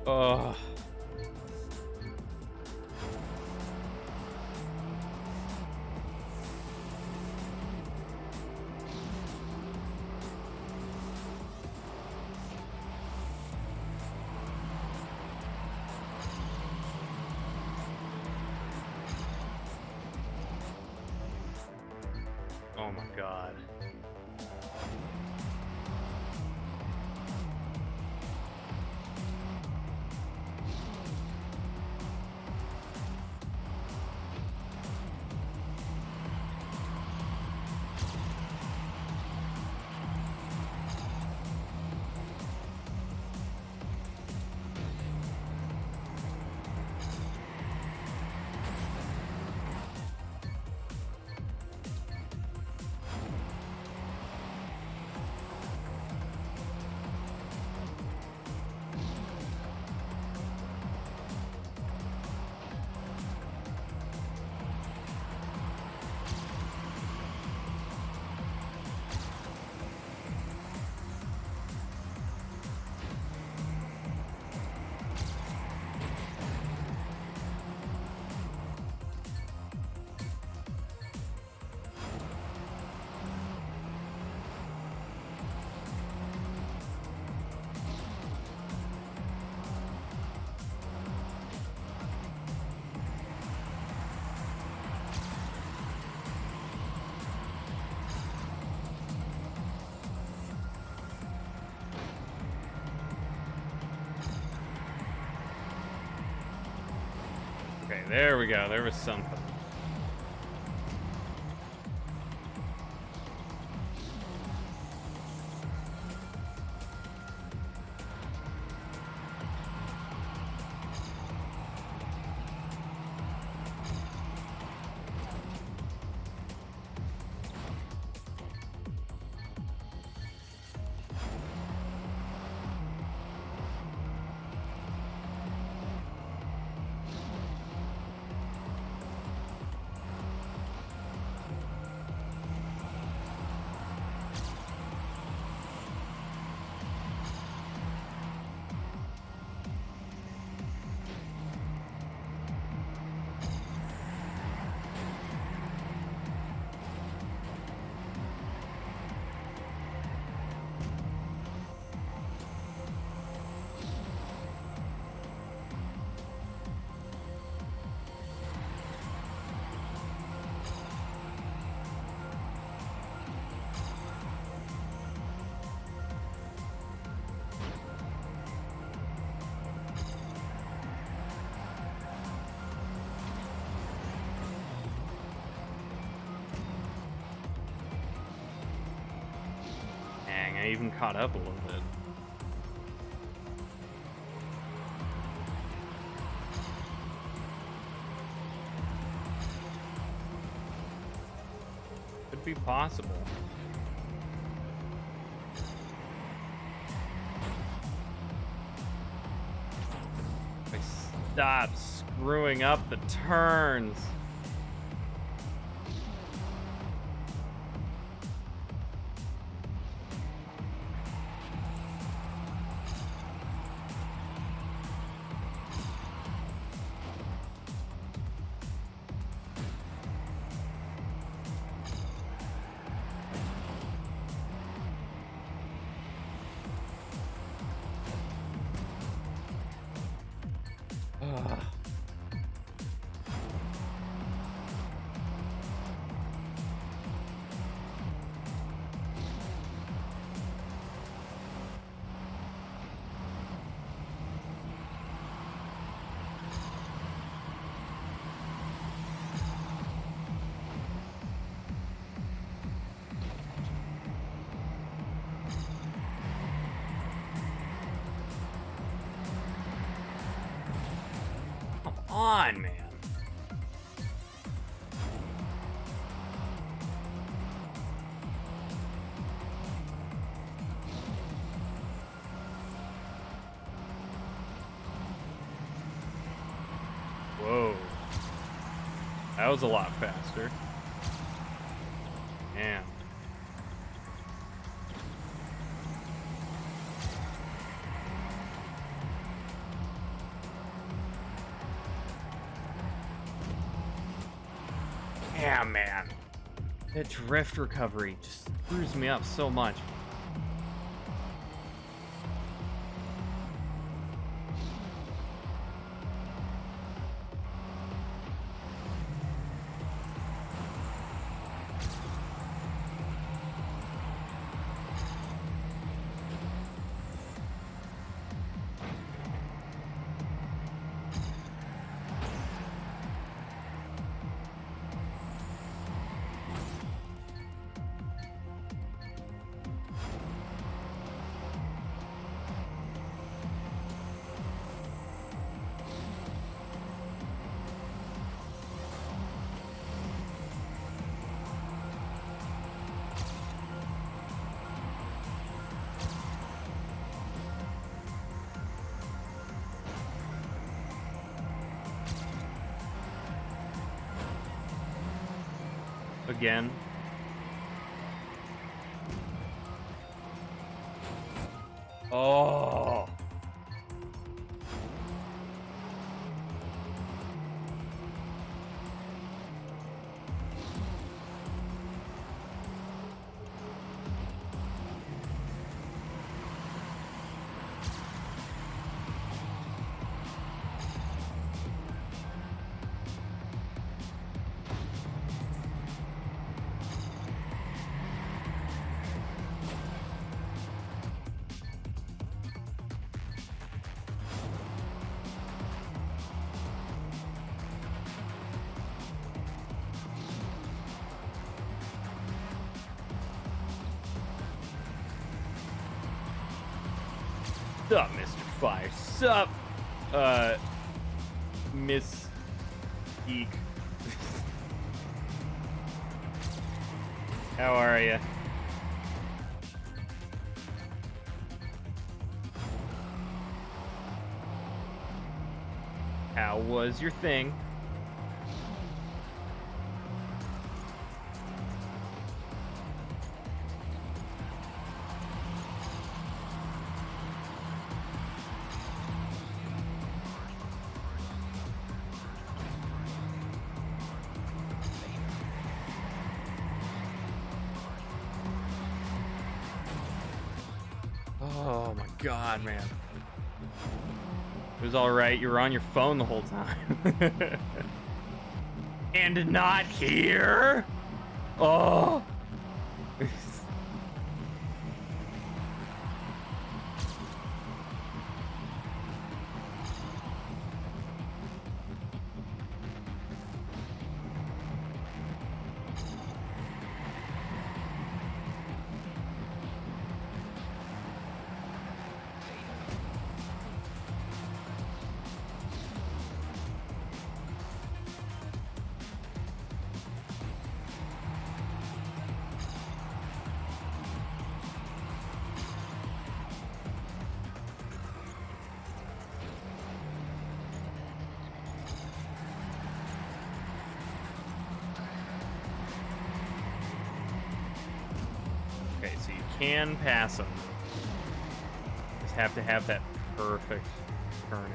Oh. Oh my god. Okay, there we go. There was something. Dang, I even caught up a little bit. Could be possible. If I stop screwing up the turns. Ugh. Come on, man. Whoa. That was a lot faster. Damn. Damn, man. That drift recovery just screws me up so much. Again. Oh. Sup, Mr. Fire? Sup, Miss Geek? How are ya? How was your thing? Oh my god, man. It was alright, you were on your phone the whole time. And not here? Oh. Okay, so you can pass them. Just have to have that perfect turning.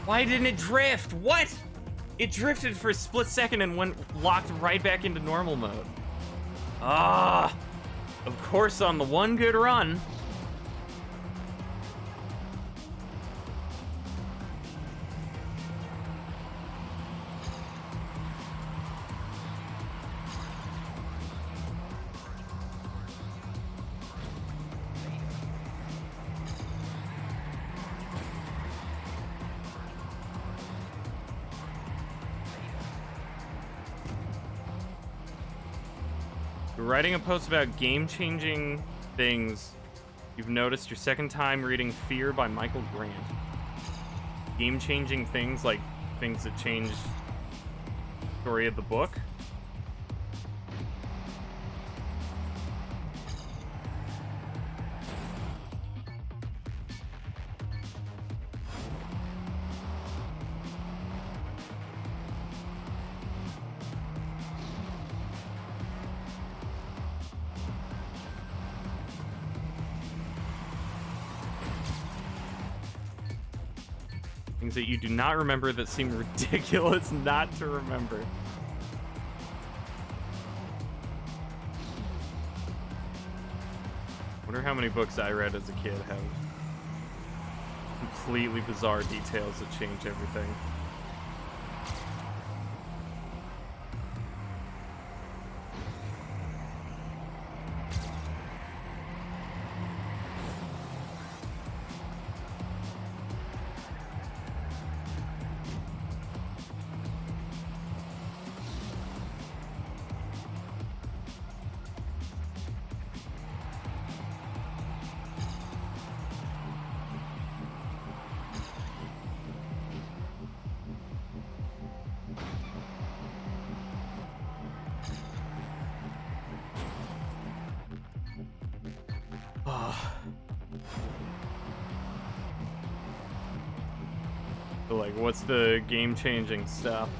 Why didn't it drift? What? It drifted for a split second and went locked right back into normal mode. Ah! Of course, on the one good run. You're writing a post about game-changing things. You've noticed your second time reading Fear by Michael Grant. Game-changing things, like things that change the story of the book. Things that you do not remember that seem ridiculous not to remember. Wonder how many books I read as a kid have completely bizarre details that change everything. So, like, what's the game-changing stuff?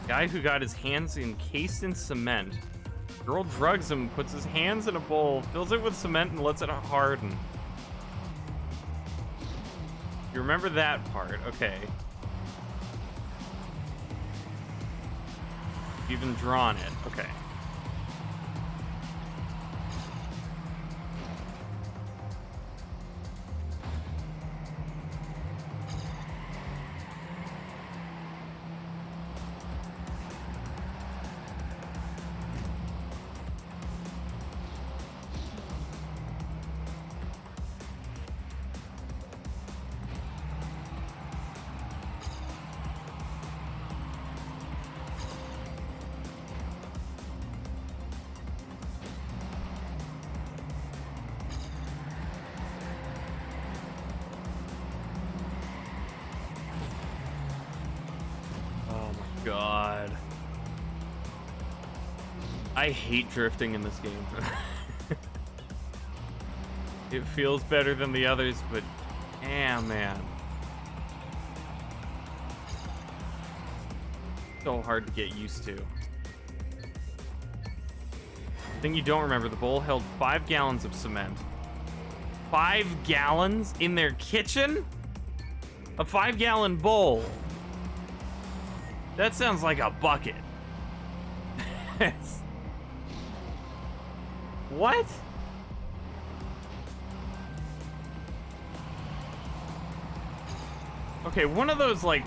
Guy who got his hands encased in cement. Girl drugs him, puts his hands in a bowl, fills it with cement, and lets it harden. You remember that part? Okay. You've even drawn it. Okay. God. I hate drifting in this game. It feels better than the others, but damn, man. So hard to get used to. Thing you don't remember, the bowl held 5 gallons of cement. 5 gallons in their kitchen? A 5-gallon bowl. That sounds like a bucket. What? Okay, one of those, like,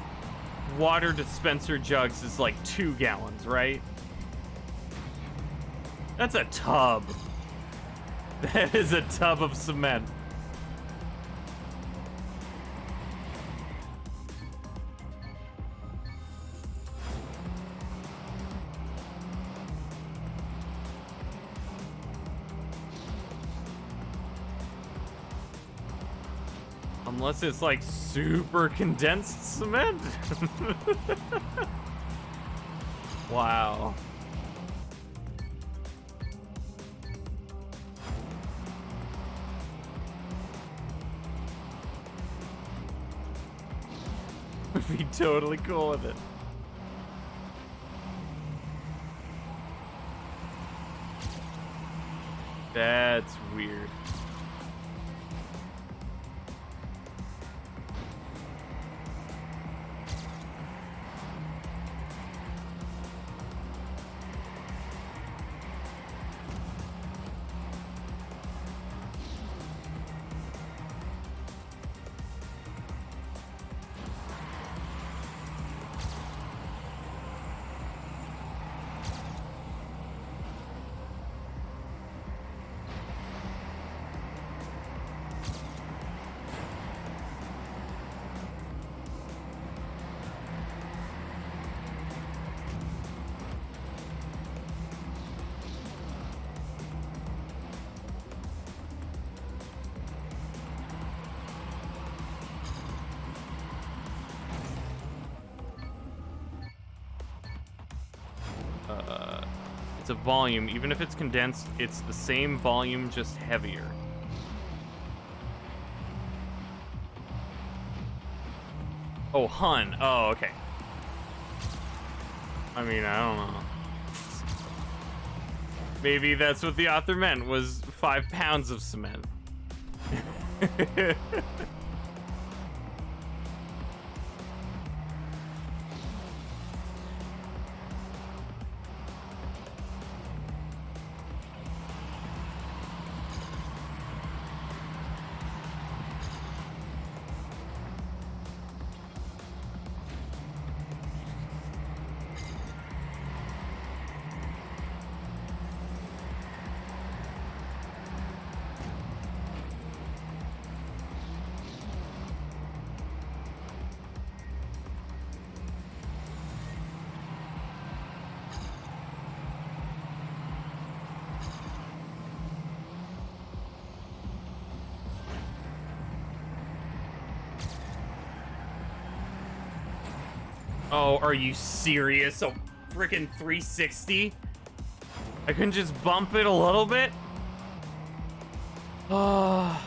water dispenser jugs is like 2 gallons, right? That's a tub. That is a tub of cement. Unless it's like super condensed cement. Wow. Would be totally cool with it. That's weird. It's a volume. Even if it's condensed, it's the same volume, just heavier. Oh, Hun. Oh, okay. I mean, I don't know. Maybe that's what the author meant, was 5 pounds of cement. Oh, are you serious? A freaking 360? I couldn't just bump it a little bit? Oh.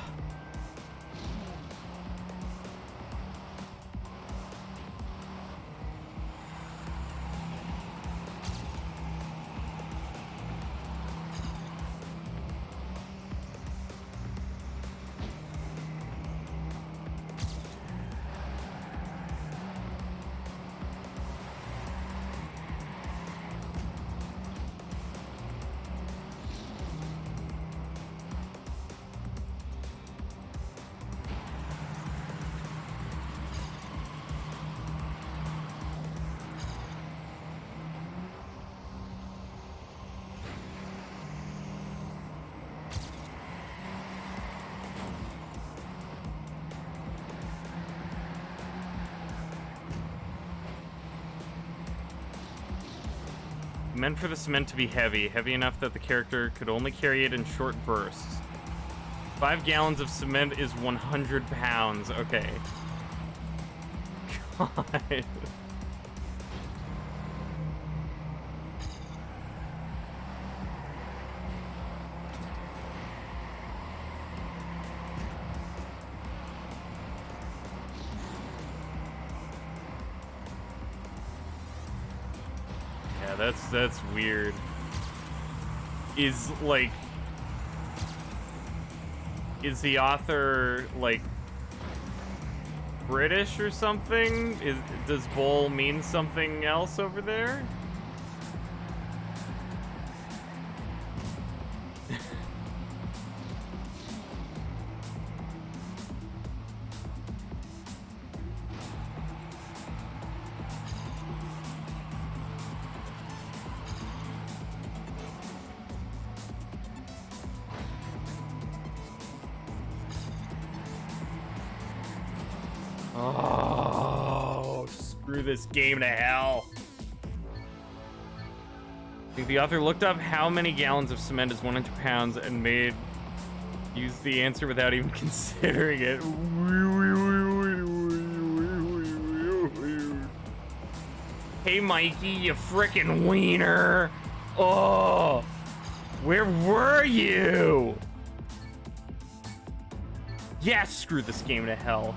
Meant for the cement to be heavy enough that the character could only carry it in short bursts. 5 gallons of cement is 100 pounds. Okay. God. Yeah, that's weird. Is the author like British or something? Does bowl mean something else over there? Oh, screw this game to hell. I think the author looked up how many gallons of cement is 100 pounds and used the answer without even considering it. Hey, Mikey, you frickin' wiener. Oh, where were you? Yeah, screw this game to hell.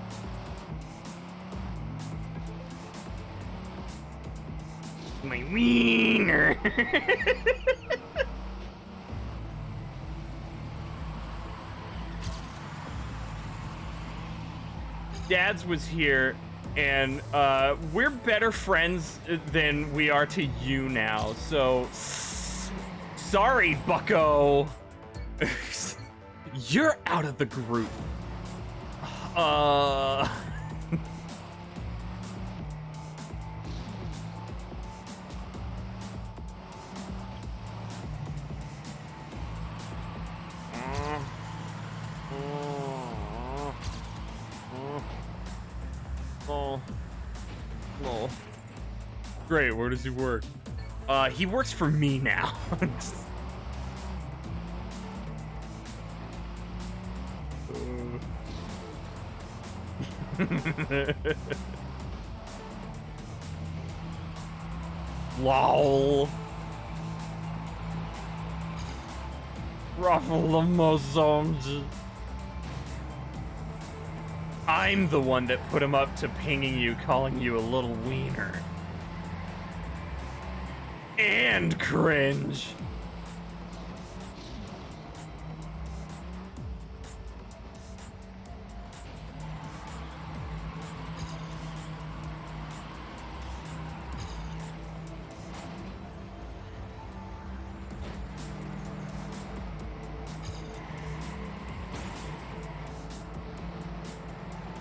My wiener. Dad's was here, and we're better friends than we are to you now, so sorry, bucko. You're out of the group. Oh. Great, where does he work? He works for me now. Lol. Ruffle the mozomes. I'm the one that put him up to pinging you, calling you a little wiener. And cringe.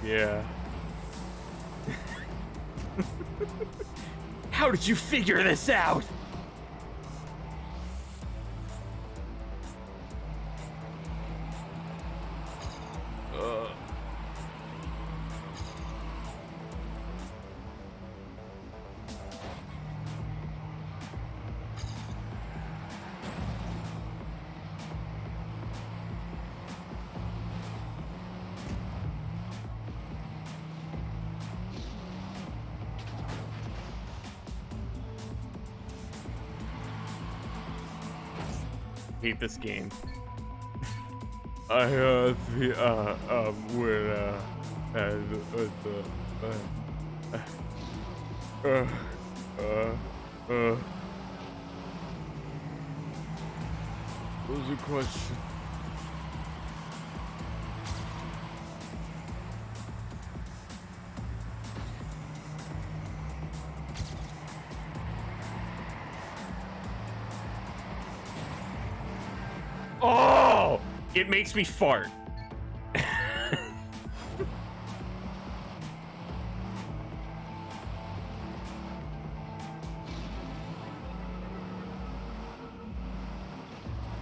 Yeah. How did you figure this out? Hate this game. I what was your question? Oh! It makes me fart.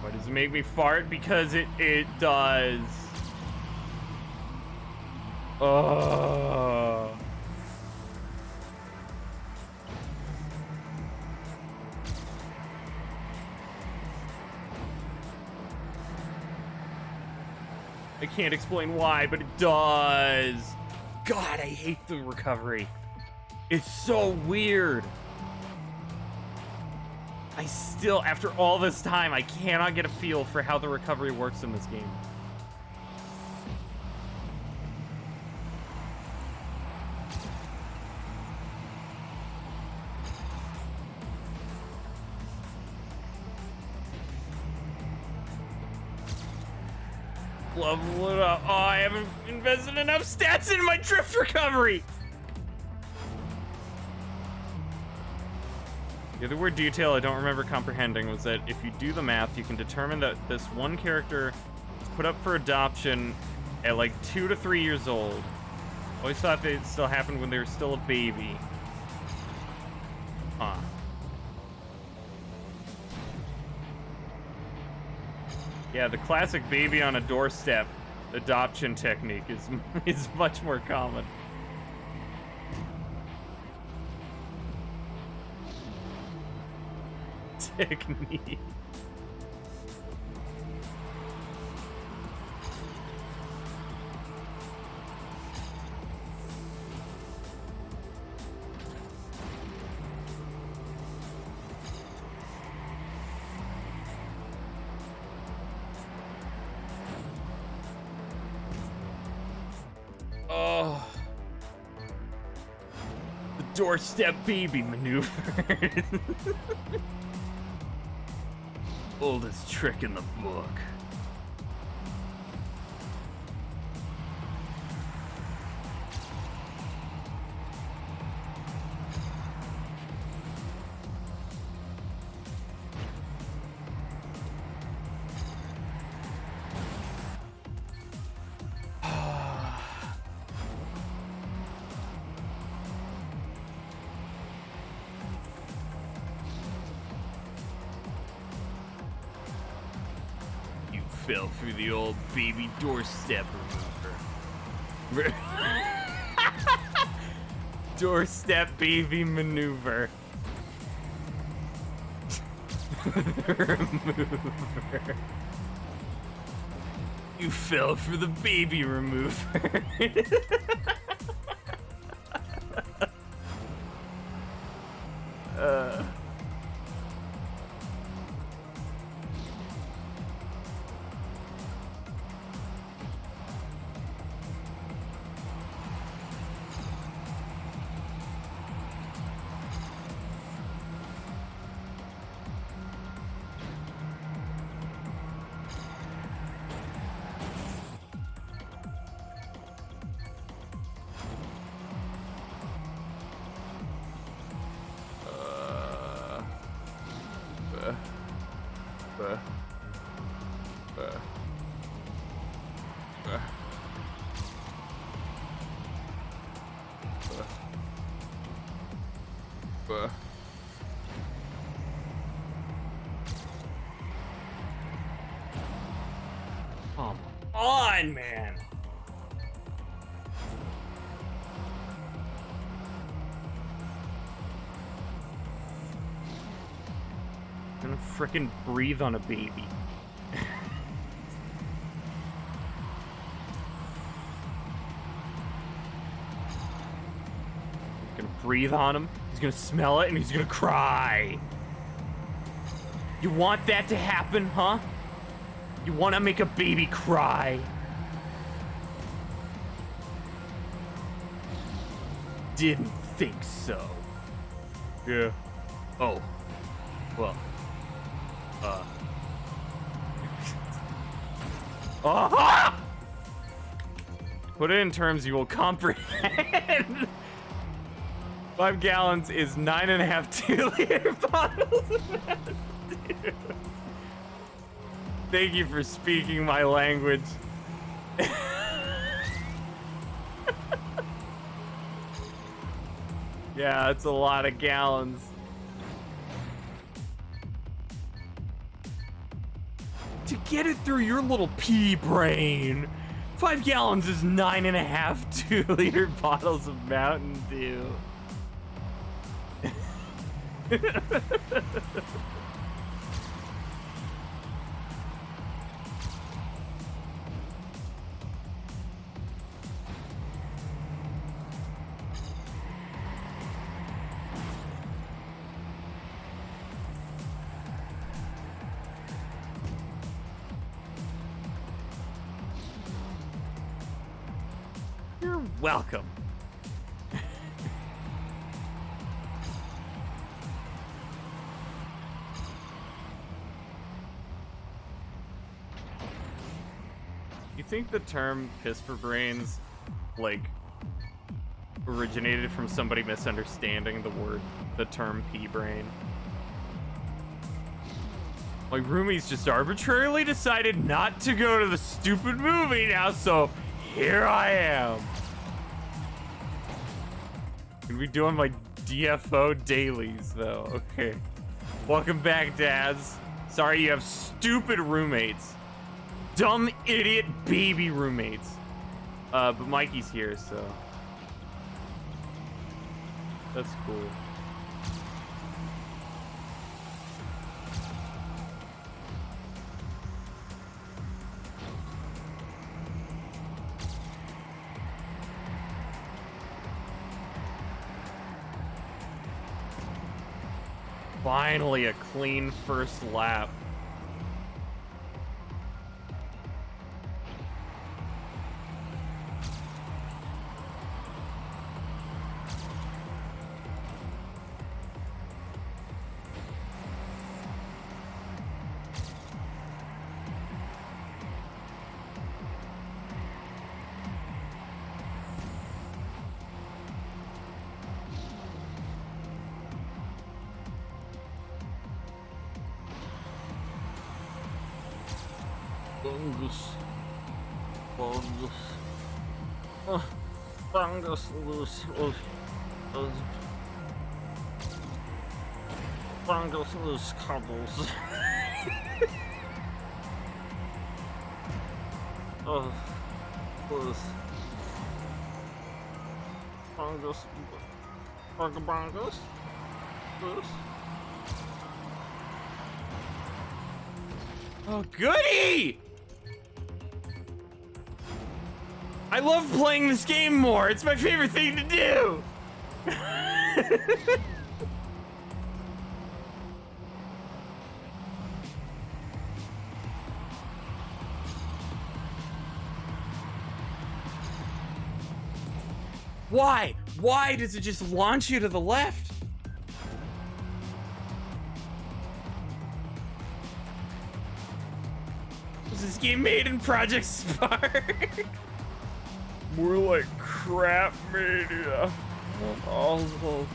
Why does it make me fart? Because it does. Oh. I can't explain why, but it does. God, I hate the recovery. It's so weird. I still, after all this time, I cannot get a feel for how the recovery works in this game. Level it up. Oh, I haven't invested enough stats in my drift recovery. The other word detail I don't remember comprehending was that if you do the math, you can determine that this one character was put up for adoption at like 2 to 3 years old. Always thought they still happened when they were still a baby. Huh. Yeah, the classic baby on a doorstep adoption technique is much more common. Technique. Oh. The doorstep baby maneuver. Oldest trick in the book. Fell through the old baby doorstep maneuver. Doorstep baby maneuver. Remover. You fell for the baby remover. Come on, man. I'm gonna frickin' breathe on a baby. Gonna breathe on him. He's gonna smell it and he's gonna cry. You want that to happen, huh? You want to make a baby cry? Didn't think so. Yeah. Oh. Well. Ah! Put it in terms you will comprehend. 5 gallons is 9.5 2-liter bottles of Mountain Dew. Thank you for speaking my language. Yeah, it's a lot of gallons. To get it through your little pea brain, 5 gallons is 9.5 2-liter bottles of Mountain Dew. welcome. You think the term piss for brains, like, originated from somebody misunderstanding the term pea brain? My roomies just arbitrarily decided not to go to the stupid movie now, so here I am. Gonna be doing my DFO dailies, though. Okay. Welcome back, dads. Sorry you have stupid roommates. Dumb, idiot, baby roommates. But Mikey's here, so... That's cool. Finally, a clean first lap. Fungus loose. Fungus loose cobbles. Oh, loose. Fungus. Fungus. Loose. Oh, goody! I love playing this game more. It's my favorite thing to do. Why? Why does it just launch you to the left? Was this game made in Project Spark? More like crap mania. Also,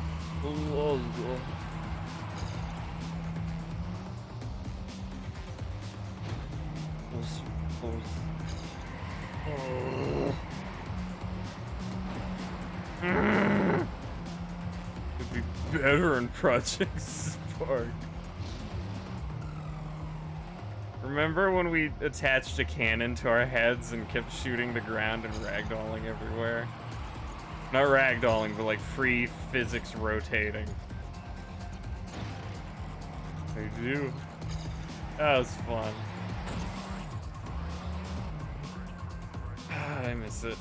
It'd be better in Project Spark. Remember when we attached a cannon to our heads and kept shooting the ground and ragdolling everywhere? Not ragdolling, but like free physics rotating. I do. That was fun. I miss it.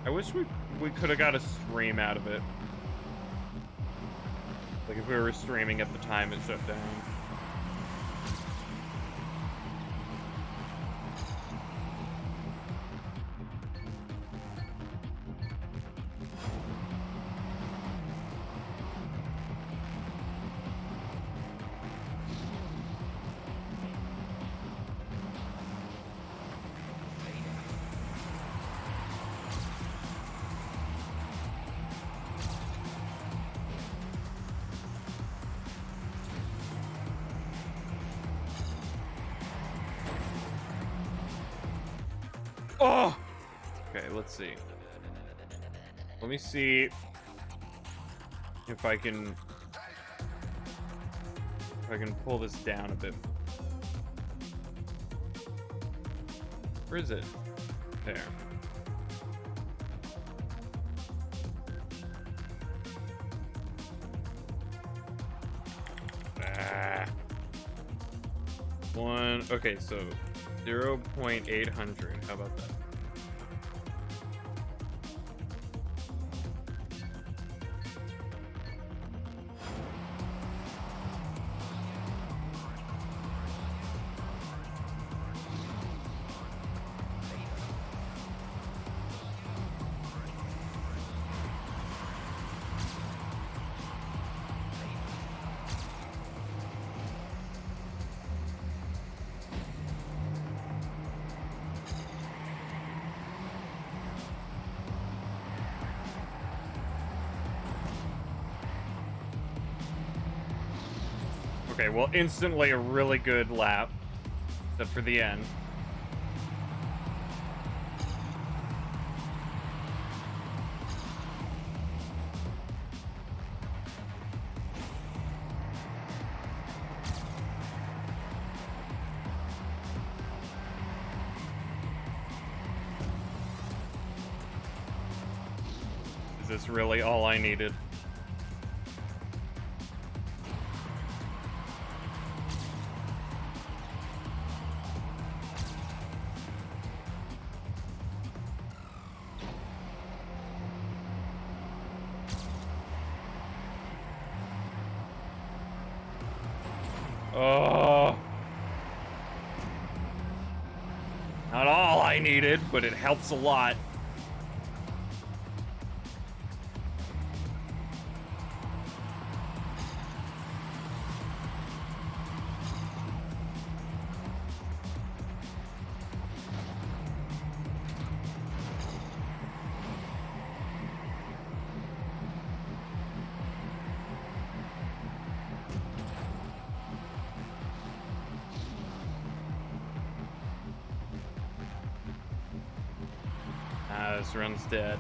I wish we could have got a stream out of it. Like if we were streaming at the time it shut down. Oh! Okay, let's see. Let me see if I can pull this down a bit. Where is it? There. Okay, so 0.800. How about that? Okay, well, instantly a really good lap. Except for the end. Is this really all I needed? Oh. Not all I needed, but it helps a lot. This run's dead.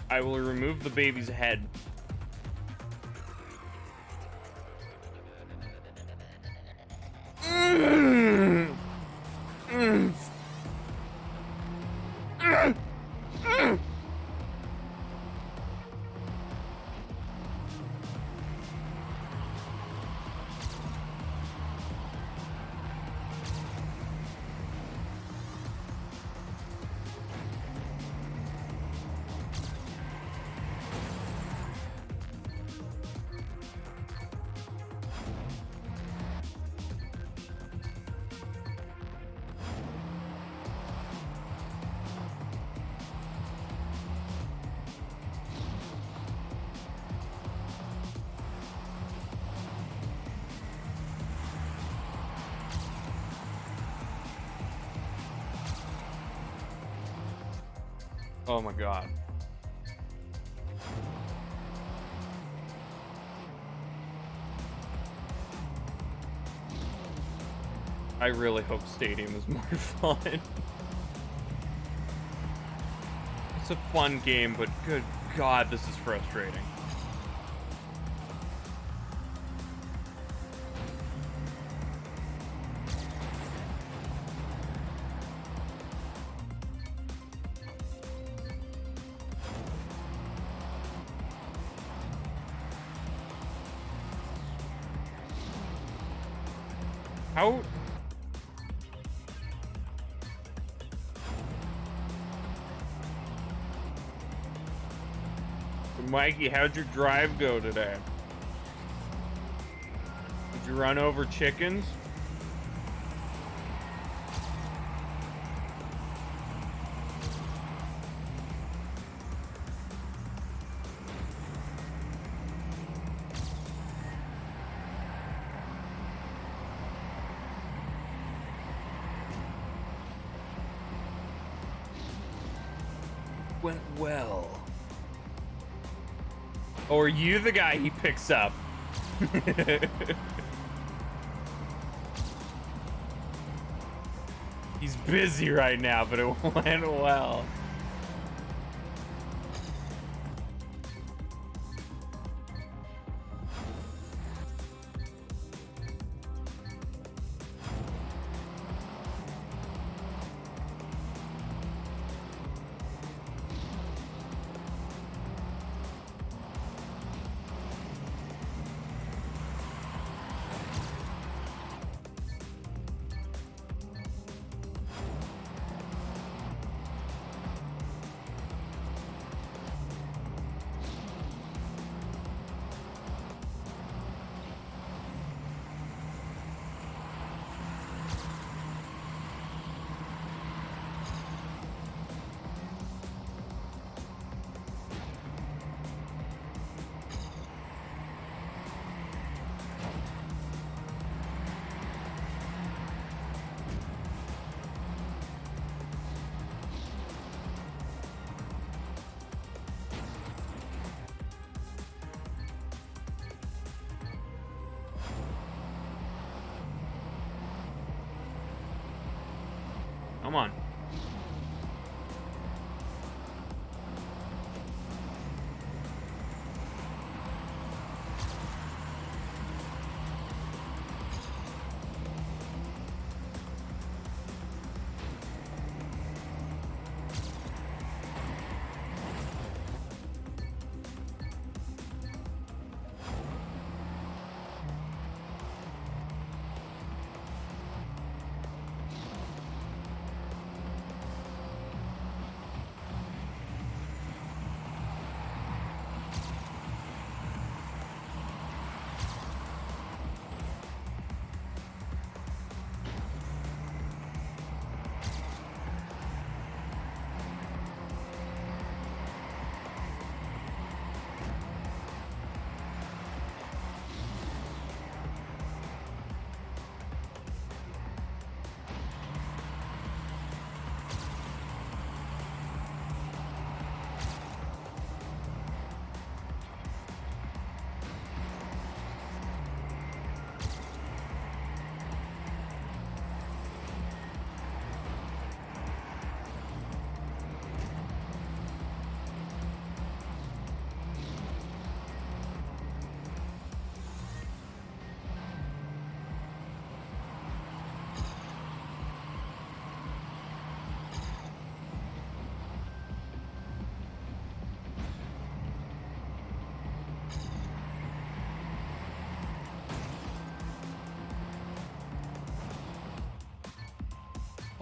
I will remove the baby's head. Oh my god. I really hope Stadium is more fun. It's a fun game, but good god, this is frustrating. How? Mikey, how'd your drive go today? Did you run over chickens? Went well. Or are you the guy he picks up? He's busy right now, but it went well. Come on.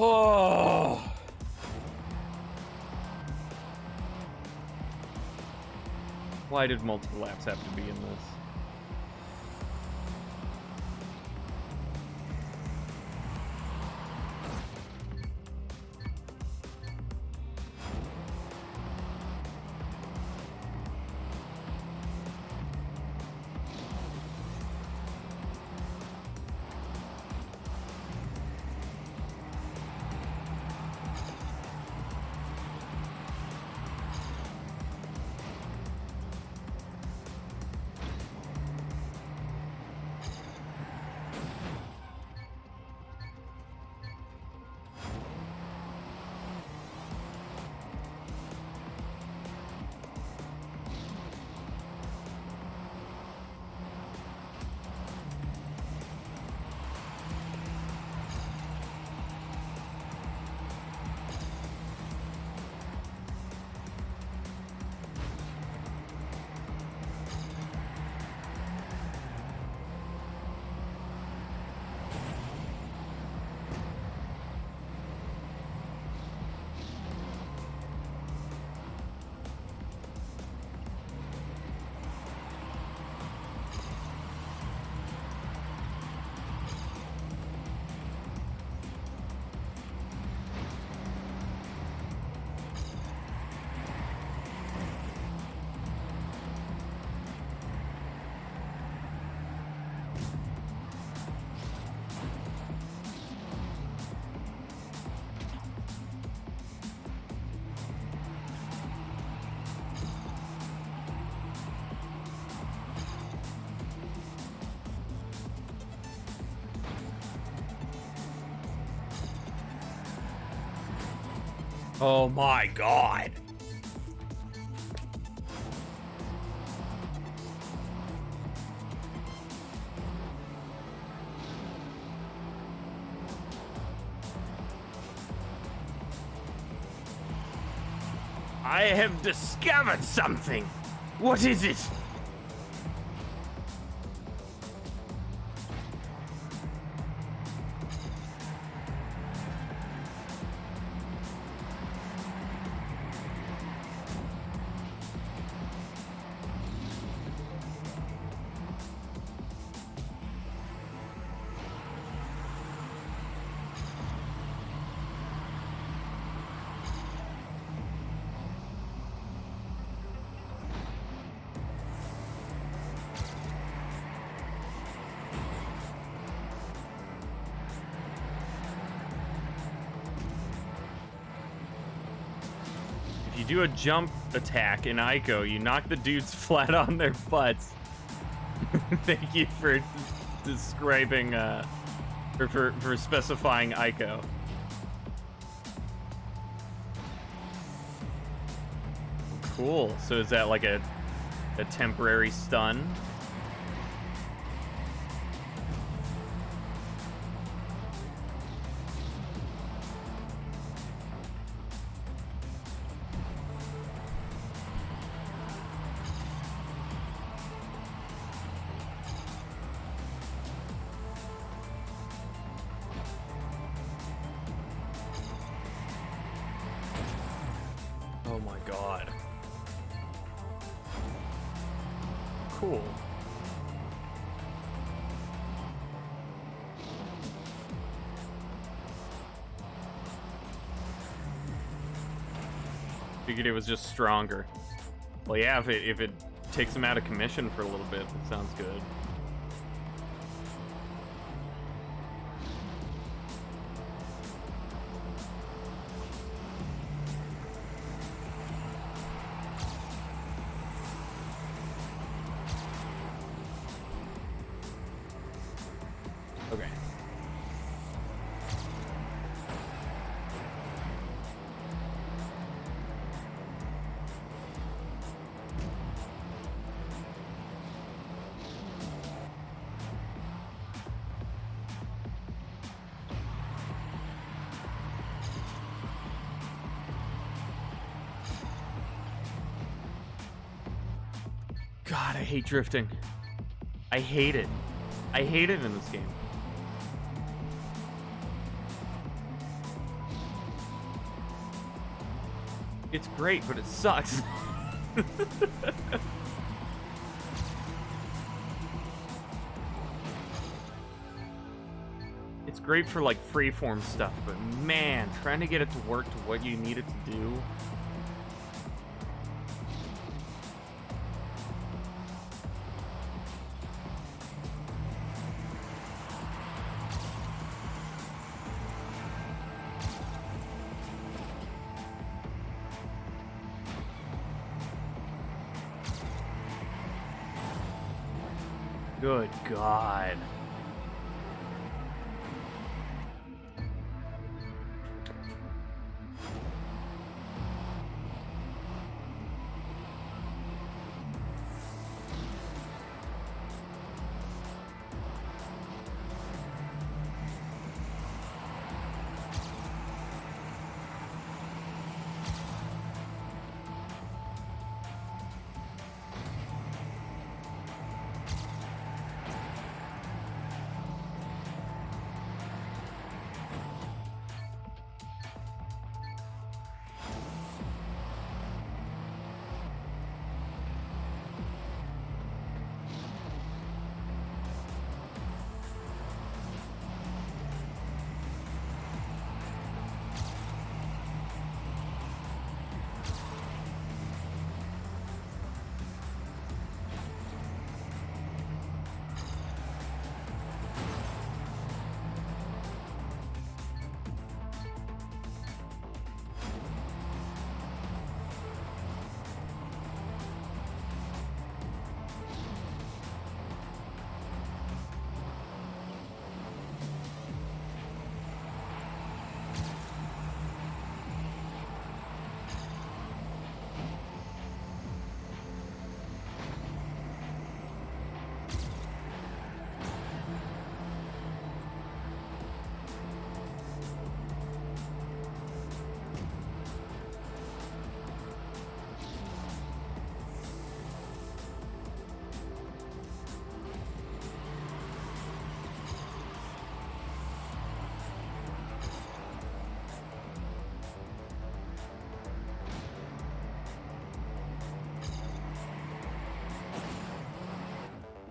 Oh. Why did multiple laps have to be in this? Oh my god. I have discovered something. What is it? You do a jump attack in Ico, you knock the dudes flat on their butts. Thank you for describing, or for specifying Ico. Cool. So is that like a temporary stun? Oh my god. Cool. Figured it was just stronger. Well, yeah, if it takes him out of commission for a little bit, that sounds good. Okay. God, I hate drifting. I hate it. I hate it in this game. It's great, but it sucks. It's great for like freeform stuff, but man, trying to get it to work to what you need it to do. Good God.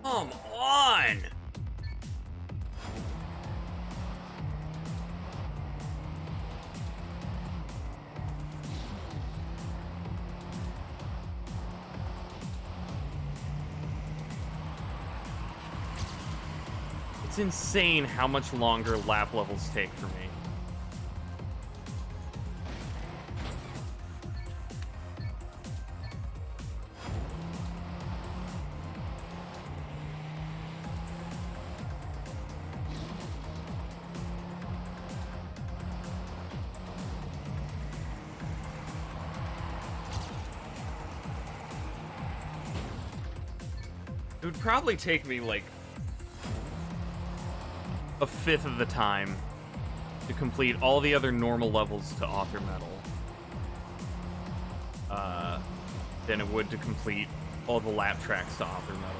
Come on! It's insane how much longer lap levels take for me. It would probably take me like a fifth of the time to complete all the other normal levels to author metal than it would to complete all the lap tracks to author metal.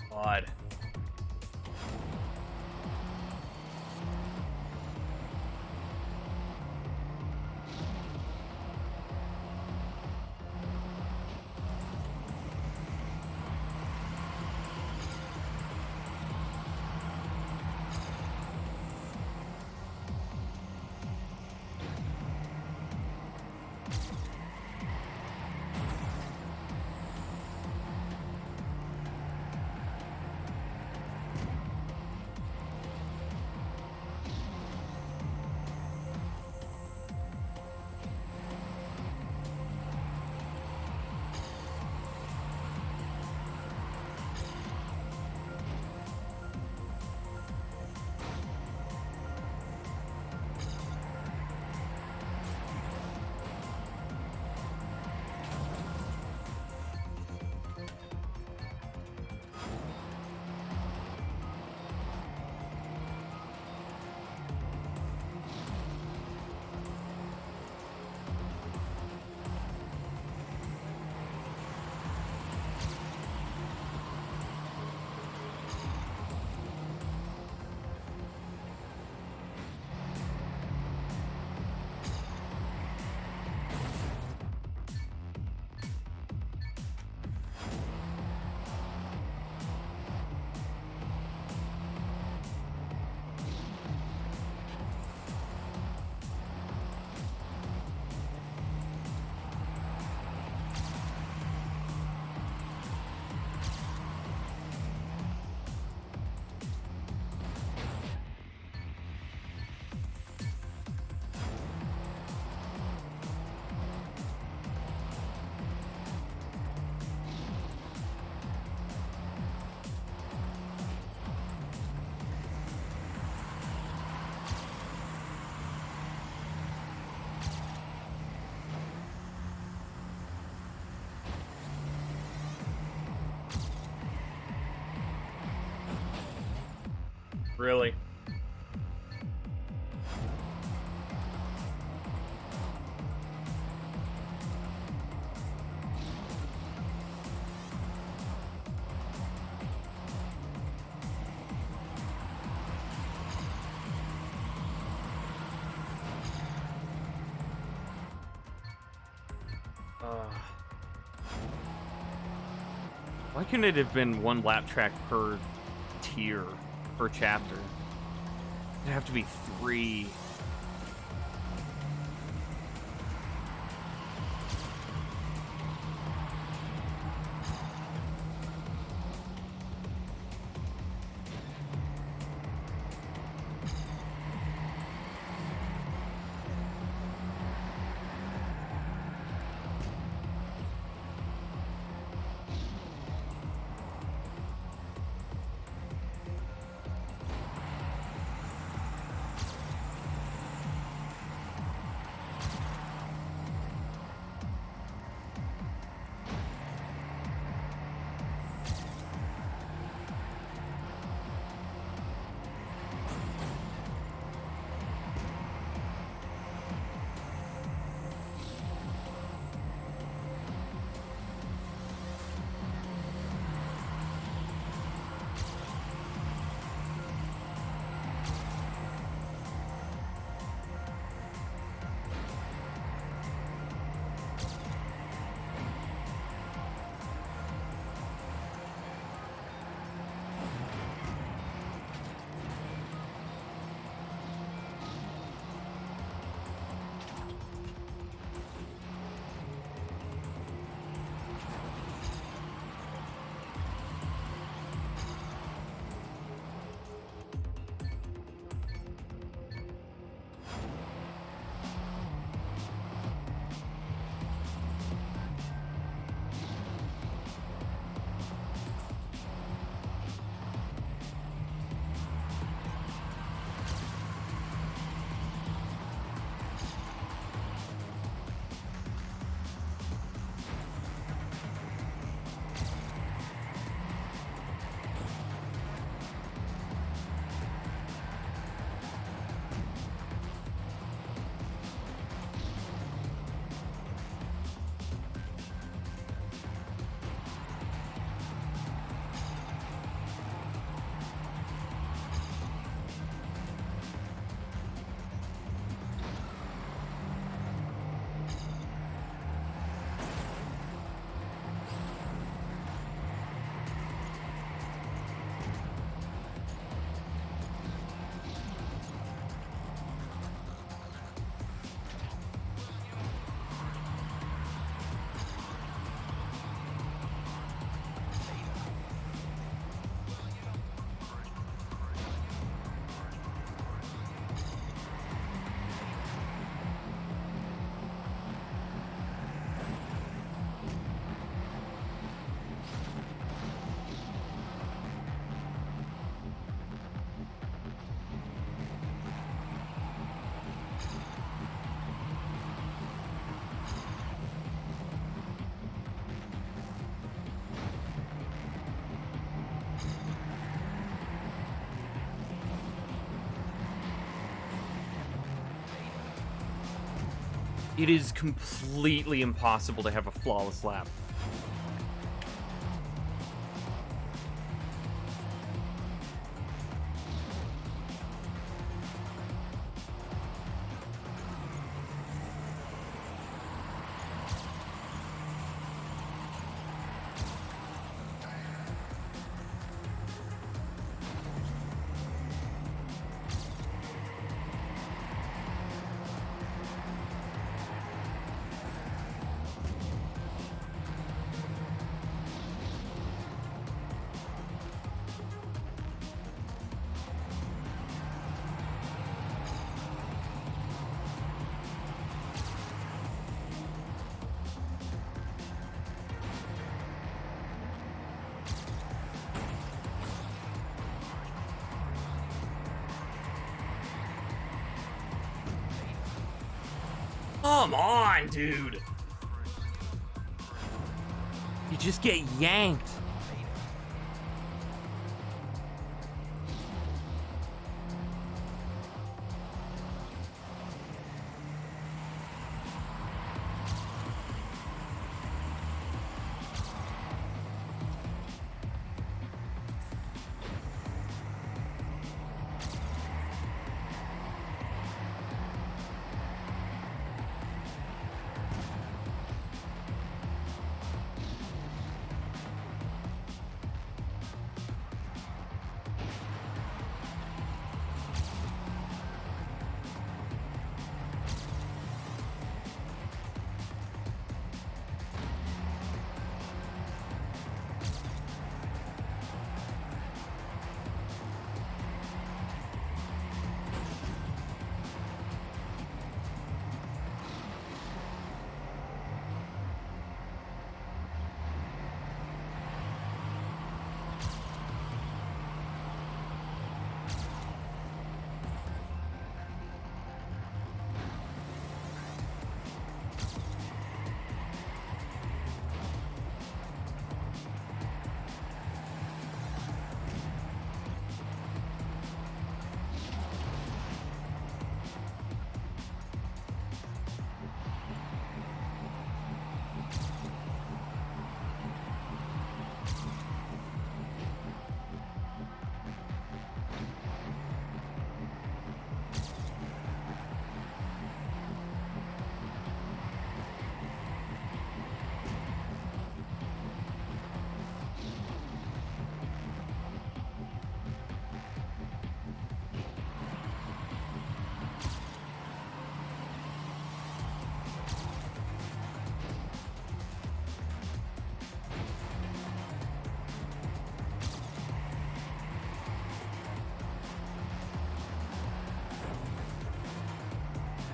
God. Really? Why couldn't it have been one lap track per tier, per chapter? It'd have to be 3. It is completely impossible to have a flawless lap. Come on, dude. You just get yanked.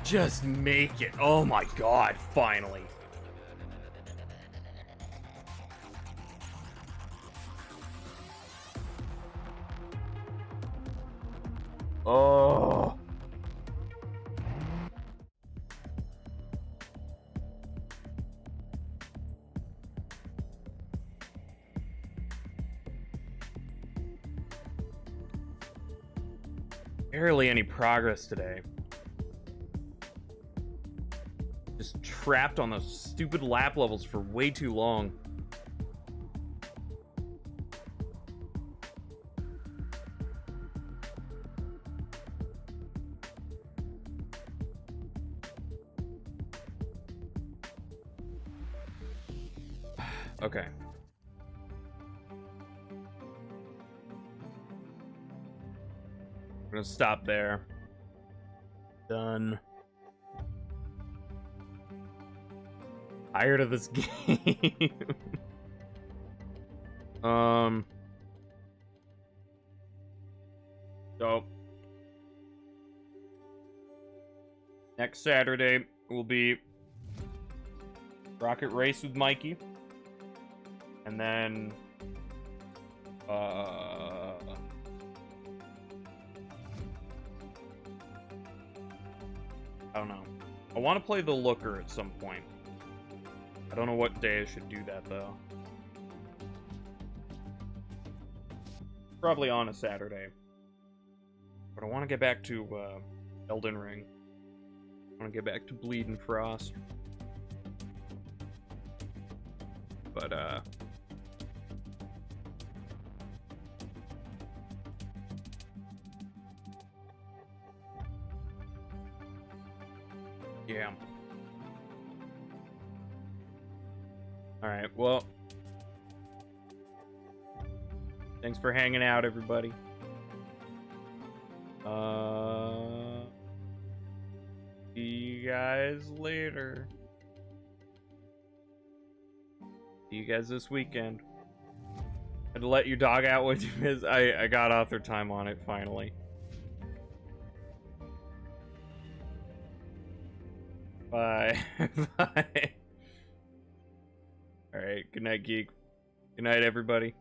Just make it. Oh my god, finally. Oh. Barely any progress today. Just trapped on those stupid lap levels for way too long. Okay. We're gonna stop there. Done. Tired of this game. So next Saturday will be Rocket Race with Mikey. And then I don't know. I want to play the Looker at some point. I don't know what day I should do that, though. Probably on a Saturday. But I want to get back to Elden Ring. I want to get back to Bleeding Frost. But, yeah. Alright, well, thanks for hanging out, everybody. See you guys later. See you guys this weekend. Had to let your dog out with you because I got author time on it finally. Bye. Bye. Alright, good night, geek. Good night, everybody.